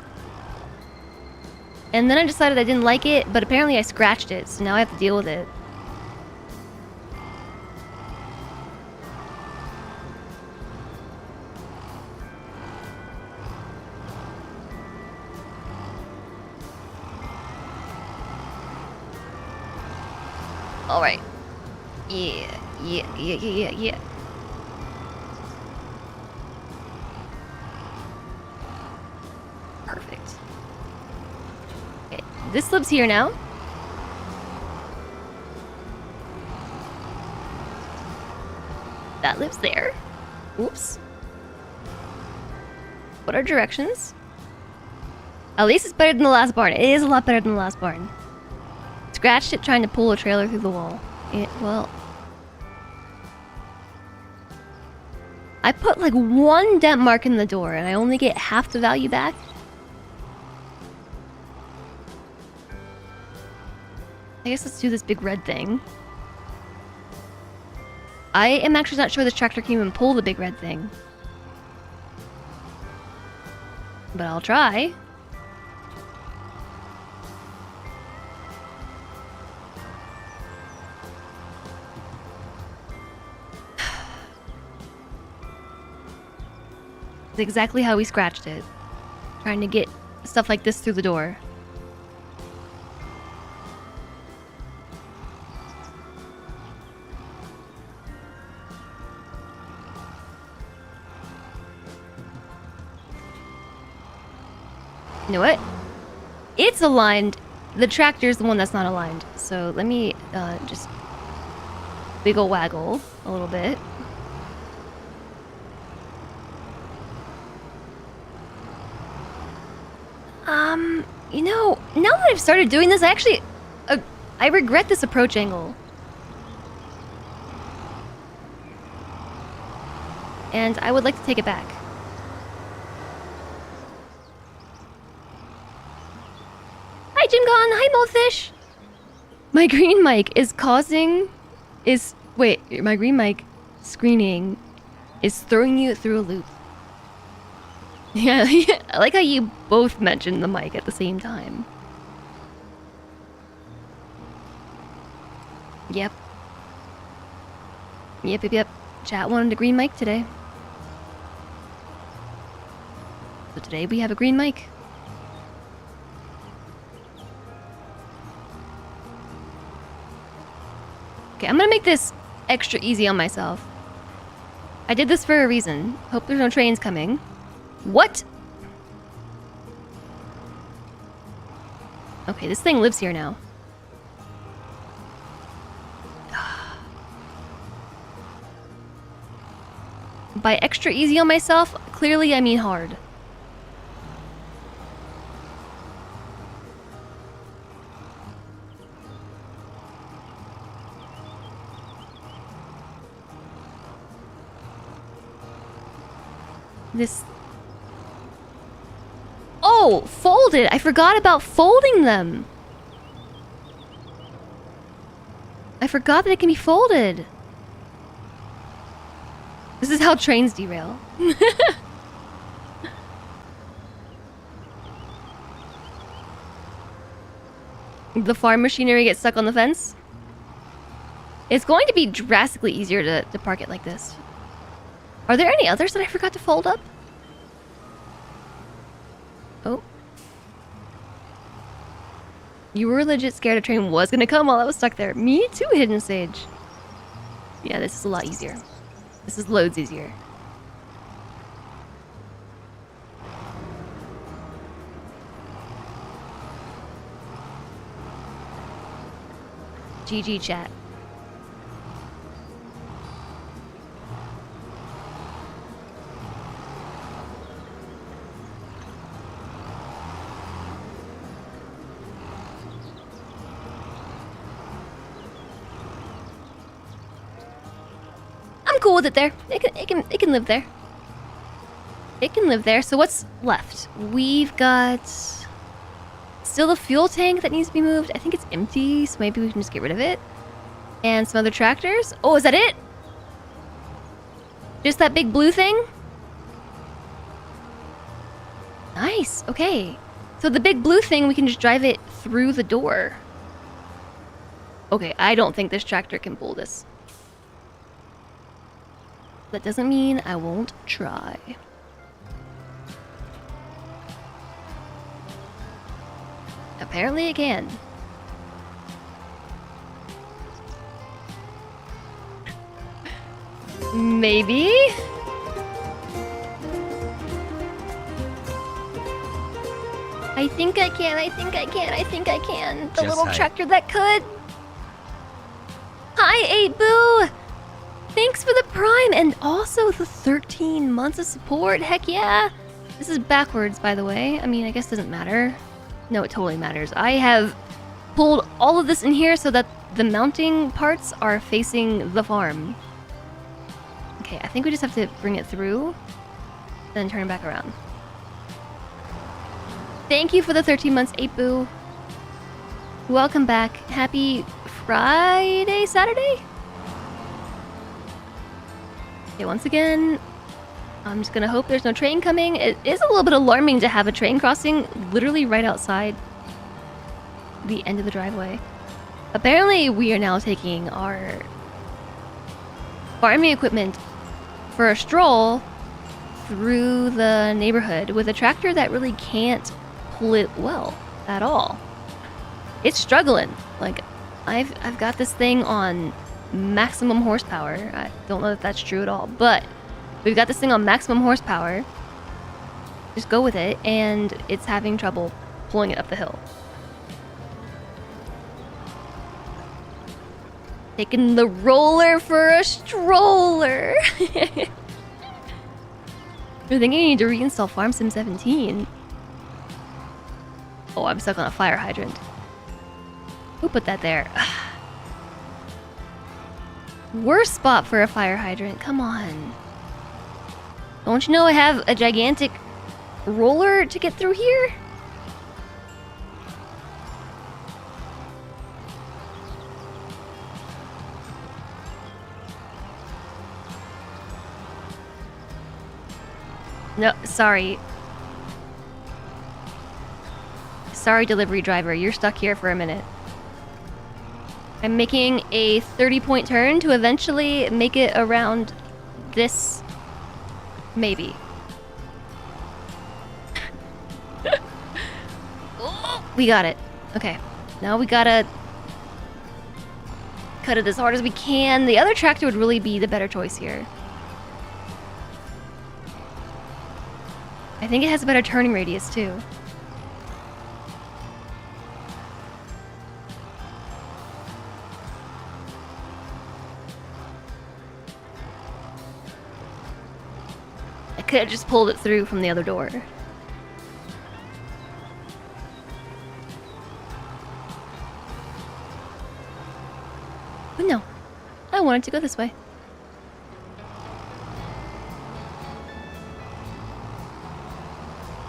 And then I decided I didn't like it, but apparently I scratched it, so now I have to deal with it. Alright. Yeah. Perfect. Okay, this lives here now. That lives there. Oops. What are directions? At least it's better than the last barn. It is a lot better than the last barn. Scratched it trying to pull a trailer through the wall. Well... I put like one dent mark in the door and I only get half the value back. I guess let's do this big red thing. I am actually not sure this tractor can even pull the big red thing. But I'll try. It's exactly how we scratched it. Trying to get stuff like this through the door. You know what? It's aligned. The tractor's the one that's not aligned. So let me just wiggle waggle a little bit. You know, now that I've started doing this, I regret this approach angle. And I would like to take it back. Hi, Jim Gon. Hi, Moldfish. My green mic my green mic screening is throwing you through a loop. Yeah, I like how you both mentioned the mic at the same time. Yep. Yep. Chat wanted a green mic today. So today we have a green mic. Okay, I'm gonna make this extra easy on myself. I did this for a reason. Hope there's no trains coming. What? Okay, this thing lives here now. By extra easy on myself, clearly I mean hard. This... Oh, folded! I forgot about folding them! I forgot that it can be folded. This is how trains derail. The farm machinery gets stuck on the fence. It's going to be drastically easier to park it like this. Are there any others that I forgot to fold up? Oh. You were legit scared a train was gonna come while I was stuck there. Me too, Hidden Sage. Yeah, this is a lot easier. This is loads easier. GG chat. I'm cool with it there. It can live there. It can live there. So what's left? We've got still the fuel tank that needs to be moved. I think it's empty, so maybe we can just get rid of it. And some other tractors. Oh, is that it? Just that big blue thing? Nice. Okay. So the big blue thing, we can just drive it through the door. Okay, I don't think this tractor can pull this. That doesn't mean I won't try. Apparently it can. Maybe? I think I can, I think I can, I think I can. The Just little hey. tractor that could. Hi, 8boo! Thanks for the Prime and also the 13 months of support. Heck yeah! This is backwards, by the way. I mean, I guess it doesn't matter. No, it totally matters. I have pulled all of this in here so that the mounting parts are facing the farm. Okay, I think we just have to bring it through, then turn it back around. Thank you for the 13 months, 8boo. Welcome back. Happy Friday, Saturday? Okay, once again, I'm just gonna hope there's no train coming. It is a little bit alarming to have a train crossing literally right outside the end of the driveway. Apparently, we are now taking our farming equipment for a stroll through the neighborhood with a tractor that really can't pull it well at all. It's struggling. Like, I've got this thing on maximum horsepower. I don't know if that's true at all, but we've got this thing on maximum horsepower. Just go with it, and it's having trouble pulling it up the hill. Taking the roller for a stroller. You're thinking you need to reinstall Farm Sim 17. Oh, I'm stuck on a fire hydrant. Who put that there? Worst spot for a fire hydrant. Come on. Don't you know I have a gigantic roller to get through here? No, sorry. Sorry, delivery driver. You're stuck here for a minute. I'm making a 30-point turn to eventually make it around this. Maybe. Oh, we got it. Okay. Now we gotta cut it as hard as we can. The other tractor would really be the better choice here. I think it has a better turning radius, too. I could have just pulled it through from the other door. But no, I wanted to go this way.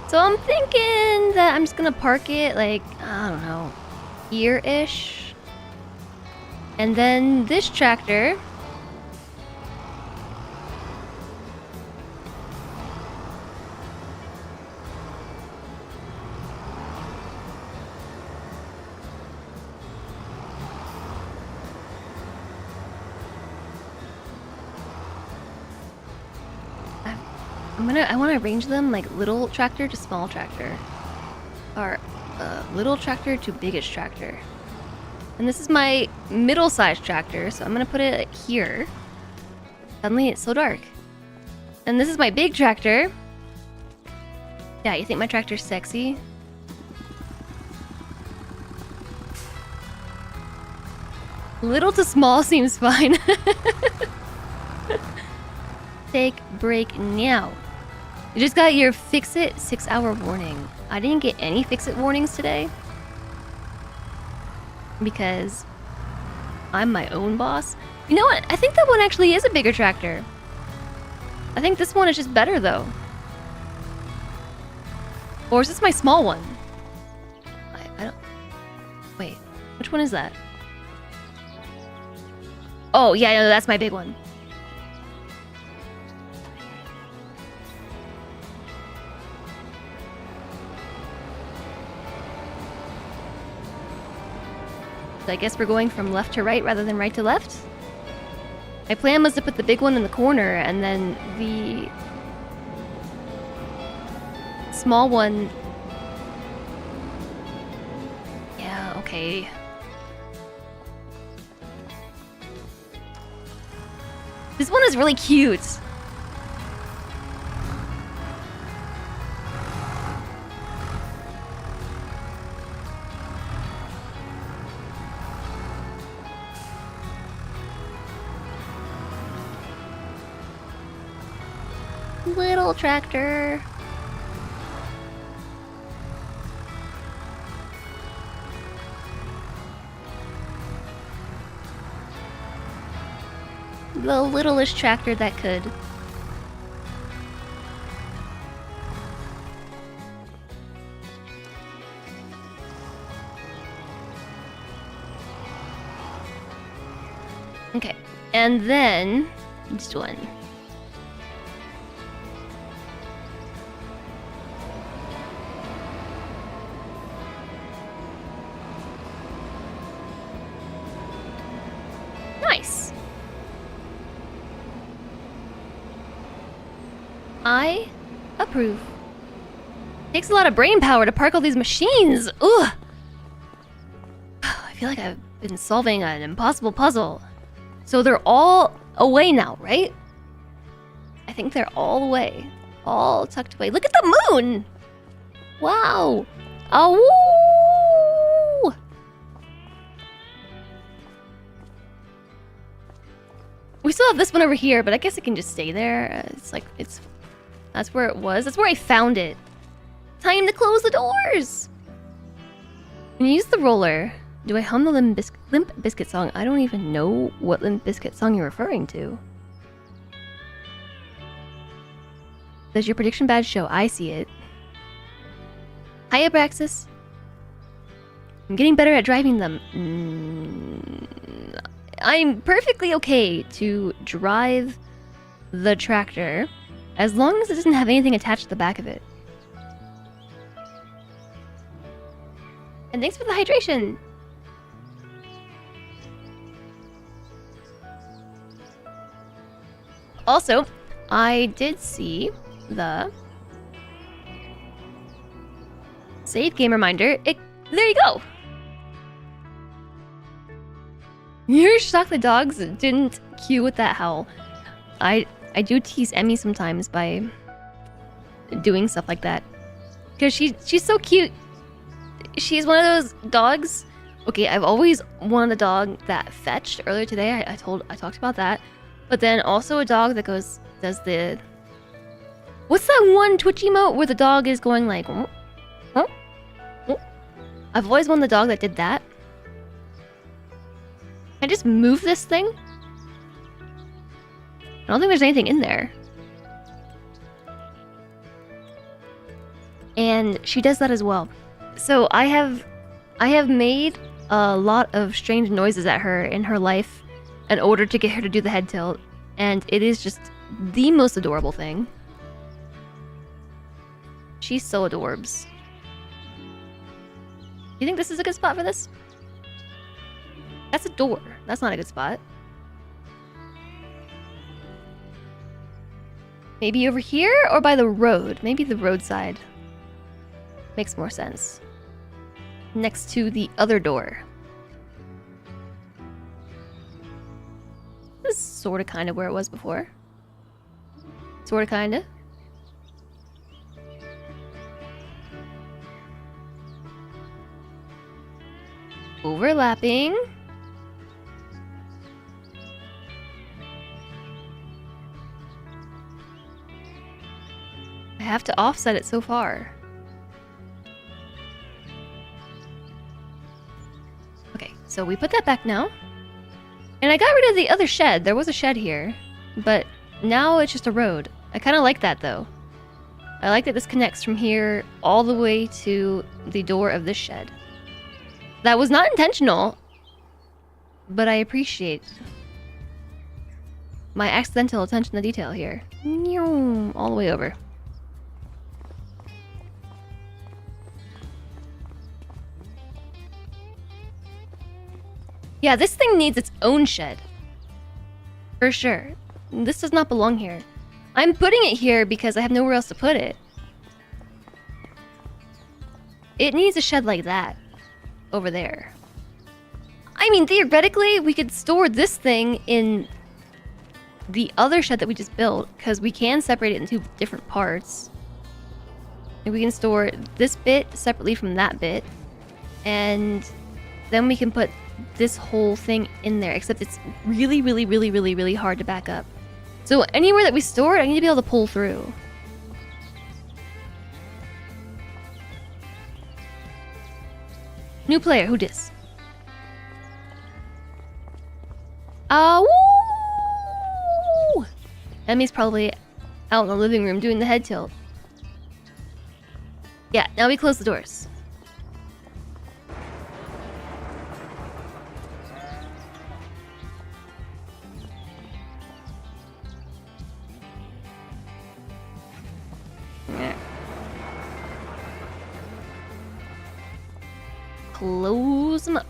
So I'm thinking that I'm just gonna park it like, I don't know, here-ish. And then this tractor. I want to arrange them like little tractor to small tractor, or little tractor to biggest tractor. And this is my middle-sized tractor, so I'm gonna put it here. Suddenly it's so dark. And this is my big tractor. Yeah, you think my tractor's sexy? Little to small seems fine. Take break now. You just got your fix-it 6-hour warning. I didn't get any fix-it warnings today. Because I'm my own boss. You know what? I think that one actually is a bigger tractor. I think this one is just better though. Or is this my small one? I don't... Wait, which one is that? Oh, yeah, no, that's my big one. So I guess we're going from left to right rather than right to left? My plan was to put the big one in the corner and then the small one... Yeah, okay. This one is really cute. Little tractor. The littlest tractor that could. Okay, and then this one. Nice. I approve. Takes a lot of brain power to park all these machines. Ugh. I feel like I've been solving an impossible puzzle. So they're all away now, right? I think they're all away. All tucked away. Look at the moon! Wow! Oh! Woo! We still have this one over here, but I guess it can just stay there. That's where it was. That's where I found it. Time to close the doors! When you use the roller, do I hum the Limp Bizkit song? I don't even know what Limp Bizkit song you're referring to. Does your prediction badge show? I see it. Hi, Abraxas. I'm getting better at driving them. I'm perfectly okay to drive the tractor as long as it doesn't have anything attached to the back of it. And thanks for the hydration. Also, I did see the save game reminder. There you go. You're shocked the dogs didn't cue with that howl. I do tease Emmy sometimes by doing stuff like that because she's so cute. She's one of those dogs. Okay, I've always wanted a dog that fetched. Earlier today, I talked about that. But then also a dog that does the... What's that one Twitch emote where the dog is going like... Huh? Huh? I've always wanted the dog that did that. Can I just move this thing? I don't think there's anything in there. And she does that as well. So I have made a lot of strange noises at her in her life in order to get her to do the head tilt, and it is just the most adorable thing. She's so adorbs. You think this is a good spot for this? That's a door. That's not a good spot. Maybe over here or by the road? Maybe the roadside. Makes more sense. Next to the other door. This is sort of kind of where it was before. Sort of kind of. Overlapping. I have to offset it so far. Okay, so we put that back now. And I got rid of the other shed. There was a shed here, but now it's just a road. I kind of like that though. I like that this connects from here all the way to the door of this shed. That was not intentional, but I appreciate my accidental attention to detail here. All the way over. Yeah, this thing needs its own shed. For sure. This does not belong here. I'm putting it here because I have nowhere else to put it. It needs a shed like that. Over there. I mean, theoretically, we could store this thing in the other shed that we just built, because we can separate it into different parts. And we can store this bit separately from that bit. And then we can put this whole thing in there, except it's really, really, really, really, really hard to back up. So anywhere that we store it, I need to be able to pull through. New player, who dis? Woo! Emmy's probably out in the living room doing the head tilt. Yeah, now we close the doors. Yeah. Close them up.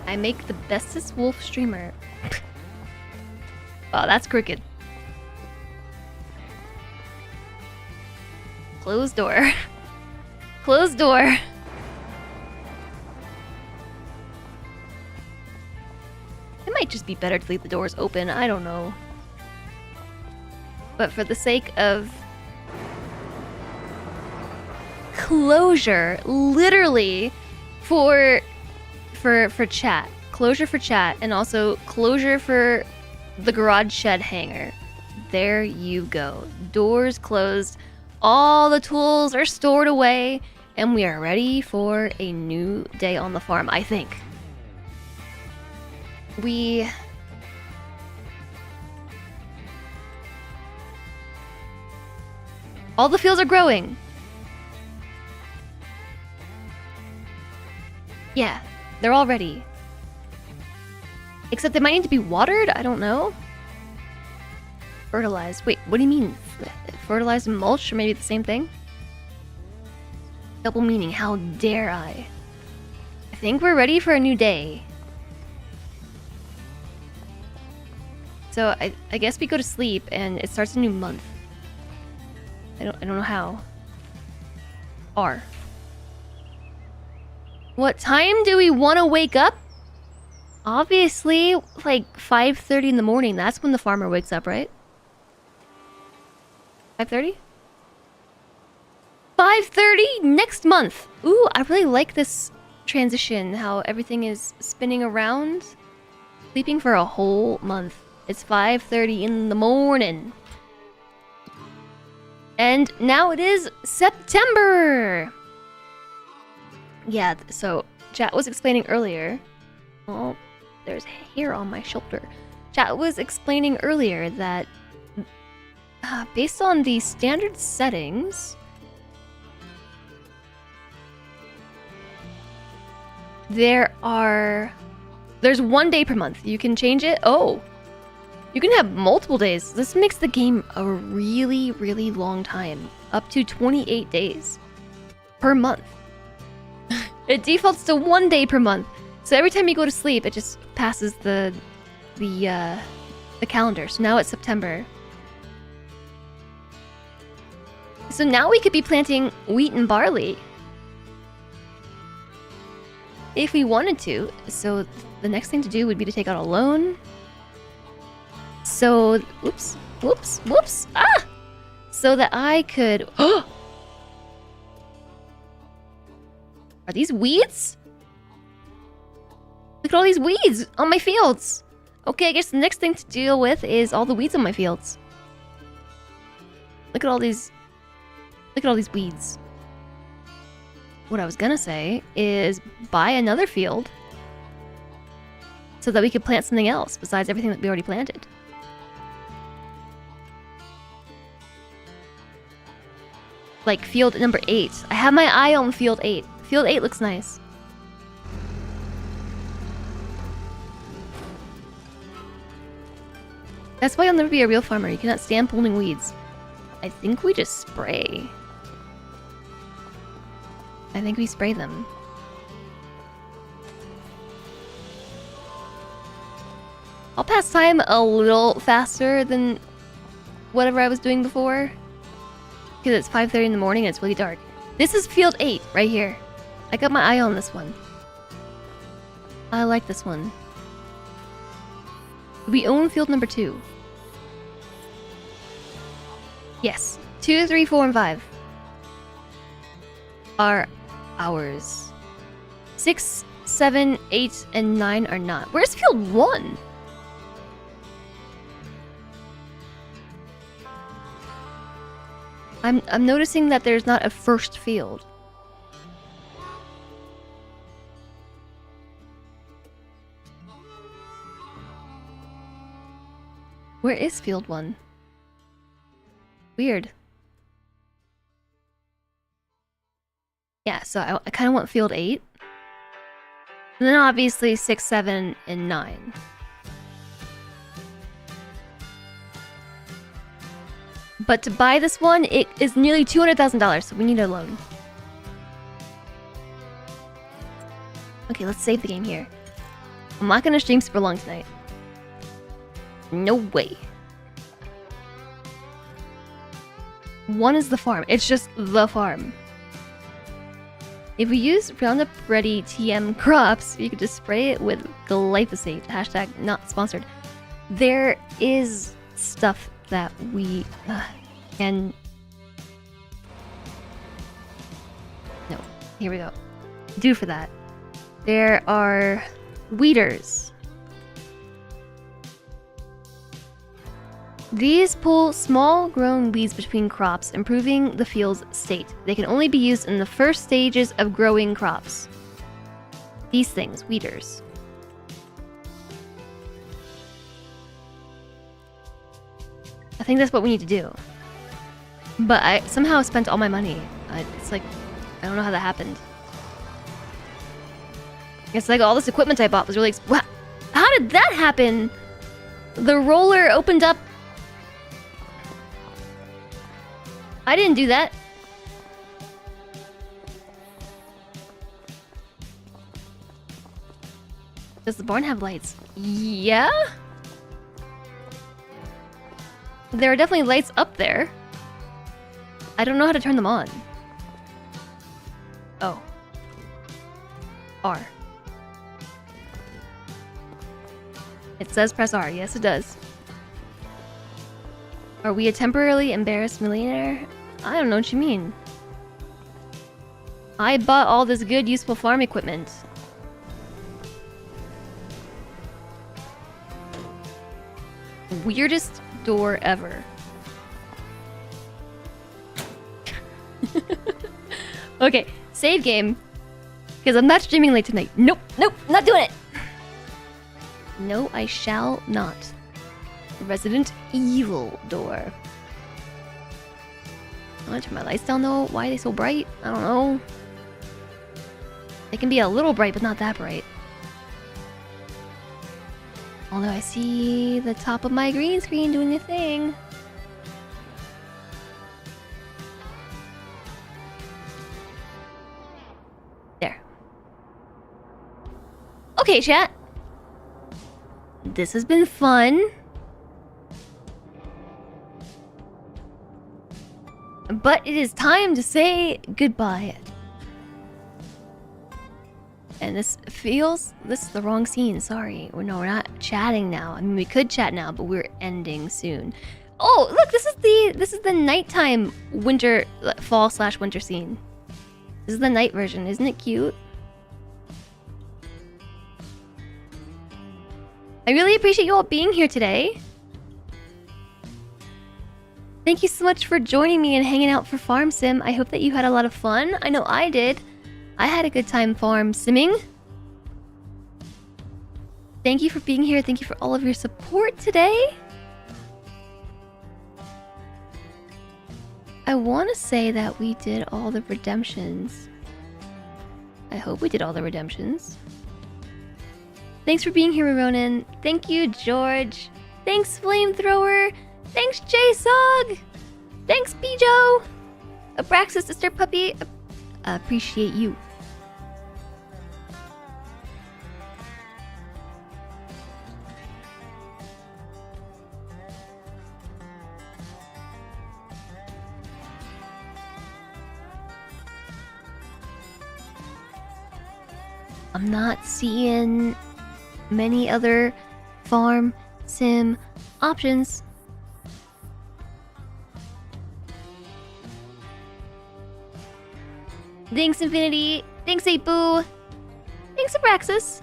I make the bestest wolf streamer. Wow, that's crooked. Closed door. Closed door. It might just be better to leave the doors open. I don't know. But for the sake of closure, literally for chat. Closure for chat, and also closure for the garage shed hanger. There you go. Doors closed. All the tools are stored away, and we are ready for a new day on the farm, I think. All the fields are growing. Yeah, they're all ready. Except they might need to be watered? I don't know. Fertilized. Wait, what do you mean? Fertilized and mulch? Or maybe the same thing? Double meaning, how dare I? I think we're ready for a new day. So I guess we go to sleep and it starts a new month. I don't know how. R. What time do we want to wake up? Obviously, like 5:30 in the morning. That's when the farmer wakes up, right? 5:30? 5:30 next month. Ooh, I really like this transition. How everything is spinning around. Sleeping for a whole month. It's 5:30 in the morning. And now it is September. Yeah, so chat was explaining earlier. Oh, there's hair on my shoulder. Chat was explaining earlier that based on the standard settings, there's 1 day per month. You can change it. Oh, you can have multiple days. This makes the game a really, really long time. Up to 28 days per month. It defaults to 1 day per month. So every time you go to sleep, it just passes the calendar. So now it's September. So now we could be planting wheat and barley. If we wanted to. So the next thing to do would be to take out a loan. So, whoops. Ah! So that I could... Are these weeds? Look at all these weeds on my fields. Okay, I guess the next thing to deal with is all the weeds on my fields. Look at all these weeds. What I was gonna say is buy another field so that we could plant something else besides everything that we already planted. Like field number 8. I have my eye on field 8. Field 8 looks nice. That's why you'll never be a real farmer. You cannot stand pulling weeds. I think we just spray. I think we spray them. I'll pass time a little faster than whatever I was doing before. Because it's 5:30 in the morning and it's really dark. This is field 8 right here. I got my eye on this one. I like this one. We own field number 2. Yes. 2, 3, 4, and 5 are ours. 6, 7, 8, and 9 are not. Where's field 1? I'm noticing that there's not a first field. Where is field 1? Weird. Yeah, so I kind of want field 8. And then obviously 6, 7, and 9. But to buy this one, it is nearly $200,000, so we need a loan. Okay, let's save the game here. I'm not gonna stream super long tonight. No way. One is the farm. It's just the farm. If we use Roundup Ready TM crops, you could just spray it with glyphosate. Hashtag not sponsored. There is stuff that we can... No, here we go. Do for that. There are weeders. These pull small grown weeds between crops, improving the field's state. They can only be used in the first stages of growing crops. These things, weeders. I think that's what we need to do. But I somehow spent all my money. It's like, I don't know how that happened. It's like all this equipment I bought was really... How did that happen? The roller opened up. I didn't do that. Does the barn have lights? Yeah? There are definitely lights up there. I don't know how to turn them on. Oh. R. It says press R. Yes, it does. Are we a temporarily embarrassed millionaire? I don't know what you mean. I bought all this good, useful farm equipment. Weirdest door ever. Okay, save game. Because I'm not streaming late tonight. Nope, nope, not doing it. No, I shall not. Resident Evil door. I want to turn my lights down though. Why are they so bright? I don't know. They can be a little bright, but not that bright. Although I see the top of my green screen doing a thing. There. Okay, chat. This has been fun. But it is time to say goodbye. And this is the wrong scene, sorry. No, we're not chatting now. I mean, we could chat now, but we're ending soon. Oh, look, this is the nighttime fall/winter scene. This is the night version, isn't it cute? I really appreciate you all being here today. Thank you so much for joining me and hanging out for Farm Sim. I hope that you had a lot of fun. I know I did. I had a good time farm simming. Thank you for being here. Thank you for all of your support today. I want to say that we did all the redemptions. I hope we did all the redemptions. Thanks for being here, Ronan. Thank you, George. Thanks, Flamethrower. Thanks, J-Sog. Thanks, Bijo. Abraxas, Sister Puppy. Appreciate you. I'm not seeing many other farm sim options. Thanks, Infinity. Thanks, 8boo. Thanks, Abraxas.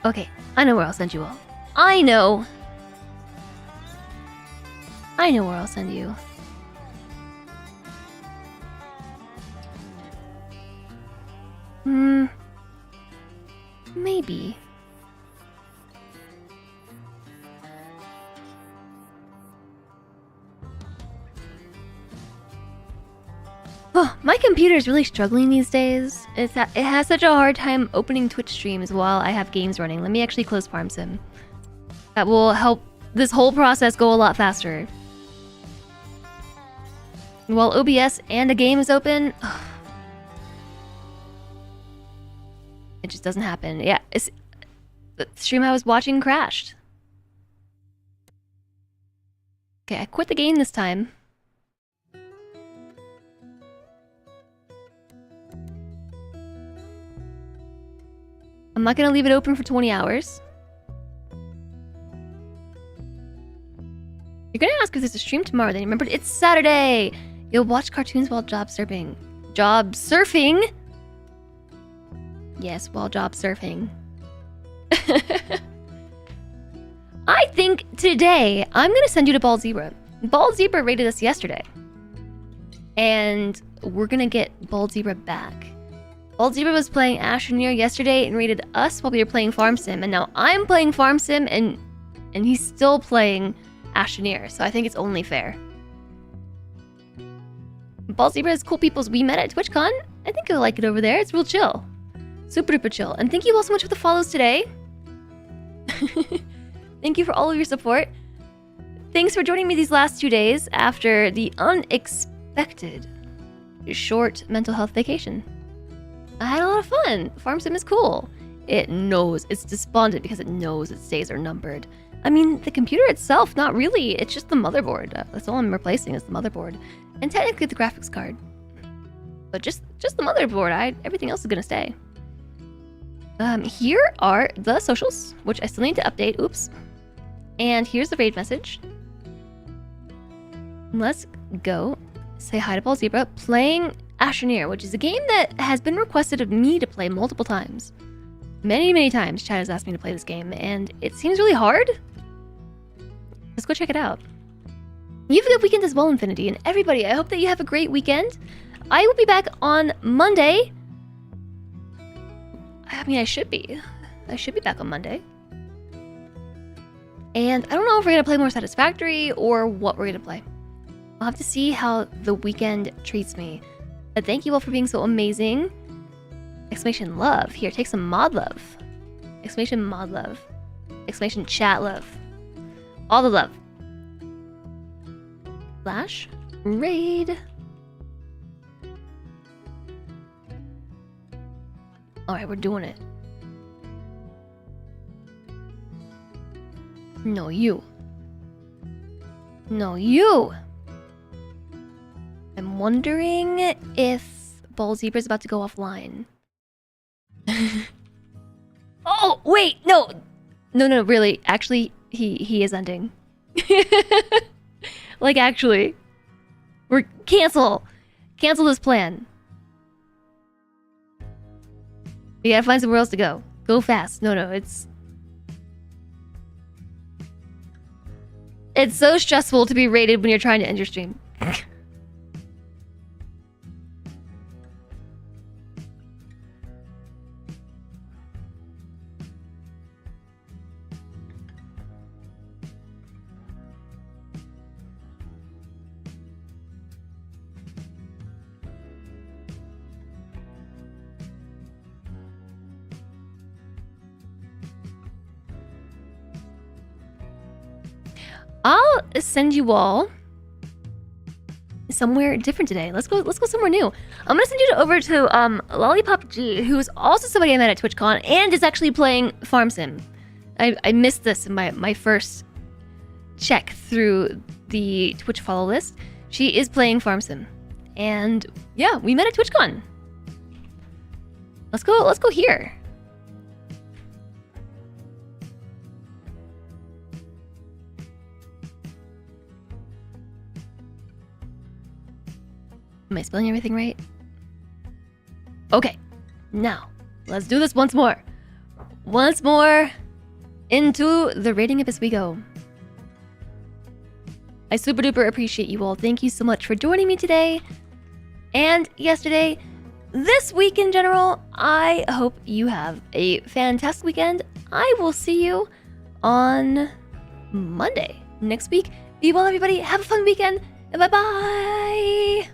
Okay, I know where I'll send you all. I know where I'll send you. Maybe. Oh, my computer is really struggling these days. It has such a hard time opening Twitch streams while I have games running. Let me actually close Farm Sim. That will help this whole process go a lot faster. while OBS and a game is open. It just doesn't happen. Yeah, the stream I was watching crashed. Okay, I quit the game this time. I'm not gonna leave it open for 20 hours. You're gonna ask if there's a stream tomorrow, then remember it's Saturday! You'll watch cartoons while job surfing. Job surfing? Yes, while job surfing. I think today I'm gonna send you to Bald Zebra. Bald Zebra rated us yesterday. And we're gonna get Bald Zebra back. Bald Zebra was playing Astroneer yesterday and rated us while we were playing Farm Sim, and now I'm playing Farm Sim and he's still playing Astroneer, so I think it's only fair. Bald Zebra is cool peoples we met at TwitchCon. I think you'll like it over there. It's real chill. Super duper chill. And thank you all so much for the follows today. Thank you for all of your support. Thanks for joining me these last 2 days after the unexpected short mental health vacation. I had a lot of fun. Farm Sim is cool. It knows. It's despondent because it knows its days are numbered. I mean, the computer itself, not really. It's just the motherboard. That's all I'm replacing is the motherboard. And technically the graphics card. But just the motherboard. Everything else is gonna stay. Here are the socials, which I still need to update. Oops. And here's the raid message. Let's go say hi to Bald Zebra, playing Astroneer, which is a game that has been requested of me to play multiple times. Many times Chad has asked me to play this game, and it seems really hard. Let's go check it out. You have a good weekend as well, Infinity, and everybody, I hope that you have a great weekend. I will be back on Monday. I mean, I should be. I should be back on Monday. And I don't know if we're going to play more Satisfactory or what we're going to play. I'll have to see how the weekend treats me. But thank you all for being so amazing. Exclamation love. Here, take some mod love. Exclamation mod love. Exclamation chat love. All the love. Flash. Raid. Alright, we're doing it. No, you. No, you! I'm wondering if Bald Zebra's about to go offline. Oh, wait! No! No, really. Actually, he is ending. Like, actually. Cancel this plan. We gotta find somewhere else to go. Go fast. No, it's so stressful to be rated when you're trying to end your stream. I'll send you all somewhere different today. Let's go somewhere new. I'm gonna send you over to Lollipop G, who's also somebody I met at TwitchCon and is actually playing Farm Sim. I missed this in my first check through the Twitch follow list. She is playing Farm Sim. And yeah, we met at TwitchCon. Let's go here. Am I spelling everything right? Okay, now let's do this once more. Once more into the rating abyss we go. I super duper appreciate you all. Thank you so much for joining me today and yesterday. This week in general, I hope you have a fantastic weekend. I will see you on Monday next week. Be well, everybody. Have a fun weekend. And bye-bye.